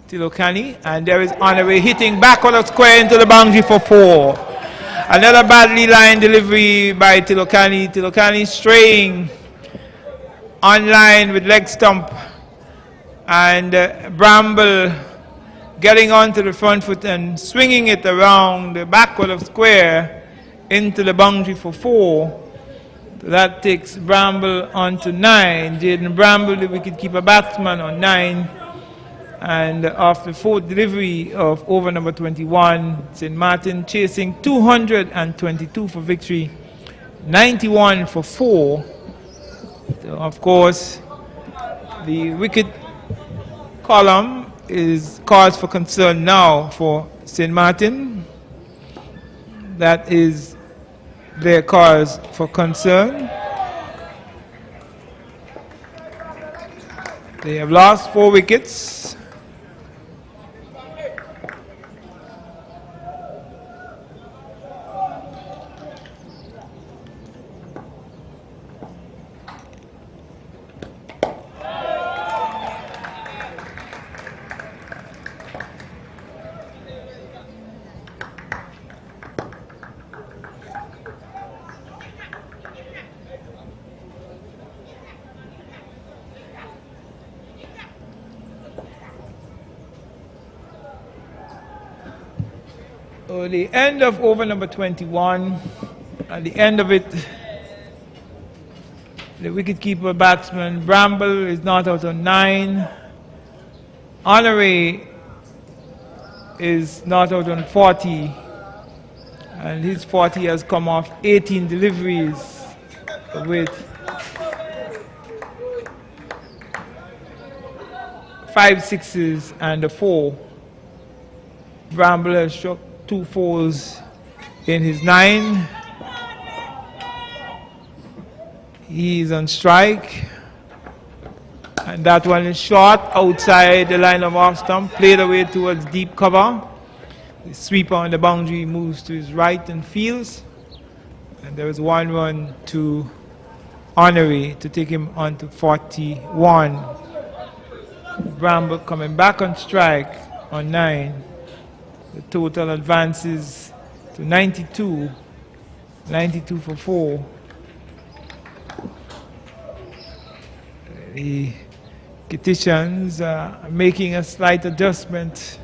Tilokani, and there is Honoré hitting backward of square into the boundary for 4. Another badly lined delivery by Tilokani. Tilokani straying on line with leg stump, and Bramble getting onto the front foot and swinging it around the backward of square into the boundary for 4. That takes Bramble on to 9. Jaden Bramble, the wicketkeeper batsman, on 9. And off the 4th delivery of over number 21, St. Maarten chasing 222 for victory, 91 for 4. So of course, the wicket column is cause for concern now for St. Maarten. That is their cause for concern. They have lost 4 wickets. The end of over number 21, at the end of it, the wicketkeeper batsman Bramble is not out on 9. Honoré is not out on 40, and his 40 has come off 18 deliveries with 5 sixes and a 4. Bramble has struck 2 4s in his 9. He's on strike, and that one is short outside the line of off stump, played away towards deep cover. The sweeper on the boundary moves to his right and fields, and there is 1 run to Honoré to take him on to 41. Bramble coming back on strike on 9. The total advances to 92. 92 for 4. The Kittians are making a slight adjustment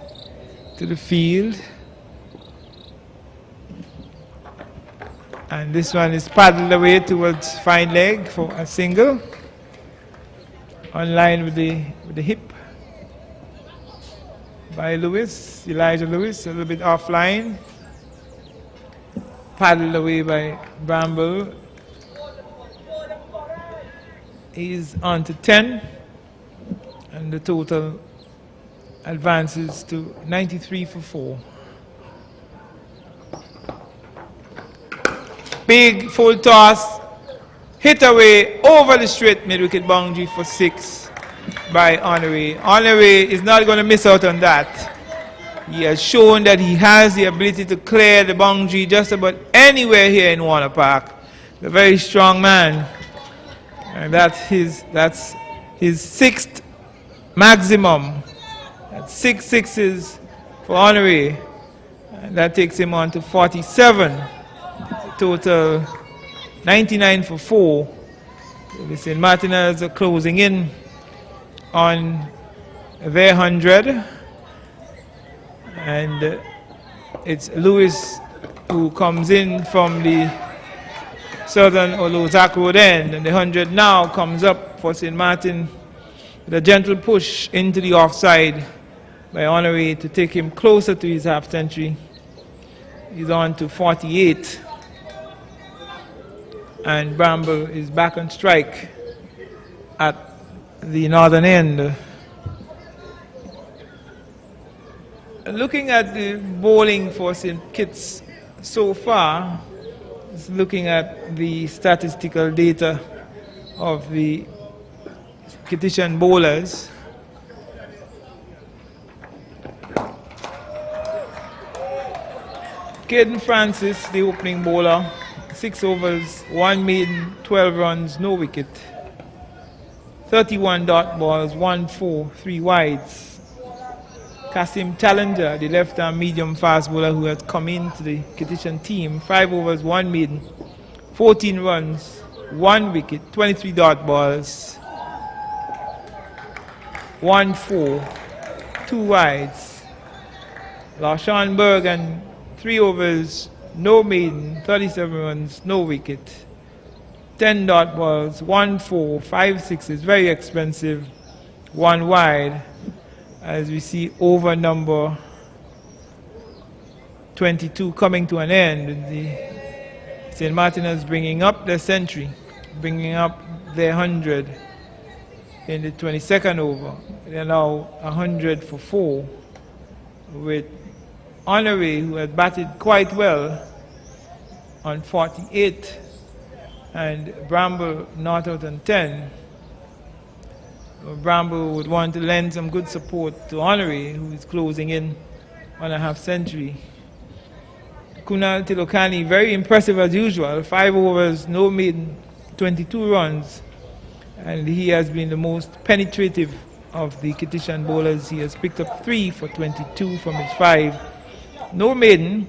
to the field. And this one is paddled away towards fine leg for a single. On line with the hip by Lewis, Elijah Lewis, a little bit offline. Paddled away by Bramble. He's on to 10, and the total advances to 93 for 4. Big full toss, hit away over the straight mid-wicket boundary for 6 by Honoré. Honoré is not going to miss out on that. He has shown that he has the ability to clear the boundary just about anywhere here in Warner Park. A very strong man. And that's his 6th maximum. That's 6 sixes for Honoré. And that takes him on to 47. Total 99 for 4. The St. Martiners are closing in on their 100. And it's Lewis who comes in from the southern or Lozak Road end, and the 100 now comes up for St. Martin with a gentle push into the offside by Honoré to take him closer to his half century. He's on to 48, and Bramble is back on strike at the northern end. Looking at the bowling for St. Kitts so far, looking at the statistical data of the Kittitian bowlers. Caden Francis, the opening bowler, 6 overs, 1 maiden, 12 runs, no wicket. 31 dot balls, 1-4, 3 wides. Kasim Challenger, the left-arm medium fast bowler who has come into the Kittitian team, 5 overs, 1 maiden, 14 runs, 1 wicket, 23 dot balls, 1-4, 2 wides. Larshawn Bergen, 3 overs, no maiden, 37 runs, no wicket, 10 dot balls, 1-4, 5 sixes, very expensive, 1 wide. As we see over number 22 coming to an end, the St. Martiners bringing up their century, bringing up their 100 in the 22nd over. They're now 100 for 4 with Honoré, who had batted quite well on 48, and Bramble not out on 10. Bramble would want to lend some good support to Honoré, who is closing in on a half century. Kunal Tilokani, very impressive as usual, 5 overs, no maiden, 22 runs, and he has been the most penetrative of the Kittitian bowlers. He has picked up 3 for 22 from his 5. No maiden,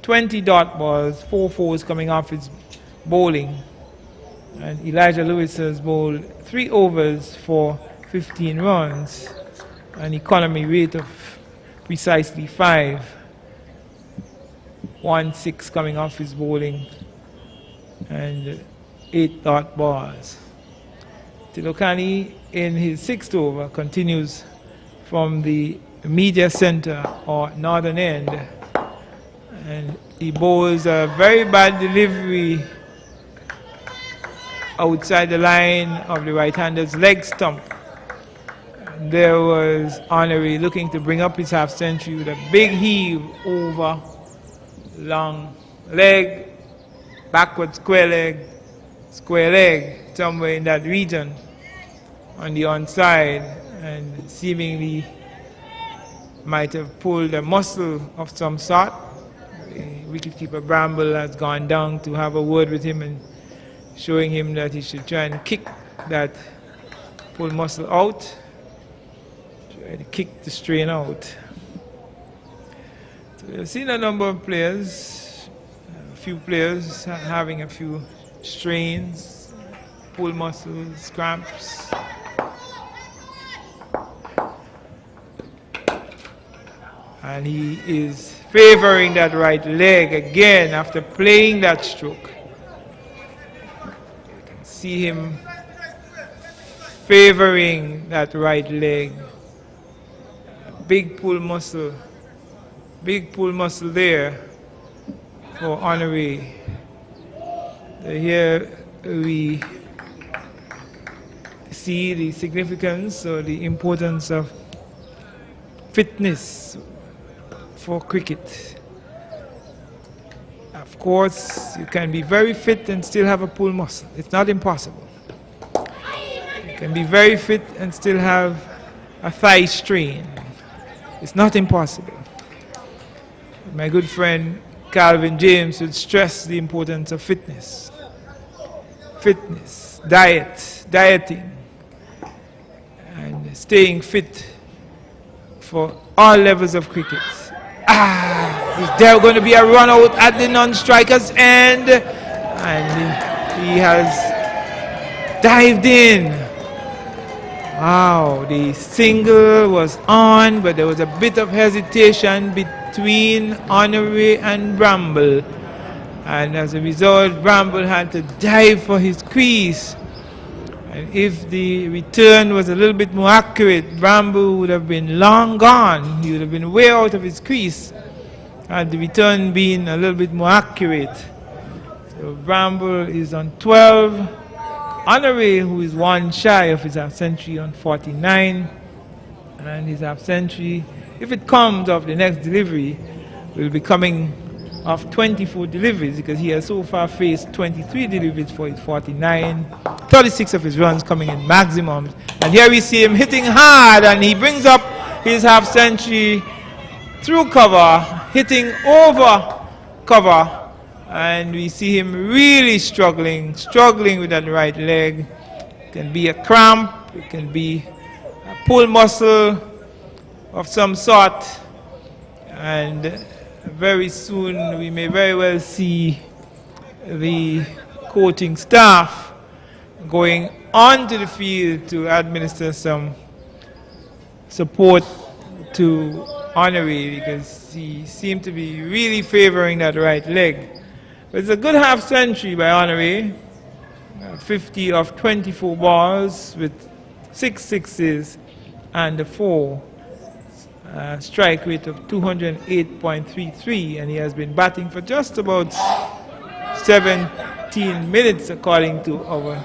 20 dot balls, 4 fours coming off his bowling. And Elijah Lewis has bowled 3 overs for 15 runs, an economy rate of precisely 5. 1-6 coming off his bowling, and 8 dot balls. Tilokani in his 6th over continues from the media center or northern end, and he bowls a very bad delivery outside the line of the right-hander's leg stump. There was Honoré looking to bring up his half century with a big heave over, long leg, backward square leg, somewhere in that region on the onside, and seemingly might have pulled a muscle of some sort. The wicketkeeper Bramble has gone down to have a word with him and showing him that he should try and kick that pull muscle out. Try to kick the strain out. So we've seen a number of players, a few players having a few strains, pull muscles, cramps. And he is favoring that right leg again after playing that stroke. You can see him favoring that right leg. Big pull muscle there for Honoré. So here we see the significance or the importance of fitness for cricket. Of course, you can be very fit and still have a pull muscle. It's not impossible. You can be very fit and still have a thigh strain. It's not impossible. My good friend Calvin James would stress the importance of fitness. Fitness, dieting, and staying fit for all levels of cricket. Is there going to be a run out at the non-striker's end? And he has dived in. Wow, the single was on, but there was a bit of hesitation between Honoré and Bramble. And as a result, Bramble had to dive for his crease. And if the return was a little bit more accurate, Bramble would have been long gone. He would have been way out of his crease had the return been a little bit more accurate. So Bramble is on 12. Honoré, who is one shy of his half century, on 49. And his half century, if it comes off the next delivery, will be coming off 24 deliveries, because he has so far faced 23 deliveries for his 49. 36 of his runs coming in maximums. And here we see him hitting hard, and he brings up his half century through cover, hitting over cover. And we see him really struggling with that right leg. It can be a cramp, it can be a pull muscle of some sort. And very soon we may very well see the coaching staff going onto the field to administer some support to Honoré, because he seemed to be really favoring that right leg. But it's a good half century by Honoré. 50 of 24 balls with 6 sixes and a 4. Strike rate of 208.33, and he has been batting for just about 17 minutes according to our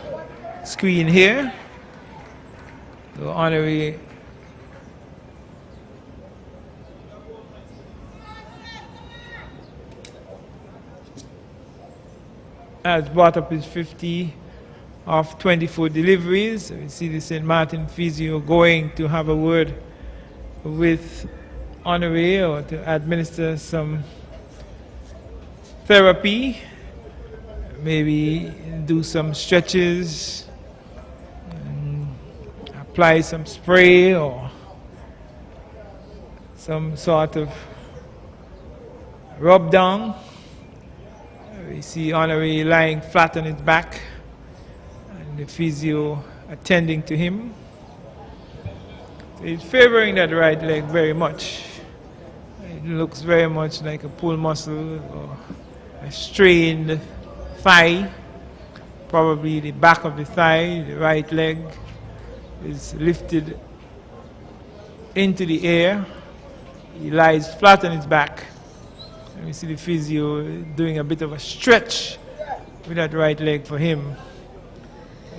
screen here. So Honoré has brought up his 50 of 24 deliveries. We see the St. Maarten physio going to have a word with Honoré, or to administer some therapy, maybe do some stretches, and apply some spray or some sort of rub down. We see Honoré lying flat on his back and the physio attending to him. So he's favoring that right leg very much. It looks very much like a pull muscle or a strained thigh. Probably the back of the thigh, the right leg is lifted into the air. He lies flat on his back. And we see the physio doing a bit of a stretch with that right leg for him.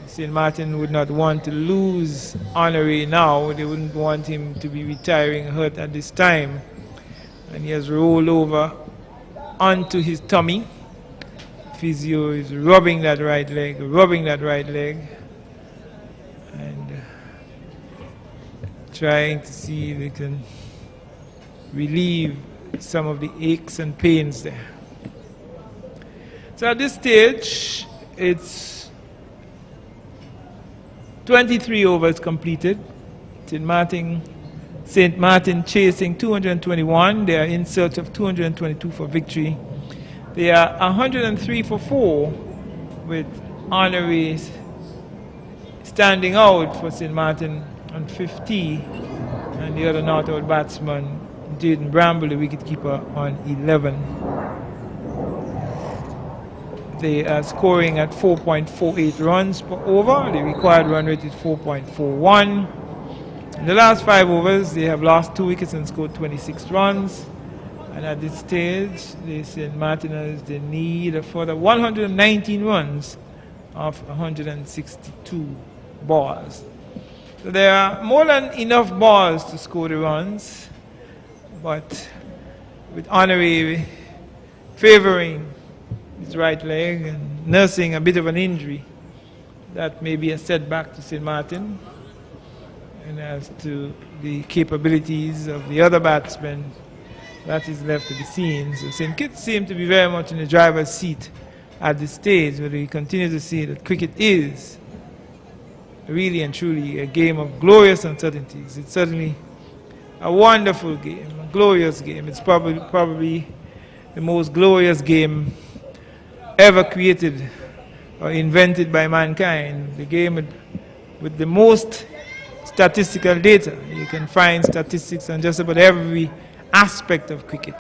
St. Maarten would not want to lose Honoré now. They wouldn't want him to be retiring hurt at this time. And he has rolled over onto his tummy. Physio is rubbing that right leg, and trying to see if they can relieve some of the aches and pains there. So at this stage, it's 23 overs completed. St. Maarten chasing 221. They are in search of 222 for victory. They are 103 for 4 with honorees standing out for St. Maarten on 50 and the other not-out batsman Jaden Bramble, the wicketkeeper, on 11. They are scoring at 4.48 runs per over. The required run rate is 4.41. In the last 5 overs, they have lost 2 wickets and scored 26 runs. And at this stage, the St. Martiners, they need a further 119 runs of 162 balls. So there are more than enough balls to score the runs, but with Honoré favoring his right leg and nursing a bit of an injury, that may be a setback to St. Maarten. And as to the capabilities of the other batsmen, that is left to be seen. So St. Kitts seem to be very much in the driver's seat at this stage, where we continue to see that cricket is really and truly a game of glorious uncertainties. It's certainly a wonderful game, a glorious game. It's probably the most glorious game ever created or invented by mankind. The game with the most statistical data. You can find statistics on just about every aspect of cricket.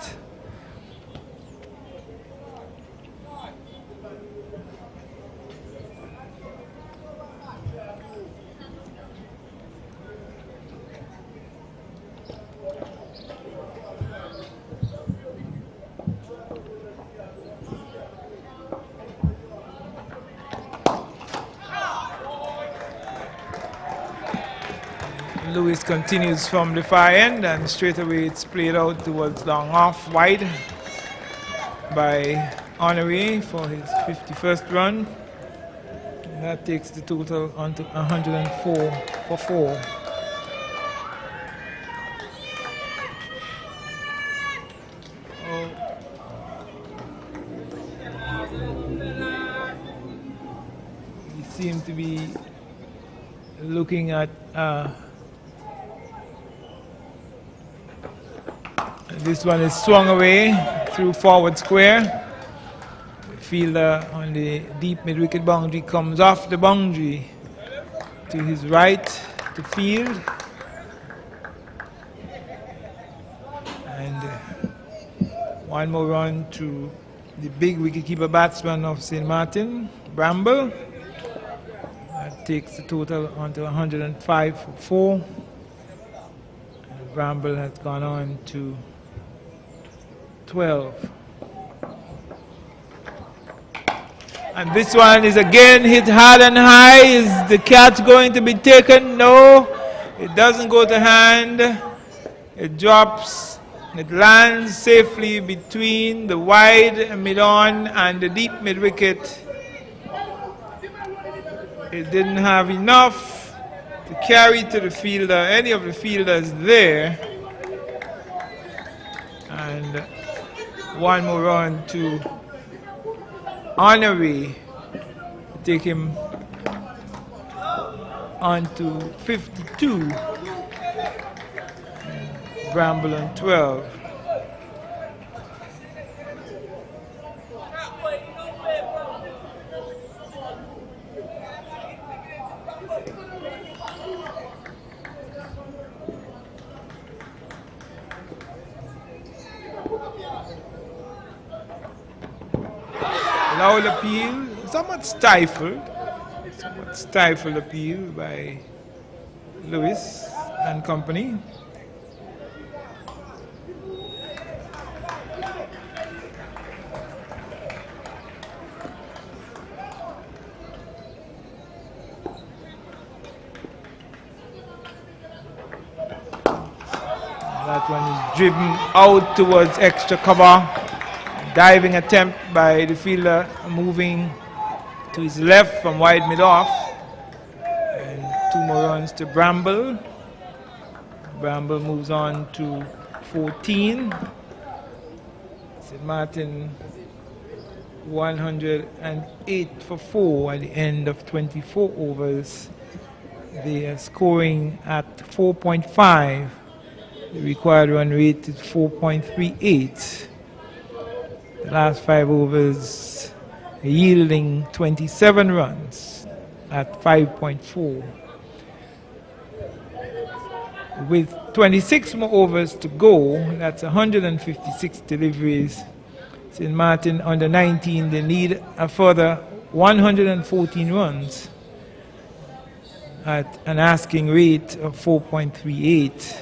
Lewis continues from the far end, and straight away it's played out towards long off wide by Honoré for his 51st run. And that takes the total onto 104 for 4. He seemed to be looking at this one is swung away through forward square. The fielder on the deep mid-wicket boundary comes off the boundary to his right to field. And one more run to the big wicketkeeper batsman of St. Maarten, Bramble. That takes the total onto 105 for 4. And Bramble has gone on to 12. And this one is again hit hard and high. Is the catch going to be taken? No, it doesn't go to hand. It drops. It lands safely between the wide mid-on and the deep mid-wicket. It didn't have enough to carry to the fielder, any of the fielders there. And one more run to Honoré to take him on to 52. Bramble on 12. Loud appeal, somewhat stifled appeal by Lewis and company. That one is driven out towards extra cover. Diving attempt by the fielder moving to his left from wide mid-off. And 2 more runs to Bramble. Bramble moves on to 14. St. Maarten 108 for 4 at the end of 24 overs. They are scoring at 4.5. The required run rate is 4.38. The last 5 overs yielding 27 runs at 5.4. With 26 more overs to go, that's 156 deliveries. St. Maarten under 19, they need a further 114 runs at an asking rate of 4.38.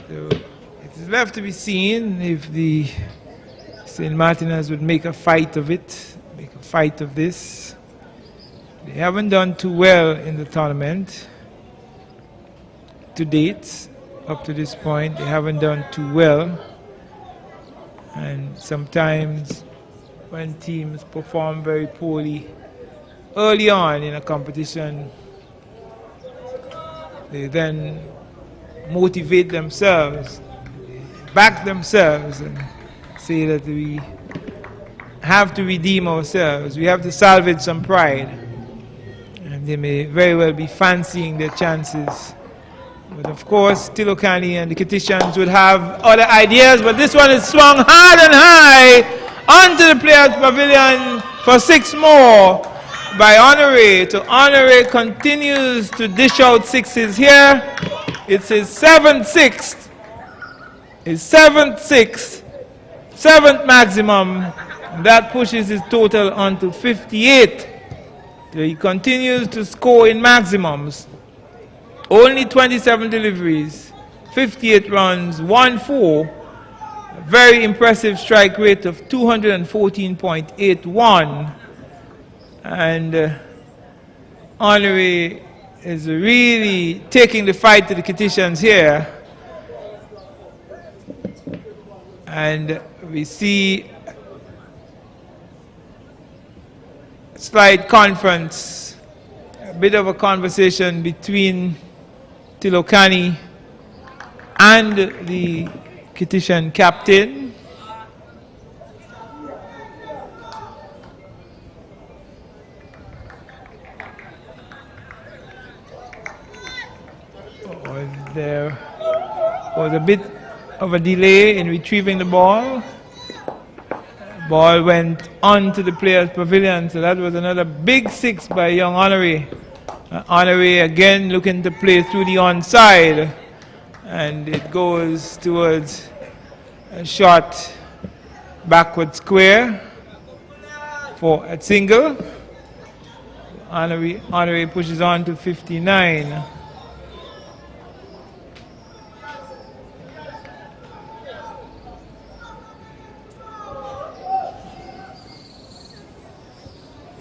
So it is left to be seen if the St. Martiners would make a fight of it, make a fight of this. They haven't done too well in the tournament to date. Up to this point, they haven't done too well. And sometimes when teams perform very poorly early on in a competition, they then motivate themselves, back themselves, and say that we have to redeem ourselves. We have to salvage some pride. And they may very well be fancying their chances. But of course, Tilokani and the Kitishans would have other ideas, but this one is swung hard and high onto the players' pavilion for 6 more by Honore. So Honore continues to dish out sixes here. It's his 7th sixth. His 7th sixth. 7th maximum. And that pushes his total onto 58. So he continues to score in maximums. Only 27 deliveries, 58 runs, 1-4. Very impressive strike rate of 214.81. And Honore is really taking the fight to the Kitishans here. And we see a slight conference, a bit of a conversation between Tilokani and the Kitishan captain. There was a bit of a delay in retrieving the ball. Ball went on to the players' pavilion, so that was another big 6 by young Honore. Honore again looking to play through the onside, and it goes towards a short backward square for a single. Honore pushes on to 59.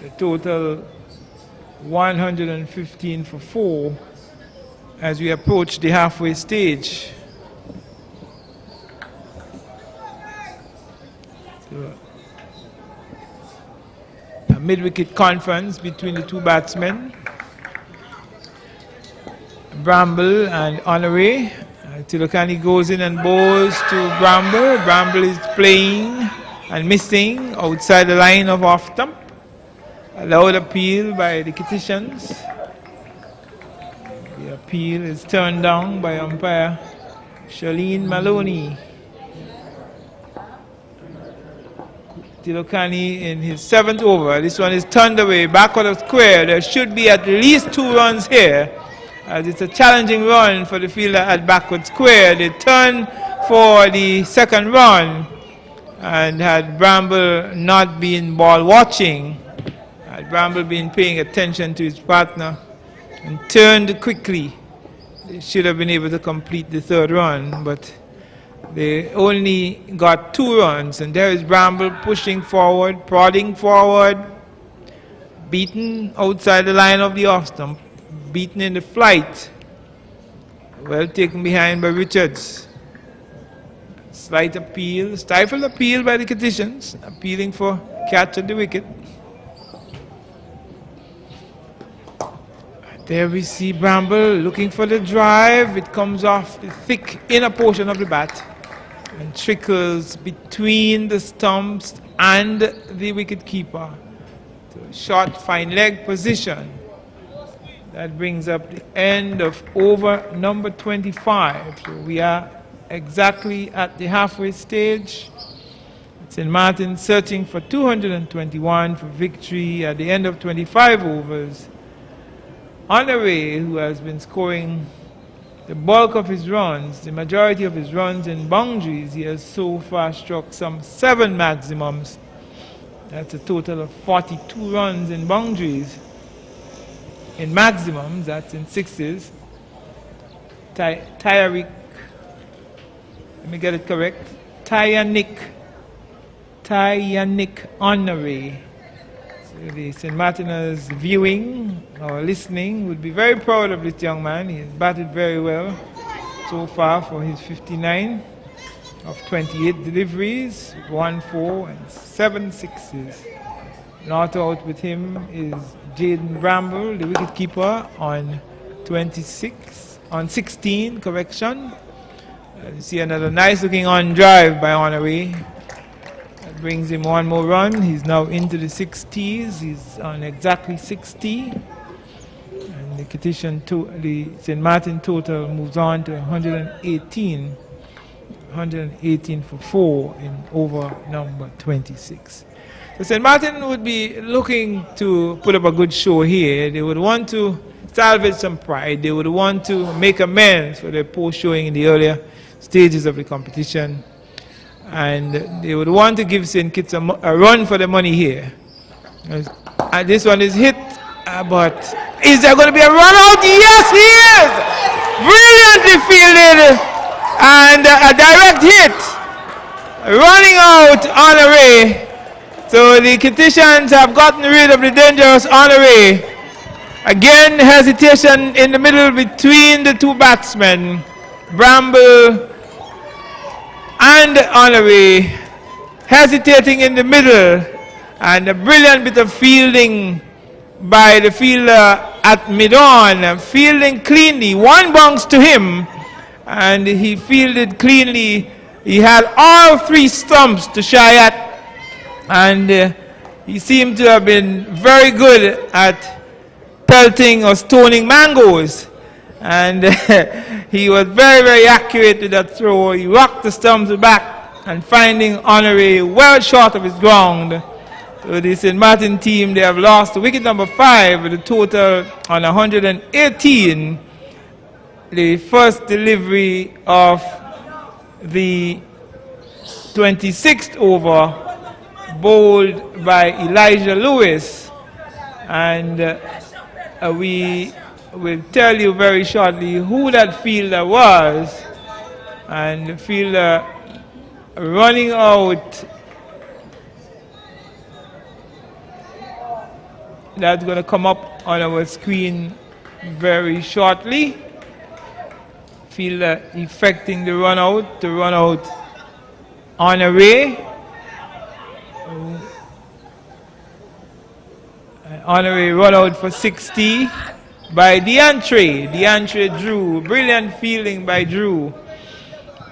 The total 115 for 4 as we approach the halfway stage. So, a mid-wicket conference between the 2 batsmen, Bramble and Honore. Tilokani goes in and bowls to Bramble. Bramble is playing and missing outside the line of off stump. A loud appeal by the Kitishans. The appeal is turned down by umpire Charlene Maloney. Tilokani in his 7th over. This one is turned away, backward of square. There should be at least 2 runs here, as it's a challenging run for the fielder at backward square. They turn for the 2nd run, and had Bramble not been ball watching, had Bramble been paying attention to his partner and turned quickly, they should have been able to complete the 3rd run, but they only got 2 runs, and there is Bramble pushing forward, prodding forward, beaten outside the line of the off stump, beaten in the flight, well taken behind by Richards. Slight appeal, stifled appeal by the Kitishans, appealing for catch at the wicket. There we see Bramble looking for the drive. It comes off the thick inner portion of the bat and trickles between the stumps and the wicket keeper to a short fine leg position. That brings up the end of over number 25. So we are exactly at the halfway stage. St. Maarten searching for 221 for victory at the end of 25 overs. Honoré, who has been scoring the bulk of his runs, the majority of his runs in boundaries, he has so far struck some 7 maximums. That's a total of 42 runs in boundaries. In maximums, that's in sixes. Tyaric, let me get it correct. Tyanic Honoré. So the St. Martiners viewing or listening would be very proud of this young man. He has batted very well so far for his 59 of 28 deliveries, 1 4 and 7 sixes. Not out with him is Jaden Bramble, the wicketkeeper, on 16, correction. You see another nice looking on drive by Honoré. That brings him 1 more run. He's now into the 60s. He's on exactly 60. And the the St. Maarten total moves on to 118. 118 for 4 in over number 26. So St. Maarten would be looking to put up a good show here. They would want to salvage some pride. They would want to make amends for their poor showing in the earlier stages of the competition. And they would want to give St. Kitts a run for the money here. And this one is hit, but is there going to be a run out? Yes, he is! Brilliantly fielded and a direct hit. Running out Honoré. So the Kittitians have gotten rid of the dangerous Honoré. Again, hesitation in the middle between the 2 batsmen, Bramble and Honoré, hesitating in the middle, and a brilliant bit of fielding by the fielder at mid-on, fielding cleanly. 1 bounce to him, and he fielded cleanly. He had all 3 stumps to shy at, and he seemed to have been very good at pelting or stoning mangoes. And he was very, very accurate with that throw. He rocked the stumps back and finding Honoré well short of his ground. So the St. Maarten team, they have lost wicket number 5 with a total on 118. The first delivery of the 26th over, bowled by Elijah Lewis, and we will tell you very shortly who that fielder was. And the fielder running out, that's going to come up on our screen very shortly. Fielder effecting the run out, to run out Honoré. Honoré run out for 60 by DeAndre Drew. Brilliant fielding by Drew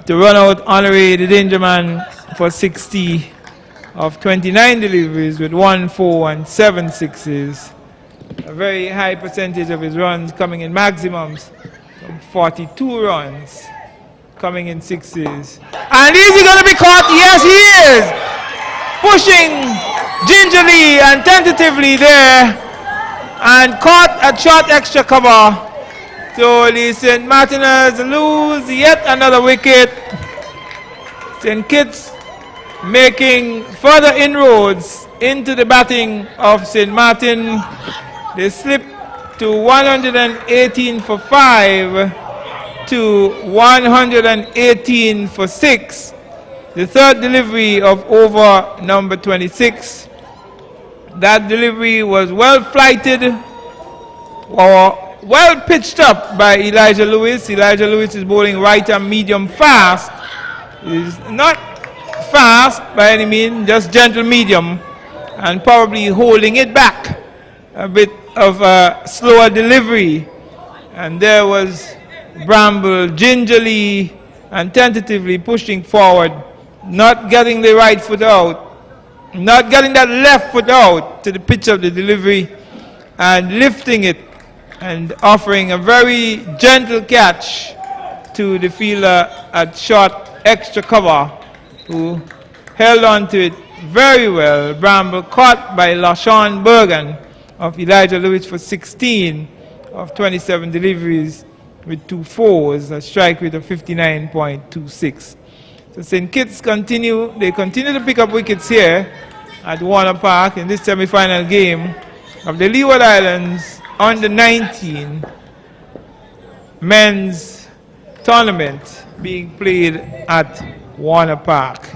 to run out Honoré, the danger man, for 60 of 29 deliveries with 1 4 and 7 sixes. A very high percentage of his runs coming in maximums, from 42 runs coming in sixes. And is he going to be caught? Yes, he is! Pushing gingerly and tentatively there, and caught a short extra cover. So the St. Martiners lose yet another wicket. St. Kitts making further inroads into the batting of St. Maarten. They slip to 118 for 5 to 118 for 6. The third delivery of over number 26. That delivery was well flighted or well pitched up by Elijah Lewis. Elijah Lewis is bowling right and medium fast. He's not fast by any means, just gentle medium, and probably holding it back. A bit of a slower delivery. And there was Bramble gingerly and tentatively pushing forward, not getting the right foot out, not getting that left foot out to the pitch of the delivery, and lifting it and offering a very gentle catch to the fielder at short extra cover, who held on to it very well. Bramble caught by LaShawn Bergen of Elijah Lewis for 16 of 27 deliveries with 2 fours, a strike rate of 59.26. So St. Kitts continue to pick up wickets here at Warner Park in this semi-final game of the Leeward Islands under 19 men's tournament being played at Warner Park.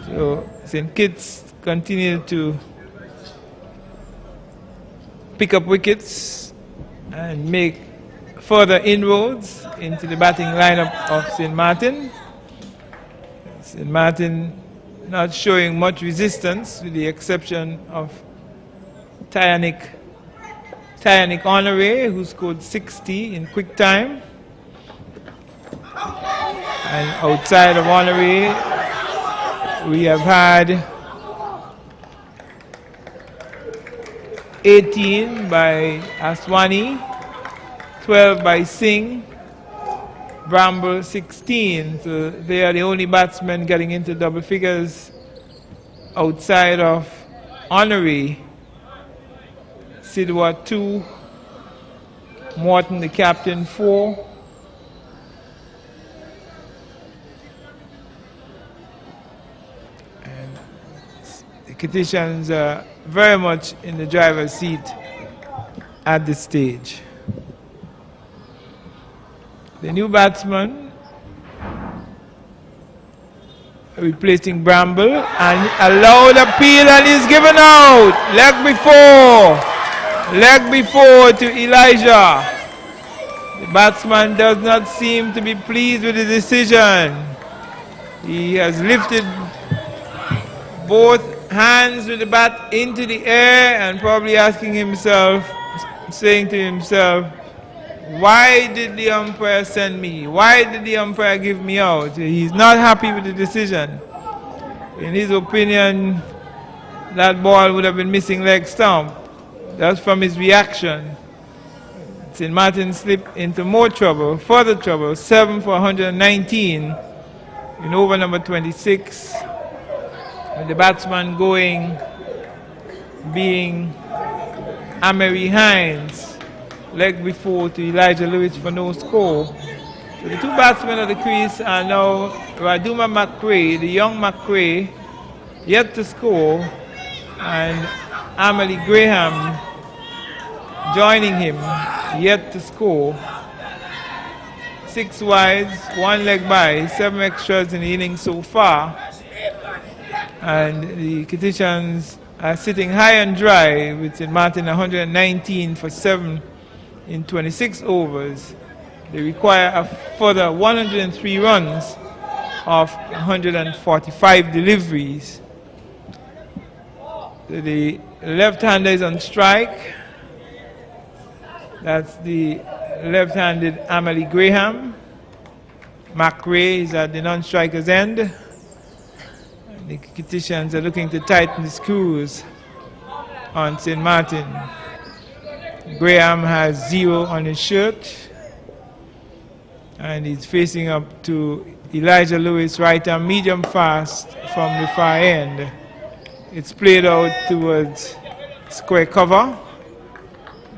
So St. Kitts continue to pick up wickets and make further inroads into the batting lineup of St. Martin. St. Martin not showing much resistance with the exception of Tyanic Honore, who scored 60 in quick time. And outside of Honore, we have had 18 by Aswani, 12 by Singh, Bramble 16. So they are the only batsmen getting into double figures outside of Honoré. Sidwa 2, Maarten the captain 4. And the Kittitians are very much in the driver's seat at this stage. The new batsman replacing Bramble, and a loud appeal, and he's given out. Leg before to Elijah. The batsman does not seem to be pleased with the decision. He has lifted both hands with the bat into the air and probably asking himself, saying to himself, why did the umpire send me? Why did the umpire give me out? He's not happy with the decision. In his opinion, that ball would have been missing leg stump. That's from his reaction. St. Martin slipped into more trouble, further trouble, 7 for 119 in over number 26. And the batsman being Amery Hines. Leg before to Elijah Lewis for no score. So the two batsmen of the crease are now Raduma McRae, the young McRae, yet to score, and Amelie Graham joining him, yet to score. 6 wides, 1 leg by, 7 extras in the innings so far. And the Kittitians are sitting high and dry with St. Martin 119 for 7 in 26 overs. They require a further 103 runs of 145 deliveries. So the left-hander is on strike. That's the left-handed Amelie Graham. McRae is at the non-striker's end. The Kittitians are looking to tighten the screws on St. Martin. Graham has 0 on his shirt, and he's facing up to Elijah Lewis, right arm medium fast from the far end. It's played out towards square cover,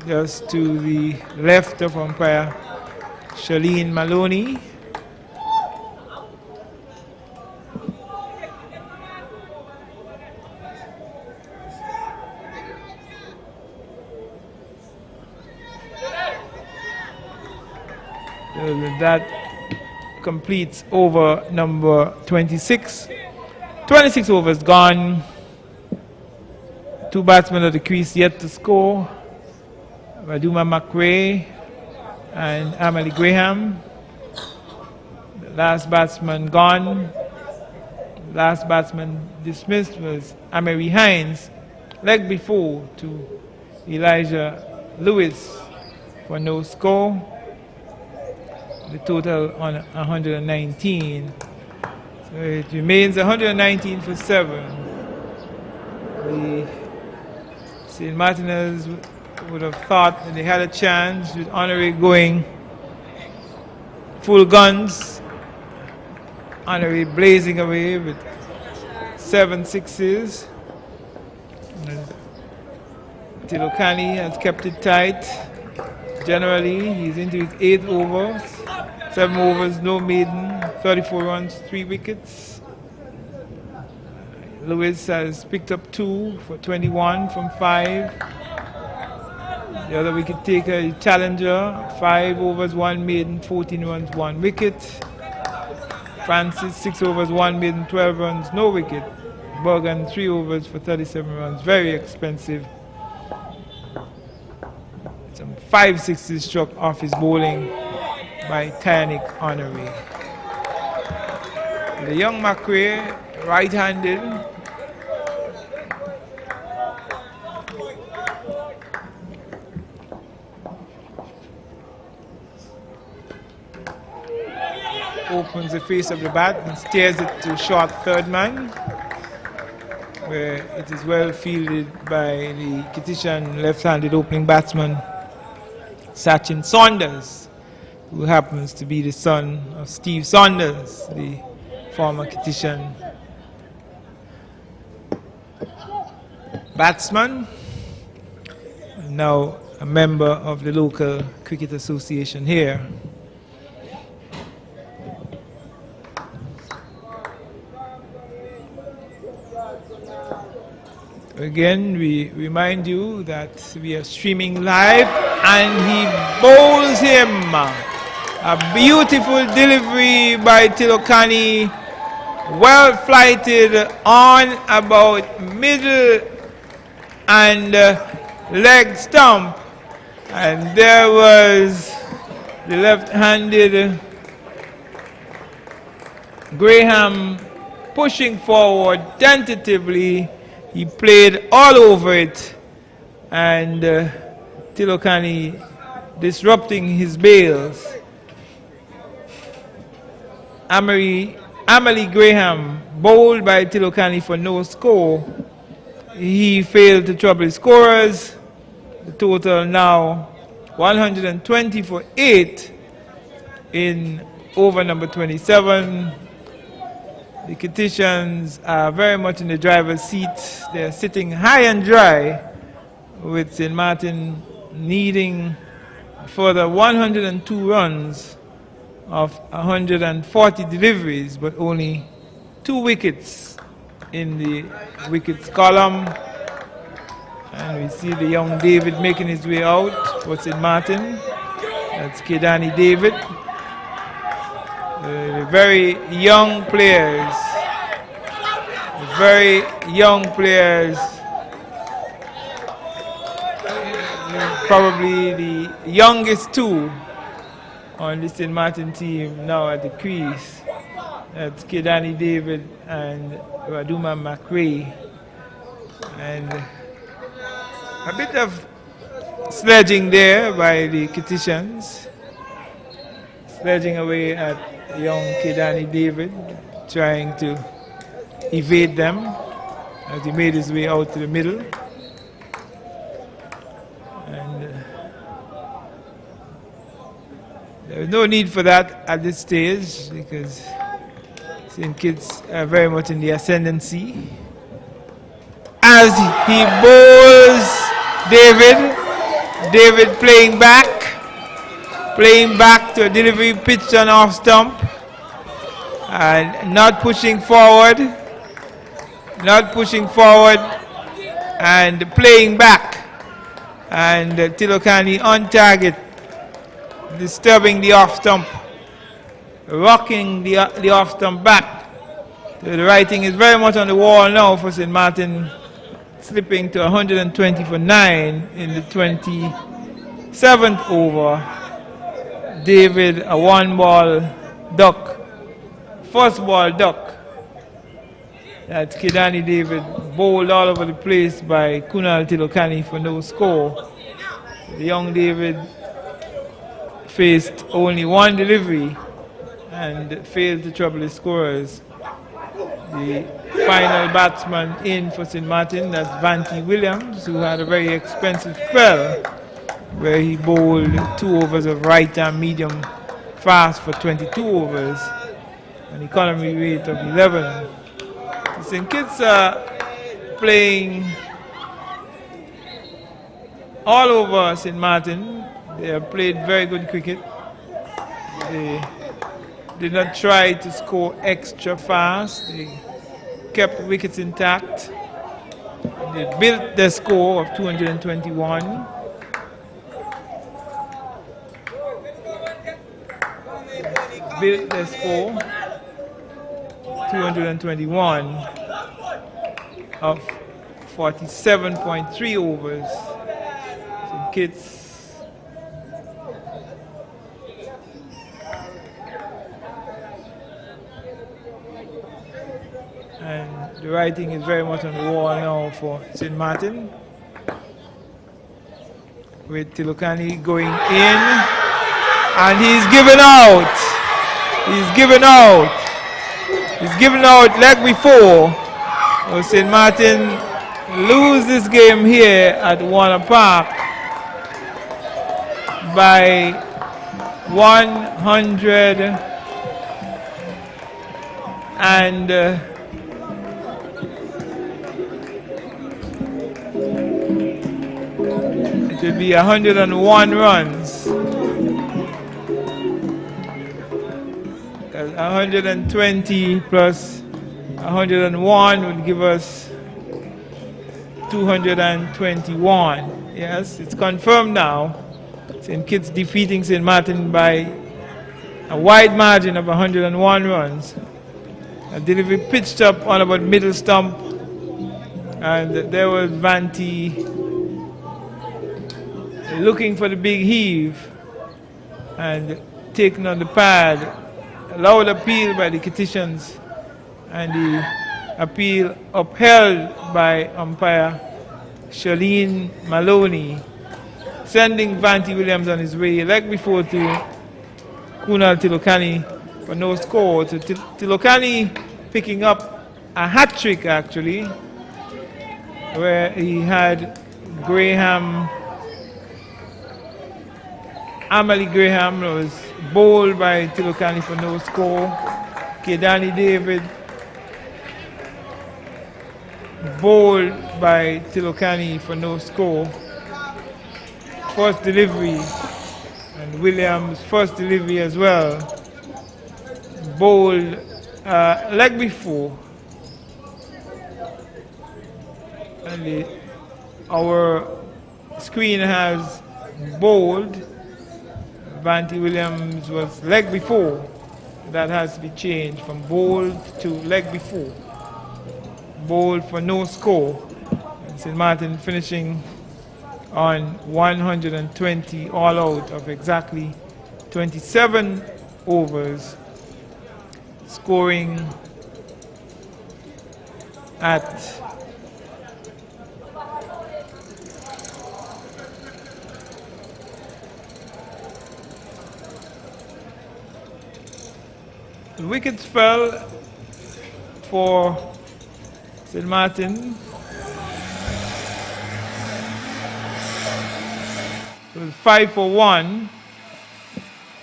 just to the left of umpire Charlene Maloney. That completes over number 26. 26 overs gone. 2 batsmen of the crease yet to score. Raduma McRae and Amelie Graham. The last batsman gone. The last batsman dismissed was Amery Hines. Leg before to Elijah Lewis for no score. The total on 119. So it remains 119 for 7. The St. Martiners would have thought that they had a chance with Honoré going full guns. Honoré blazing away with 7 sixes. Tilokani has kept it tight. Generally, he's into his 8th over. 7 overs, no maiden, 34 runs, 3 wickets. Lewis has picked up 2 for 21 from 5. The other wicket taker is Challenger, 5 overs, 1 maiden, 14 runs, 1 wicket. Francis, 6 overs, 1 maiden, 12 runs, no wicket. Bergen, 3 overs for 37 runs, very expensive. Some 5 sixes struck off his bowling by Tyanick Honoré. The young McRae, right-handed, opens the face of the bat and steers it to short third man, where it is well fielded by the Kittishan left-handed opening batsman Sachin Saunders, who happens to be the son of Steve Saunders, the former Kittishan batsman, and now a member of the local cricket association here. Again, we remind you that we are streaming live, and he bowls him. A beautiful delivery by Tilokani, well flighted on about middle and leg stump, and there was the left-handed Graham pushing forward tentatively. He played all over it, and Tilokani disrupting his bails. Amalie Graham bowled by Tilokani for no score. He failed to trouble his scorers. The total now 120 for 8 in over number 27. The Kittitians are very much in the driver's seat. They're sitting high and dry, with St. Maarten needing further 102 runs of 140 deliveries, but only 2 wickets in the wickets column. And we see the young David making his way out for St. Maarten. That's Kedani David. The very young players, probably the youngest 2 on the St. Maarten team now at the crease. That's Kedani David and Raduma McRae. And a bit of sledging there by the Kittitians, sledging away at young Kedani David, trying to evade them as he made his way out to the middle. And there was no need for that at this stage, because St. Kitts are very much in the ascendancy. As he bowls David playing back to a delivery pitch and off stump, and not pushing forward, and playing back, and Tilokani on target, disturbing the off stump, rocking the off stump back. So the writing is very much on the wall now for St. Maarten, slipping to 120 for 9 in the 27th over. David, a 1-ball duck, first ball duck. That's Kedani David, bowled all over the place by Kunal Tilokani for no score. The young David faced only 1 delivery and failed to trouble his scorers. The final batsman in for St. Maarten, that's Vanty Williams, who had a very expensive spell where he bowled 2 overs of right and medium fast for 22 overs, an economy rate of 11. The St. Kitts are playing all over St. Maarten. They have played very good cricket. They did not try to score extra fast. They kept wickets intact. They built their score of 221. Built their score 221 of 47.3 overs. St. Kitts and the writing is very much on the wall now for St. Maarten, with Tilokani going in, and he's given out. He's given out. He's given out leg before. So St. Maarten lose this game here at Warner Park by 100 and it will be 101 runs. 120 plus 101 would give us 221. Yes, it's confirmed now. St. Kitts defeating St. Maarten by a wide margin of 101 runs. A delivery pitched up on about middle stump, and there was Vanti looking for the big heave and taking on the pad. A loud appeal by the Kittitians, and the appeal upheld by umpire Charlene Maloney, sending Vanti Williams on his way leg before to Kunal Tilokani for no score. So Tilokani picking up a hat trick actually, where he had Amalie Graham was bowled by Tilokani for no score. Kedani David bowled by Tilokani for no score. First delivery, and Williams' first delivery as well, bowled leg before. And our screen has bowled. Vanti Williams was leg before. That has to be changed from bowled to leg before. Bowled for no score. And St. Maarten finishing on 120 all out of exactly 27 overs, scoring at the wickets fell for St. Maarten. It was 5 for 1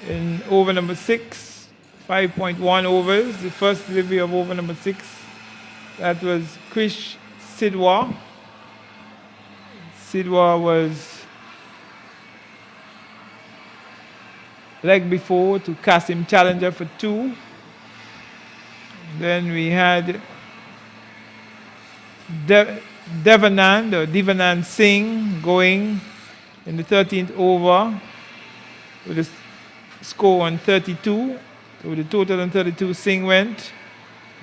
in over number 6, 5.1 overs. The first delivery of over number 6, that was Krish Sidwa. Sidwa was leg before to Kasim Challenger for 2. Then we had Devanand Singh going in the 13th over with a score on 32. So with the total on 32, Singh went.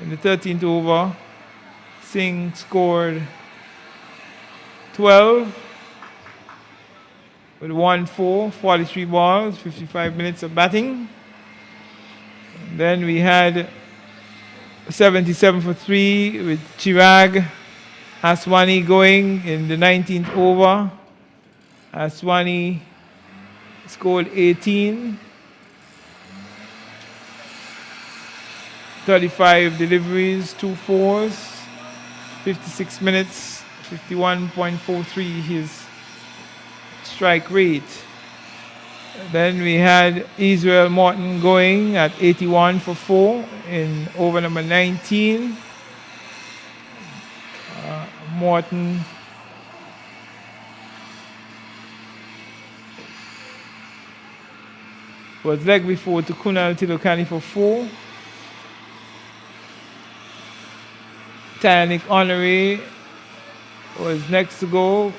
In the 13th over, Singh scored 12 with 1-4, 43 balls, 55 minutes of batting. And then we had 77 for 3 with Chirag Aswani going in the 19th over. Aswani scored 18. 35 deliveries, 2 fours, 56 minutes, 51.43 his strike rate. Then we had Israel Maarten going at 81 for 4 in over number 19. Maarten was leg before to Kunal Tilokani for 4. Tanik Honore was next to go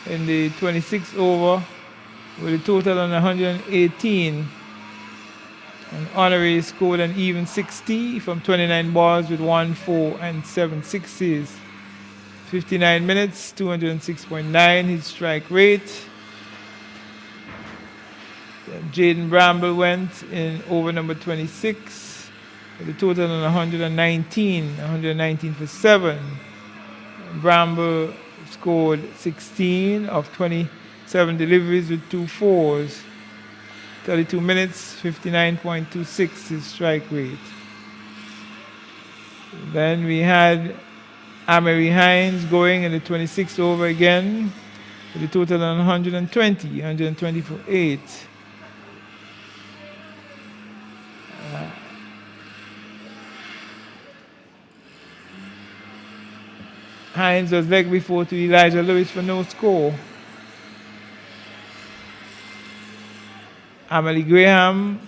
in the 26th over with a total on 118. And Honore scored an even 60 from 29 balls with 1, 4, and 7 sixes. 59 minutes, 206.9 his strike rate. Jaden Bramble went in over number 26 with a total on 119 for 7. Bramble scored 16 of 27 deliveries with 2 fours. 32 minutes, 59.26 his strike rate. Then we had Amory Hines going in the 26th over again with a total on 120 for 8. Hines was leg before to Elijah Lewis for no score. Amelie Graham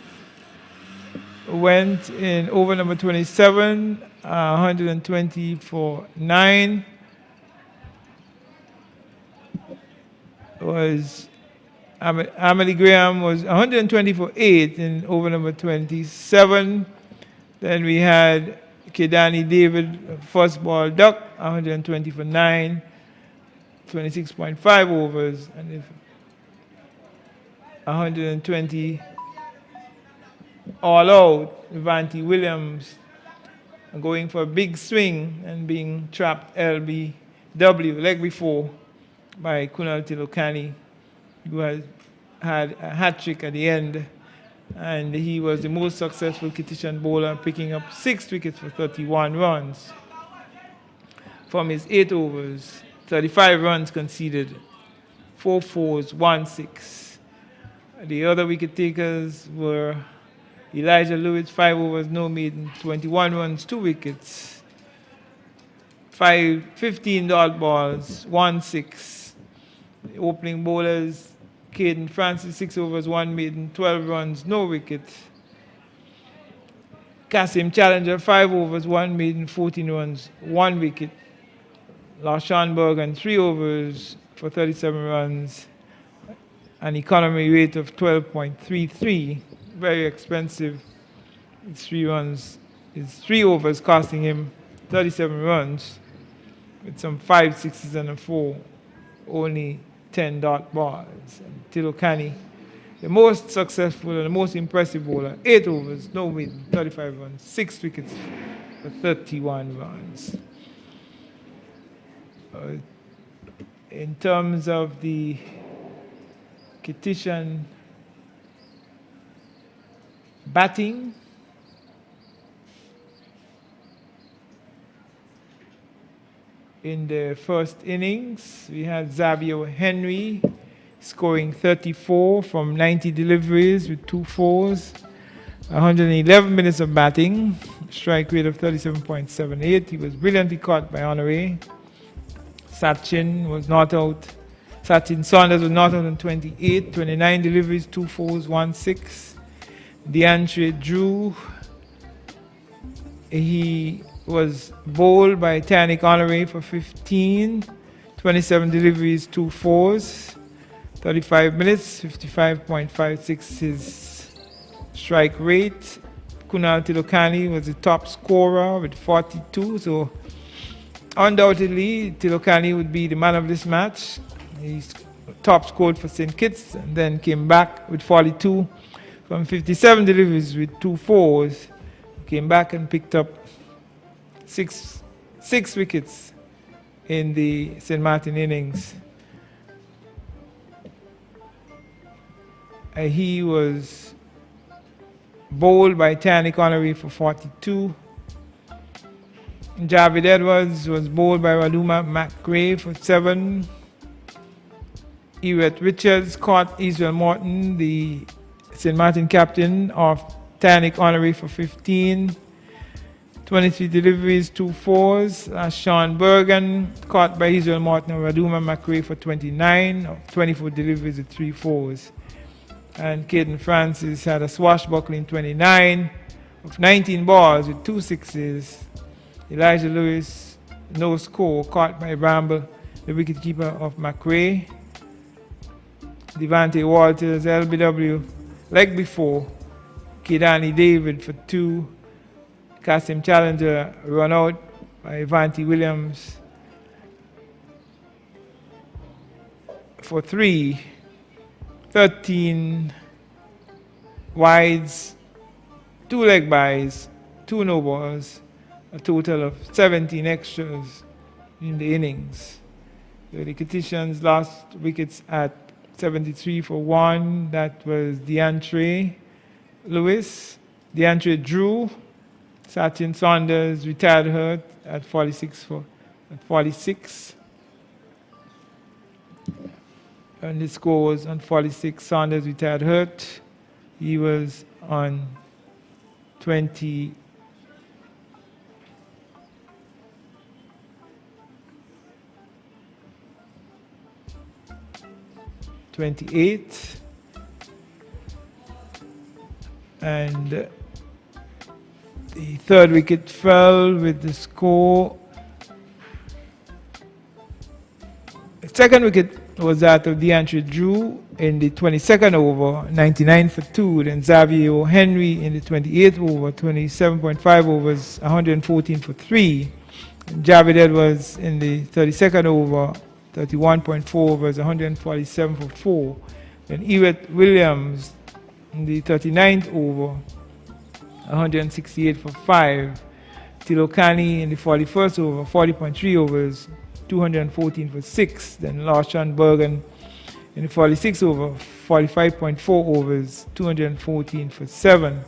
went in over number 27, 120 for 9. Amelie Graham was 120 for 8 in over number 27. Then we had Kedani David, first ball duck, 120 for 9, 26.5 overs, and if 120 all out. Vanti Williams going for a big swing and being trapped LBW, leg before, by Kunal Tilokani, who had a hat trick at the end. And he was the most successful Kittitian bowler, picking up 6 wickets for 31 runs. From his 8 overs, 35 runs conceded, 4 fours, 1 6. The other wicket takers were Elijah Lewis, 5 overs, no maiden, 21 runs, 2 wickets, 15 dot balls, 1 6. The opening bowlers, Caden Francis, 6 overs, 1 maiden, 12 runs, no wicket. Kasim Challenger, 5 overs, 1 maiden, 14 runs, 1 wicket. Lars Schanberg, 3 overs for 37 runs. An economy rate of 12.33, very expensive. It's 3 overs costing him 37 runs with some 5 sixes and a 4, only 10 dot balls. And Tilokani, the most successful and the most impressive bowler, 8 overs, no win, 35 runs, 6 wickets for 31 runs. In terms of the Kittitian batting, in the first innings, we had Xavier Henry scoring 34 from 90 deliveries with 2 fours, 111 minutes of batting, strike rate of 37.78. He was brilliantly caught by Honore. Sachin was not out. Sachin Saunders was not out on 28, 29 deliveries, 2 fours, 1 6. DeAndre Drew, he was bowled by Tanik Honore for 15, 27 deliveries, 2 fours, 35 minutes, 55.56 his strike rate. Kunal Tilokani was the top scorer with 42, so undoubtedly Tilokani would be the man of this match. He's top scored for St. Kitts and then came back with 42 from 57 deliveries with 2 fours. Came back and picked up 6 wickets in the St. Maarten innings. He was bowled by Tanik Honore for 42. Javid Edwards was bowled by Raduma McGray for 7. Ewart Richards caught Israel Morton, the St. Martin captain, of Titanic Honorary for 15. 23 deliveries, 2 fours. Sean Bergen caught by Israel Morton and Raduma McRae for 29, of 24 deliveries with 3 fours. And Caden Francis had a swashbuckling 29 of 19 balls with 2 sixes. Elijah Lewis, no score, caught by Bramble, the wicketkeeper of McRae. Devante Walters, LBW, like before. Kidani David for 2. Kasim Challenger run out by Vanti Williams for 3. 13 wides, 2 leg byes, 2 no balls, a total of 17 extras in the innings. So the Kittians lost wickets at 73 for 1. That was DeAndre Lewis, DeAndre Drew, Sachin Saunders retired hurt at 46 at 46. And the score was on 46. Saunders retired hurt. He was on 28. And the third wicket fell with the score. The second wicket was that of DeAndre Drew in the 22nd over, 99 for 2. Then Xavier Henry in the 28th over, 27.5 overs, 114 for 3. And Javid Edwards in the 32nd over, 31.4 overs, 147 for 4. Then Ewart Williams in the 39th over, 168 for 5. Tilokani in the 41st over, 40.3 overs, 214 for 6. Then Lawson Bergen in the 46th over, 45.4 overs, 214 for 7.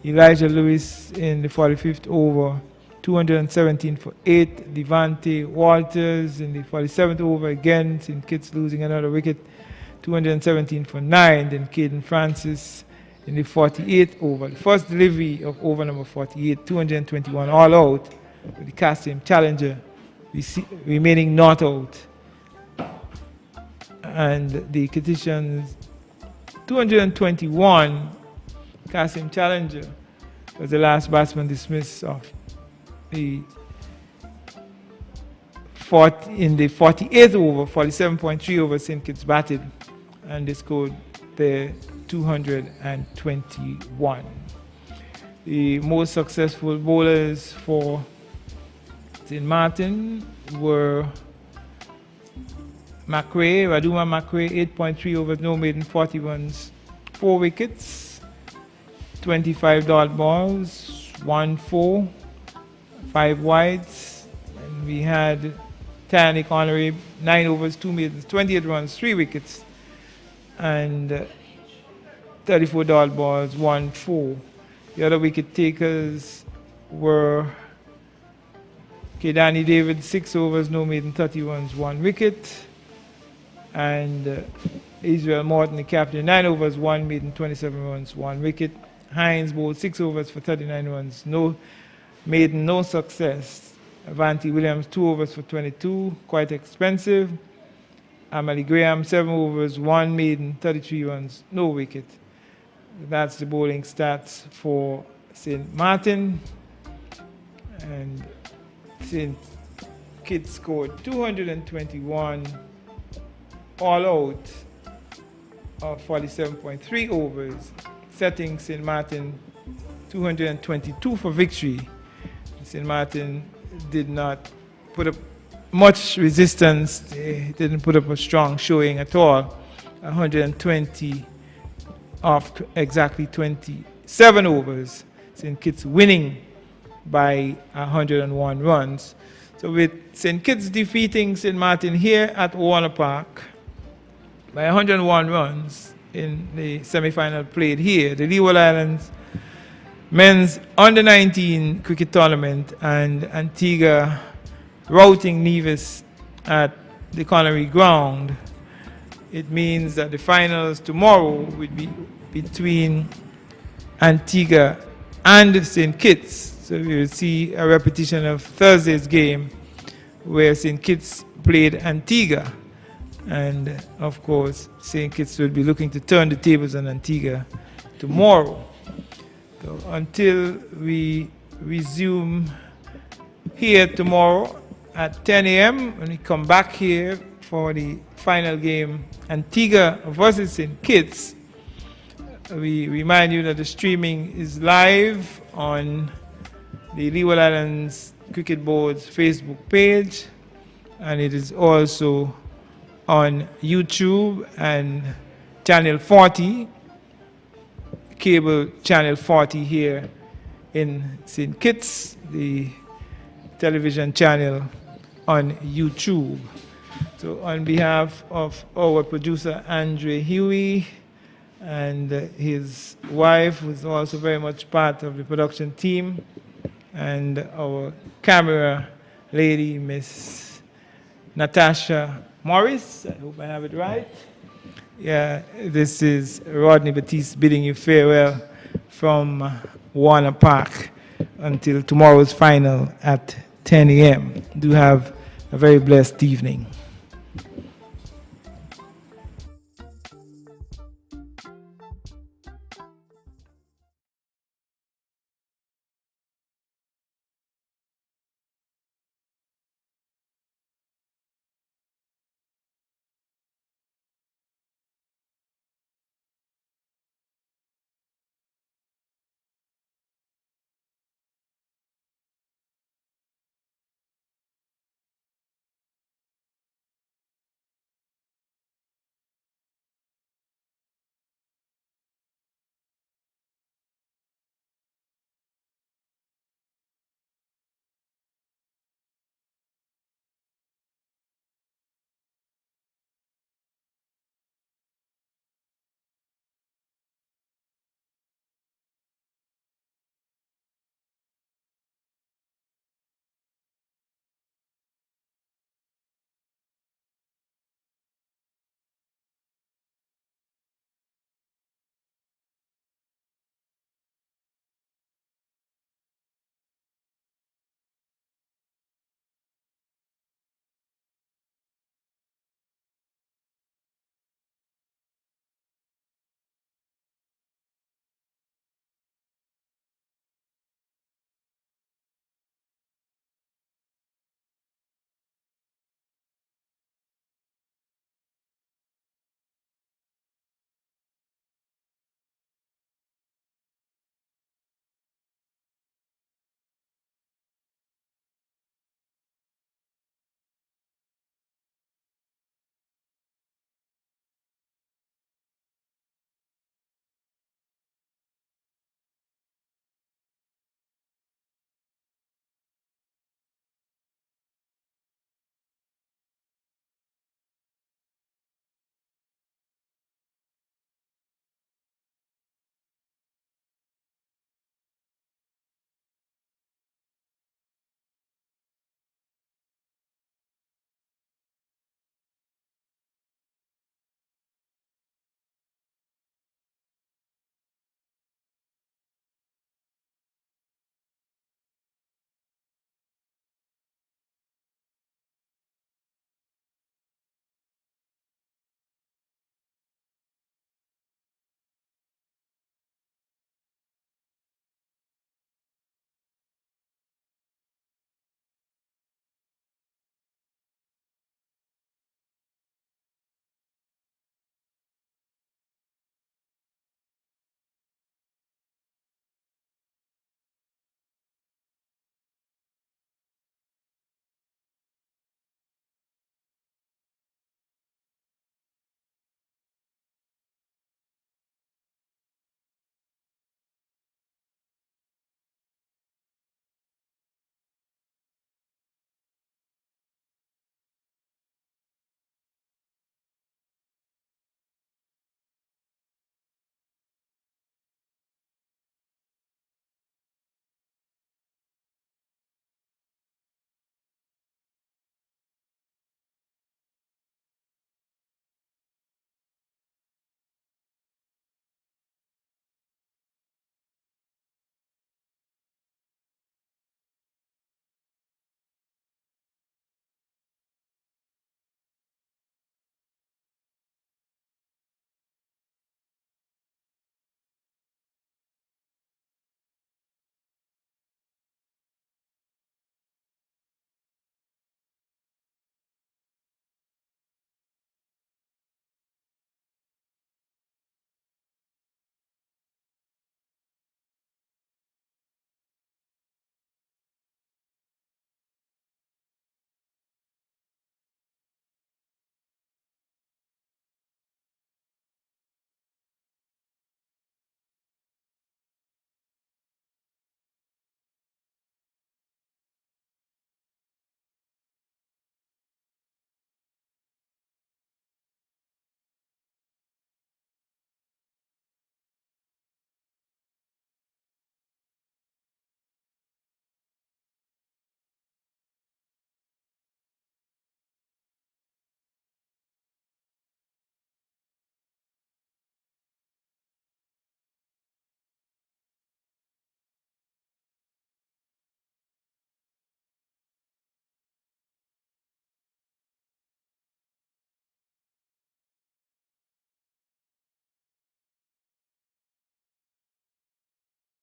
Elijah Lewis in the 45th over, 217 for 8. Devante Walters in the 47th over, again, St. Kitts losing another wicket, 217 for 9. Then Caden Francis in the 48th over, the first delivery of over number 48, 221 all out, with the Kasim Challenger remaining not out. And the Kittians 221, Kasim Challenger was the last batsman dismissed of the in the 48th over, 47.3 over St. Kitts batted, and they scored the 221. The most successful bowlers for St. Martin were Raduma McRae, 8.3 overs, no maiden, 40 runs, 4 wickets, 25 dot balls, 1 4, 5 wides. And we had Titanic Honorary, 9 overs, 2 maidens, 28 runs, 3 wickets, and 34 dot balls, 1 4. The other wicket takers were Kedani David, 6 overs, no maiden, 30 runs, 1 wicket. And Israel Morton, the captain, 9 overs, 1 maiden, 27 runs, 1 wicket. Hines bowled 6 overs for 39 runs, no maiden, no success. Avanti Williams, 2 overs for 22, quite expensive. Amalie Graham, 7 overs, 1 maiden, 33 runs, no wicket. That's the bowling stats for St. Martin. And St. Kitts scored 221 all out of 47.3 overs, setting St. Martin 222 for victory. St. Martin did not put up much resistance. They didn't put up a strong showing at all. 120 of exactly 27 overs. St. Kitts winning by 101 runs. So with St. Kitts defeating St. Martin here at Warner Park by 101 runs in the semi-final played here, the Leeward Islands men's under-19 cricket tournament, and Antigua routing Nevis at the Connery ground, it means that the finals tomorrow would be between Antigua and St. Kitts. So we will see a repetition of Thursday's game where St. Kitts played Antigua. And of course, St. Kitts will be looking to turn the tables on Antigua tomorrow. So until we resume here tomorrow at 10 a.m. when we come back here for the final game, Antigua versus St. Kitts, we remind you that the streaming is live on the Leeward Islands Cricket Board's Facebook page, and it is also on YouTube and Channel 40, cable Channel 40 here in St. Kitts, the television channel on YouTube. So on behalf of our producer Andre Huey and his wife, who's also very much part of the production team, and our camera lady, Miss Natasha Morris, I hope I have it right. Yeah, this is Rodney Batiste bidding you farewell from Warner Park until tomorrow's final at 10 a.m. Do have a very blessed evening.